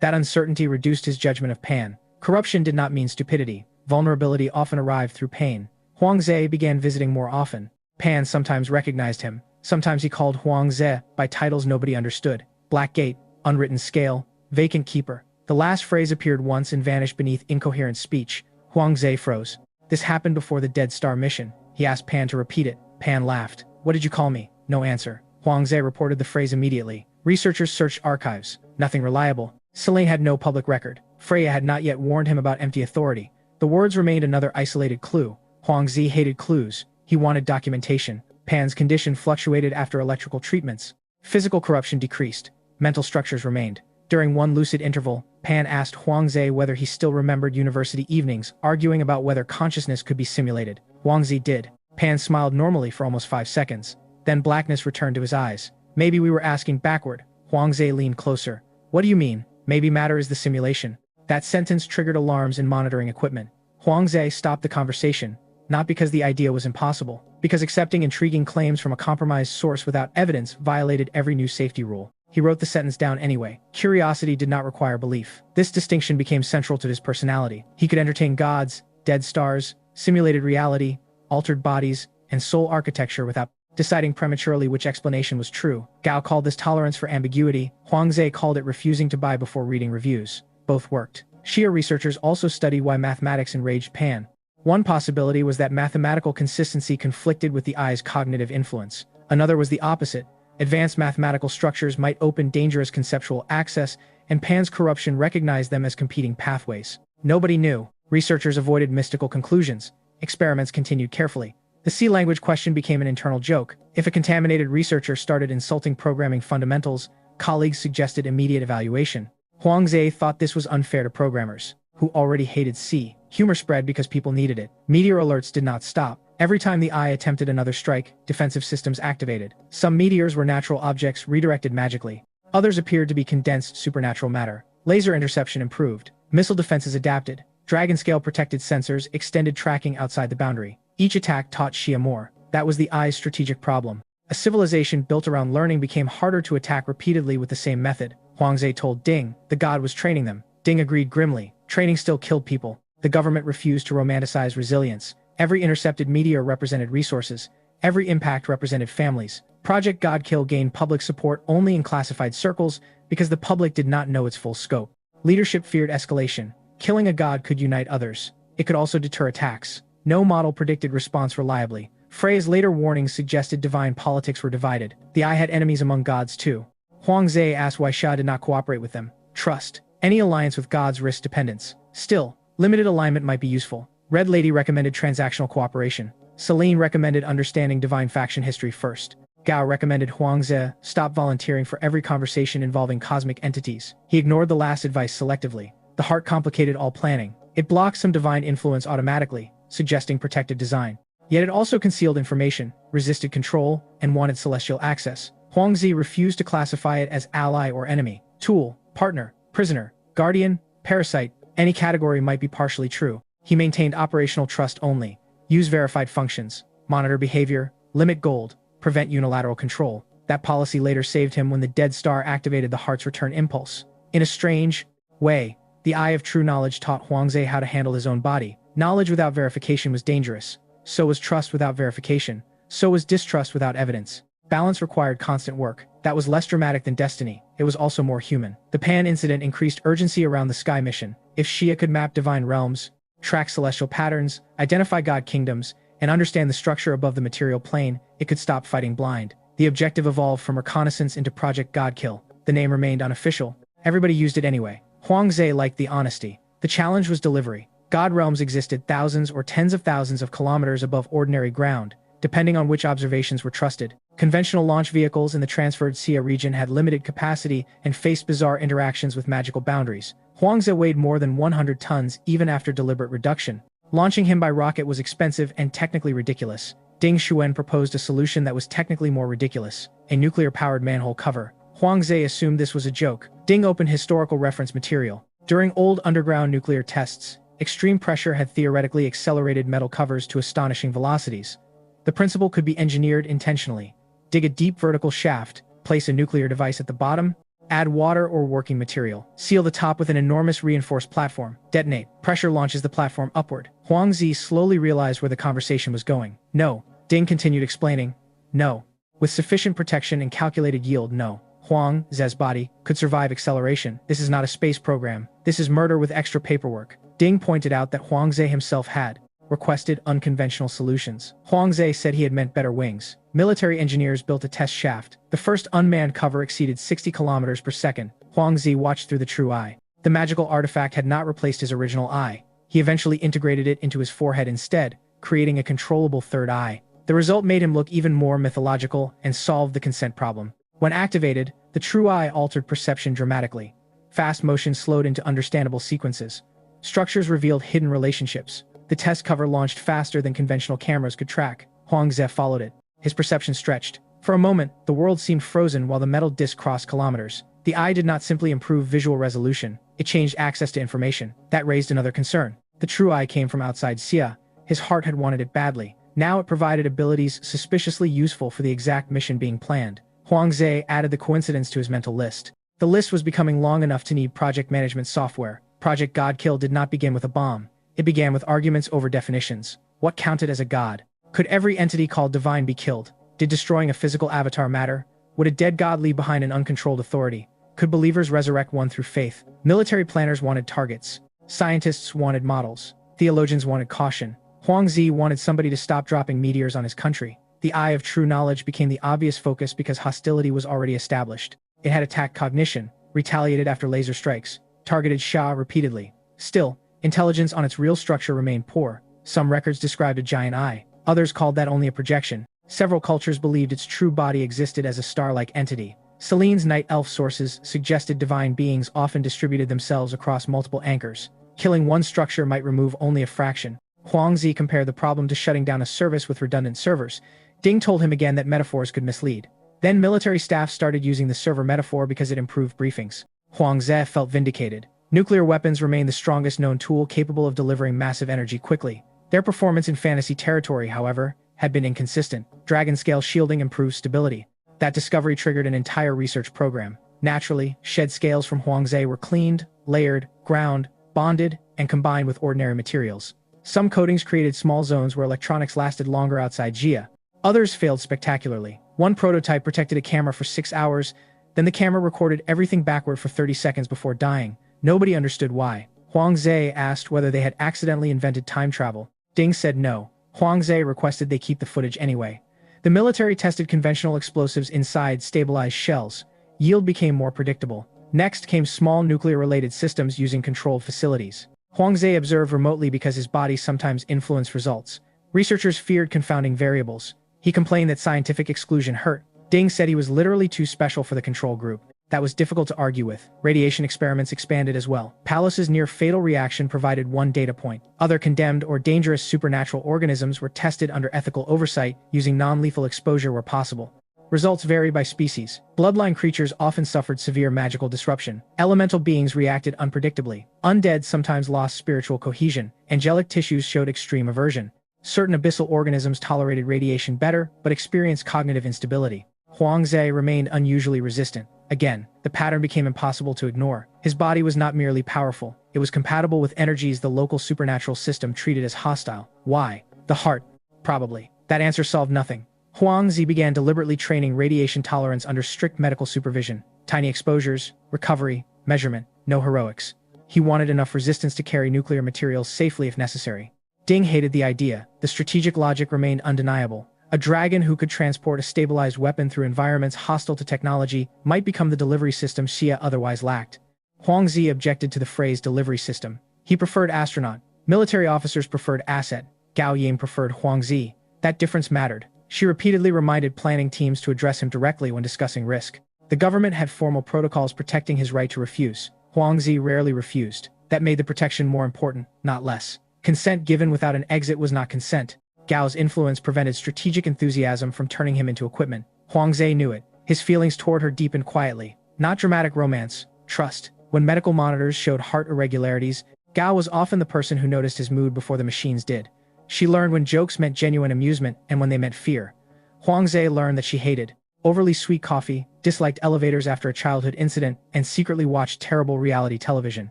That uncertainty reduced his judgment of Pan. Corruption did not mean stupidity. vulnerability often arrived through pain. Huang Ze began visiting more often. Pan sometimes recognized him. Sometimes he called Huang Ze by titles nobody understood. Black Gate, Unwritten Scale, Vacant Keeper. The last phrase appeared once and vanished beneath incoherent speech. Huang Ze froze. This happened before the Dead Star mission. He asked Pan to repeat it. Pan laughed. What did you call me? No answer. Huang Ze reported the phrase immediately. Researchers searched archives. Nothing reliable. Selene had no public record. Freya had not yet warned him about empty authority. The words remained another isolated clue. Huang Ze hated clues. He wanted documentation. Pan's condition fluctuated after electrical treatments. Physical corruption decreased. Mental structures remained. During one lucid interval, Pan asked Huang Ze whether he still remembered university evenings, arguing about whether consciousness could be simulated. Huang Ze did. Pan smiled normally for almost 5 seconds. Then blackness returned to his eyes. Maybe we were asking backward. Huang Ze leaned closer. What do you mean? Maybe matter is the simulation. That sentence triggered alarms in monitoring equipment. Huang Ze stopped the conversation, not because the idea was impossible, because accepting intriguing claims from a compromised source without evidence violated every new safety rule. He wrote the sentence down anyway. Curiosity did not require belief. This distinction became central to his personality. He could entertain gods, dead stars, simulated reality, altered bodies, and soul architecture without deciding prematurely which explanation was true. Gao called this tolerance for ambiguity. Huang Ze called it refusing to buy before reading reviews. Both worked. Xia researchers also studied why mathematics enraged Pan. One possibility was that mathematical consistency conflicted with the eye's cognitive influence. Another was the opposite. Advanced mathematical structures might open dangerous conceptual access, and Pan's corruption recognized them as competing pathways. Nobody knew. Researchers avoided mystical conclusions. Experiments continued carefully. The C language question became an internal joke. If a contaminated researcher started insulting programming fundamentals, colleagues suggested immediate evaluation. Huang Ze thought this was unfair to programmers, who already hated C. Humor spread because people needed it. Meteor alerts did not stop. Every time the eye attempted another strike, defensive systems activated. Some meteors were natural objects redirected magically. Others appeared to be condensed supernatural matter. Laser interception improved. Missile defenses adapted. Dragon-scale protected sensors extended tracking outside the boundary. Each attack taught Xia more. That was the eye's strategic problem. A civilization built around learning became harder to attack repeatedly with the same method. Huang Ze told Ding the god was training them. Ding agreed grimly. Training still killed people. The government refused to romanticize resilience. Every intercepted meteor represented resources. Every impact represented families. Project Godkill gained public support only in classified circles because the public did not know its full scope. Leadership feared escalation. Killing a god could unite others. It could also deter attacks. No model predicted response reliably. Freya's later warnings suggested divine politics were divided. The eye had enemies among gods too. Huang Ze asked why Xia did not cooperate with them. Trust. Any alliance with gods risked dependence. Still, limited alignment might be useful. Red Lady recommended transactional cooperation. Selene recommended understanding divine faction history first. Gao recommended Huang Ze stop volunteering for every conversation involving cosmic entities. He ignored the last advice selectively. The heart complicated all planning. It blocked some divine influence automatically, suggesting protective design. Yet it also concealed information, resisted control, and wanted celestial access. Huang Ze refused to classify it as ally or enemy, tool, partner, prisoner, guardian, parasite. Any category might be partially true. He maintained operational trust only. Use verified functions, monitor behavior, limit gold, prevent unilateral control. That policy later saved him when the Dead Star activated the heart's return impulse. In a strange way, the eye of true knowledge taught Huang Ze how to handle his own body. Knowledge without verification was dangerous. So was trust without verification. So was distrust without evidence. Balance required constant work. That was less dramatic than destiny. It was also more human. The Pan incident increased urgency around the Sky mission. If Xia could map divine realms, track celestial patterns, identify god kingdoms, and understand the structure above the material plane, it could stop fighting blind. The objective evolved from reconnaissance into Project Godkill. The name remained unofficial. Everybody used it anyway. Huang Ze liked the honesty. The challenge was delivery. God realms existed thousands or tens of thousands of kilometers above ordinary ground, depending on which observations were trusted. Conventional launch vehicles in the transferred Xia region had limited capacity and faced bizarre interactions with magical boundaries. Huang Ze weighed more than 100 tons even after deliberate reduction. Launching him by rocket was expensive and technically ridiculous. Ding Xuan proposed a solution that was technically more ridiculous: a nuclear-powered manhole cover. Huang Ze assumed this was a joke. Ding opened historical reference material. During old underground nuclear tests, extreme pressure had theoretically accelerated metal covers to astonishing velocities. The principle could be engineered intentionally. Dig a deep vertical shaft, place a nuclear device at the bottom, Add water or working material. Seal the top with an enormous reinforced platform. Detonate. Pressure launches the platform upward. Huang Zi slowly realized where the conversation was going. No. Ding continued explaining. No. With sufficient protection and calculated yield, no. Huang Zi's body could survive acceleration. This is not a space program. This is murder with extra paperwork. Ding pointed out that Huang Zi himself had requested unconventional solutions. Huang Zi said he had meant better wings. Military engineers built a test shaft. The first unmanned cover exceeded 60 kilometers per second. Huang Zi watched through the true eye. The magical artifact had not replaced his original eye. He eventually integrated it into his forehead instead, creating a controllable third eye. The result made him look even more mythological and solved the consent problem. When activated, the true eye altered perception dramatically. Fast motion slowed into understandable sequences. Structures revealed hidden relationships. The test cover launched faster than conventional cameras could track. Huang Zi followed it. His perception stretched. For a moment, the world seemed frozen while the metal disc crossed kilometers. The eye did not simply improve visual resolution, it changed access to information. That raised another concern. The true eye came from outside Xia. His heart had wanted it badly. Now it provided abilities suspiciously useful for the exact mission being planned. Huang Zi added the coincidence to his mental list. The list was becoming long enough to need project management software. Project Godkill did not begin with a bomb. It began with arguments over definitions. What counted as a god? Could every entity called divine be killed? Did destroying a physical avatar matter? Would a dead god leave behind an uncontrolled authority? Could believers resurrect one through faith? Military planners wanted targets. Scientists wanted models. Theologians wanted caution. Huang Zi wanted somebody to stop dropping meteors on his country. The eye of true knowledge became the obvious focus because hostility was already established. It had attacked cognition, retaliated after laser strikes, targeted Xia repeatedly. Still, intelligence on its real structure remained poor. Some records described a giant eye. Others called that only a projection. Several cultures believed its true body existed as a star-like entity. Celine's night elf sources suggested divine beings often distributed themselves across multiple anchors. Killing one structure might remove only a fraction. Huang Zi compared the problem to shutting down a service with redundant servers. Ding told him again that metaphors could mislead. Then military staff started using the server metaphor because it improved briefings. Huang Zi felt vindicated. Nuclear weapons remain the strongest known tool capable of delivering massive energy quickly. Their performance in fantasy territory, however, had been inconsistent. Dragon-scale shielding improved stability. That discovery triggered an entire research program. Naturally, shed scales from Huang Zi were cleaned, layered, ground, bonded, and combined with ordinary materials. Some coatings created small zones where electronics lasted longer outside Xia. Others failed spectacularly. One prototype protected a camera for 6 hours, then the camera recorded everything backward for 30 seconds before dying. Nobody understood why. Huang Zi asked whether they had accidentally invented time travel. Ding said no. Huang Zi requested they keep the footage anyway. The military tested conventional explosives inside stabilized shells. Yield became more predictable. Next came small nuclear-related systems using controlled facilities. Huang Zi observed remotely because his body sometimes influenced results. Researchers feared confounding variables. He complained that scientific exclusion hurt. Ding said he was literally too special for the control group. That was difficult to argue with. Radiation experiments expanded as well. Palace's near-fatal reaction provided one data point. Other condemned or dangerous supernatural organisms were tested under ethical oversight, using non-lethal exposure where possible. Results varied by species. Bloodline creatures often suffered severe magical disruption. Elemental beings reacted unpredictably. Undead sometimes lost spiritual cohesion. Angelic tissues showed extreme aversion. Certain abyssal organisms tolerated radiation better, but experienced cognitive instability. Huang Zi remained unusually resistant. Again, the pattern became impossible to ignore. His body was not merely powerful, it was compatible with energies the local supernatural system treated as hostile. Why? The heart. Probably. That answer solved nothing. Huang Zi began deliberately training radiation tolerance under strict medical supervision. Tiny exposures, recovery, measurement, no heroics. He wanted enough resistance to carry nuclear materials safely if necessary. Ding hated the idea. The strategic logic remained undeniable. A dragon who could transport a stabilized weapon through environments hostile to technology might become the delivery system Xia otherwise lacked. Huang Zi objected to the phrase delivery system. He preferred astronaut. Military officers preferred asset. Gao Ying preferred Huang Zi. That difference mattered. She repeatedly reminded planning teams to address him directly when discussing risk. The government had formal protocols protecting his right to refuse. Huang Zi rarely refused. That made the protection more important, not less. Consent given without an exit was not consent. Gao's influence prevented strategic enthusiasm from turning him into equipment. Huang Zi knew it. His feelings toward her deepened quietly. Not dramatic romance, trust. When medical monitors showed heart irregularities, Gao was often the person who noticed his mood before the machines did. She learned when jokes meant genuine amusement and when they meant fear. Huang Zi learned that she hated overly sweet coffee, disliked elevators after a childhood incident, and secretly watched terrible reality television.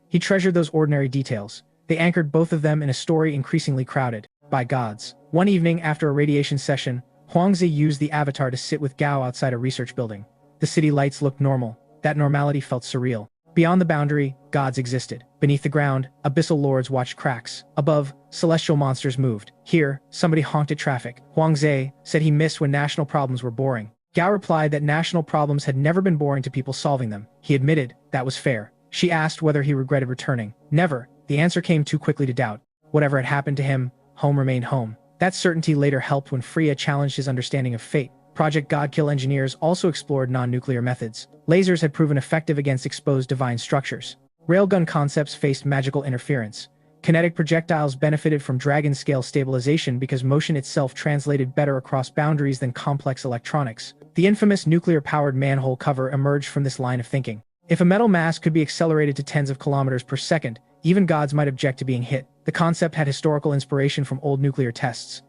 He treasured those ordinary details. They anchored both of them in a story increasingly crowded by gods. One evening after a radiation session, Huangzi used the avatar to sit with Gao outside a research building. The city lights looked normal. That normality felt surreal. Beyond the boundary, gods existed. Beneath the ground, abyssal lords watched cracks. Above, celestial monsters moved. Here, somebody honked at traffic. Huangzi said he missed when national problems were boring. Gao replied that national problems had never been boring to people solving them. He admitted that was fair. She asked whether he regretted returning. Never. The answer came too quickly to doubt. Whatever had happened to him, home remained home. That certainty later helped when Freya challenged his understanding of fate. Project Godkill engineers also explored non-nuclear methods. Lasers had proven effective against exposed divine structures. Railgun concepts faced magical interference. Kinetic projectiles benefited from dragon-scale stabilization because motion itself translated better across boundaries than complex electronics. The infamous nuclear-powered manhole cover emerged from this line of thinking. If a metal mass could be accelerated to tens of kilometers per second, even gods might object to being hit. The concept had historical inspiration from old nuclear tests.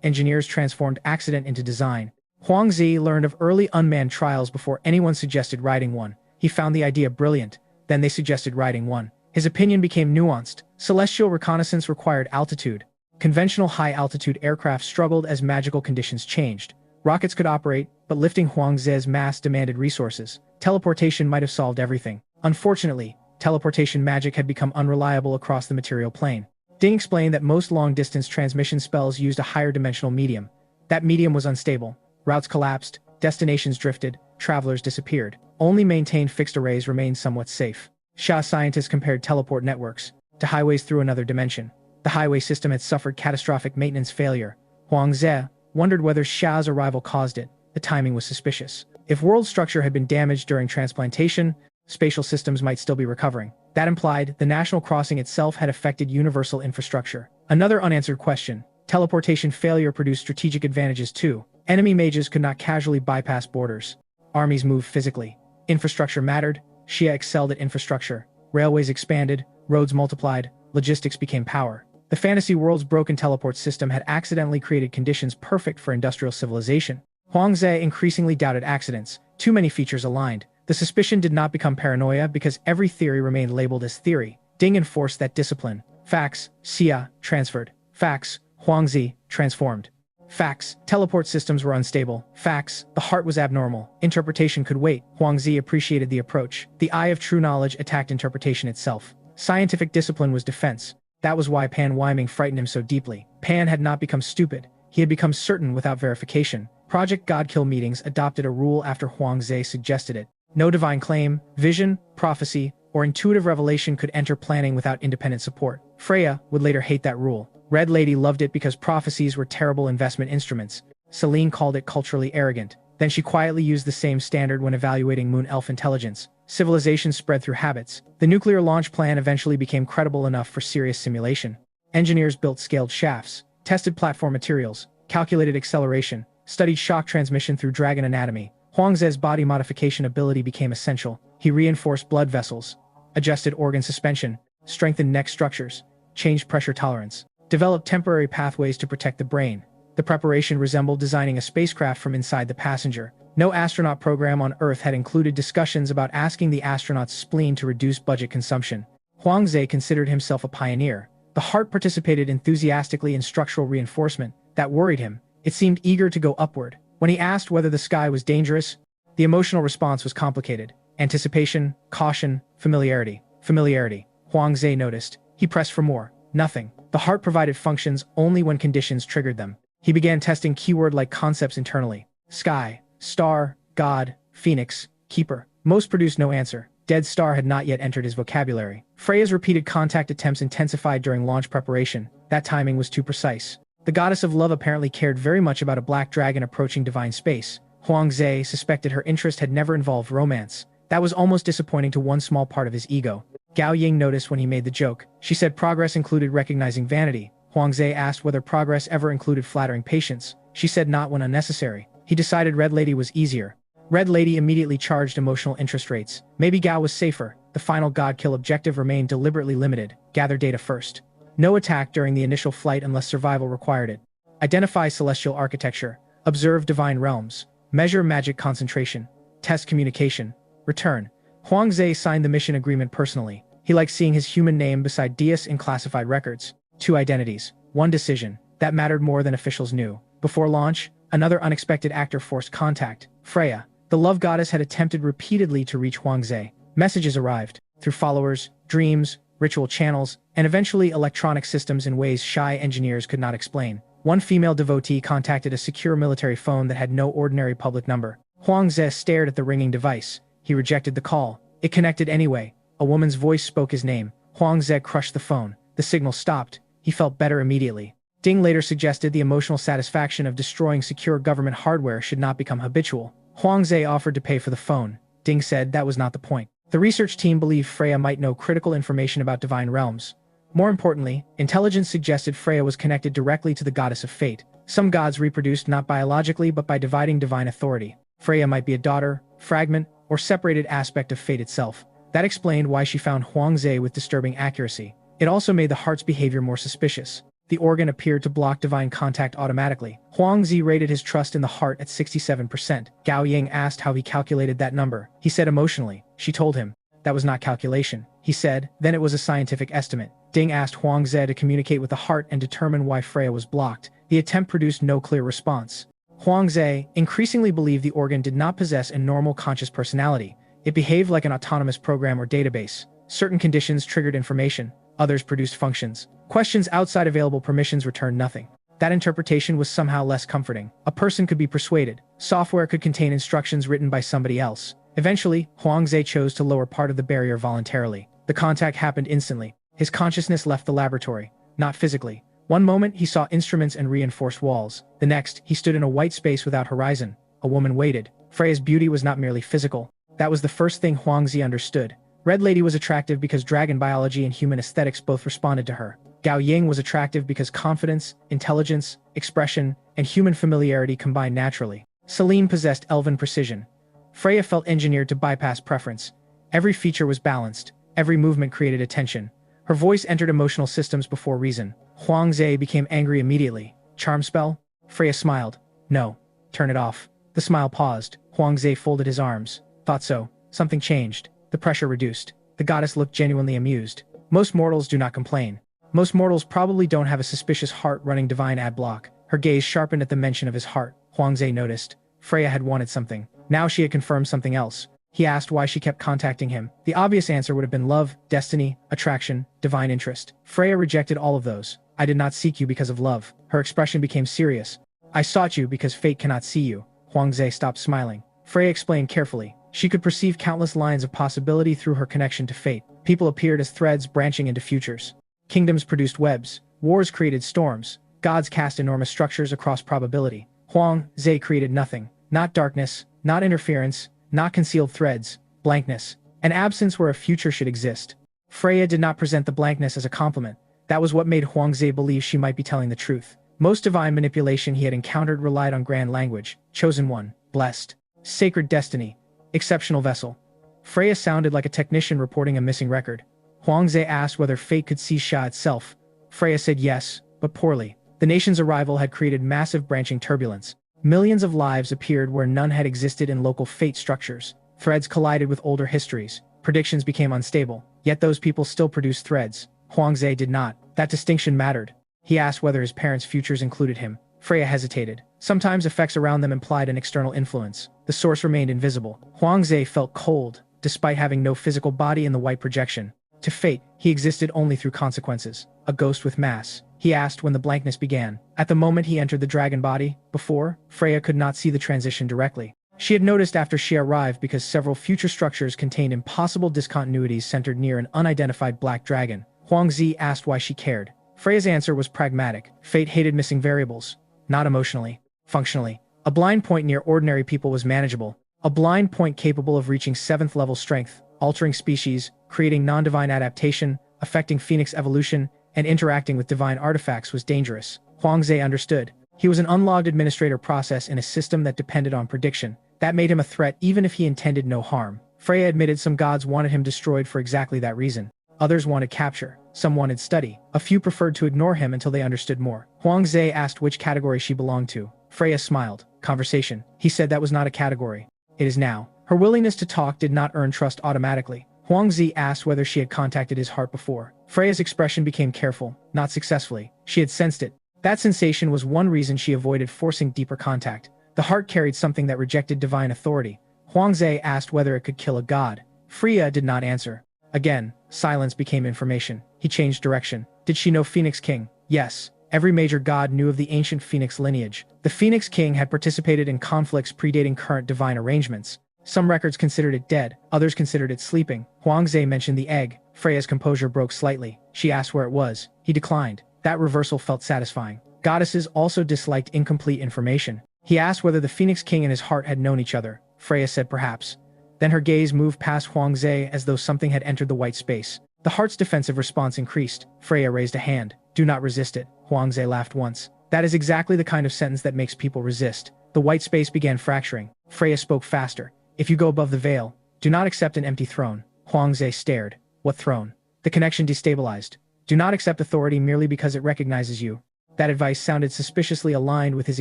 Engineers transformed accident into design. Huangzi learned of early unmanned trials before anyone suggested riding one. He found the idea brilliant. Then they suggested riding one. His opinion became nuanced. Celestial reconnaissance required altitude. Conventional high-altitude aircraft struggled as magical conditions changed. Rockets could operate, but lifting Huangzi's mass demanded resources. Teleportation might have solved everything. Unfortunately, teleportation magic had become unreliable across the material plane. Ding explained that most long-distance transmission spells used a higher dimensional medium. That medium was unstable. Routes collapsed, destinations drifted, travelers disappeared. Only maintained fixed arrays remained somewhat safe. Scientists compared teleport networks to highways through another dimension. The highway system had suffered catastrophic maintenance failure. Huangzi wondered whether Xia's arrival caused it. The timing was suspicious. If world structure had been damaged during transplantation, spatial systems might still be recovering. That implied the national crossing itself had affected universal infrastructure. Another unanswered question. Teleportation failure produced strategic advantages too. Enemy mages could not casually bypass borders. Armies moved physically. Infrastructure mattered. Xia excelled at infrastructure. Railways expanded, roads multiplied, logistics became power. The fantasy world's broken teleport system had accidentally created conditions perfect for industrial civilization. Huangzi increasingly doubted accidents. Too many features aligned. The suspicion did not become paranoia because every theory remained labeled as theory. Ding enforced that discipline. Facts, Xia transferred. Facts, Huangzi transformed. Facts, teleport systems were unstable. Facts, the heart was abnormal. Interpretation could wait. Huangzi appreciated the approach. The eye of true knowledge attacked interpretation itself. Scientific discipline was defense. That was why Pan Weiming frightened him so deeply. Pan had not become stupid. He had become certain without verification. Project Godkill meetings adopted a rule after Huangzi suggested it. No divine claim, vision, prophecy, or intuitive revelation could enter planning without independent support. Freya would later hate that rule. Red Lady loved it because prophecies were terrible investment instruments. Celine called it culturally arrogant. Then she quietly used the same standard when evaluating Moon Elf intelligence. Civilization spread through habits. The nuclear launch plan eventually became credible enough for serious simulation. Engineers built scaled shafts, tested platform materials, calculated acceleration, studied shock transmission through dragon anatomy. Huangzi's body modification ability became essential. He reinforced blood vessels, adjusted organ suspension, strengthened neck structures, changed pressure tolerance, developed temporary pathways to protect the brain. The preparation resembled designing a spacecraft from inside the passenger. No astronaut program on Earth had included discussions about asking the astronaut's spleen to reduce budget consumption. Huangzi considered himself a pioneer. The heart participated enthusiastically in structural reinforcement. That worried him. It seemed eager to go upward. When he asked whether the sky was dangerous, the emotional response was complicated. Anticipation, caution, familiarity. Familiarity. Huangzi noticed. He pressed for more. Nothing. The heart provided functions only when conditions triggered them. He began testing keyword-like concepts internally. Sky, star, god, phoenix, keeper. Most produced no answer. Dead star had not yet entered his vocabulary. Freya's repeated contact attempts intensified during launch preparation. That timing was too precise. The goddess of love apparently cared very much about a black dragon approaching divine space. Huangzi suspected her interest had never involved romance. That was almost disappointing to one small part of his ego. Gao Ying noticed when he made the joke. She said progress included recognizing vanity. Huangzi asked whether progress ever included flattering patience. She said not when unnecessary. He decided Red Lady was easier. Red Lady immediately charged emotional interest rates. Maybe Gao was safer. The final Godkill objective remained deliberately limited. Gather data first. No attack during the initial flight unless survival required it. Identify celestial architecture. Observe divine realms. Measure magic concentration. Test communication. Return. Huang Zhe signed the mission agreement personally. He liked seeing his human name beside Dias in classified records. 2 identities. 1 decision. That mattered more than officials knew. Before launch, another unexpected actor forced contact. Freya, the love goddess, had attempted repeatedly to reach Huang Zhe. Messages arrived through followers, dreams, ritual channels, and eventually electronic systems in ways shy engineers could not explain. One female devotee contacted a secure military phone that had no ordinary public number. Huang Zhe stared at the ringing device. He rejected the call. It connected anyway. A woman's voice spoke his name. Huang Zhe crushed the phone. The signal stopped. He felt better immediately. Ding later suggested the emotional satisfaction of destroying secure government hardware should not become habitual. Huang Zhe offered to pay for the phone. Ding said that was not the point. The research team believed Freya might know critical information about divine realms. More importantly, intelligence suggested Freya was connected directly to the goddess of fate. Some gods reproduced not biologically but by dividing divine authority. Freya might be a daughter, fragment, or separated aspect of fate itself. That explained why she found Huang Zhe with disturbing accuracy. It also made the heart's behavior more suspicious. The organ appeared to block divine contact automatically. Huang Zhe rated his trust in the heart at 67%. Gao Ying asked how he calculated that number. He said emotionally. She told him. That was not calculation. He said, then it was a scientific estimate. Ding asked Huang Zhe to communicate with the heart and determine why Freya was blocked. The attempt produced no clear response. Huang Zhe increasingly believed the organ did not possess a normal conscious personality. It behaved like an autonomous program or database. Certain conditions triggered information. Others produced functions. Questions outside available permissions returned nothing. That interpretation was somehow less comforting. A person could be persuaded. Software could contain instructions written by somebody else. Eventually, Huang Zhe chose to lower part of the barrier voluntarily. The contact happened instantly. His consciousness left the laboratory. Not physically. One moment, he saw instruments and reinforced walls. The next, he stood in a white space without horizon. A woman waited. Freya's beauty was not merely physical. That was the first thing Huang Zhe understood. Red Lady was attractive because dragon biology and human aesthetics both responded to her. Gao Ying was attractive because confidence, intelligence, expression, and human familiarity combined naturally. Celine possessed elven precision. Freya felt engineered to bypass preference. Every feature was balanced. Every movement created attention. Her voice entered emotional systems before reason. Huang Zhe became angry immediately. Charm spell? Freya smiled. No. Turn it off. The smile paused. Huang Zhe folded his arms. Thought so. Something changed. The pressure reduced. The goddess looked genuinely amused. Most mortals do not complain. Most mortals probably don't have a suspicious heart running divine ad block. Her gaze sharpened at the mention of his heart. Huang Zhe noticed. Freya had wanted something. Now she had confirmed something else. He asked why she kept contacting him. The obvious answer would have been love, destiny, attraction, divine interest. Freya rejected all of those. I did not seek you because of love. Her expression became serious. I sought you because fate cannot see you. Huang Zhe stopped smiling. Freya explained carefully. She could perceive countless lines of possibility through her connection to fate. People appeared as threads branching into futures. Kingdoms produced webs. Wars created storms. Gods cast enormous structures across probability. Huang Zhe created nothing. Not darkness, not interference, not concealed threads, blankness. An absence where a future should exist. Freya did not present the blankness as a compliment. That was what made Huang Zhe believe she might be telling the truth. Most divine manipulation he had encountered relied on grand language. Chosen one. Blessed. Sacred destiny. Exceptional vessel. Freya sounded like a technician reporting a missing record. Huang Zhe asked whether fate could see Sha itself. Freya said yes, but poorly. The nation's arrival had created massive branching turbulence. Millions of lives appeared where none had existed in local fate structures. Threads collided with older histories. Predictions became unstable. Yet those people still produced threads. Huang Zhe did not. That distinction mattered. He asked whether his parents' futures included him. Freya hesitated. Sometimes effects around them implied an external influence. The source remained invisible. Huang Zhe felt cold, despite having no physical body in the white projection. To fate, he existed only through consequences. A ghost with mass. He asked when the blankness began. At the moment he entered the dragon body, before, Freya could not see the transition directly. She had noticed after she arrived because several future structures contained impossible discontinuities centered near an unidentified black dragon. Huang Zhe asked why she cared. Freya's answer was pragmatic. Fate hated missing variables. Not emotionally. Functionally. A blind point near ordinary people was manageable. A blind point capable of reaching 7th level strength, altering species, creating non-divine adaptation, affecting phoenix evolution, and interacting with divine artifacts was dangerous. Huang Zhe understood. He was an unlogged administrator process in a system that depended on prediction. That made him a threat even if he intended no harm. Freya admitted some gods wanted him destroyed for exactly that reason. Others wanted capture. Some wanted study. A few preferred to ignore him until they understood more. Huang Zhe asked which category she belonged to. Freya smiled. Conversation. He said that was not a category. It is now. Her willingness to talk did not earn trust automatically. Huangzi asked whether she had contacted his heart before. Freya's expression became careful, not successfully. She had sensed it. That sensation was one reason she avoided forcing deeper contact. The heart carried something that rejected divine authority. Huangzi asked whether it could kill a god. Freya did not answer. Again, silence became information. He changed direction. Did she know Phoenix King? Yes. Every major god knew of the ancient Phoenix lineage. The Phoenix King had participated in conflicts predating current divine arrangements. Some records considered it dead, others considered it sleeping. Huangzi mentioned the egg. Freya's composure broke slightly. She asked where it was. He declined. That reversal felt satisfying. Goddesses also disliked incomplete information. He asked whether the Phoenix King and his heart had known each other. Freya said perhaps. Then her gaze moved past Huangzi as though something had entered the white space. The heart's defensive response increased. Freya raised a hand. Do not resist it. Huangzi laughed once. That is exactly the kind of sentence that makes people resist. The white space began fracturing. Freya spoke faster. If you go above the veil, do not accept an empty throne. Huangzi stared. What throne? The connection destabilized. Do not accept authority merely because it recognizes you. That advice sounded suspiciously aligned with his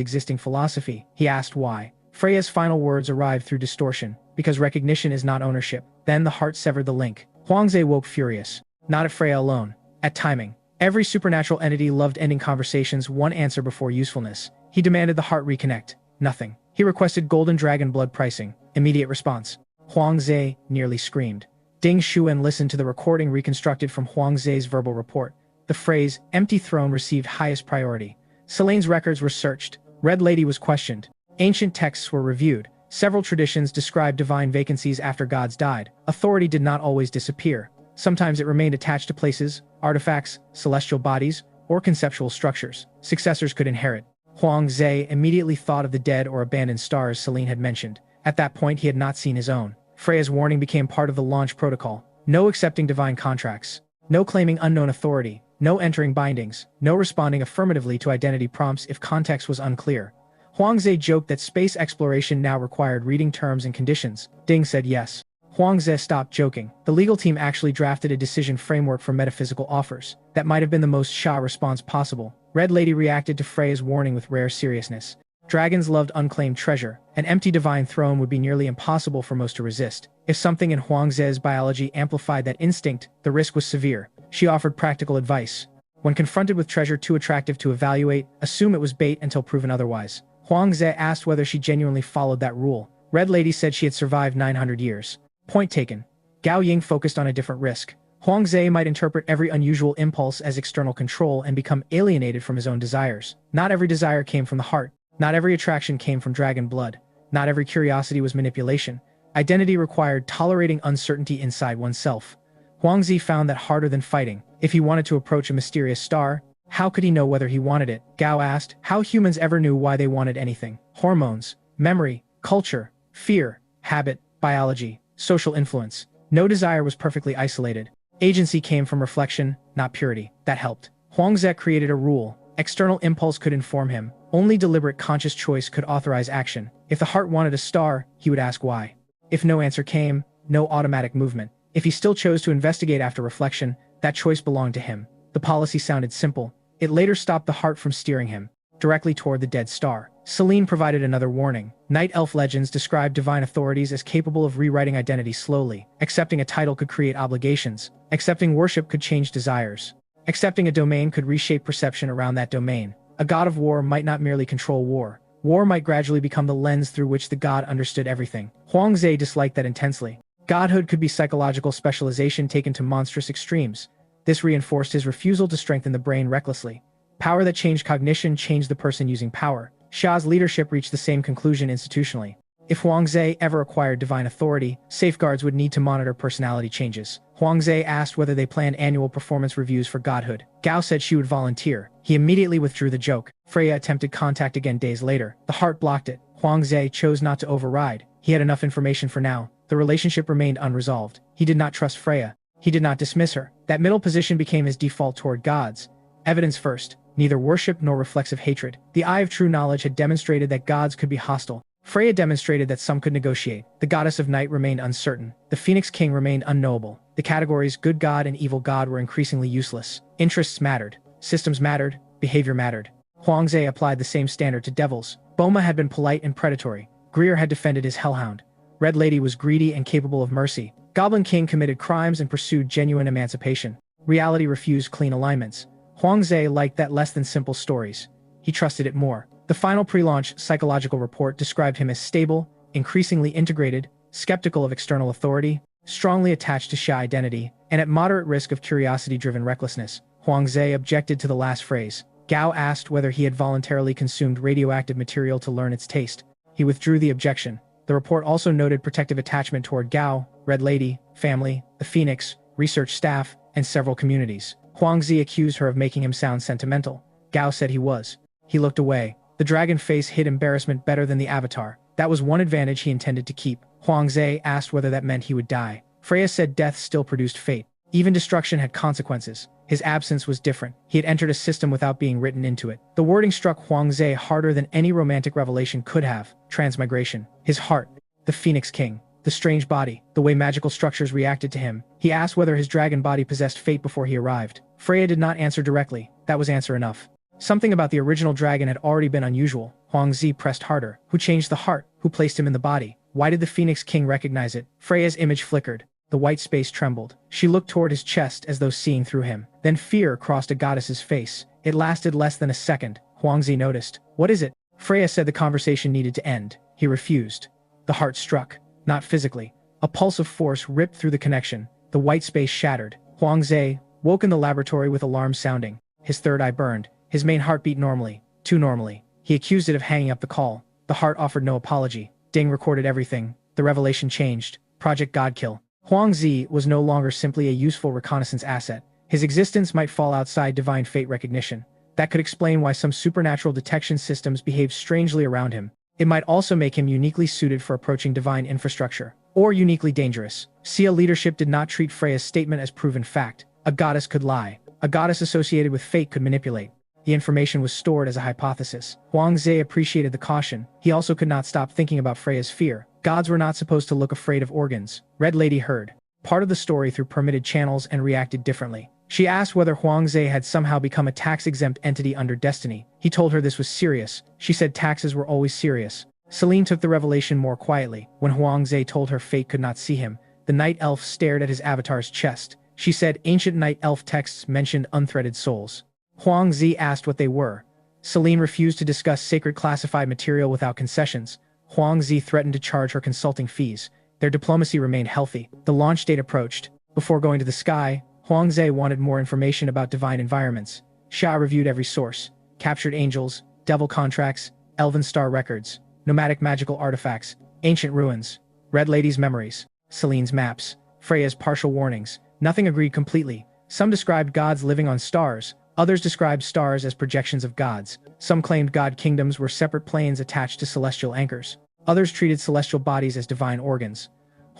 existing philosophy. He asked why. Freya's final words arrived through distortion. Because recognition is not ownership. Then the heart severed the link. Huangzi woke furious. Not at Freya alone. At timing. Every supernatural entity loved ending conversations one answer before usefulness. He demanded the heart reconnect. Nothing. He requested golden dragon blood pricing. Immediate response. Huangzi nearly screamed. Ding Xuan listened to the recording reconstructed from Huangzi's verbal report. The phrase, empty throne, received highest priority. Selene's records were searched. Red Lady was questioned. Ancient texts were reviewed. Several traditions described divine vacancies after gods died. Authority did not always disappear. Sometimes it remained attached to places, artifacts, celestial bodies, or conceptual structures. Successors could inherit. Huangzi immediately thought of the dead or abandoned stars Selene had mentioned. At that point, he had not seen his own. Freya's warning became part of the launch protocol. No accepting divine contracts. No claiming unknown authority. No entering bindings. No responding affirmatively to identity prompts if context was unclear. Huangzi joked that space exploration now required reading terms and conditions. Ding said yes. Huangzi stopped joking. The legal team actually drafted a decision framework for metaphysical offers. That might have been the most Sha response possible. Red Lady reacted to Freya's warning with rare seriousness. Dragons loved unclaimed treasure. An empty divine throne would be nearly impossible for most to resist. If something in Huangzi's biology amplified that instinct, the risk was severe. She offered practical advice. When confronted with treasure too attractive to evaluate, assume it was bait until proven otherwise. Huangzi asked whether she genuinely followed that rule. Red Lady said she had survived 900 years. Point taken. Gao Ying focused on a different risk. Huangzi might interpret every unusual impulse as external control and become alienated from his own desires. Not every desire came from the heart. Not every attraction came from dragon blood. Not every curiosity was manipulation. Identity required tolerating uncertainty inside oneself. Huangzi found that harder than fighting. If he wanted to approach a mysterious star, how could he know whether he wanted it? Gao asked how humans ever knew why they wanted anything. Hormones, memory, culture, fear, habit, biology, social influence. No desire was perfectly isolated. Agency came from reflection, not purity. That helped. Huangzi created a rule. External impulse could inform him. Only deliberate conscious choice could authorize action. If the heart wanted a star, he would ask why. If no answer came, no automatic movement. If he still chose to investigate after reflection, that choice belonged to him. The policy sounded simple. It later stopped the heart from steering him directly toward the dead star. Selene provided another warning. Night elf legends describe divine authorities as capable of rewriting identity slowly. Accepting a title could create obligations. Accepting worship could change desires. Accepting a domain could reshape perception around that domain. A god of war might not merely control war. War might gradually become the lens through which the god understood everything. Huangzi disliked that intensely. Godhood could be psychological specialization taken to monstrous extremes. This reinforced his refusal to strengthen the brain recklessly. Power that changed cognition changed the person using power. Sha's leadership reached the same conclusion institutionally. If Huangzi ever acquired divine authority, safeguards would need to monitor personality changes. Huangzi asked whether they planned annual performance reviews for godhood. Gao said she would volunteer. He immediately withdrew the joke. Freya attempted contact again days later. The heart blocked it. Huangzi chose not to override. He had enough information for now. The relationship remained unresolved. He did not trust Freya. He did not dismiss her. That middle position became his default toward gods. Evidence first. Neither worship nor reflexive hatred. The eye of true knowledge had demonstrated that gods could be hostile. Freya demonstrated that some could negotiate. The goddess of night remained uncertain. The Phoenix King remained unknowable. The categories good god and evil god were increasingly useless. Interests mattered. Systems mattered. Behavior mattered. Huangzi applied the same standard to devils. Boma had been polite and predatory. Greer had defended his hellhound. Red Lady was greedy and capable of mercy. Goblin King committed crimes and pursued genuine emancipation. Reality refused clean alignments. Huangze liked that less than simple stories. He trusted it more. The final pre-launch psychological report described him as stable, increasingly integrated, skeptical of external authority, strongly attached to Xia identity, and at moderate risk of curiosity-driven recklessness. Huangze objected to the last phrase. Gao asked whether he had voluntarily consumed radioactive material to learn its taste. He withdrew the objection. The report also noted protective attachment toward Gao, Red Lady, family, the Phoenix, research staff, and several communities. Huangzi accused her of making him sound sentimental. Gao said he was. He looked away. The dragon face hid embarrassment better than the avatar. That was one advantage he intended to keep. Huangze asked whether that meant he would die. Freya said death still produced fate. Even destruction had consequences. His absence was different. He had entered a system without being written into it. The wording struck Huangze harder than any romantic revelation could have. Transmigration. His heart. The Phoenix King. The strange body. The way magical structures reacted to him. He asked whether his dragon body possessed fate before he arrived. Freya did not answer directly. That was answer enough. Something about the original dragon had already been unusual. Huangzi pressed harder. Who changed the heart? Who placed him in the body? Why did the Phoenix King recognize it? Freya's image flickered. The white space trembled. She looked toward his chest as though seeing through him. Then fear crossed a goddess's face. It lasted less than a second. Huangzi noticed. What is it? Freya said the conversation needed to end. He refused. The heart struck. Not physically. A pulse of force ripped through the connection. The white space shattered. Huangze woke in the laboratory with alarm sounding. His third eye burned. His main heart beat normally. Too normally. He accused it of hanging up the call. The heart offered no apology. Ding recorded everything. The revelation changed. Project Godkill. Huangzi was no longer simply a useful reconnaissance asset. His existence might fall outside divine fate recognition. That could explain why some supernatural detection systems behaved strangely around him. It might also make him uniquely suited for approaching divine infrastructure. Or uniquely dangerous. Sia leadership did not treat Freya's statement as proven fact. A goddess could lie. A goddess associated with fate could manipulate. The information was stored as a hypothesis. Huangze appreciated the caution. He also could not stop thinking about Freya's fear. Gods were not supposed to look afraid of organs. Red Lady heard part of the story through permitted channels and reacted differently. She asked whether Huangze had somehow become a tax-exempt entity under destiny. He told her this was serious. She said taxes were always serious. Celine took the revelation more quietly. When Huangze told her fate could not see him, the night elf stared at his avatar's chest. She said ancient night elf texts mentioned unthreaded souls. Huangzi asked what they were. Celine refused to discuss sacred classified material without concessions. Huangzi threatened to charge her consulting fees. Their diplomacy remained healthy. The launch date approached. Before going to the sky, Huangze wanted more information about divine environments. Xia reviewed every source. Captured angels, devil contracts, elven star records, nomadic magical artifacts, ancient ruins, Red Lady's memories, Celine's maps, Freya's partial warnings. Nothing agreed completely. Some described gods living on stars. Others described stars as projections of gods. Some claimed god kingdoms were separate planes attached to celestial anchors. Others treated celestial bodies as divine organs.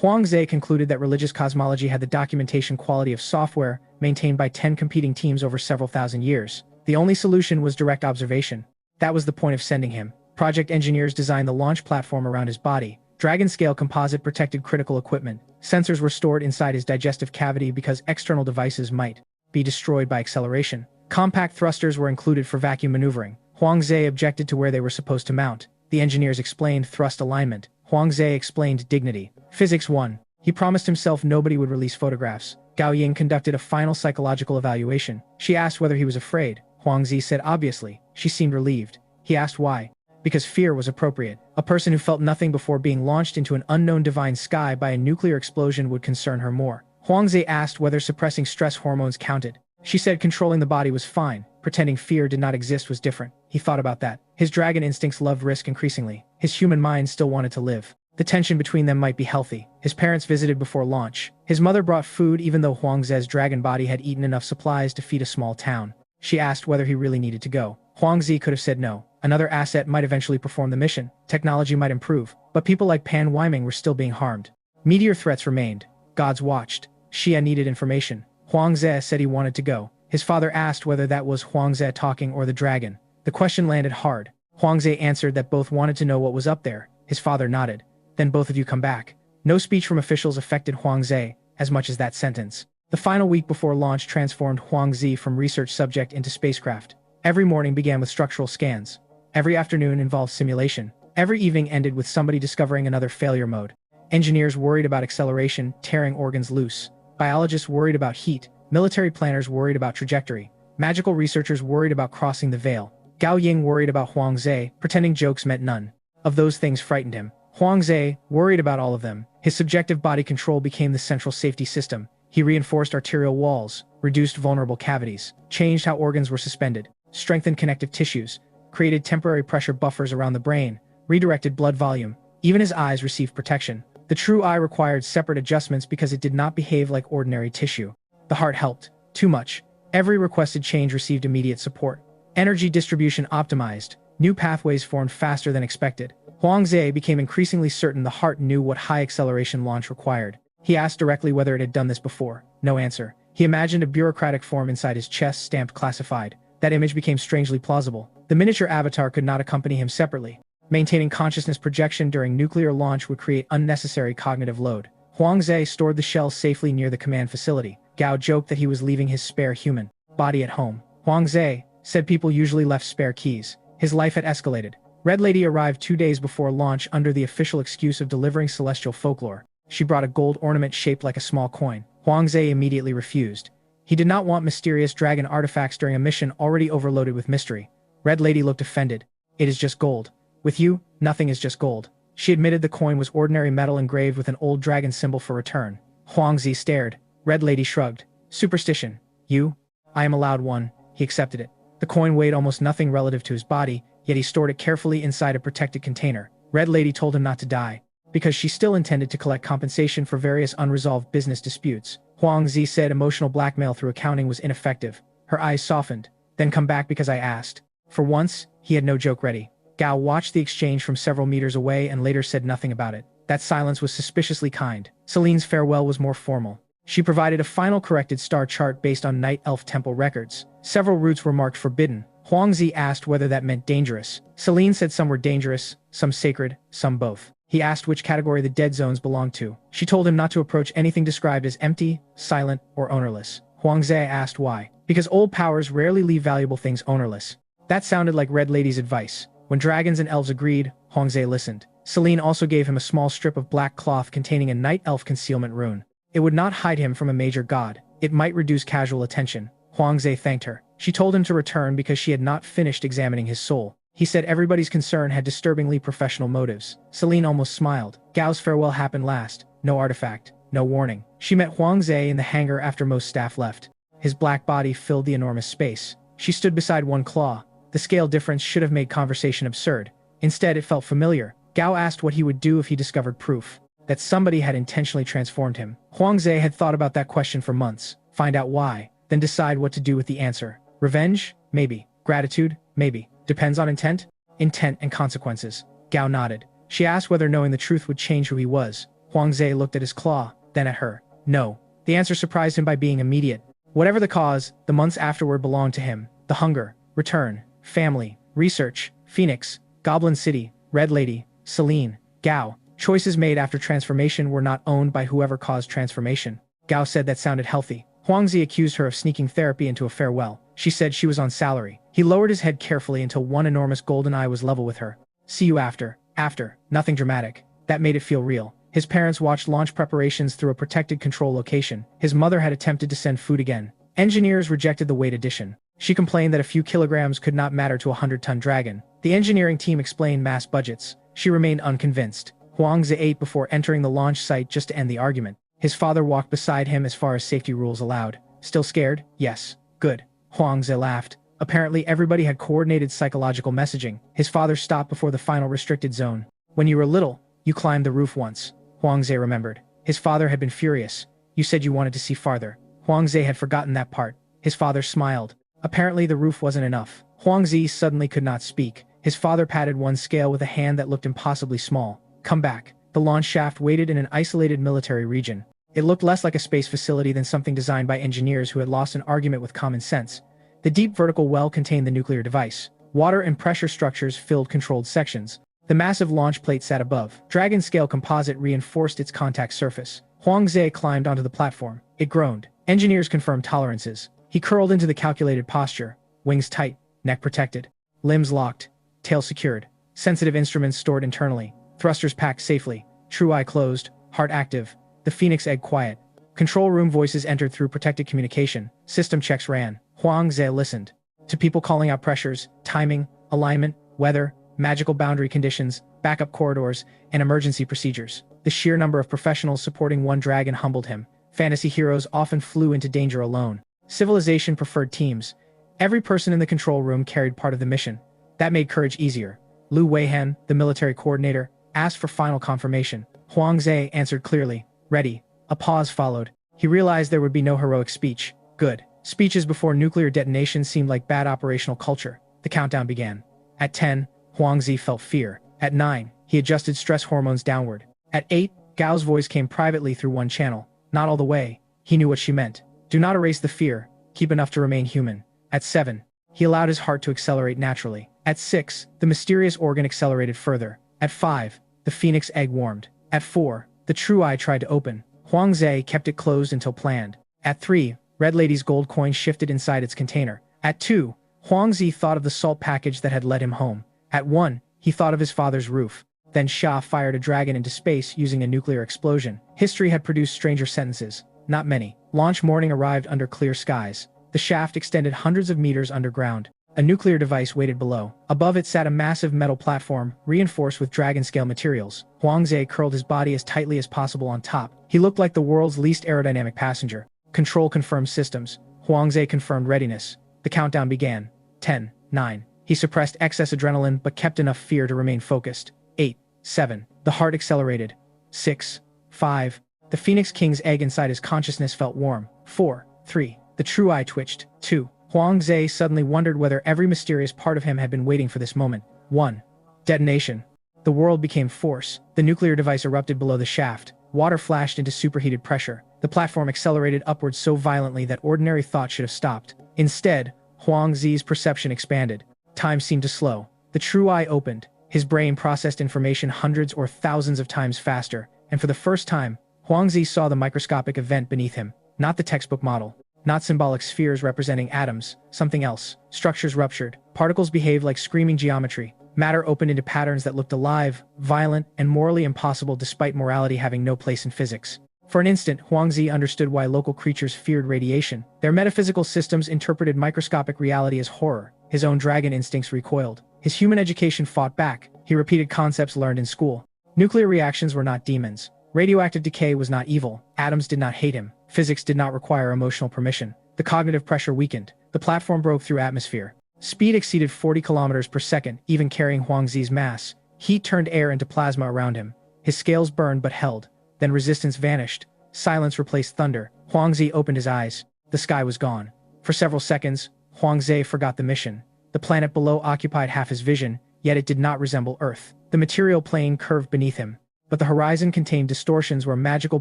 Huangze concluded that religious cosmology had the documentation quality of software maintained by 10 competing teams over several thousand years. The only solution was direct observation. That was the point of sending him. Project engineers designed the launch platform around his body. Dragon-scale composite protected critical equipment. Sensors were stored inside his digestive cavity because external devices might be destroyed by acceleration. Compact thrusters were included for vacuum maneuvering. Huangze objected to where they were supposed to mount. The engineers explained thrust alignment. Huangze explained dignity. Physics 1. He promised himself nobody would release photographs. Gao Ying conducted a final psychological evaluation. She asked whether he was afraid. Huangzi said obviously. She seemed relieved. He asked why. Because fear was appropriate. A person who felt nothing before being launched into an unknown divine sky by a nuclear explosion would concern her more. Huangze asked whether suppressing stress hormones counted. She said controlling the body was fine. Pretending fear did not exist was different. He thought about that. His dragon instincts loved risk increasingly. His human mind still wanted to live. The tension between them might be healthy. His parents visited before launch. His mother brought food even though Huangze's dragon body had eaten enough supplies to feed a small town. She asked whether he really needed to go. Huangzi could have said no. Another asset might eventually perform the mission. Technology might improve. But people like Pan Weiming were still being harmed. Meteor threats remained. Gods watched. Xia needed information. Huangze said he wanted to go. His father asked whether that was Huangze talking or the dragon. The question landed hard. Huangze answered that both wanted to know what was up there. His father nodded. Then both of you come back. No speech from officials affected Huangze as much as that sentence. The final week before launch transformed Huangzi from research subject into spacecraft. Every morning began with structural scans. Every afternoon involved simulation. Every evening ended with somebody discovering another failure mode. Engineers worried about acceleration, tearing organs loose. Biologists worried about heat. Military planners worried about trajectory. Magical researchers worried about crossing the veil. Gao Ying worried about Huang Zhe, pretending jokes meant none of those things frightened him. Huang Zhe worried about all of them. His subjective body control became the central safety system. He reinforced arterial walls, reduced vulnerable cavities, changed how organs were suspended, strengthened connective tissues, created temporary pressure buffers around the brain, redirected blood volume. Even his eyes received protection. The true eye required separate adjustments because it did not behave like ordinary tissue. The heart helped. Too much. Every requested change received immediate support. Energy distribution optimized. New pathways formed faster than expected. Huang Zhe became increasingly certain the heart knew what high-acceleration launch required. He asked directly whether it had done this before. No answer. He imagined a bureaucratic form inside his chest stamped classified. That image became strangely plausible. The miniature avatar could not accompany him separately. Maintaining consciousness projection during nuclear launch would create unnecessary cognitive load. Huang Zhe stored the shell safely near the command facility. Gao joked that he was leaving his spare human body at home. Huang Zhe said people usually left spare keys. His life had escalated. Red Lady arrived 2 days before launch under the official excuse of delivering celestial folklore. She brought a gold ornament shaped like a small coin. Huang Zhe immediately refused. He did not want mysterious dragon artifacts during a mission already overloaded with mystery. Red Lady looked offended. It is just gold. With you, nothing is just gold. She admitted the coin was ordinary metal engraved with an old dragon symbol for return. Huang Zhe stared. Red Lady shrugged. Superstition. You? I am allowed one. He accepted it. The coin weighed almost nothing relative to his body, yet he stored it carefully inside a protected container. Red Lady told him not to die, because she still intended to collect compensation for various unresolved business disputes. Huang Zhe said emotional blackmail through accounting was ineffective. Her eyes softened. Then come back because I asked. For once, he had no joke ready. Gao watched the exchange from several meters away and later said nothing about it. That silence was suspiciously kind. Celine's farewell was more formal. She provided a final corrected star chart based on Night Elf Temple records. Several routes were marked forbidden. Huang Zhe asked whether that meant dangerous. Celine said some were dangerous, some sacred, some both. He asked which category the dead zones belonged to. She told him not to approach anything described as empty, silent, or ownerless. Huang Zhe asked why. Because old powers rarely leave valuable things ownerless. That sounded like Red Lady's advice. When dragons and elves agreed, Huang Zhe listened. Celine also gave him a small strip of black cloth containing a night elf concealment rune. It would not hide him from a major god. It might reduce casual attention. Huang Zhe thanked her. She told him to return because she had not finished examining his soul. He said everybody's concern had disturbingly professional motives. Celine almost smiled. Gao's farewell happened last. No artifact. No warning. She met Huang Zhe in the hangar after most staff left. His black body filled the enormous space. She stood beside one claw. The scale difference should have made conversation absurd. Instead, it felt familiar. Gao asked what he would do if he discovered proof that somebody had intentionally transformed him. Huang Zhe had thought about that question for months. Find out why, then decide what to do with the answer. Revenge? Maybe. Gratitude? Maybe. Depends on intent? Intent and consequences. Gao nodded. She asked whether knowing the truth would change who he was. Huang Zhe looked at his claw, then at her. No. The answer surprised him by being immediate. Whatever the cause, the months afterward belonged to him. The hunger, return, family, research, Phoenix, Goblin City, Red Lady, Celine, Gao. Choices made after transformation were not owned by whoever caused transformation. Gao said that sounded healthy. Huang Zhe accused her of sneaking therapy into a farewell. She said she was on salary. He lowered his head carefully until one enormous golden eye was level with her. See you after. After. Nothing dramatic. That made it feel real. His parents watched launch preparations through a protected control location. His mother had attempted to send food again. Engineers rejected the weight addition. She complained that a few kilograms could not matter to a 100-ton dragon. The engineering team explained mass budgets. She remained unconvinced. Huang Zhe ate before entering the launch site just to end the argument. His father walked beside him as far as safety rules allowed. Still scared? Yes. Good. Huang Zhe laughed. Apparently everybody had coordinated psychological messaging. His father stopped before the final restricted zone. When you were little, you climbed the roof once. Huang Zhe remembered. His father had been furious. You said you wanted to see farther. Huang Zhe had forgotten that part. His father smiled. Apparently the roof wasn't enough. Huang Zhe suddenly could not speak. His father patted one scale with a hand that looked impossibly small. Come back. The launch shaft waited in an isolated military region. It looked less like a space facility than something designed by engineers who had lost an argument with common sense. The deep vertical well contained the nuclear device. Water and pressure structures filled controlled sections. The massive launch plate sat above. Dragon-scale composite reinforced its contact surface. Huang Zhe climbed onto the platform. It groaned. Engineers confirmed tolerances. He curled into the calculated posture. Wings tight, neck protected, limbs locked. tail secured, sensitive instruments stored internally, thrusters packed safely, true eye closed, heart active, the Phoenix egg quiet. Control room voices entered through protected communication, system checks ran. Huang Ze listened to people calling out pressures, timing, alignment, weather, magical boundary conditions, backup corridors, and emergency procedures. The sheer number of professionals supporting one dragon humbled him. Fantasy heroes often flew into danger alone. Civilization preferred teams. Every person in the control room carried part of the mission. That made courage easier. Lu Weihan, the military coordinator, asked for final confirmation. Huang Ze answered clearly, ready. A pause followed. He realized there would be no heroic speech. Good. Speeches before nuclear detonation seemed like bad operational culture. The countdown began. At 10, Huang Ze felt fear. At 9, he adjusted stress hormones downward. At 8, Gao's voice came privately through one channel. Not all the way. He knew what she meant. Do not erase the fear. Keep enough to remain human. At 7, he allowed his heart to accelerate naturally. At 6, the mysterious organ accelerated further. At 5, the Phoenix egg warmed. At 4, the true eye tried to open. Huang Ze kept it closed until planned. At 3, Red Lady's gold coin shifted inside its container. At 2, Huang Ze thought of the salt package that had led him home. At 1, he thought of his father's roof. Then Xia fired a dragon into space using a nuclear explosion. History had produced stranger sentences. Not many. Launch morning arrived under clear skies. The shaft extended hundreds of meters underground. A nuclear device waited below. Above it sat a massive metal platform, reinforced with dragon-scale materials. Huang Ze curled his body as tightly as possible on top. He looked like the world's least aerodynamic passenger. Control confirmed systems. Huang Ze confirmed readiness. The countdown began. 10, 9. He suppressed excess adrenaline but kept enough fear to remain focused. 8, 7. The heart accelerated. 6, 5. The Phoenix King's egg inside his consciousness felt warm. 4, 3. The true eye twitched. 2. Huang Ze suddenly wondered whether every mysterious part of him had been waiting for this moment. 1. Detonation. The world became force. The nuclear device erupted below the shaft. Water flashed into superheated pressure. The platform accelerated upwards so violently that ordinary thought should have stopped. Instead, Huang Ze's perception expanded. Time seemed to slow. The true eye opened. His brain processed information hundreds or thousands of times faster, and for the first time, Huang Ze saw the microscopic event beneath him, not the textbook model. Not symbolic spheres representing atoms, something else. Structures ruptured. Particles behaved like screaming geometry. Matter opened into patterns that looked alive, violent, and morally impossible despite morality having no place in physics. For an instant, Huang Ze understood why local creatures feared radiation. Their metaphysical systems interpreted microscopic reality as horror. His own dragon instincts recoiled. His human education fought back. He repeated concepts learned in school. Nuclear reactions were not demons. Radioactive decay was not evil. Atoms did not hate him. Physics did not require emotional permission. The cognitive pressure weakened. The platform broke through atmosphere. Speed exceeded 40 kilometers per second, even carrying Huang Ze's mass. Heat turned air into plasma around him. His scales burned but held. Then resistance vanished. Silence replaced thunder. Huang Ze opened his eyes. The sky was gone. For several seconds, Huang Ze forgot the mission. The planet below occupied half his vision, yet it did not resemble Earth. The material plane curved beneath him, but the horizon contained distortions where magical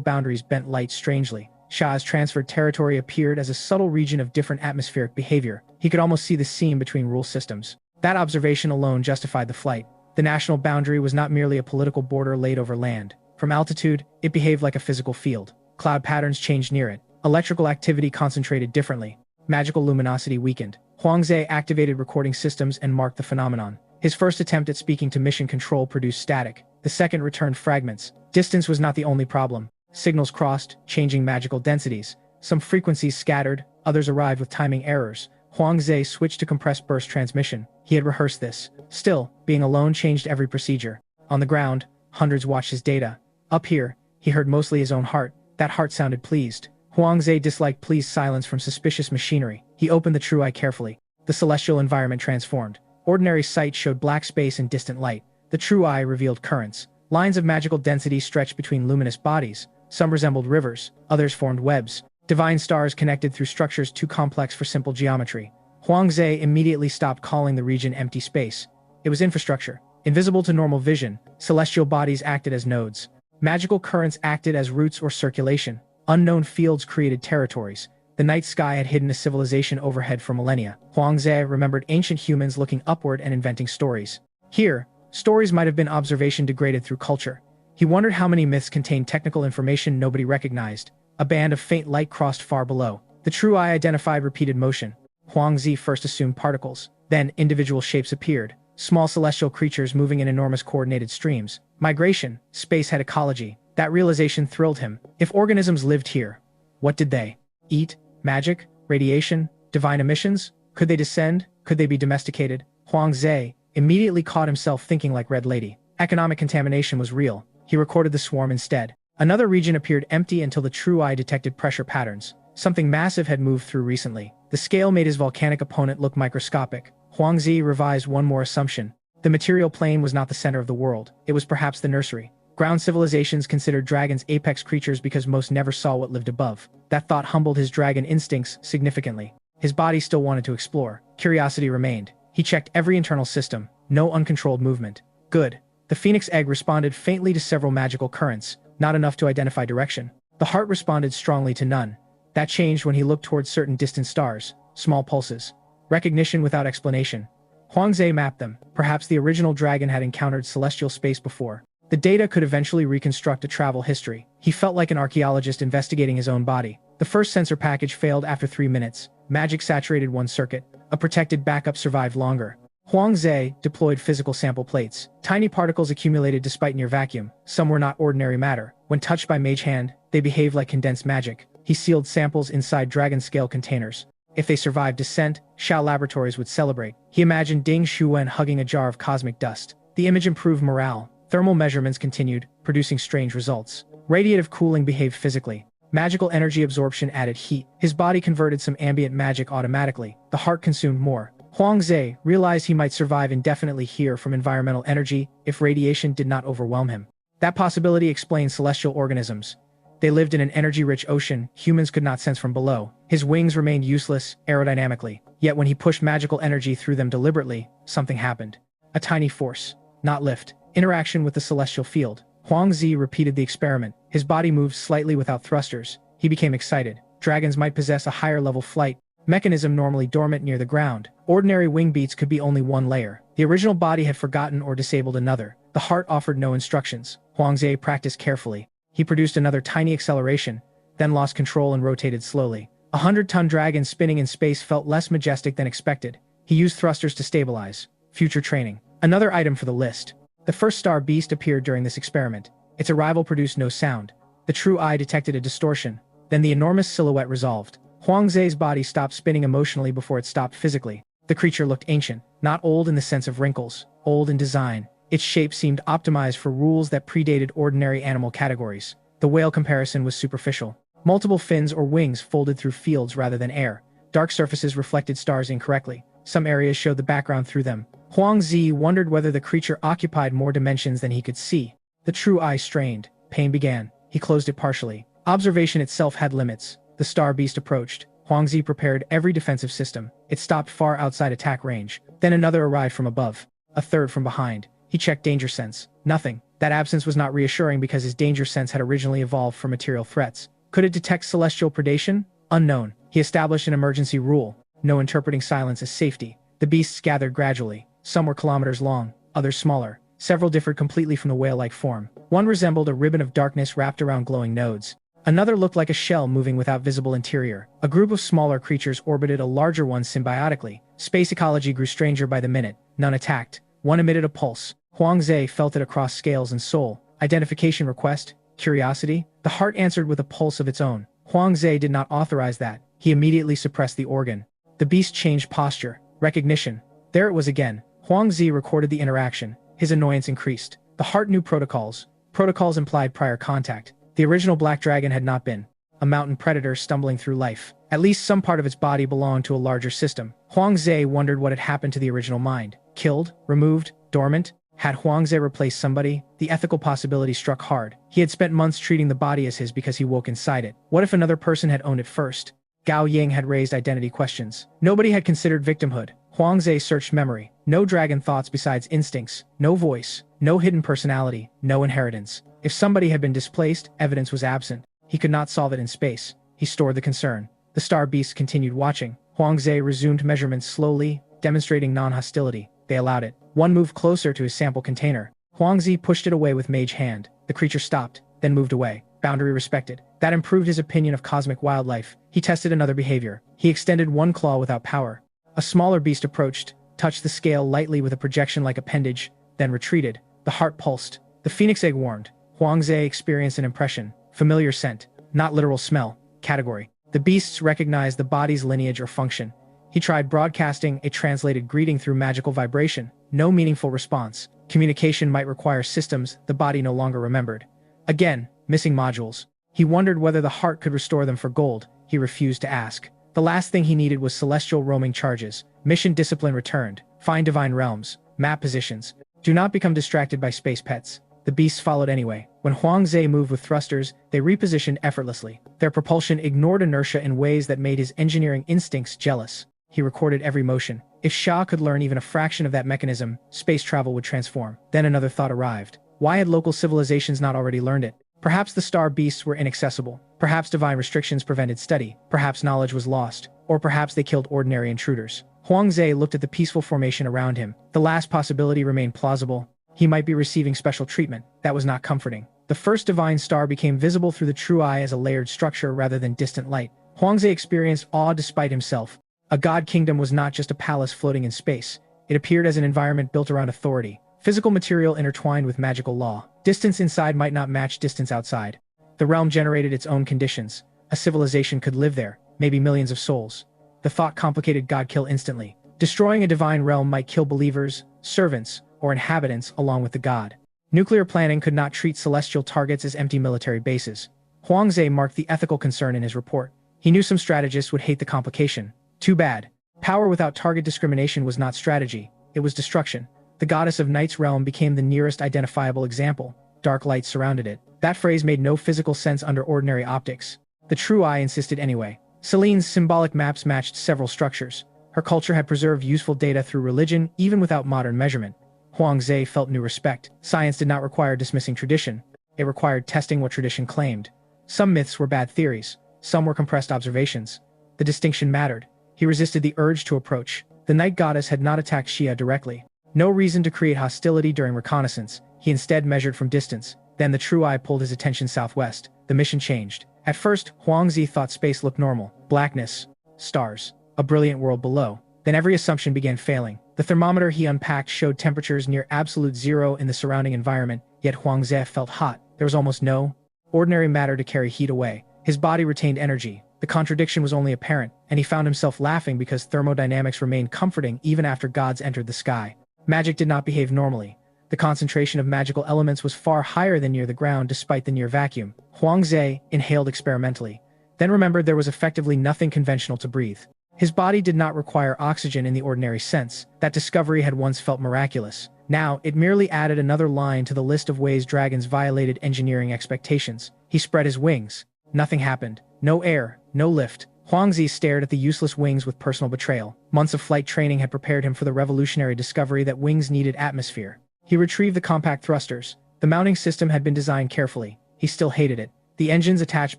boundaries bent light strangely. Xia's transferred territory appeared as a subtle region of different atmospheric behavior. He could almost see the seam between rule systems. That observation alone justified the flight. The national boundary was not merely a political border laid over land. From altitude, it behaved like a physical field. Cloud patterns changed near it. Electrical activity concentrated differently. Magical luminosity weakened. Huang Ze activated recording systems and marked the phenomenon. His first attempt at speaking to mission control produced static. The second returned fragments. Distance was not the only problem. Signals crossed, changing magical densities. Some frequencies scattered, others arrived with timing errors. Huang Ze switched to compressed burst transmission. He had rehearsed this. Still, being alone changed every procedure. On the ground, hundreds watched his data. Up here, he heard mostly his own heart. That heart sounded pleased. Huang Ze disliked pleased silence from suspicious machinery. He opened the true eye carefully. The celestial environment transformed. Ordinary sight showed black space and distant light. The true eye revealed currents. Lines of magical density stretched between luminous bodies. Some resembled rivers, others formed webs. Divine stars connected through structures too complex for simple geometry. Huang Ze immediately stopped calling the region empty space. It was infrastructure. Invisible to normal vision, celestial bodies acted as nodes. Magical currents acted as routes or circulation. Unknown fields created territories. The night sky had hidden a civilization overhead for millennia. Huang Ze remembered ancient humans looking upward and inventing stories. Here, stories might have been observation degraded through culture. He wondered how many myths contained technical information nobody recognized. A band of faint light crossed far below. The true eye identified repeated motion. Huang Ze first assumed particles. Then individual shapes appeared. small celestial creatures moving in enormous coordinated streams. Migration, space had ecology. That realization thrilled him. If organisms lived here, what did they eat? Magic? Radiation? Divine emissions? Could they descend? Could they be domesticated? Huang Zhe immediately caught himself thinking like Red Lady. Economic contamination was real. He recorded the swarm instead. Another region appeared empty until the true eye detected pressure patterns. Something massive had moved through recently. The scale made his volcanic opponent look microscopic. Huang Zhe revised one more assumption. The material plane was not the center of the world. It was perhaps the nursery. Ground civilizations considered dragons apex creatures because most never saw what lived above. That thought humbled his dragon instincts significantly. His body still wanted to explore. Curiosity remained. He checked every internal system. No uncontrolled movement. Good. The phoenix egg responded faintly to several magical currents, not enough to identify direction. The heart responded strongly to none. That changed when he looked towards certain distant stars, small pulses. Recognition without explanation. Huang Zhe mapped them. Perhaps the original dragon had encountered celestial space before. The data could eventually reconstruct a travel history. He felt like an archaeologist investigating his own body. The first sensor package failed after 3 minutes. Magic saturated one circuit. A protected backup survived longer. Huang Zhe deployed physical sample plates. Tiny particles accumulated despite near vacuum. Some were not ordinary matter. When touched by mage hand, they behaved like condensed magic. He sealed samples inside dragon-scale containers. If they survived descent, Shao Laboratories would celebrate. He imagined Ding Xuwen hugging a jar of cosmic dust. The image improved morale. Thermal measurements continued, producing strange results. Radiative cooling behaved physically. Magical energy absorption added heat. His body converted some ambient magic automatically. The heart consumed more. Huang Zhe realized he might survive indefinitely here from environmental energy if radiation did not overwhelm him. That possibility explained celestial organisms. They lived in an energy-rich ocean humans could not sense from below. His wings remained useless aerodynamically. Yet when he pushed magical energy through them deliberately, something happened. A tiny force. Not lift. Interaction with the celestial field. Huang Zhe repeated the experiment. His body moved slightly without thrusters. He became excited. Dragons might possess a higher-level flight mechanism normally dormant near the ground. Ordinary wing beats could be only one layer. The original body had forgotten or disabled another. The heart offered no instructions. Huang Zhe practiced carefully. He produced another tiny acceleration, then lost control and rotated slowly. 100-ton dragon spinning in space felt less majestic than expected. He used thrusters to stabilize. Future training. Another item for the list. The first star beast appeared during this experiment. Its arrival produced no sound. The true eye detected a distortion. Then the enormous silhouette resolved. Huang Zhe's body stopped spinning emotionally before it stopped physically. The creature looked ancient, not old in the sense of wrinkles, old in design. Its shape seemed optimized for rules that predated ordinary animal categories. The whale comparison was superficial. Multiple fins or wings folded through fields rather than air. Dark surfaces reflected stars incorrectly. Some areas showed the background through them. Huang Zhe wondered whether the creature occupied more dimensions than he could see. The true eye strained. Pain began. He closed it partially. Observation itself had limits. The star beast approached. Huang Zhe prepared every defensive system. It stopped far outside attack range. Then another arrived from above. A third from behind. He checked danger sense. Nothing. That absence was not reassuring because his danger sense had originally evolved for material threats. Could it detect celestial predation? Unknown. He established an emergency rule. No interpreting silence as safety. The beasts gathered gradually. Some were kilometers long, others smaller. Several differed completely from the whale-like form. One resembled a ribbon of darkness wrapped around glowing nodes. Another looked like a shell moving without visible interior. A group of smaller creatures orbited a larger one symbiotically. Space ecology grew stranger by the minute. None attacked. One emitted a pulse. Huang Zhe felt it across scales and soul. Identification request? Curiosity? The heart answered with a pulse of its own. Huang Zhe did not authorize that. He immediately suppressed the organ. The beast changed posture. Recognition. There it was again. Huang Zhe recorded the interaction. His annoyance increased. The heart knew protocols. Protocols implied prior contact. The original black dragon had not been. A mountain predator stumbling through life. At least some part of its body belonged to a larger system. Huang Zhe wondered what had happened to the original mind. Killed? Removed? Dormant? Had Huang Zhe replaced somebody? The ethical possibility struck hard. He had spent months treating the body as his because he woke inside it. What if another person had owned it first? Gao Ying had raised identity questions. Nobody had considered victimhood. Huang Zhe searched memory. No dragon thoughts besides instincts. No voice. No hidden personality. No inheritance. If somebody had been displaced, evidence was absent. He could not solve it in space. He stored the concern. The star beasts continued watching. Huang Zhe resumed measurements slowly, demonstrating non-hostility. They allowed it. One moved closer to his sample container. Huang Zhe pushed it away with mage hand. The creature stopped, then moved away. Boundary respected. That improved his opinion of cosmic wildlife. He tested another behavior. He extended one claw without power. A smaller beast approached. touched the scale lightly with a projection-like appendage, then retreated. The heart pulsed. The phoenix egg warmed. Huangze experienced an impression. Familiar scent. Not literal smell. Category. The beasts recognized the body's lineage or function. He tried broadcasting a translated greeting through magical vibration. No meaningful response. Communication might require systems the body no longer remembered. Again, missing modules. He wondered whether the heart could restore them for gold. He refused to ask. The last thing he needed was celestial roaming charges. Mission discipline returned. Find divine realms. Map positions. Do not become distracted by space pets. The beasts followed anyway. When Huangze moved with thrusters, they repositioned effortlessly. Their propulsion ignored inertia in ways that made his engineering instincts jealous. He recorded every motion. If Sha could learn even a fraction of that mechanism, space travel would transform. Then another thought arrived. Why had local civilizations not already learned it? Perhaps the star beasts were inaccessible. Perhaps divine restrictions prevented study. Perhaps knowledge was lost. Or perhaps they killed ordinary intruders. Huangze looked at the peaceful formation around him. The last possibility remained plausible. He might be receiving special treatment. That was not comforting. The first divine star became visible through the true eye as a layered structure rather than distant light. Huangze experienced awe despite himself. A god kingdom was not just a palace floating in space. It appeared as an environment built around authority. Physical material intertwined with magical law. Distance inside might not match distance outside. The realm generated its own conditions. A civilization could live there, maybe millions of souls. The thought complicated God kill instantly. Destroying a divine realm might kill believers, servants, or inhabitants along with the god. Nuclear planning could not treat celestial targets as empty military bases. Huangze marked the ethical concern in his report. He knew some strategists would hate the complication. Too bad. Power without target discrimination was not strategy, it was destruction. The goddess of night's realm became the nearest identifiable example. Dark light surrounded it. That phrase made no physical sense under ordinary optics. The true eye insisted anyway. Celine's symbolic maps matched several structures. Her culture had preserved useful data through religion, even without modern measurement. Huangze felt new respect. Science did not require dismissing tradition. It required testing what tradition claimed. Some myths were bad theories. Some were compressed observations. The distinction mattered. He resisted the urge to approach. The night goddess had not attacked Xia directly. No reason to create hostility during reconnaissance. He instead measured from distance. Then the true eye pulled his attention southwest. The mission changed. At first, Huangze thought space looked normal. Blackness. Stars. A brilliant world below. Then every assumption began failing. The thermometer he unpacked showed temperatures near absolute zero in the surrounding environment, yet Huangze felt hot. There was almost no ordinary matter to carry heat away. His body retained energy. The contradiction was only apparent, and he found himself laughing because thermodynamics remained comforting even after gods entered the sky. Magic did not behave normally. The concentration of magical elements was far higher than near the ground despite the near vacuum. Huangze inhaled experimentally, then remembered there was effectively nothing conventional to breathe. His body did not require oxygen in the ordinary sense. That discovery had once felt miraculous. Now, it merely added another line to the list of ways dragons violated engineering expectations. He spread his wings. Nothing happened. No air, no lift. Huangzi stared at the useless wings with personal betrayal. Months of flight training had prepared him for the revolutionary discovery that wings needed atmosphere. He retrieved the compact thrusters. The mounting system had been designed carefully. He still hated it. The engines attached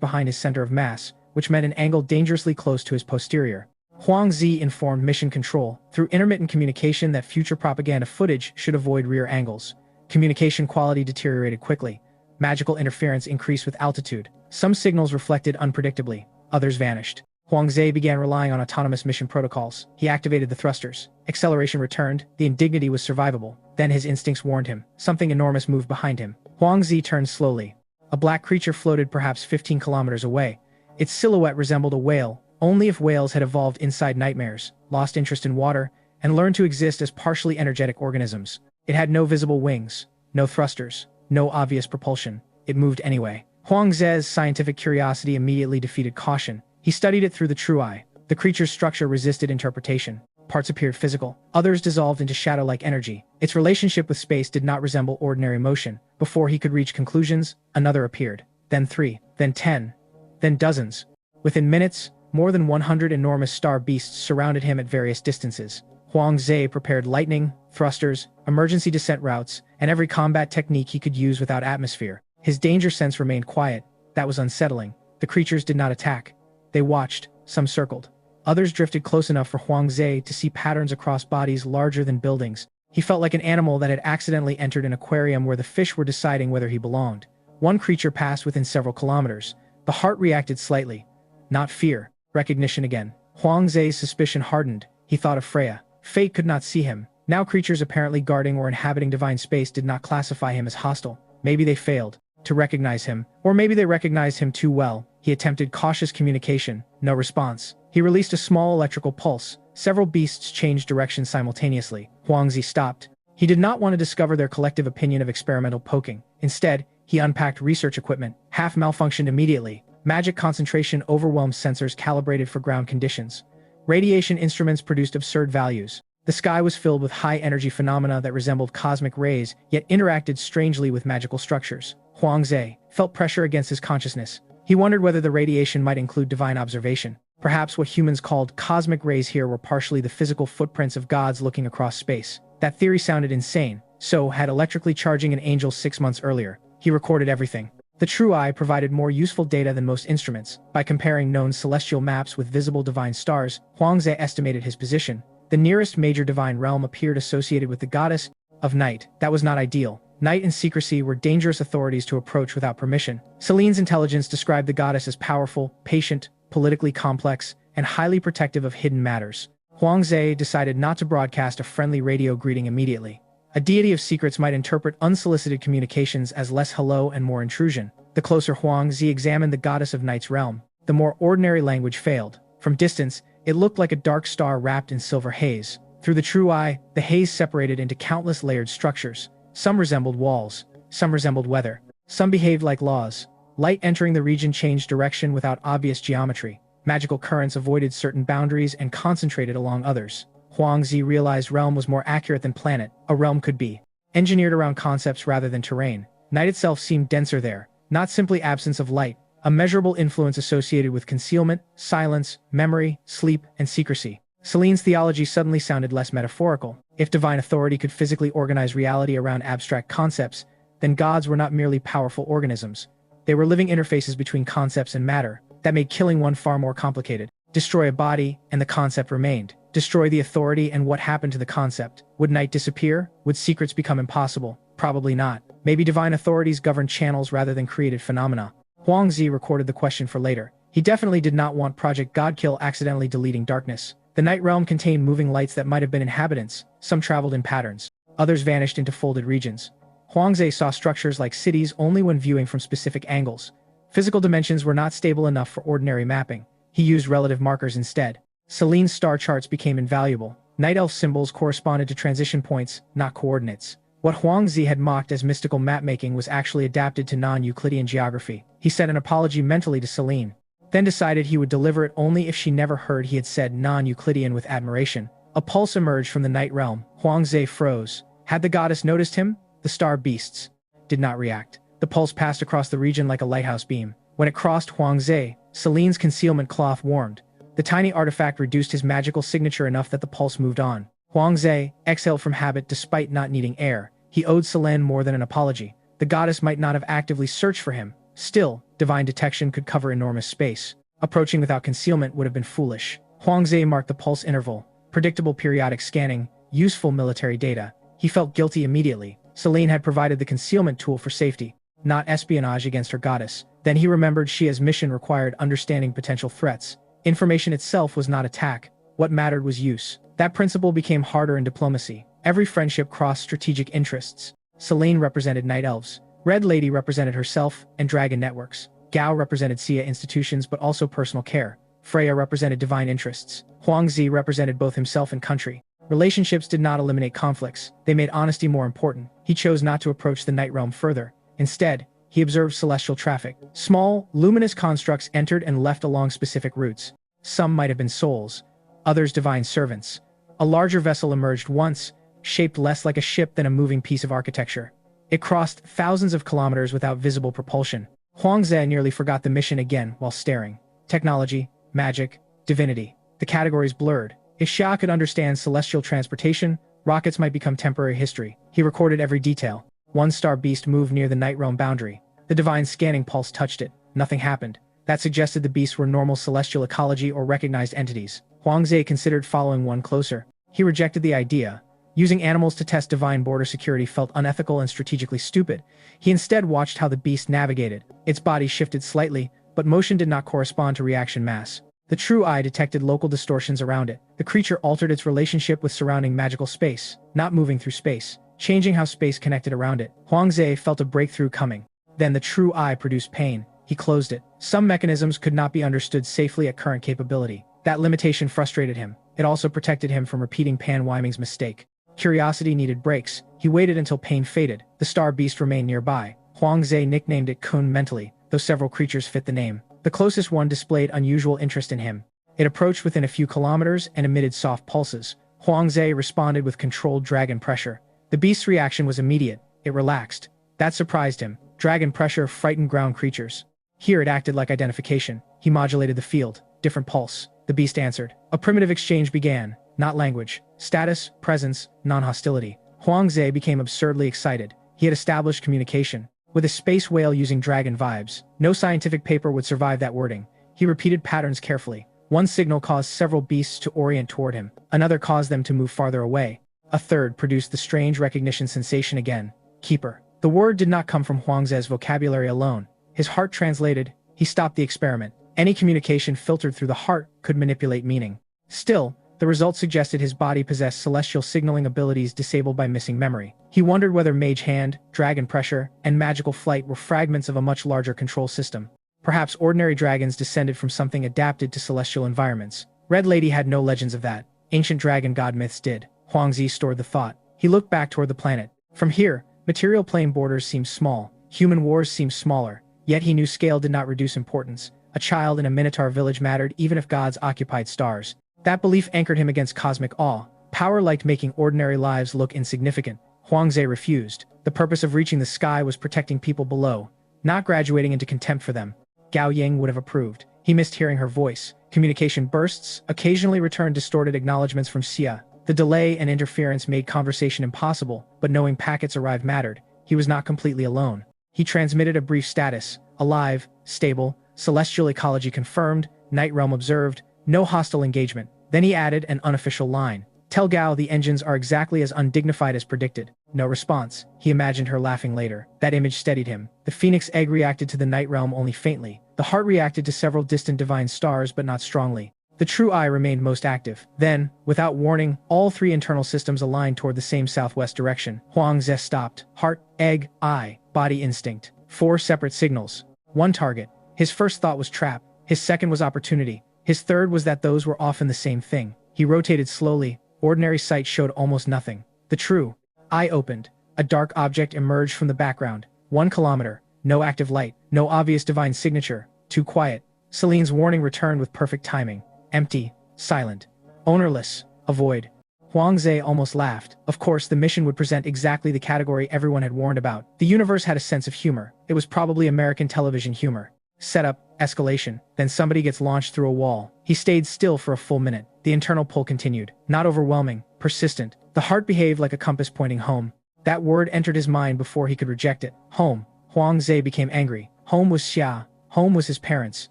behind his center of mass, which meant an angle dangerously close to his posterior. Huangzi informed Mission Control, through intermittent communication, that future propaganda footage should avoid rear angles. Communication quality deteriorated quickly. Magical interference increased with altitude. Some signals reflected unpredictably. Others vanished. Huangze began relying on autonomous mission protocols. He activated the thrusters. Acceleration returned. The indignity was survivable. Then his instincts warned him. Something enormous moved behind him. Huangzi turned slowly. A black creature floated perhaps 15 kilometers away. Its silhouette resembled a whale, only if whales had evolved inside nightmares, lost interest in water, and learned to exist as partially energetic organisms. It had no visible wings, no thrusters, no obvious propulsion. It moved anyway. Huangze's scientific curiosity immediately defeated caution. He studied it through the true eye. The creature's structure resisted interpretation. Parts appeared physical. Others dissolved into shadow-like energy. Its relationship with space did not resemble ordinary motion. Before he could reach conclusions, another appeared. Then 3, then 10, then dozens. Within minutes, more than 100 enormous star beasts surrounded him at various distances. Huangze prepared lightning, thrusters, emergency descent routes, and every combat technique he could use without atmosphere. His danger sense remained quiet. That was unsettling. The creatures did not attack. They watched. Some circled. Others drifted close enough for Huangze to see patterns across bodies larger than buildings. He felt like an animal that had accidentally entered an aquarium where the fish were deciding whether he belonged. One creature passed within several kilometers. The heart reacted slightly. Not fear. Recognition again. Huangze's suspicion hardened. He thought of Freya. Fate could not see him. Now creatures apparently guarding or inhabiting divine space did not classify him as hostile. Maybe they failed to recognize him, or maybe they recognized him too well. He attempted cautious communication. No response. He released a small electrical pulse. Several beasts changed direction simultaneously. Huangzi stopped. He did not want to discover their collective opinion of experimental poking. Instead, he unpacked research equipment. Half malfunctioned immediately. Magic concentration overwhelmed sensors calibrated for ground conditions. Radiation instruments produced absurd values. The sky was filled with high-energy phenomena that resembled cosmic rays, yet interacted strangely with magical structures. Huangzi felt pressure against his consciousness. He wondered whether the radiation might include divine observation. Perhaps what humans called cosmic rays here were partially the physical footprints of gods looking across space. That theory sounded insane. So had electrically charging an angel 6 months earlier. He recorded everything. The True Eye provided more useful data than most instruments. By comparing known celestial maps with visible divine stars, Huangzi estimated his position. The nearest major divine realm appeared associated with the goddess of night. That was not ideal. Night and secrecy were dangerous authorities to approach without permission. Celine's intelligence described the goddess as powerful, patient, politically complex, and highly protective of hidden matters. Huangzi decided not to broadcast a friendly radio greeting immediately. A deity of secrets might interpret unsolicited communications as less hello and more intrusion. The closer Huangzi examined the goddess of night's realm, the more ordinary language failed. From distance, it looked like a dark star wrapped in silver haze. Through the True Eye, the haze separated into countless layered structures. Some resembled walls, some resembled weather, some behaved like laws. Light entering the region changed direction without obvious geometry. Magical currents avoided certain boundaries and concentrated along others. Huangzi realized realm was more accurate than planet. A realm could be engineered around concepts rather than terrain. Night itself seemed denser there, not simply absence of light, a measurable influence associated with concealment, silence, memory, sleep, and secrecy. Celine's theology suddenly sounded less metaphorical. If divine authority could physically organize reality around abstract concepts, then gods were not merely powerful organisms. They were living interfaces between concepts and matter. That made killing one far more complicated. Destroy a body, and the concept remained. Destroy the authority, and what happened to the concept? Would night disappear? Would secrets become impossible? Probably not. Maybe divine authorities governed channels rather than created phenomena. Huangzi recorded the question for later. He definitely did not want Project Godkill accidentally deleting darkness. The night realm contained moving lights that might have been inhabitants. Some traveled in patterns. Others vanished into folded regions. Huangzi saw structures like cities only when viewing from specific angles. Physical dimensions were not stable enough for ordinary mapping. He used relative markers instead. Celine's star charts became invaluable. Night elf symbols corresponded to transition points, not coordinates. What Huangzi had mocked as mystical mapmaking was actually adapted to non-Euclidean geography. He sent an apology mentally to Celine, then decided he would deliver it only if she never heard he had said non-Euclidean with admiration. A pulse emerged from the night realm. Huangzi froze. Had the goddess noticed him? The star beasts did not react. The pulse passed across the region like a lighthouse beam. When it crossed Huangzi, Celine's concealment cloth warmed. The tiny artifact reduced his magical signature enough that the pulse moved on. Huangzi exhaled from habit despite not needing air. He owed Celine more than an apology. The goddess might not have actively searched for him. Still, divine detection could cover enormous space. Approaching without concealment would have been foolish. Huangzi marked the pulse interval. Predictable periodic scanning, useful military data. He felt guilty immediately. Celine had provided the concealment tool for safety, not espionage against her goddess. Then he remembered Shia's mission required understanding potential threats. Information itself was not attack. What mattered was use. That principle became harder in diplomacy. Every friendship crossed strategic interests. Celine represented night elves. Red Lady represented herself and dragon networks. Gao represented Xia institutions but also personal care. Freya represented divine interests. Huangzi represented both himself and country. Relationships did not eliminate conflicts. They made honesty more important. He chose not to approach the night realm further. Instead, he observed celestial traffic. Small, luminous constructs entered and left along specific routes. Some might have been souls, others divine servants. A larger vessel emerged once, shaped less like a ship than a moving piece of architecture. It crossed thousands of kilometers without visible propulsion. Huangzi nearly forgot the mission again while staring. Technology, magic, divinity. The categories blurred. If Xia could understand celestial transportation, rockets might become temporary history. He recorded every detail. One star beast moved near the night realm boundary. The divine scanning pulse touched it. Nothing happened. That suggested the beasts were normal celestial ecology or recognized entities. Huangzi considered following one closer. He rejected the idea. Using animals to test divine border security felt unethical and strategically stupid. He instead watched how the beast navigated. Its body shifted slightly, but motion did not correspond to reaction mass. The true eye detected local distortions around it. The creature altered its relationship with surrounding magical space, not moving through space, changing how space connected around it. Huangze felt a breakthrough coming. Then the true eye produced pain. He closed it. Some mechanisms could not be understood safely at current capability. That limitation frustrated him. It also protected him from repeating Pan Weiming's mistake. Curiosity needed brakes. He waited until pain faded. The star beast remained nearby. Huangze nicknamed it Kun mentally, though several creatures fit the name. The closest one displayed unusual interest in him. It approached within a few kilometers and emitted soft pulses. Huangze responded with controlled dragon pressure. The beast's reaction was immediate. It relaxed. That surprised him. Dragon pressure frightened ground creatures. Here it acted like identification. He modulated the field. Different pulse. The beast answered. A primitive exchange began. Not language. Status, presence, non-hostility. Huangze became absurdly excited. He had established communication with a space whale using dragon vibes. No scientific paper would survive that wording. He repeated patterns carefully. One signal caused several beasts to orient toward him. Another caused them to move farther away. A third produced the strange recognition sensation again. Keeper. The word did not come from Huangze's vocabulary alone. His heart translated. He stopped the experiment. Any communication filtered through the heart could manipulate meaning. Still, the results suggested his body possessed celestial signaling abilities disabled by missing memory. He wondered whether Mage Hand, Dragon Pressure, and Magical Flight were fragments of a much larger control system. Perhaps ordinary dragons descended from something adapted to celestial environments. Red Lady had no legends of that. Ancient dragon god myths did. Huangzi stored the thought. He looked back toward the planet. From here, material plane borders seemed small. Human wars seemed smaller. Yet he knew scale did not reduce importance. A child in a Minotaur village mattered even if gods occupied stars. That belief anchored him against cosmic awe. Power liked making ordinary lives look insignificant. Huangze refused. The purpose of reaching the sky was protecting people below, not graduating into contempt for them. Gao Ying would have approved. He missed hearing her voice. Communication bursts occasionally returned distorted acknowledgments from Xia. The delay and interference made conversation impossible, but knowing packets arrived mattered. He was not completely alone. He transmitted a brief status: alive, stable, celestial ecology confirmed, night realm observed, no hostile engagement. Then he added an unofficial line. Tell Gao the engines are exactly as undignified as predicted. No response. He imagined her laughing later. That image steadied him. The phoenix egg reacted to the night realm only faintly. The heart reacted to several distant divine stars but not strongly. The true eye remained most active. Then, without warning, all three internal systems aligned toward the same southwest direction. Huangze stopped. Heart, egg, eye, body instinct. 4 separate signals. 1 target. His first thought was trap. His second was opportunity. His third was that those were often the same thing. He rotated slowly. Ordinary sight showed almost nothing. The true eye opened. A dark object emerged from the background. 1 kilometer. No active light. No obvious divine signature. Too quiet. Celine's warning returned with perfect timing. Empty. Silent. Ownerless. A void. Huangze almost laughed. Of course, the mission would present exactly the category everyone had warned about. The universe had a sense of humor. It was probably American television humor. Setup, escalation, then somebody gets launched through a wall. He stayed still for a full minute. The internal pull continued. Not overwhelming, persistent. The heart behaved like a compass pointing home. That word entered his mind before he could reject it. Home. Huangze became angry. Home was Xia. Home was his parents.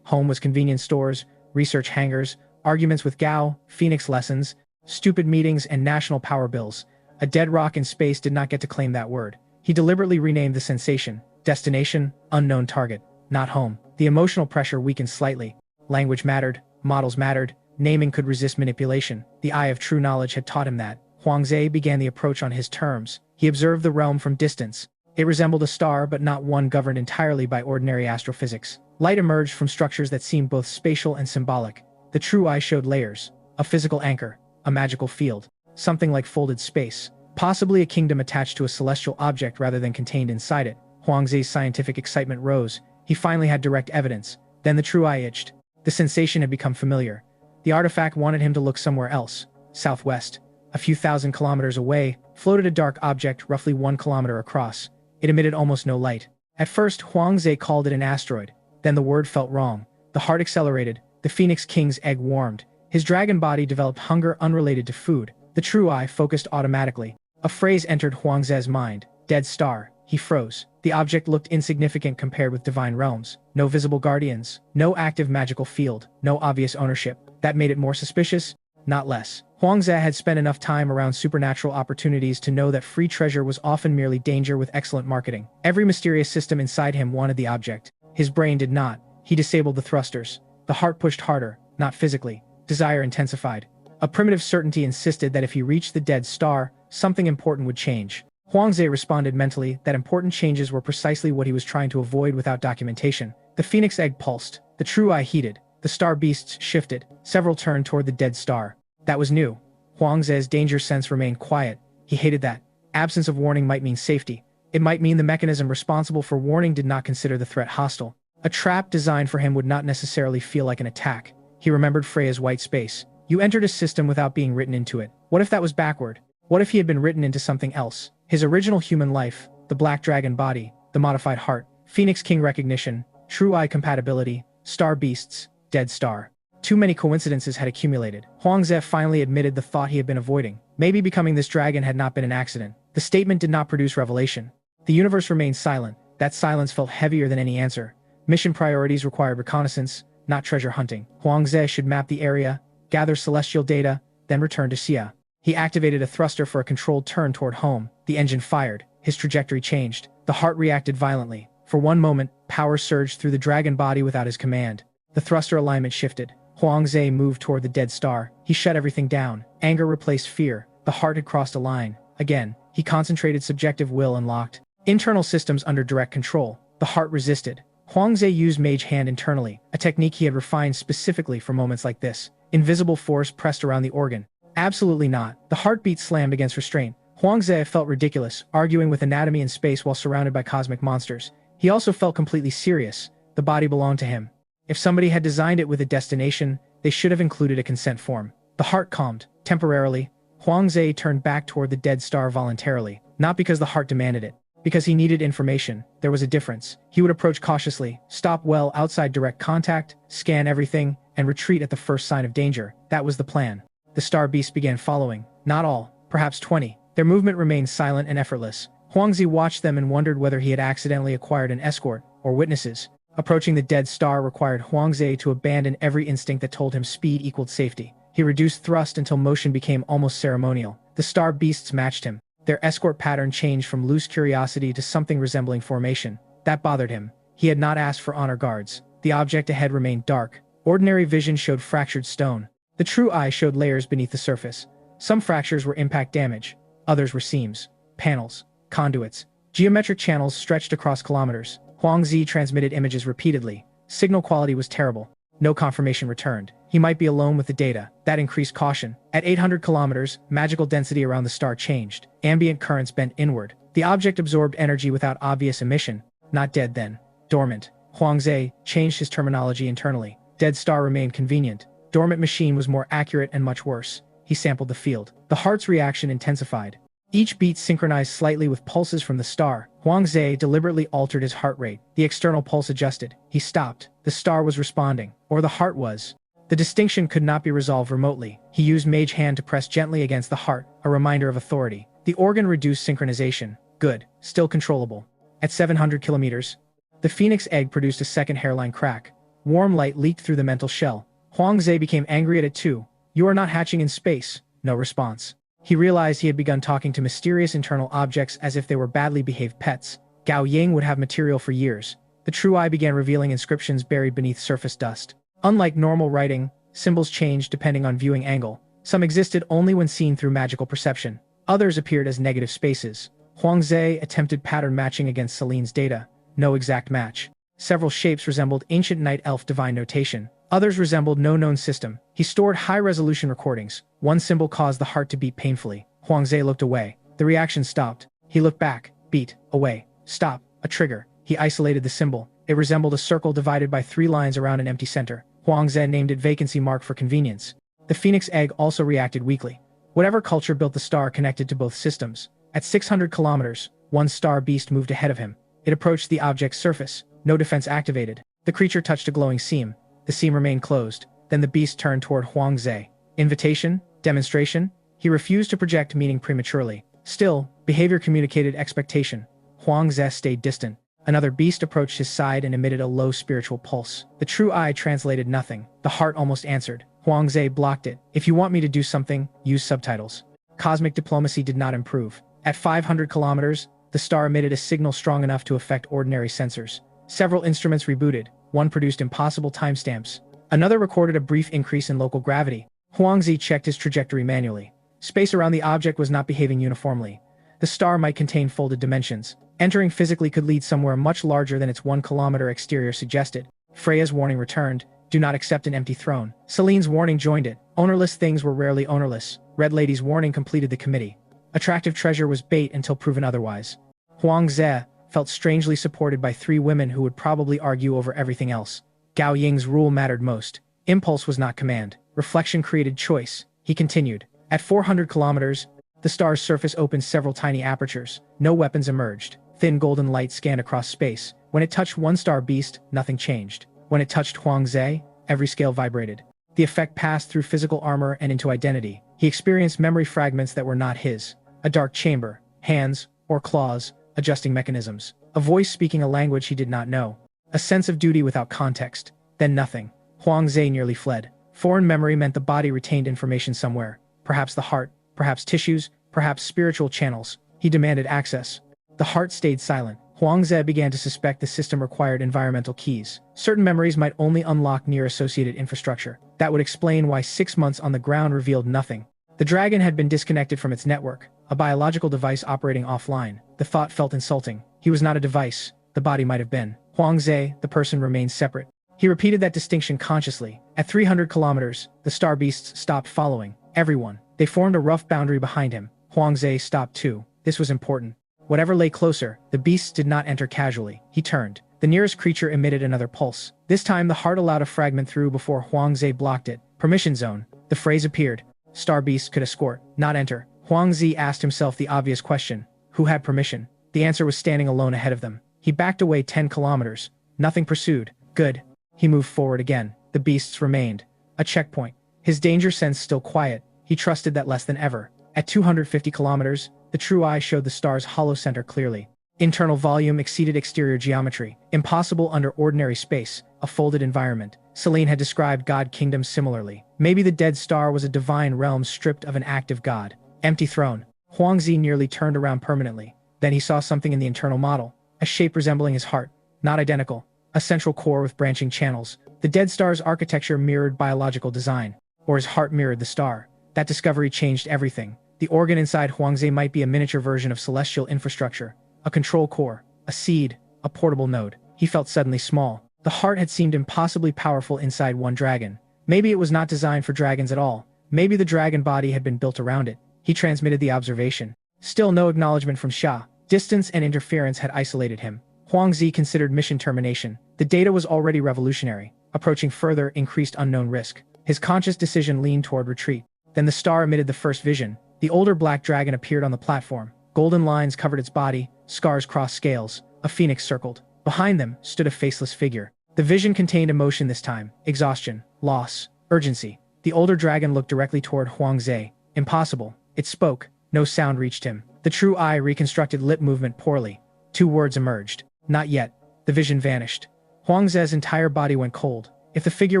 Home was convenience stores, research hangars, arguments with Gao, Phoenix lessons, stupid meetings, and national power bills. A dead rock in space did not get to claim that word. He deliberately renamed the sensation. Destination, unknown target. Not home. The emotional pressure weakened slightly. Language mattered. Models mattered. Naming could resist manipulation. The eye of true knowledge had taught him that. Huangze began the approach on his terms. He observed the realm from distance. It resembled a star, but not one governed entirely by ordinary astrophysics. Light emerged from structures that seemed both spatial and symbolic. The true eye showed layers. A physical anchor. A magical field. Something like folded space. Possibly a kingdom attached to a celestial object rather than contained inside it. Huangze's scientific excitement rose. He finally had direct evidence. Then the true eye itched. The sensation had become familiar. The artifact wanted him to look somewhere else. Southwest. A few thousand kilometers away, floated a dark object roughly 1 kilometer across. It emitted almost no light. At first, Huangze called it an asteroid. Then the word felt wrong. The heart accelerated. The Phoenix King's egg warmed. His dragon body developed hunger unrelated to food. The true eye focused automatically. A phrase entered Huangze's mind. Dead star. He froze. The object looked insignificant compared with divine realms. No visible guardians. No active magical field. No obvious ownership. That made it more suspicious, not less. Huangze had spent enough time around supernatural opportunities to know that free treasure was often merely danger with excellent marketing. Every mysterious system inside him wanted the object. His brain did not. He disabled the thrusters. The heart pushed harder. not physically. Desire intensified. A primitive certainty insisted that if he reached the dead star, something important would change. Huangze responded mentally that important changes were precisely what he was trying to avoid without documentation. The phoenix egg pulsed. The true eye heated. The star beasts shifted. Several turned toward the dead star. That was new. Huangze's danger sense remained quiet. He hated that. Absence of warning might mean safety. It might mean the mechanism responsible for warning did not consider the threat hostile. A trap designed for him would not necessarily feel like an attack. He remembered Freya's white space. You entered a system without being written into it. What if that was backward? What if he had been written into something else? His original human life, the black dragon body, the modified heart, Phoenix King recognition, true eye compatibility, star beasts, dead star. Too many coincidences had accumulated. Huangze finally admitted the thought he had been avoiding. Maybe becoming this dragon had not been an accident. The statement did not produce revelation. The universe remained silent. That silence felt heavier than any answer. Mission priorities required reconnaissance, not treasure hunting. Huangze should map the area, gather celestial data, then return to Xia. He activated a thruster for a controlled turn toward home. The engine fired. His trajectory changed. The heart reacted violently. For one moment, power surged through the dragon body without his command. The thruster alignment shifted. Huangze moved toward the dead star. He shut everything down. Anger replaced fear. The heart had crossed a line. Again, he concentrated subjective will and locked internal systems under direct control. The heart resisted. Huangze used Mage Hand internally, a technique he had refined specifically for moments like this. Invisible force pressed around the organ. Absolutely not. The heartbeat slammed against restraint. Huangze felt ridiculous, arguing with anatomy in space while surrounded by cosmic monsters. He also felt completely serious. The body belonged to him. If somebody had designed it with a destination, they should have included a consent form. The heart calmed. Temporarily, Huangze turned back toward the dead star voluntarily, not because the heart demanded it. Because he needed information. There was a difference. He would approach cautiously, stop well outside direct contact, scan everything, and retreat at the first sign of danger. That was the plan. The star beasts began following. Not all, perhaps 20. Their movement remained silent and effortless. Huangzi watched them and wondered whether he had accidentally acquired an escort, or witnesses. Approaching the dead star required Huangzi to abandon every instinct that told him speed equaled safety. He reduced thrust until motion became almost ceremonial. The star beasts matched him. Their escort pattern changed from loose curiosity to something resembling formation. That bothered him. He had not asked for honor guards. The object ahead remained dark. Ordinary vision showed fractured stone. The true eye showed layers beneath the surface. Some fractures were impact damage. Others were seams, panels, conduits. Geometric channels stretched across kilometers. Huangzi transmitted images repeatedly. Signal quality was terrible. No confirmation returned. He might be alone with the data. That increased caution. At 800 kilometers, magical density around the star changed. Ambient currents bent inward. The object absorbed energy without obvious emission. Not dead then. Dormant. Huangze changed his terminology internally. Dead star remained convenient. Dormant machine was more accurate and much worse. He sampled the field. The heart's reaction intensified. Each beat synchronized slightly with pulses from the star. Huangze deliberately altered his heart rate. The external pulse adjusted. He stopped. The star was responding. Or the heart was. The distinction could not be resolved remotely. He used Mage Hand to press gently against the heart, a reminder of authority. The organ reduced synchronization. Good. Still controllable. At 700 kilometers, the phoenix egg produced a second hairline crack. Warm light leaked through the mental shell. Huangze became angry at it too. You are not hatching in space. No response. He realized he had begun talking to mysterious internal objects as if they were badly behaved pets. Gao Ying would have material for years. The true eye began revealing inscriptions buried beneath surface dust. Unlike normal writing, symbols changed depending on viewing angle. Some existed only when seen through magical perception. Others appeared as negative spaces. Huangze attempted pattern matching against Celine's data. No exact match. Several shapes resembled ancient night elf divine notation. Others resembled no known system. He stored high-resolution recordings. One symbol caused the heart to beat painfully. Huangze looked away. The reaction stopped. He looked back. Beat. Away. Stop. A trigger. He isolated the symbol. It resembled a circle divided by 3 lines around an empty center. Huangze named it vacancy mark for convenience. The phoenix egg also reacted weakly. Whatever culture built the star connected to both systems. At 600 kilometers, one star beast moved ahead of him. It approached the object's surface. No defense activated. The creature touched a glowing seam. The seam remained closed. Then the beast turned toward Huangze. Invitation? Demonstration? He refused to project meaning prematurely. Still, behavior communicated expectation. Huangze stayed distant. Another beast approached his side and emitted a low spiritual pulse. The true eye translated nothing. The heart almost answered. Huangze blocked it. If you want me to do something, use subtitles. Cosmic diplomacy did not improve. At 500 kilometers, the star emitted a signal strong enough to affect ordinary sensors. Several instruments rebooted. One produced impossible timestamps. Another recorded a brief increase in local gravity. Huangzi checked his trajectory manually. Space around the object was not behaving uniformly. The star might contain folded dimensions. Entering physically could lead somewhere much larger than its 1-kilometer exterior suggested. Freya's warning returned. Do not accept an empty throne. Celine's warning joined it. Ownerless things were rarely ownerless. Red Lady's warning completed the committee. Attractive treasure was bait until proven otherwise. Huangzi felt strangely supported by 3 women who would probably argue over everything else. Gao Ying's rule mattered most. Impulse was not command. Reflection created choice. He continued. At 400 kilometers, the star's surface opened several tiny apertures. No weapons emerged. Thin golden light scanned across space. When it touched one star beast, nothing changed. When it touched Huangzi, every scale vibrated. The effect passed through physical armor and into identity. He experienced memory fragments that were not his. A dark chamber, hands, or claws, adjusting mechanisms. A voice speaking a language he did not know. A sense of duty without context. Then nothing. Huangzi nearly fled. Foreign memory meant the body retained information somewhere. Perhaps the heart, perhaps tissues, perhaps spiritual channels. He demanded access. The heart stayed silent. Huangzi began to suspect the system required environmental keys. Certain memories might only unlock near-associated infrastructure. That would explain why 6 months on the ground revealed nothing. The dragon had been disconnected from its network, a biological device operating offline. The thought felt insulting. He was not a device. The body might have been. Huangzi, the person, remained separate. He repeated that distinction consciously. At 300 kilometers, the star beasts stopped following everyone. They formed a rough boundary behind him. Huangzi stopped too. This was important. Whatever lay closer, the beasts did not enter casually. He turned. The nearest creature emitted another pulse. This time the heart allowed a fragment through before Huangzi blocked it. Permission zone. The phrase appeared. Star beasts could escort, not enter. Huangzi asked himself the obvious question. Who had permission? The answer was standing alone ahead of them. He backed away 10 kilometers. Nothing pursued. Good. He moved forward again. The beasts remained. A checkpoint. His danger sense still quiet. He trusted that less than ever. At 250 kilometers, the true eye showed the star's hollow center clearly. Internal volume exceeded exterior geometry. Impossible under ordinary space. A folded environment. Celine had described God kingdoms similarly. Maybe the dead star was a divine realm stripped of an active god. Empty throne. Huangzi nearly turned around permanently. Then he saw something in the internal model. A shape resembling his heart. Not identical. A central core with branching channels. The dead star's architecture mirrored biological design. Or his heart mirrored the star. That discovery changed everything. The organ inside Huangzi might be a miniature version of celestial infrastructure. A control core. A seed. A portable node. He felt suddenly small. The heart had seemed impossibly powerful inside one dragon. Maybe it was not designed for dragons at all. Maybe the dragon body had been built around it. He transmitted the observation. Still no acknowledgement from Xia. Distance and interference had isolated him. Huangzi considered mission termination. The data was already revolutionary. Approaching further increased unknown risk. His conscious decision leaned toward retreat. Then the star emitted the first vision. The older black dragon appeared on the platform. Golden lines covered its body. Scars crossed scales. A phoenix circled. Behind them stood a faceless figure. The vision contained emotion this time. Exhaustion. Loss. Urgency. The older dragon looked directly toward Huangzi. Impossible. It spoke. No sound reached him. The true eye reconstructed lip movement poorly. 2 words emerged. Not yet. The vision vanished. Huangzi's entire body went cold. If the figure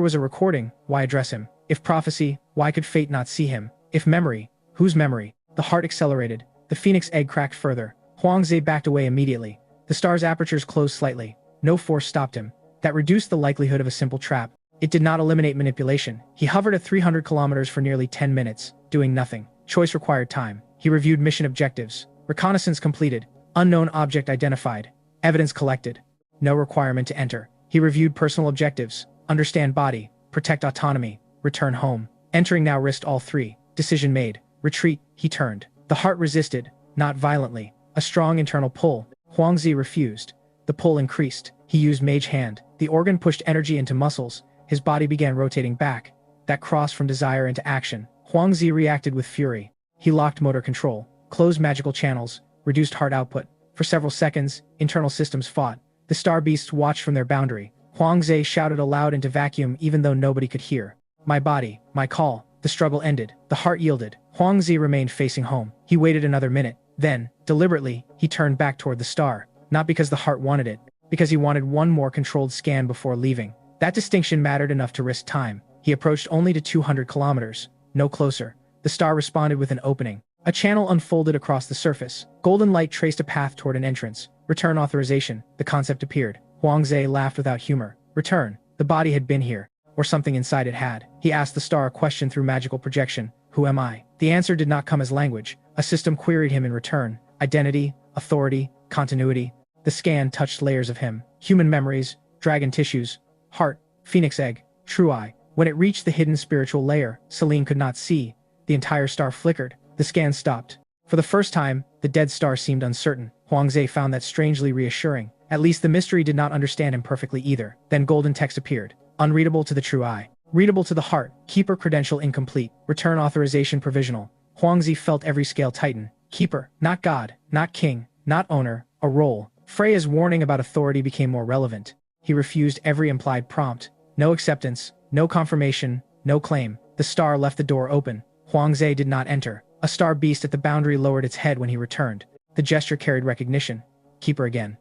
was a recording, why address him? If prophecy, why could fate not see him? If memory, whose memory? The heart accelerated. The phoenix egg cracked further. Huangzi backed away immediately. The star's apertures closed slightly. No force stopped him. That reduced the likelihood of a simple trap. It did not eliminate manipulation. He hovered at 300 kilometers for nearly 10 minutes, doing nothing. Choice required time. He reviewed mission objectives. Reconnaissance completed. Unknown object identified. Evidence collected. No requirement to enter. He reviewed personal objectives. Understand body. Protect autonomy. Return home. Entering now risked all 3. Decision made. Retreat. He turned. The heart resisted. Not violently. A strong internal pull. Huangzi refused. The pull increased. He used mage hand. The organ pushed energy into muscles. His body began rotating back. That crossed from desire into action. Huangzi reacted with fury. He locked motor control. Closed magical channels. Reduced heart output. For several seconds, internal systems fought. The star beasts watched from their boundary. Huangzi shouted aloud into vacuum even though nobody could hear. My body, my call. The struggle ended. The heart yielded. Huangzi remained facing home. He waited another minute. Then, deliberately, he turned back toward the star. Not because the heart wanted it, because he wanted one more controlled scan before leaving. That distinction mattered enough to risk time. He approached only to 200 kilometers. No closer. The star responded with an opening. A channel unfolded across the surface. Golden light traced a path toward an entrance. Return authorization. The concept appeared. Huangzi laughed without humor. Return. The body had been here. or something inside it had. He asked the star a question through magical projection. Who am I? The answer did not come as language. A system queried him in return. Identity, authority, continuity. The scan touched layers of him. Human memories, dragon tissues, heart, phoenix egg, true eye. When it reached the hidden spiritual layer, Celine could not see. The entire star flickered. The scan stopped. For the first time, the dead star seemed uncertain. Huangze found that strangely reassuring. At least the mystery did not understand him perfectly either. Then golden text appeared. Unreadable to the true eye. Readable to the heart. Keeper credential incomplete. Return authorization provisional. Huangzi felt every scale tighten. Keeper, not god, not king, not owner, a role. Freya's warning about authority became more relevant. He refused every implied prompt. No acceptance, no confirmation, no claim. The star left the door open. Huangze did not enter. A star beast at the boundary lowered its head when he returned. The gesture carried recognition. Keeper again.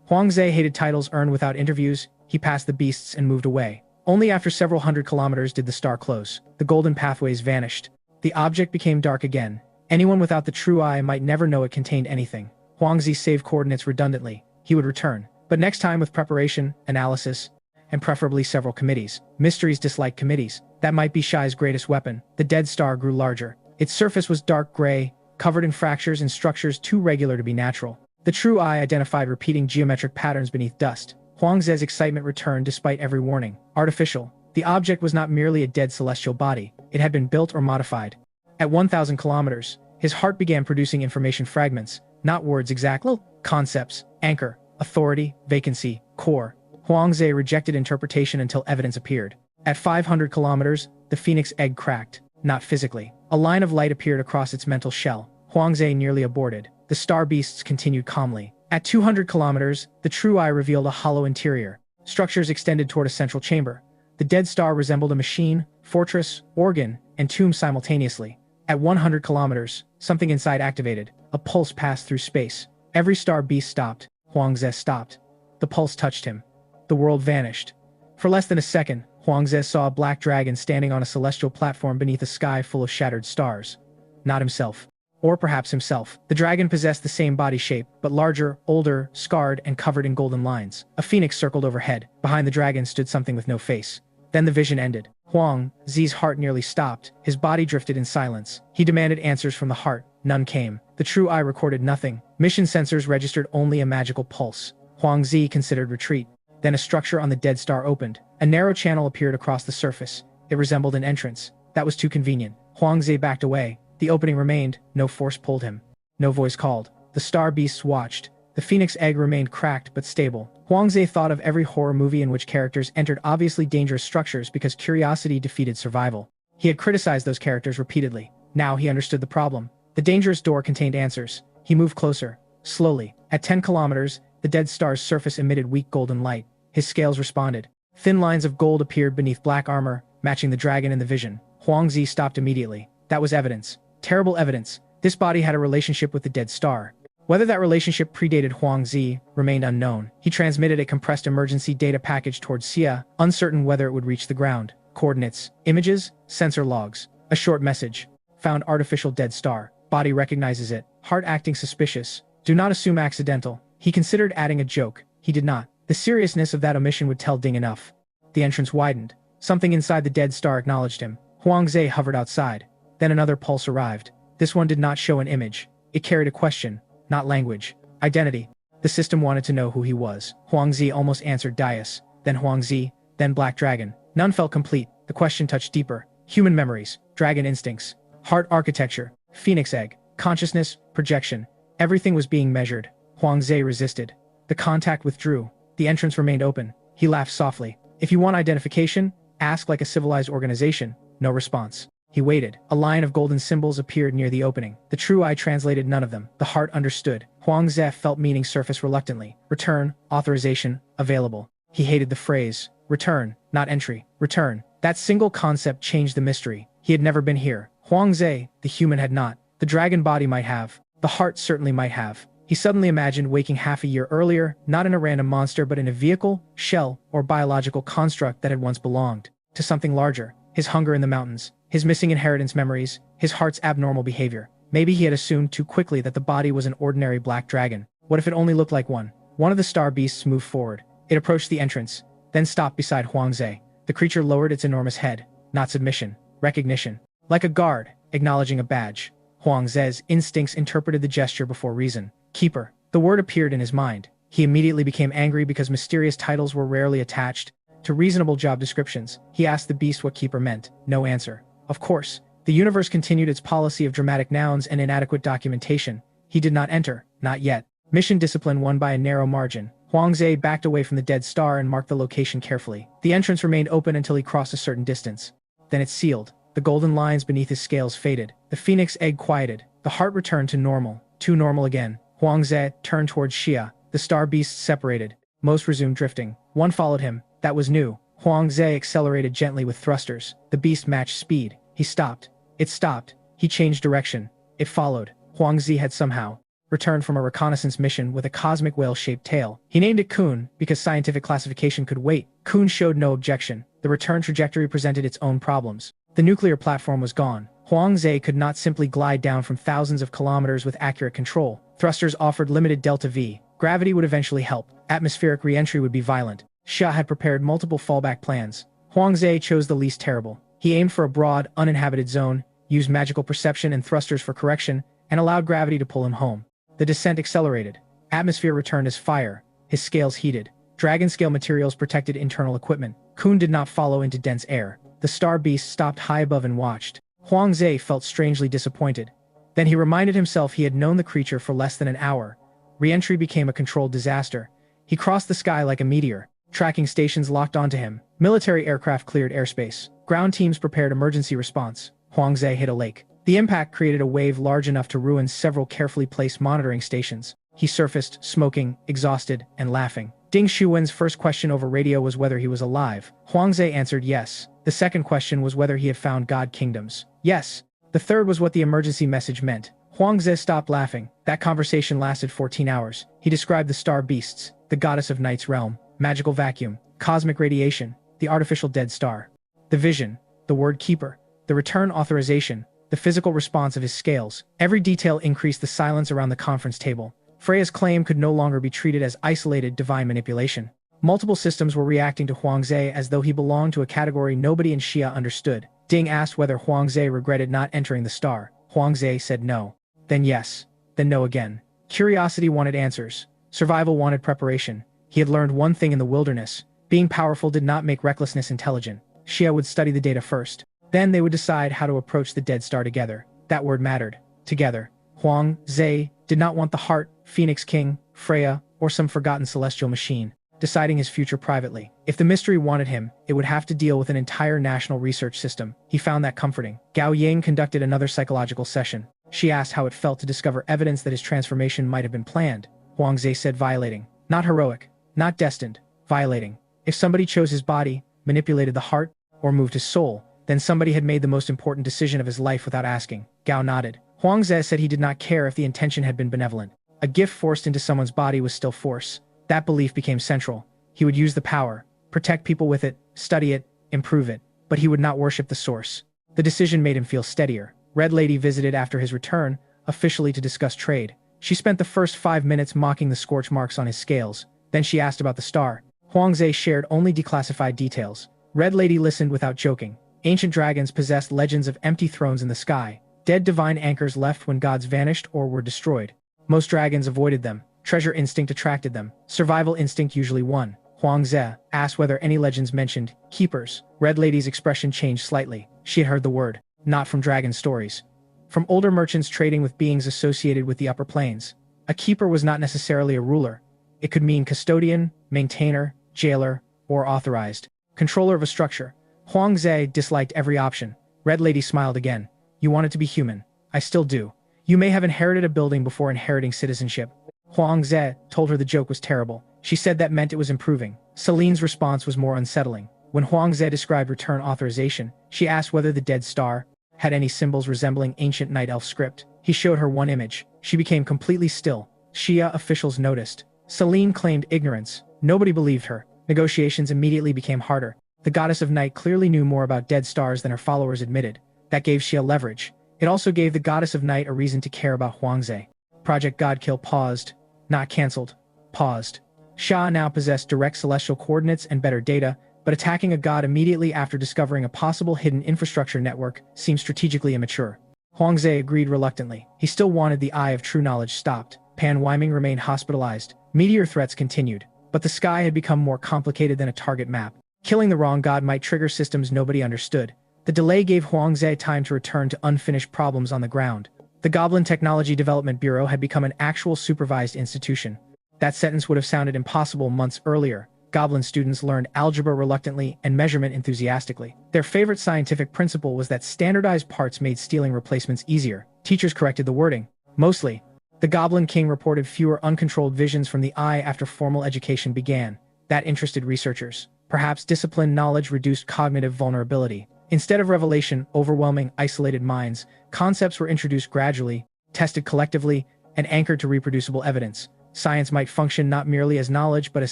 Huangze hated titles earned without interviews. He passed the beasts and moved away. Only after several hundred kilometers did the star close. The golden pathways vanished. The object became dark again. Anyone without the true eye might never know it contained anything. Huangzi saved coordinates redundantly. He would return, but next time with preparation, analysis, and preferably several committees. Mysteries dislike committees. That might be Shai's greatest weapon. The dead star grew larger. Its surface was dark gray, covered in fractures and structures too regular to be natural. The true eye identified repeating geometric patterns beneath dust. Huangze's excitement returned despite every warning. Artificial. The object was not merely a dead celestial body. It had been built or modified. At 1,000 kilometers, his heart began producing information fragments, not words exactly, concepts, anchor, authority, vacancy, core. Huangze rejected interpretation until evidence appeared. At 500 kilometers, the phoenix egg cracked, not physically. A line of light appeared across its mental shell. Huangze nearly aborted. The star beasts continued calmly. At 200 kilometers, the true eye revealed a hollow interior. Structures extended toward a central chamber. The dead star resembled a machine, fortress, organ, and tomb simultaneously. At 100 kilometers, something inside activated. A pulse passed through space. Every star beast stopped. Huangze stopped. The pulse touched him. The world vanished. For less than a second, Huangze saw a black dragon standing on a celestial platform beneath a sky full of shattered stars. Not himself. Or perhaps himself. The dragon possessed the same body shape, but larger, older, scarred, and covered in golden lines. A phoenix circled overhead. Behind the dragon stood something with no face. Then the vision ended. Huang Zi's heart nearly stopped. His body drifted in silence. He demanded answers from the heart. None came. The true eye recorded nothing. Mission sensors registered only a magical pulse. Huang Zi considered retreat. Then a structure on the dead star opened. A narrow channel appeared across the surface. It resembled an entrance. That was too convenient. Huang Zi backed away. The opening remained. No force pulled him. No voice called. The star beasts watched. The phoenix egg remained cracked but stable. Huangze thought of every horror movie in which characters entered obviously dangerous structures because curiosity defeated survival. He had criticized those characters repeatedly. Now he understood the problem. The dangerous door contained answers. He moved closer. Slowly. At 10 kilometers, the dead star's surface emitted weak golden light. His scales responded. Thin lines of gold appeared beneath black armor, matching the dragon in the vision. Huangzi stopped immediately. That was evidence. Terrible evidence. This body had a relationship with the dead star. Whether that relationship predated Huangzi remained unknown. He transmitted a compressed emergency data package towards Xia, uncertain whether it would reach the ground. Coordinates, images, sensor logs. A short message. Found artificial dead star. Body recognizes it. Heart acting suspicious. Do not assume accidental. He considered adding a joke. He did not. The seriousness of that omission would tell Ding enough. The entrance widened. Something inside the dead star acknowledged him. Huangze hovered outside. Then another pulse arrived. This one did not show an image. It carried a question. Not language. Identity. The system wanted to know who he was. Huangzi almost answered Dais. Then Huangzi. Then Black Dragon. None felt complete. The question touched deeper. Human memories. Dragon instincts. Heart architecture. Phoenix egg. Consciousness. Projection. Everything was being measured. Huangzi resisted. The contact withdrew. The entrance remained open. He laughed softly. If you want identification, ask like a civilized organization. No response. He waited. A line of golden symbols appeared near the opening. The true eye translated none of them. The heart understood. Huangze felt meaning surface reluctantly. Return, authorization, available. He hated the phrase, return, not entry. Return. That single concept changed the mystery. He had never been here. Huangze, the human, had not. The dragon body might have. The heart certainly might have. He suddenly imagined waking half a year earlier, not in a random monster but in a vehicle, shell, or biological construct that had once belonged to something larger. His hunger in the mountains. His missing inheritance memories, his heart's abnormal behavior. Maybe he had assumed too quickly that the body was an ordinary black dragon. What if it only looked like one? One of the star beasts moved forward. It approached the entrance, then stopped beside Huangze. The creature lowered its enormous head. Not submission. Recognition. Like a guard, acknowledging a badge. Huang Ze's instincts interpreted the gesture before reason. Keeper. The word appeared in his mind. He immediately became angry because mysterious titles were rarely attached to reasonable job descriptions. He asked the beast what keeper meant. No answer. Of course. The universe continued its policy of dramatic nouns and inadequate documentation. He did not enter. Not yet. Mission discipline won by a narrow margin. Huang Ze backed away from the dead star and marked the location carefully. The entrance remained open until he crossed a certain distance. Then it sealed. The golden lines beneath his scales faded. The phoenix egg quieted. The heart returned to normal. Too normal again. Huang Ze turned towards Xia. The star beasts separated. Most resumed drifting. One followed him. That was new. Huang Ze accelerated gently with thrusters. The beast matched speed. He stopped. It stopped. He changed direction. It followed. Huang Ze had somehow returned from a reconnaissance mission with a cosmic whale-shaped tail. He named it Kun because scientific classification could wait. Kun showed no objection. The return trajectory presented its own problems. The nuclear platform was gone. Huang Ze could not simply glide down from thousands of kilometers with accurate control. Thrusters offered limited delta V. Gravity would eventually help. Atmospheric re-entry would be violent. Xia had prepared multiple fallback plans. Huang Ze chose the least terrible. He aimed for a broad, uninhabited zone, used magical perception and thrusters for correction, and allowed gravity to pull him home. The descent accelerated. Atmosphere returned as fire. His scales heated. Dragon-scale materials protected internal equipment. Kun did not follow into dense air. The star beast stopped high above and watched. Huang Ze felt strangely disappointed. Then he reminded himself he had known the creature for less than an hour. Re-entry became a controlled disaster. He crossed the sky like a meteor. Tracking stations locked onto him. Military aircraft cleared airspace. Ground teams prepared emergency response. Huang Ze hit a lake. The impact created a wave large enough to ruin several carefully placed monitoring stations. He surfaced, smoking, exhausted, and laughing. Ding Xuan's first question over radio was whether he was alive. Huang Ze answered yes. The second question was whether he had found God Kingdoms. Yes. The third was what the emergency message meant. Huang Ze stopped laughing. That conversation lasted 14 hours. He described the star beasts, the goddess of night's realm, magical vacuum, cosmic radiation, the artificial dead star. The vision, the word keeper, the return authorization, the physical response of his scales. Every detail increased the silence around the conference table. Freya's claim could no longer be treated as isolated divine manipulation. Multiple systems were reacting to Huang Ze as though he belonged to a category nobody in Xia understood. Ding asked whether Huang Ze regretted not entering the star. Huang Ze said no. Then yes. Then no again. Curiosity wanted answers. Survival wanted preparation. He had learned one thing in the wilderness. Being powerful did not make recklessness intelligent. Xia would study the data first. Then they would decide how to approach the dead star together. That word mattered. Together. Huang Ze did not want the heart, Phoenix King, Freya, or some forgotten celestial machine, deciding his future privately. If the mystery wanted him, it would have to deal with an entire national research system. He found that comforting. Gao Ying conducted another psychological session. She asked how it felt to discover evidence that his transformation might have been planned. Huang Ze said violating. Not heroic. Not destined. Violating. If somebody chose his body, manipulated the heart, or moved his soul, then somebody had made the most important decision of his life without asking. Gao nodded. Huang Ze said he did not care if the intention had been benevolent. A gift forced into someone's body was still force. That belief became central. He would use the power, protect people with it, study it, improve it, but he would not worship the source. The decision made him feel steadier. Red Lady visited after his return, officially to discuss trade. She spent the first 5 minutes mocking the scorch marks on his scales. Then she asked about the star. Huang Ze shared only declassified details. Red Lady listened without joking. Ancient dragons possessed legends of empty thrones in the sky. Dead divine anchors left when gods vanished or were destroyed. Most dragons avoided them. Treasure instinct attracted them. Survival instinct usually won. Huang Ze asked whether any legends mentioned keepers. Red Lady's expression changed slightly. She had heard the word. Not from dragon stories. From older merchants trading with beings associated with the upper planes. A keeper was not necessarily a ruler. It could mean custodian, maintainer, jailer, or authorized controller of a structure. Huang Ze disliked every option. Red Lady smiled again. You wanted to be human. I still do. You may have inherited a building before inheriting citizenship. Huang Ze told her the joke was terrible. She said that meant it was improving. Celine's response was more unsettling. When Huang Ze described return authorization, she asked whether the dead star had any symbols resembling ancient night elf script. He showed her one image. She became completely still. Xia officials noticed. Celine claimed ignorance. Nobody believed her. Negotiations immediately became harder. The goddess of night clearly knew more about dead stars than her followers admitted. That gave Xia leverage. It also gave the goddess of night a reason to care about Huang Ze. Project Godkill paused. Not cancelled. Paused. Xia now possessed direct celestial coordinates and better data, but attacking a god immediately after discovering a possible hidden infrastructure network seemed strategically immature. Huangze agreed reluctantly. He still wanted the Eye of True Knowledge stopped. Pan Weiming remained hospitalized. Meteor threats continued, but the sky had become more complicated than a target map. Killing the wrong god might trigger systems nobody understood. The delay gave Huangze time to return to unfinished problems on the ground. The Goblin Technology Development Bureau had become an actual supervised institution. That sentence would have sounded impossible months earlier. Goblin students learned algebra reluctantly and measurement enthusiastically. Their favorite scientific principle was that standardized parts made stealing replacements easier. Teachers corrected the wording. Mostly. The Goblin King reported fewer uncontrolled visions from the eye after formal education began. That interested researchers. Perhaps disciplined knowledge reduced cognitive vulnerability. Instead of revelation, overwhelming, isolated minds, concepts were introduced gradually, tested collectively, and anchored to reproducible evidence. Science might function not merely as knowledge but as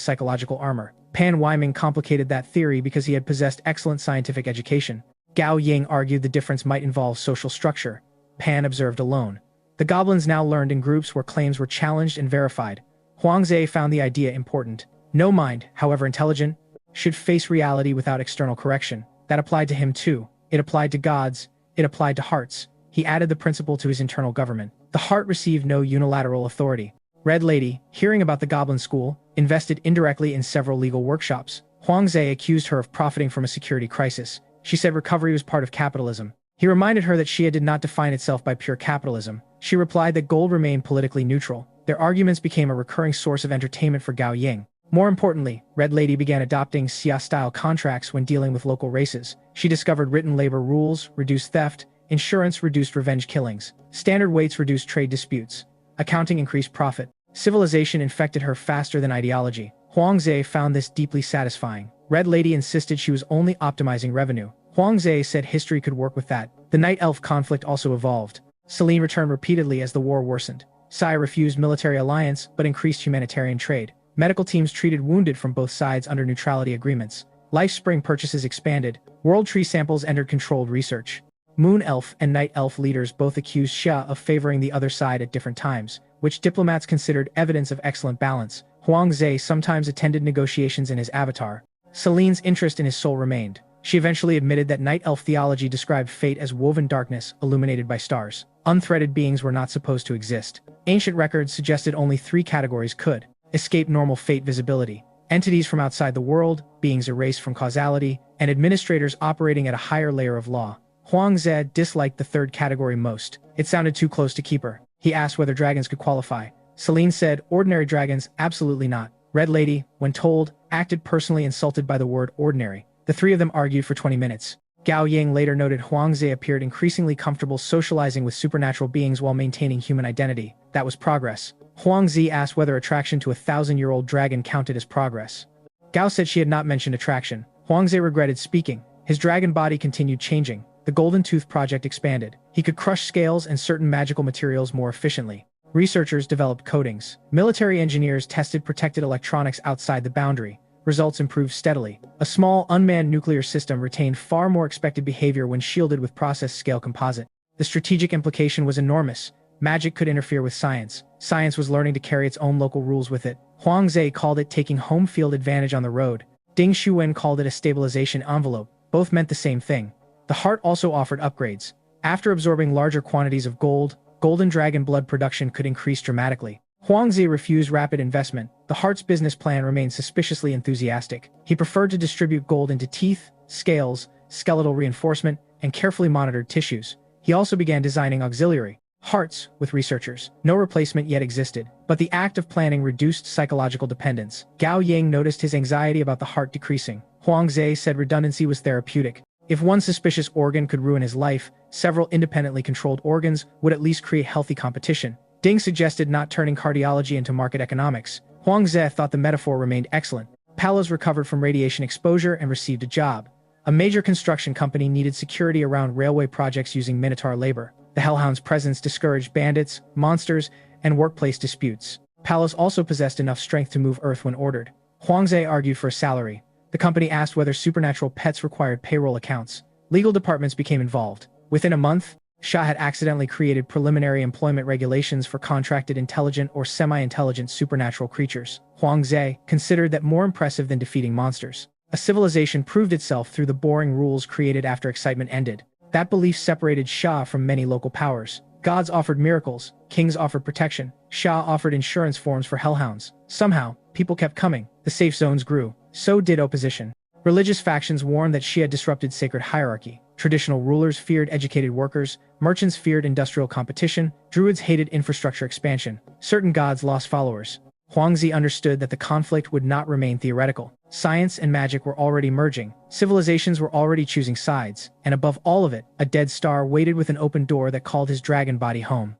psychological armor. Pan Weiming complicated that theory because he had possessed excellent scientific education. Gao Ying argued the difference might involve social structure. Pan observed alone. The goblins now learned in groups where claims were challenged and verified. Huangze found the idea important. No mind, however intelligent, should face reality without external correction. That applied to him too. It applied to gods. It applied to hearts. He added the principle to his internal government. The heart received no unilateral authority. Red Lady, hearing about the Goblin School, invested indirectly in several legal workshops. Huangze accused her of profiting from a security crisis. She said recovery was part of capitalism. He reminded her that Xia did not define itself by pure capitalism. She replied that gold remained politically neutral. Their arguments became a recurring source of entertainment for Gao Ying. More importantly, Red Lady began adopting Xia-style contracts when dealing with local races. She discovered written labor rules, reduced theft, insurance reduced revenge killings, standard weights reduced trade disputes, accounting increased profit. Civilization infected her faster than ideology. Huangze found this deeply satisfying. Red Lady insisted she was only optimizing revenue. Huangze said history could work with that. The Night-Elf conflict also evolved. Celine returned repeatedly as the war worsened. Sai refused military alliance but increased humanitarian trade. Medical teams treated wounded from both sides under neutrality agreements. Life Spring purchases expanded. World Tree samples entered controlled research. Moon Elf and Night Elf leaders both accused Xia of favoring the other side at different times, which diplomats considered evidence of excellent balance. Huangze sometimes attended negotiations in his avatar. Celine's interest in his soul remained. She eventually admitted that Night Elf theology described fate as woven darkness, illuminated by stars. Unthreaded beings were not supposed to exist. Ancient records suggested only 3 categories could escape normal fate visibility: entities from outside the world, beings erased from causality, and administrators operating at a higher layer of law. Huangze disliked the 3rd category most. It sounded too close to keep her. He asked whether dragons could qualify. Celine said, ordinary dragons, absolutely not. Red Lady, when told, acted personally insulted by the word ordinary. The 3 of them argued for 20 minutes. Gao Ying later noted Huangze appeared increasingly comfortable socializing with supernatural beings while maintaining human identity. That was progress. Huangzi asked whether attraction to a 1,000-year-old dragon counted as progress. Gao said she had not mentioned attraction. Huangze regretted speaking. His dragon body continued changing. The Golden Tooth project expanded. He could crush scales and certain magical materials more efficiently. Researchers developed coatings. Military engineers tested protected electronics outside the boundary. Results improved steadily. A small, unmanned nuclear system retained far more expected behavior when shielded with process-scale composite. The strategic implication was enormous. Magic could interfere with science. Science was learning to carry its own local rules with it. Huangze called it taking home field advantage on the road. Ding Xuwen called it a stabilization envelope. Both meant the same thing. The heart also offered upgrades. After absorbing larger quantities of gold, golden dragon blood production could increase dramatically. Huangzi refused rapid investment. The heart's business plan remained suspiciously enthusiastic. He preferred to distribute gold into teeth, scales, skeletal reinforcement, and carefully monitored tissues. He also began designing auxiliary hearts with researchers. No replacement yet existed, but the act of planning reduced psychological dependence. Gao Ying noticed his anxiety about the heart decreasing. Huangze said redundancy was therapeutic. If one suspicious organ could ruin his life, several independently controlled organs would at least create healthy competition. Ding suggested not turning cardiology into market economics. Huangze thought the metaphor remained excellent. Palos recovered from radiation exposure and received a job. A major construction company needed security around railway projects using Minotaur labor. The Hellhound's presence discouraged bandits, monsters, and workplace disputes. Palos also possessed enough strength to move Earth when ordered. Huangze argued for a salary. The company asked whether supernatural pets required payroll accounts. Legal departments became involved. Within a month, Xia had accidentally created preliminary employment regulations for contracted intelligent or semi-intelligent supernatural creatures. Huangze considered that more impressive than defeating monsters. A civilization proved itself through the boring rules created after excitement ended. That belief separated Sha from many local powers. Gods offered miracles, kings offered protection, Sha offered insurance forms for hellhounds. Somehow, people kept coming, the safe zones grew. So did opposition. Religious factions warned that she had disrupted sacred hierarchy. Traditional rulers feared educated workers, merchants feared industrial competition, druids hated infrastructure expansion. Certain gods lost followers. Huangzi understood that the conflict would not remain theoretical. Science and magic were already merging, civilizations were already choosing sides, and above all of it, a dead star waited with an open door that called his dragon body home.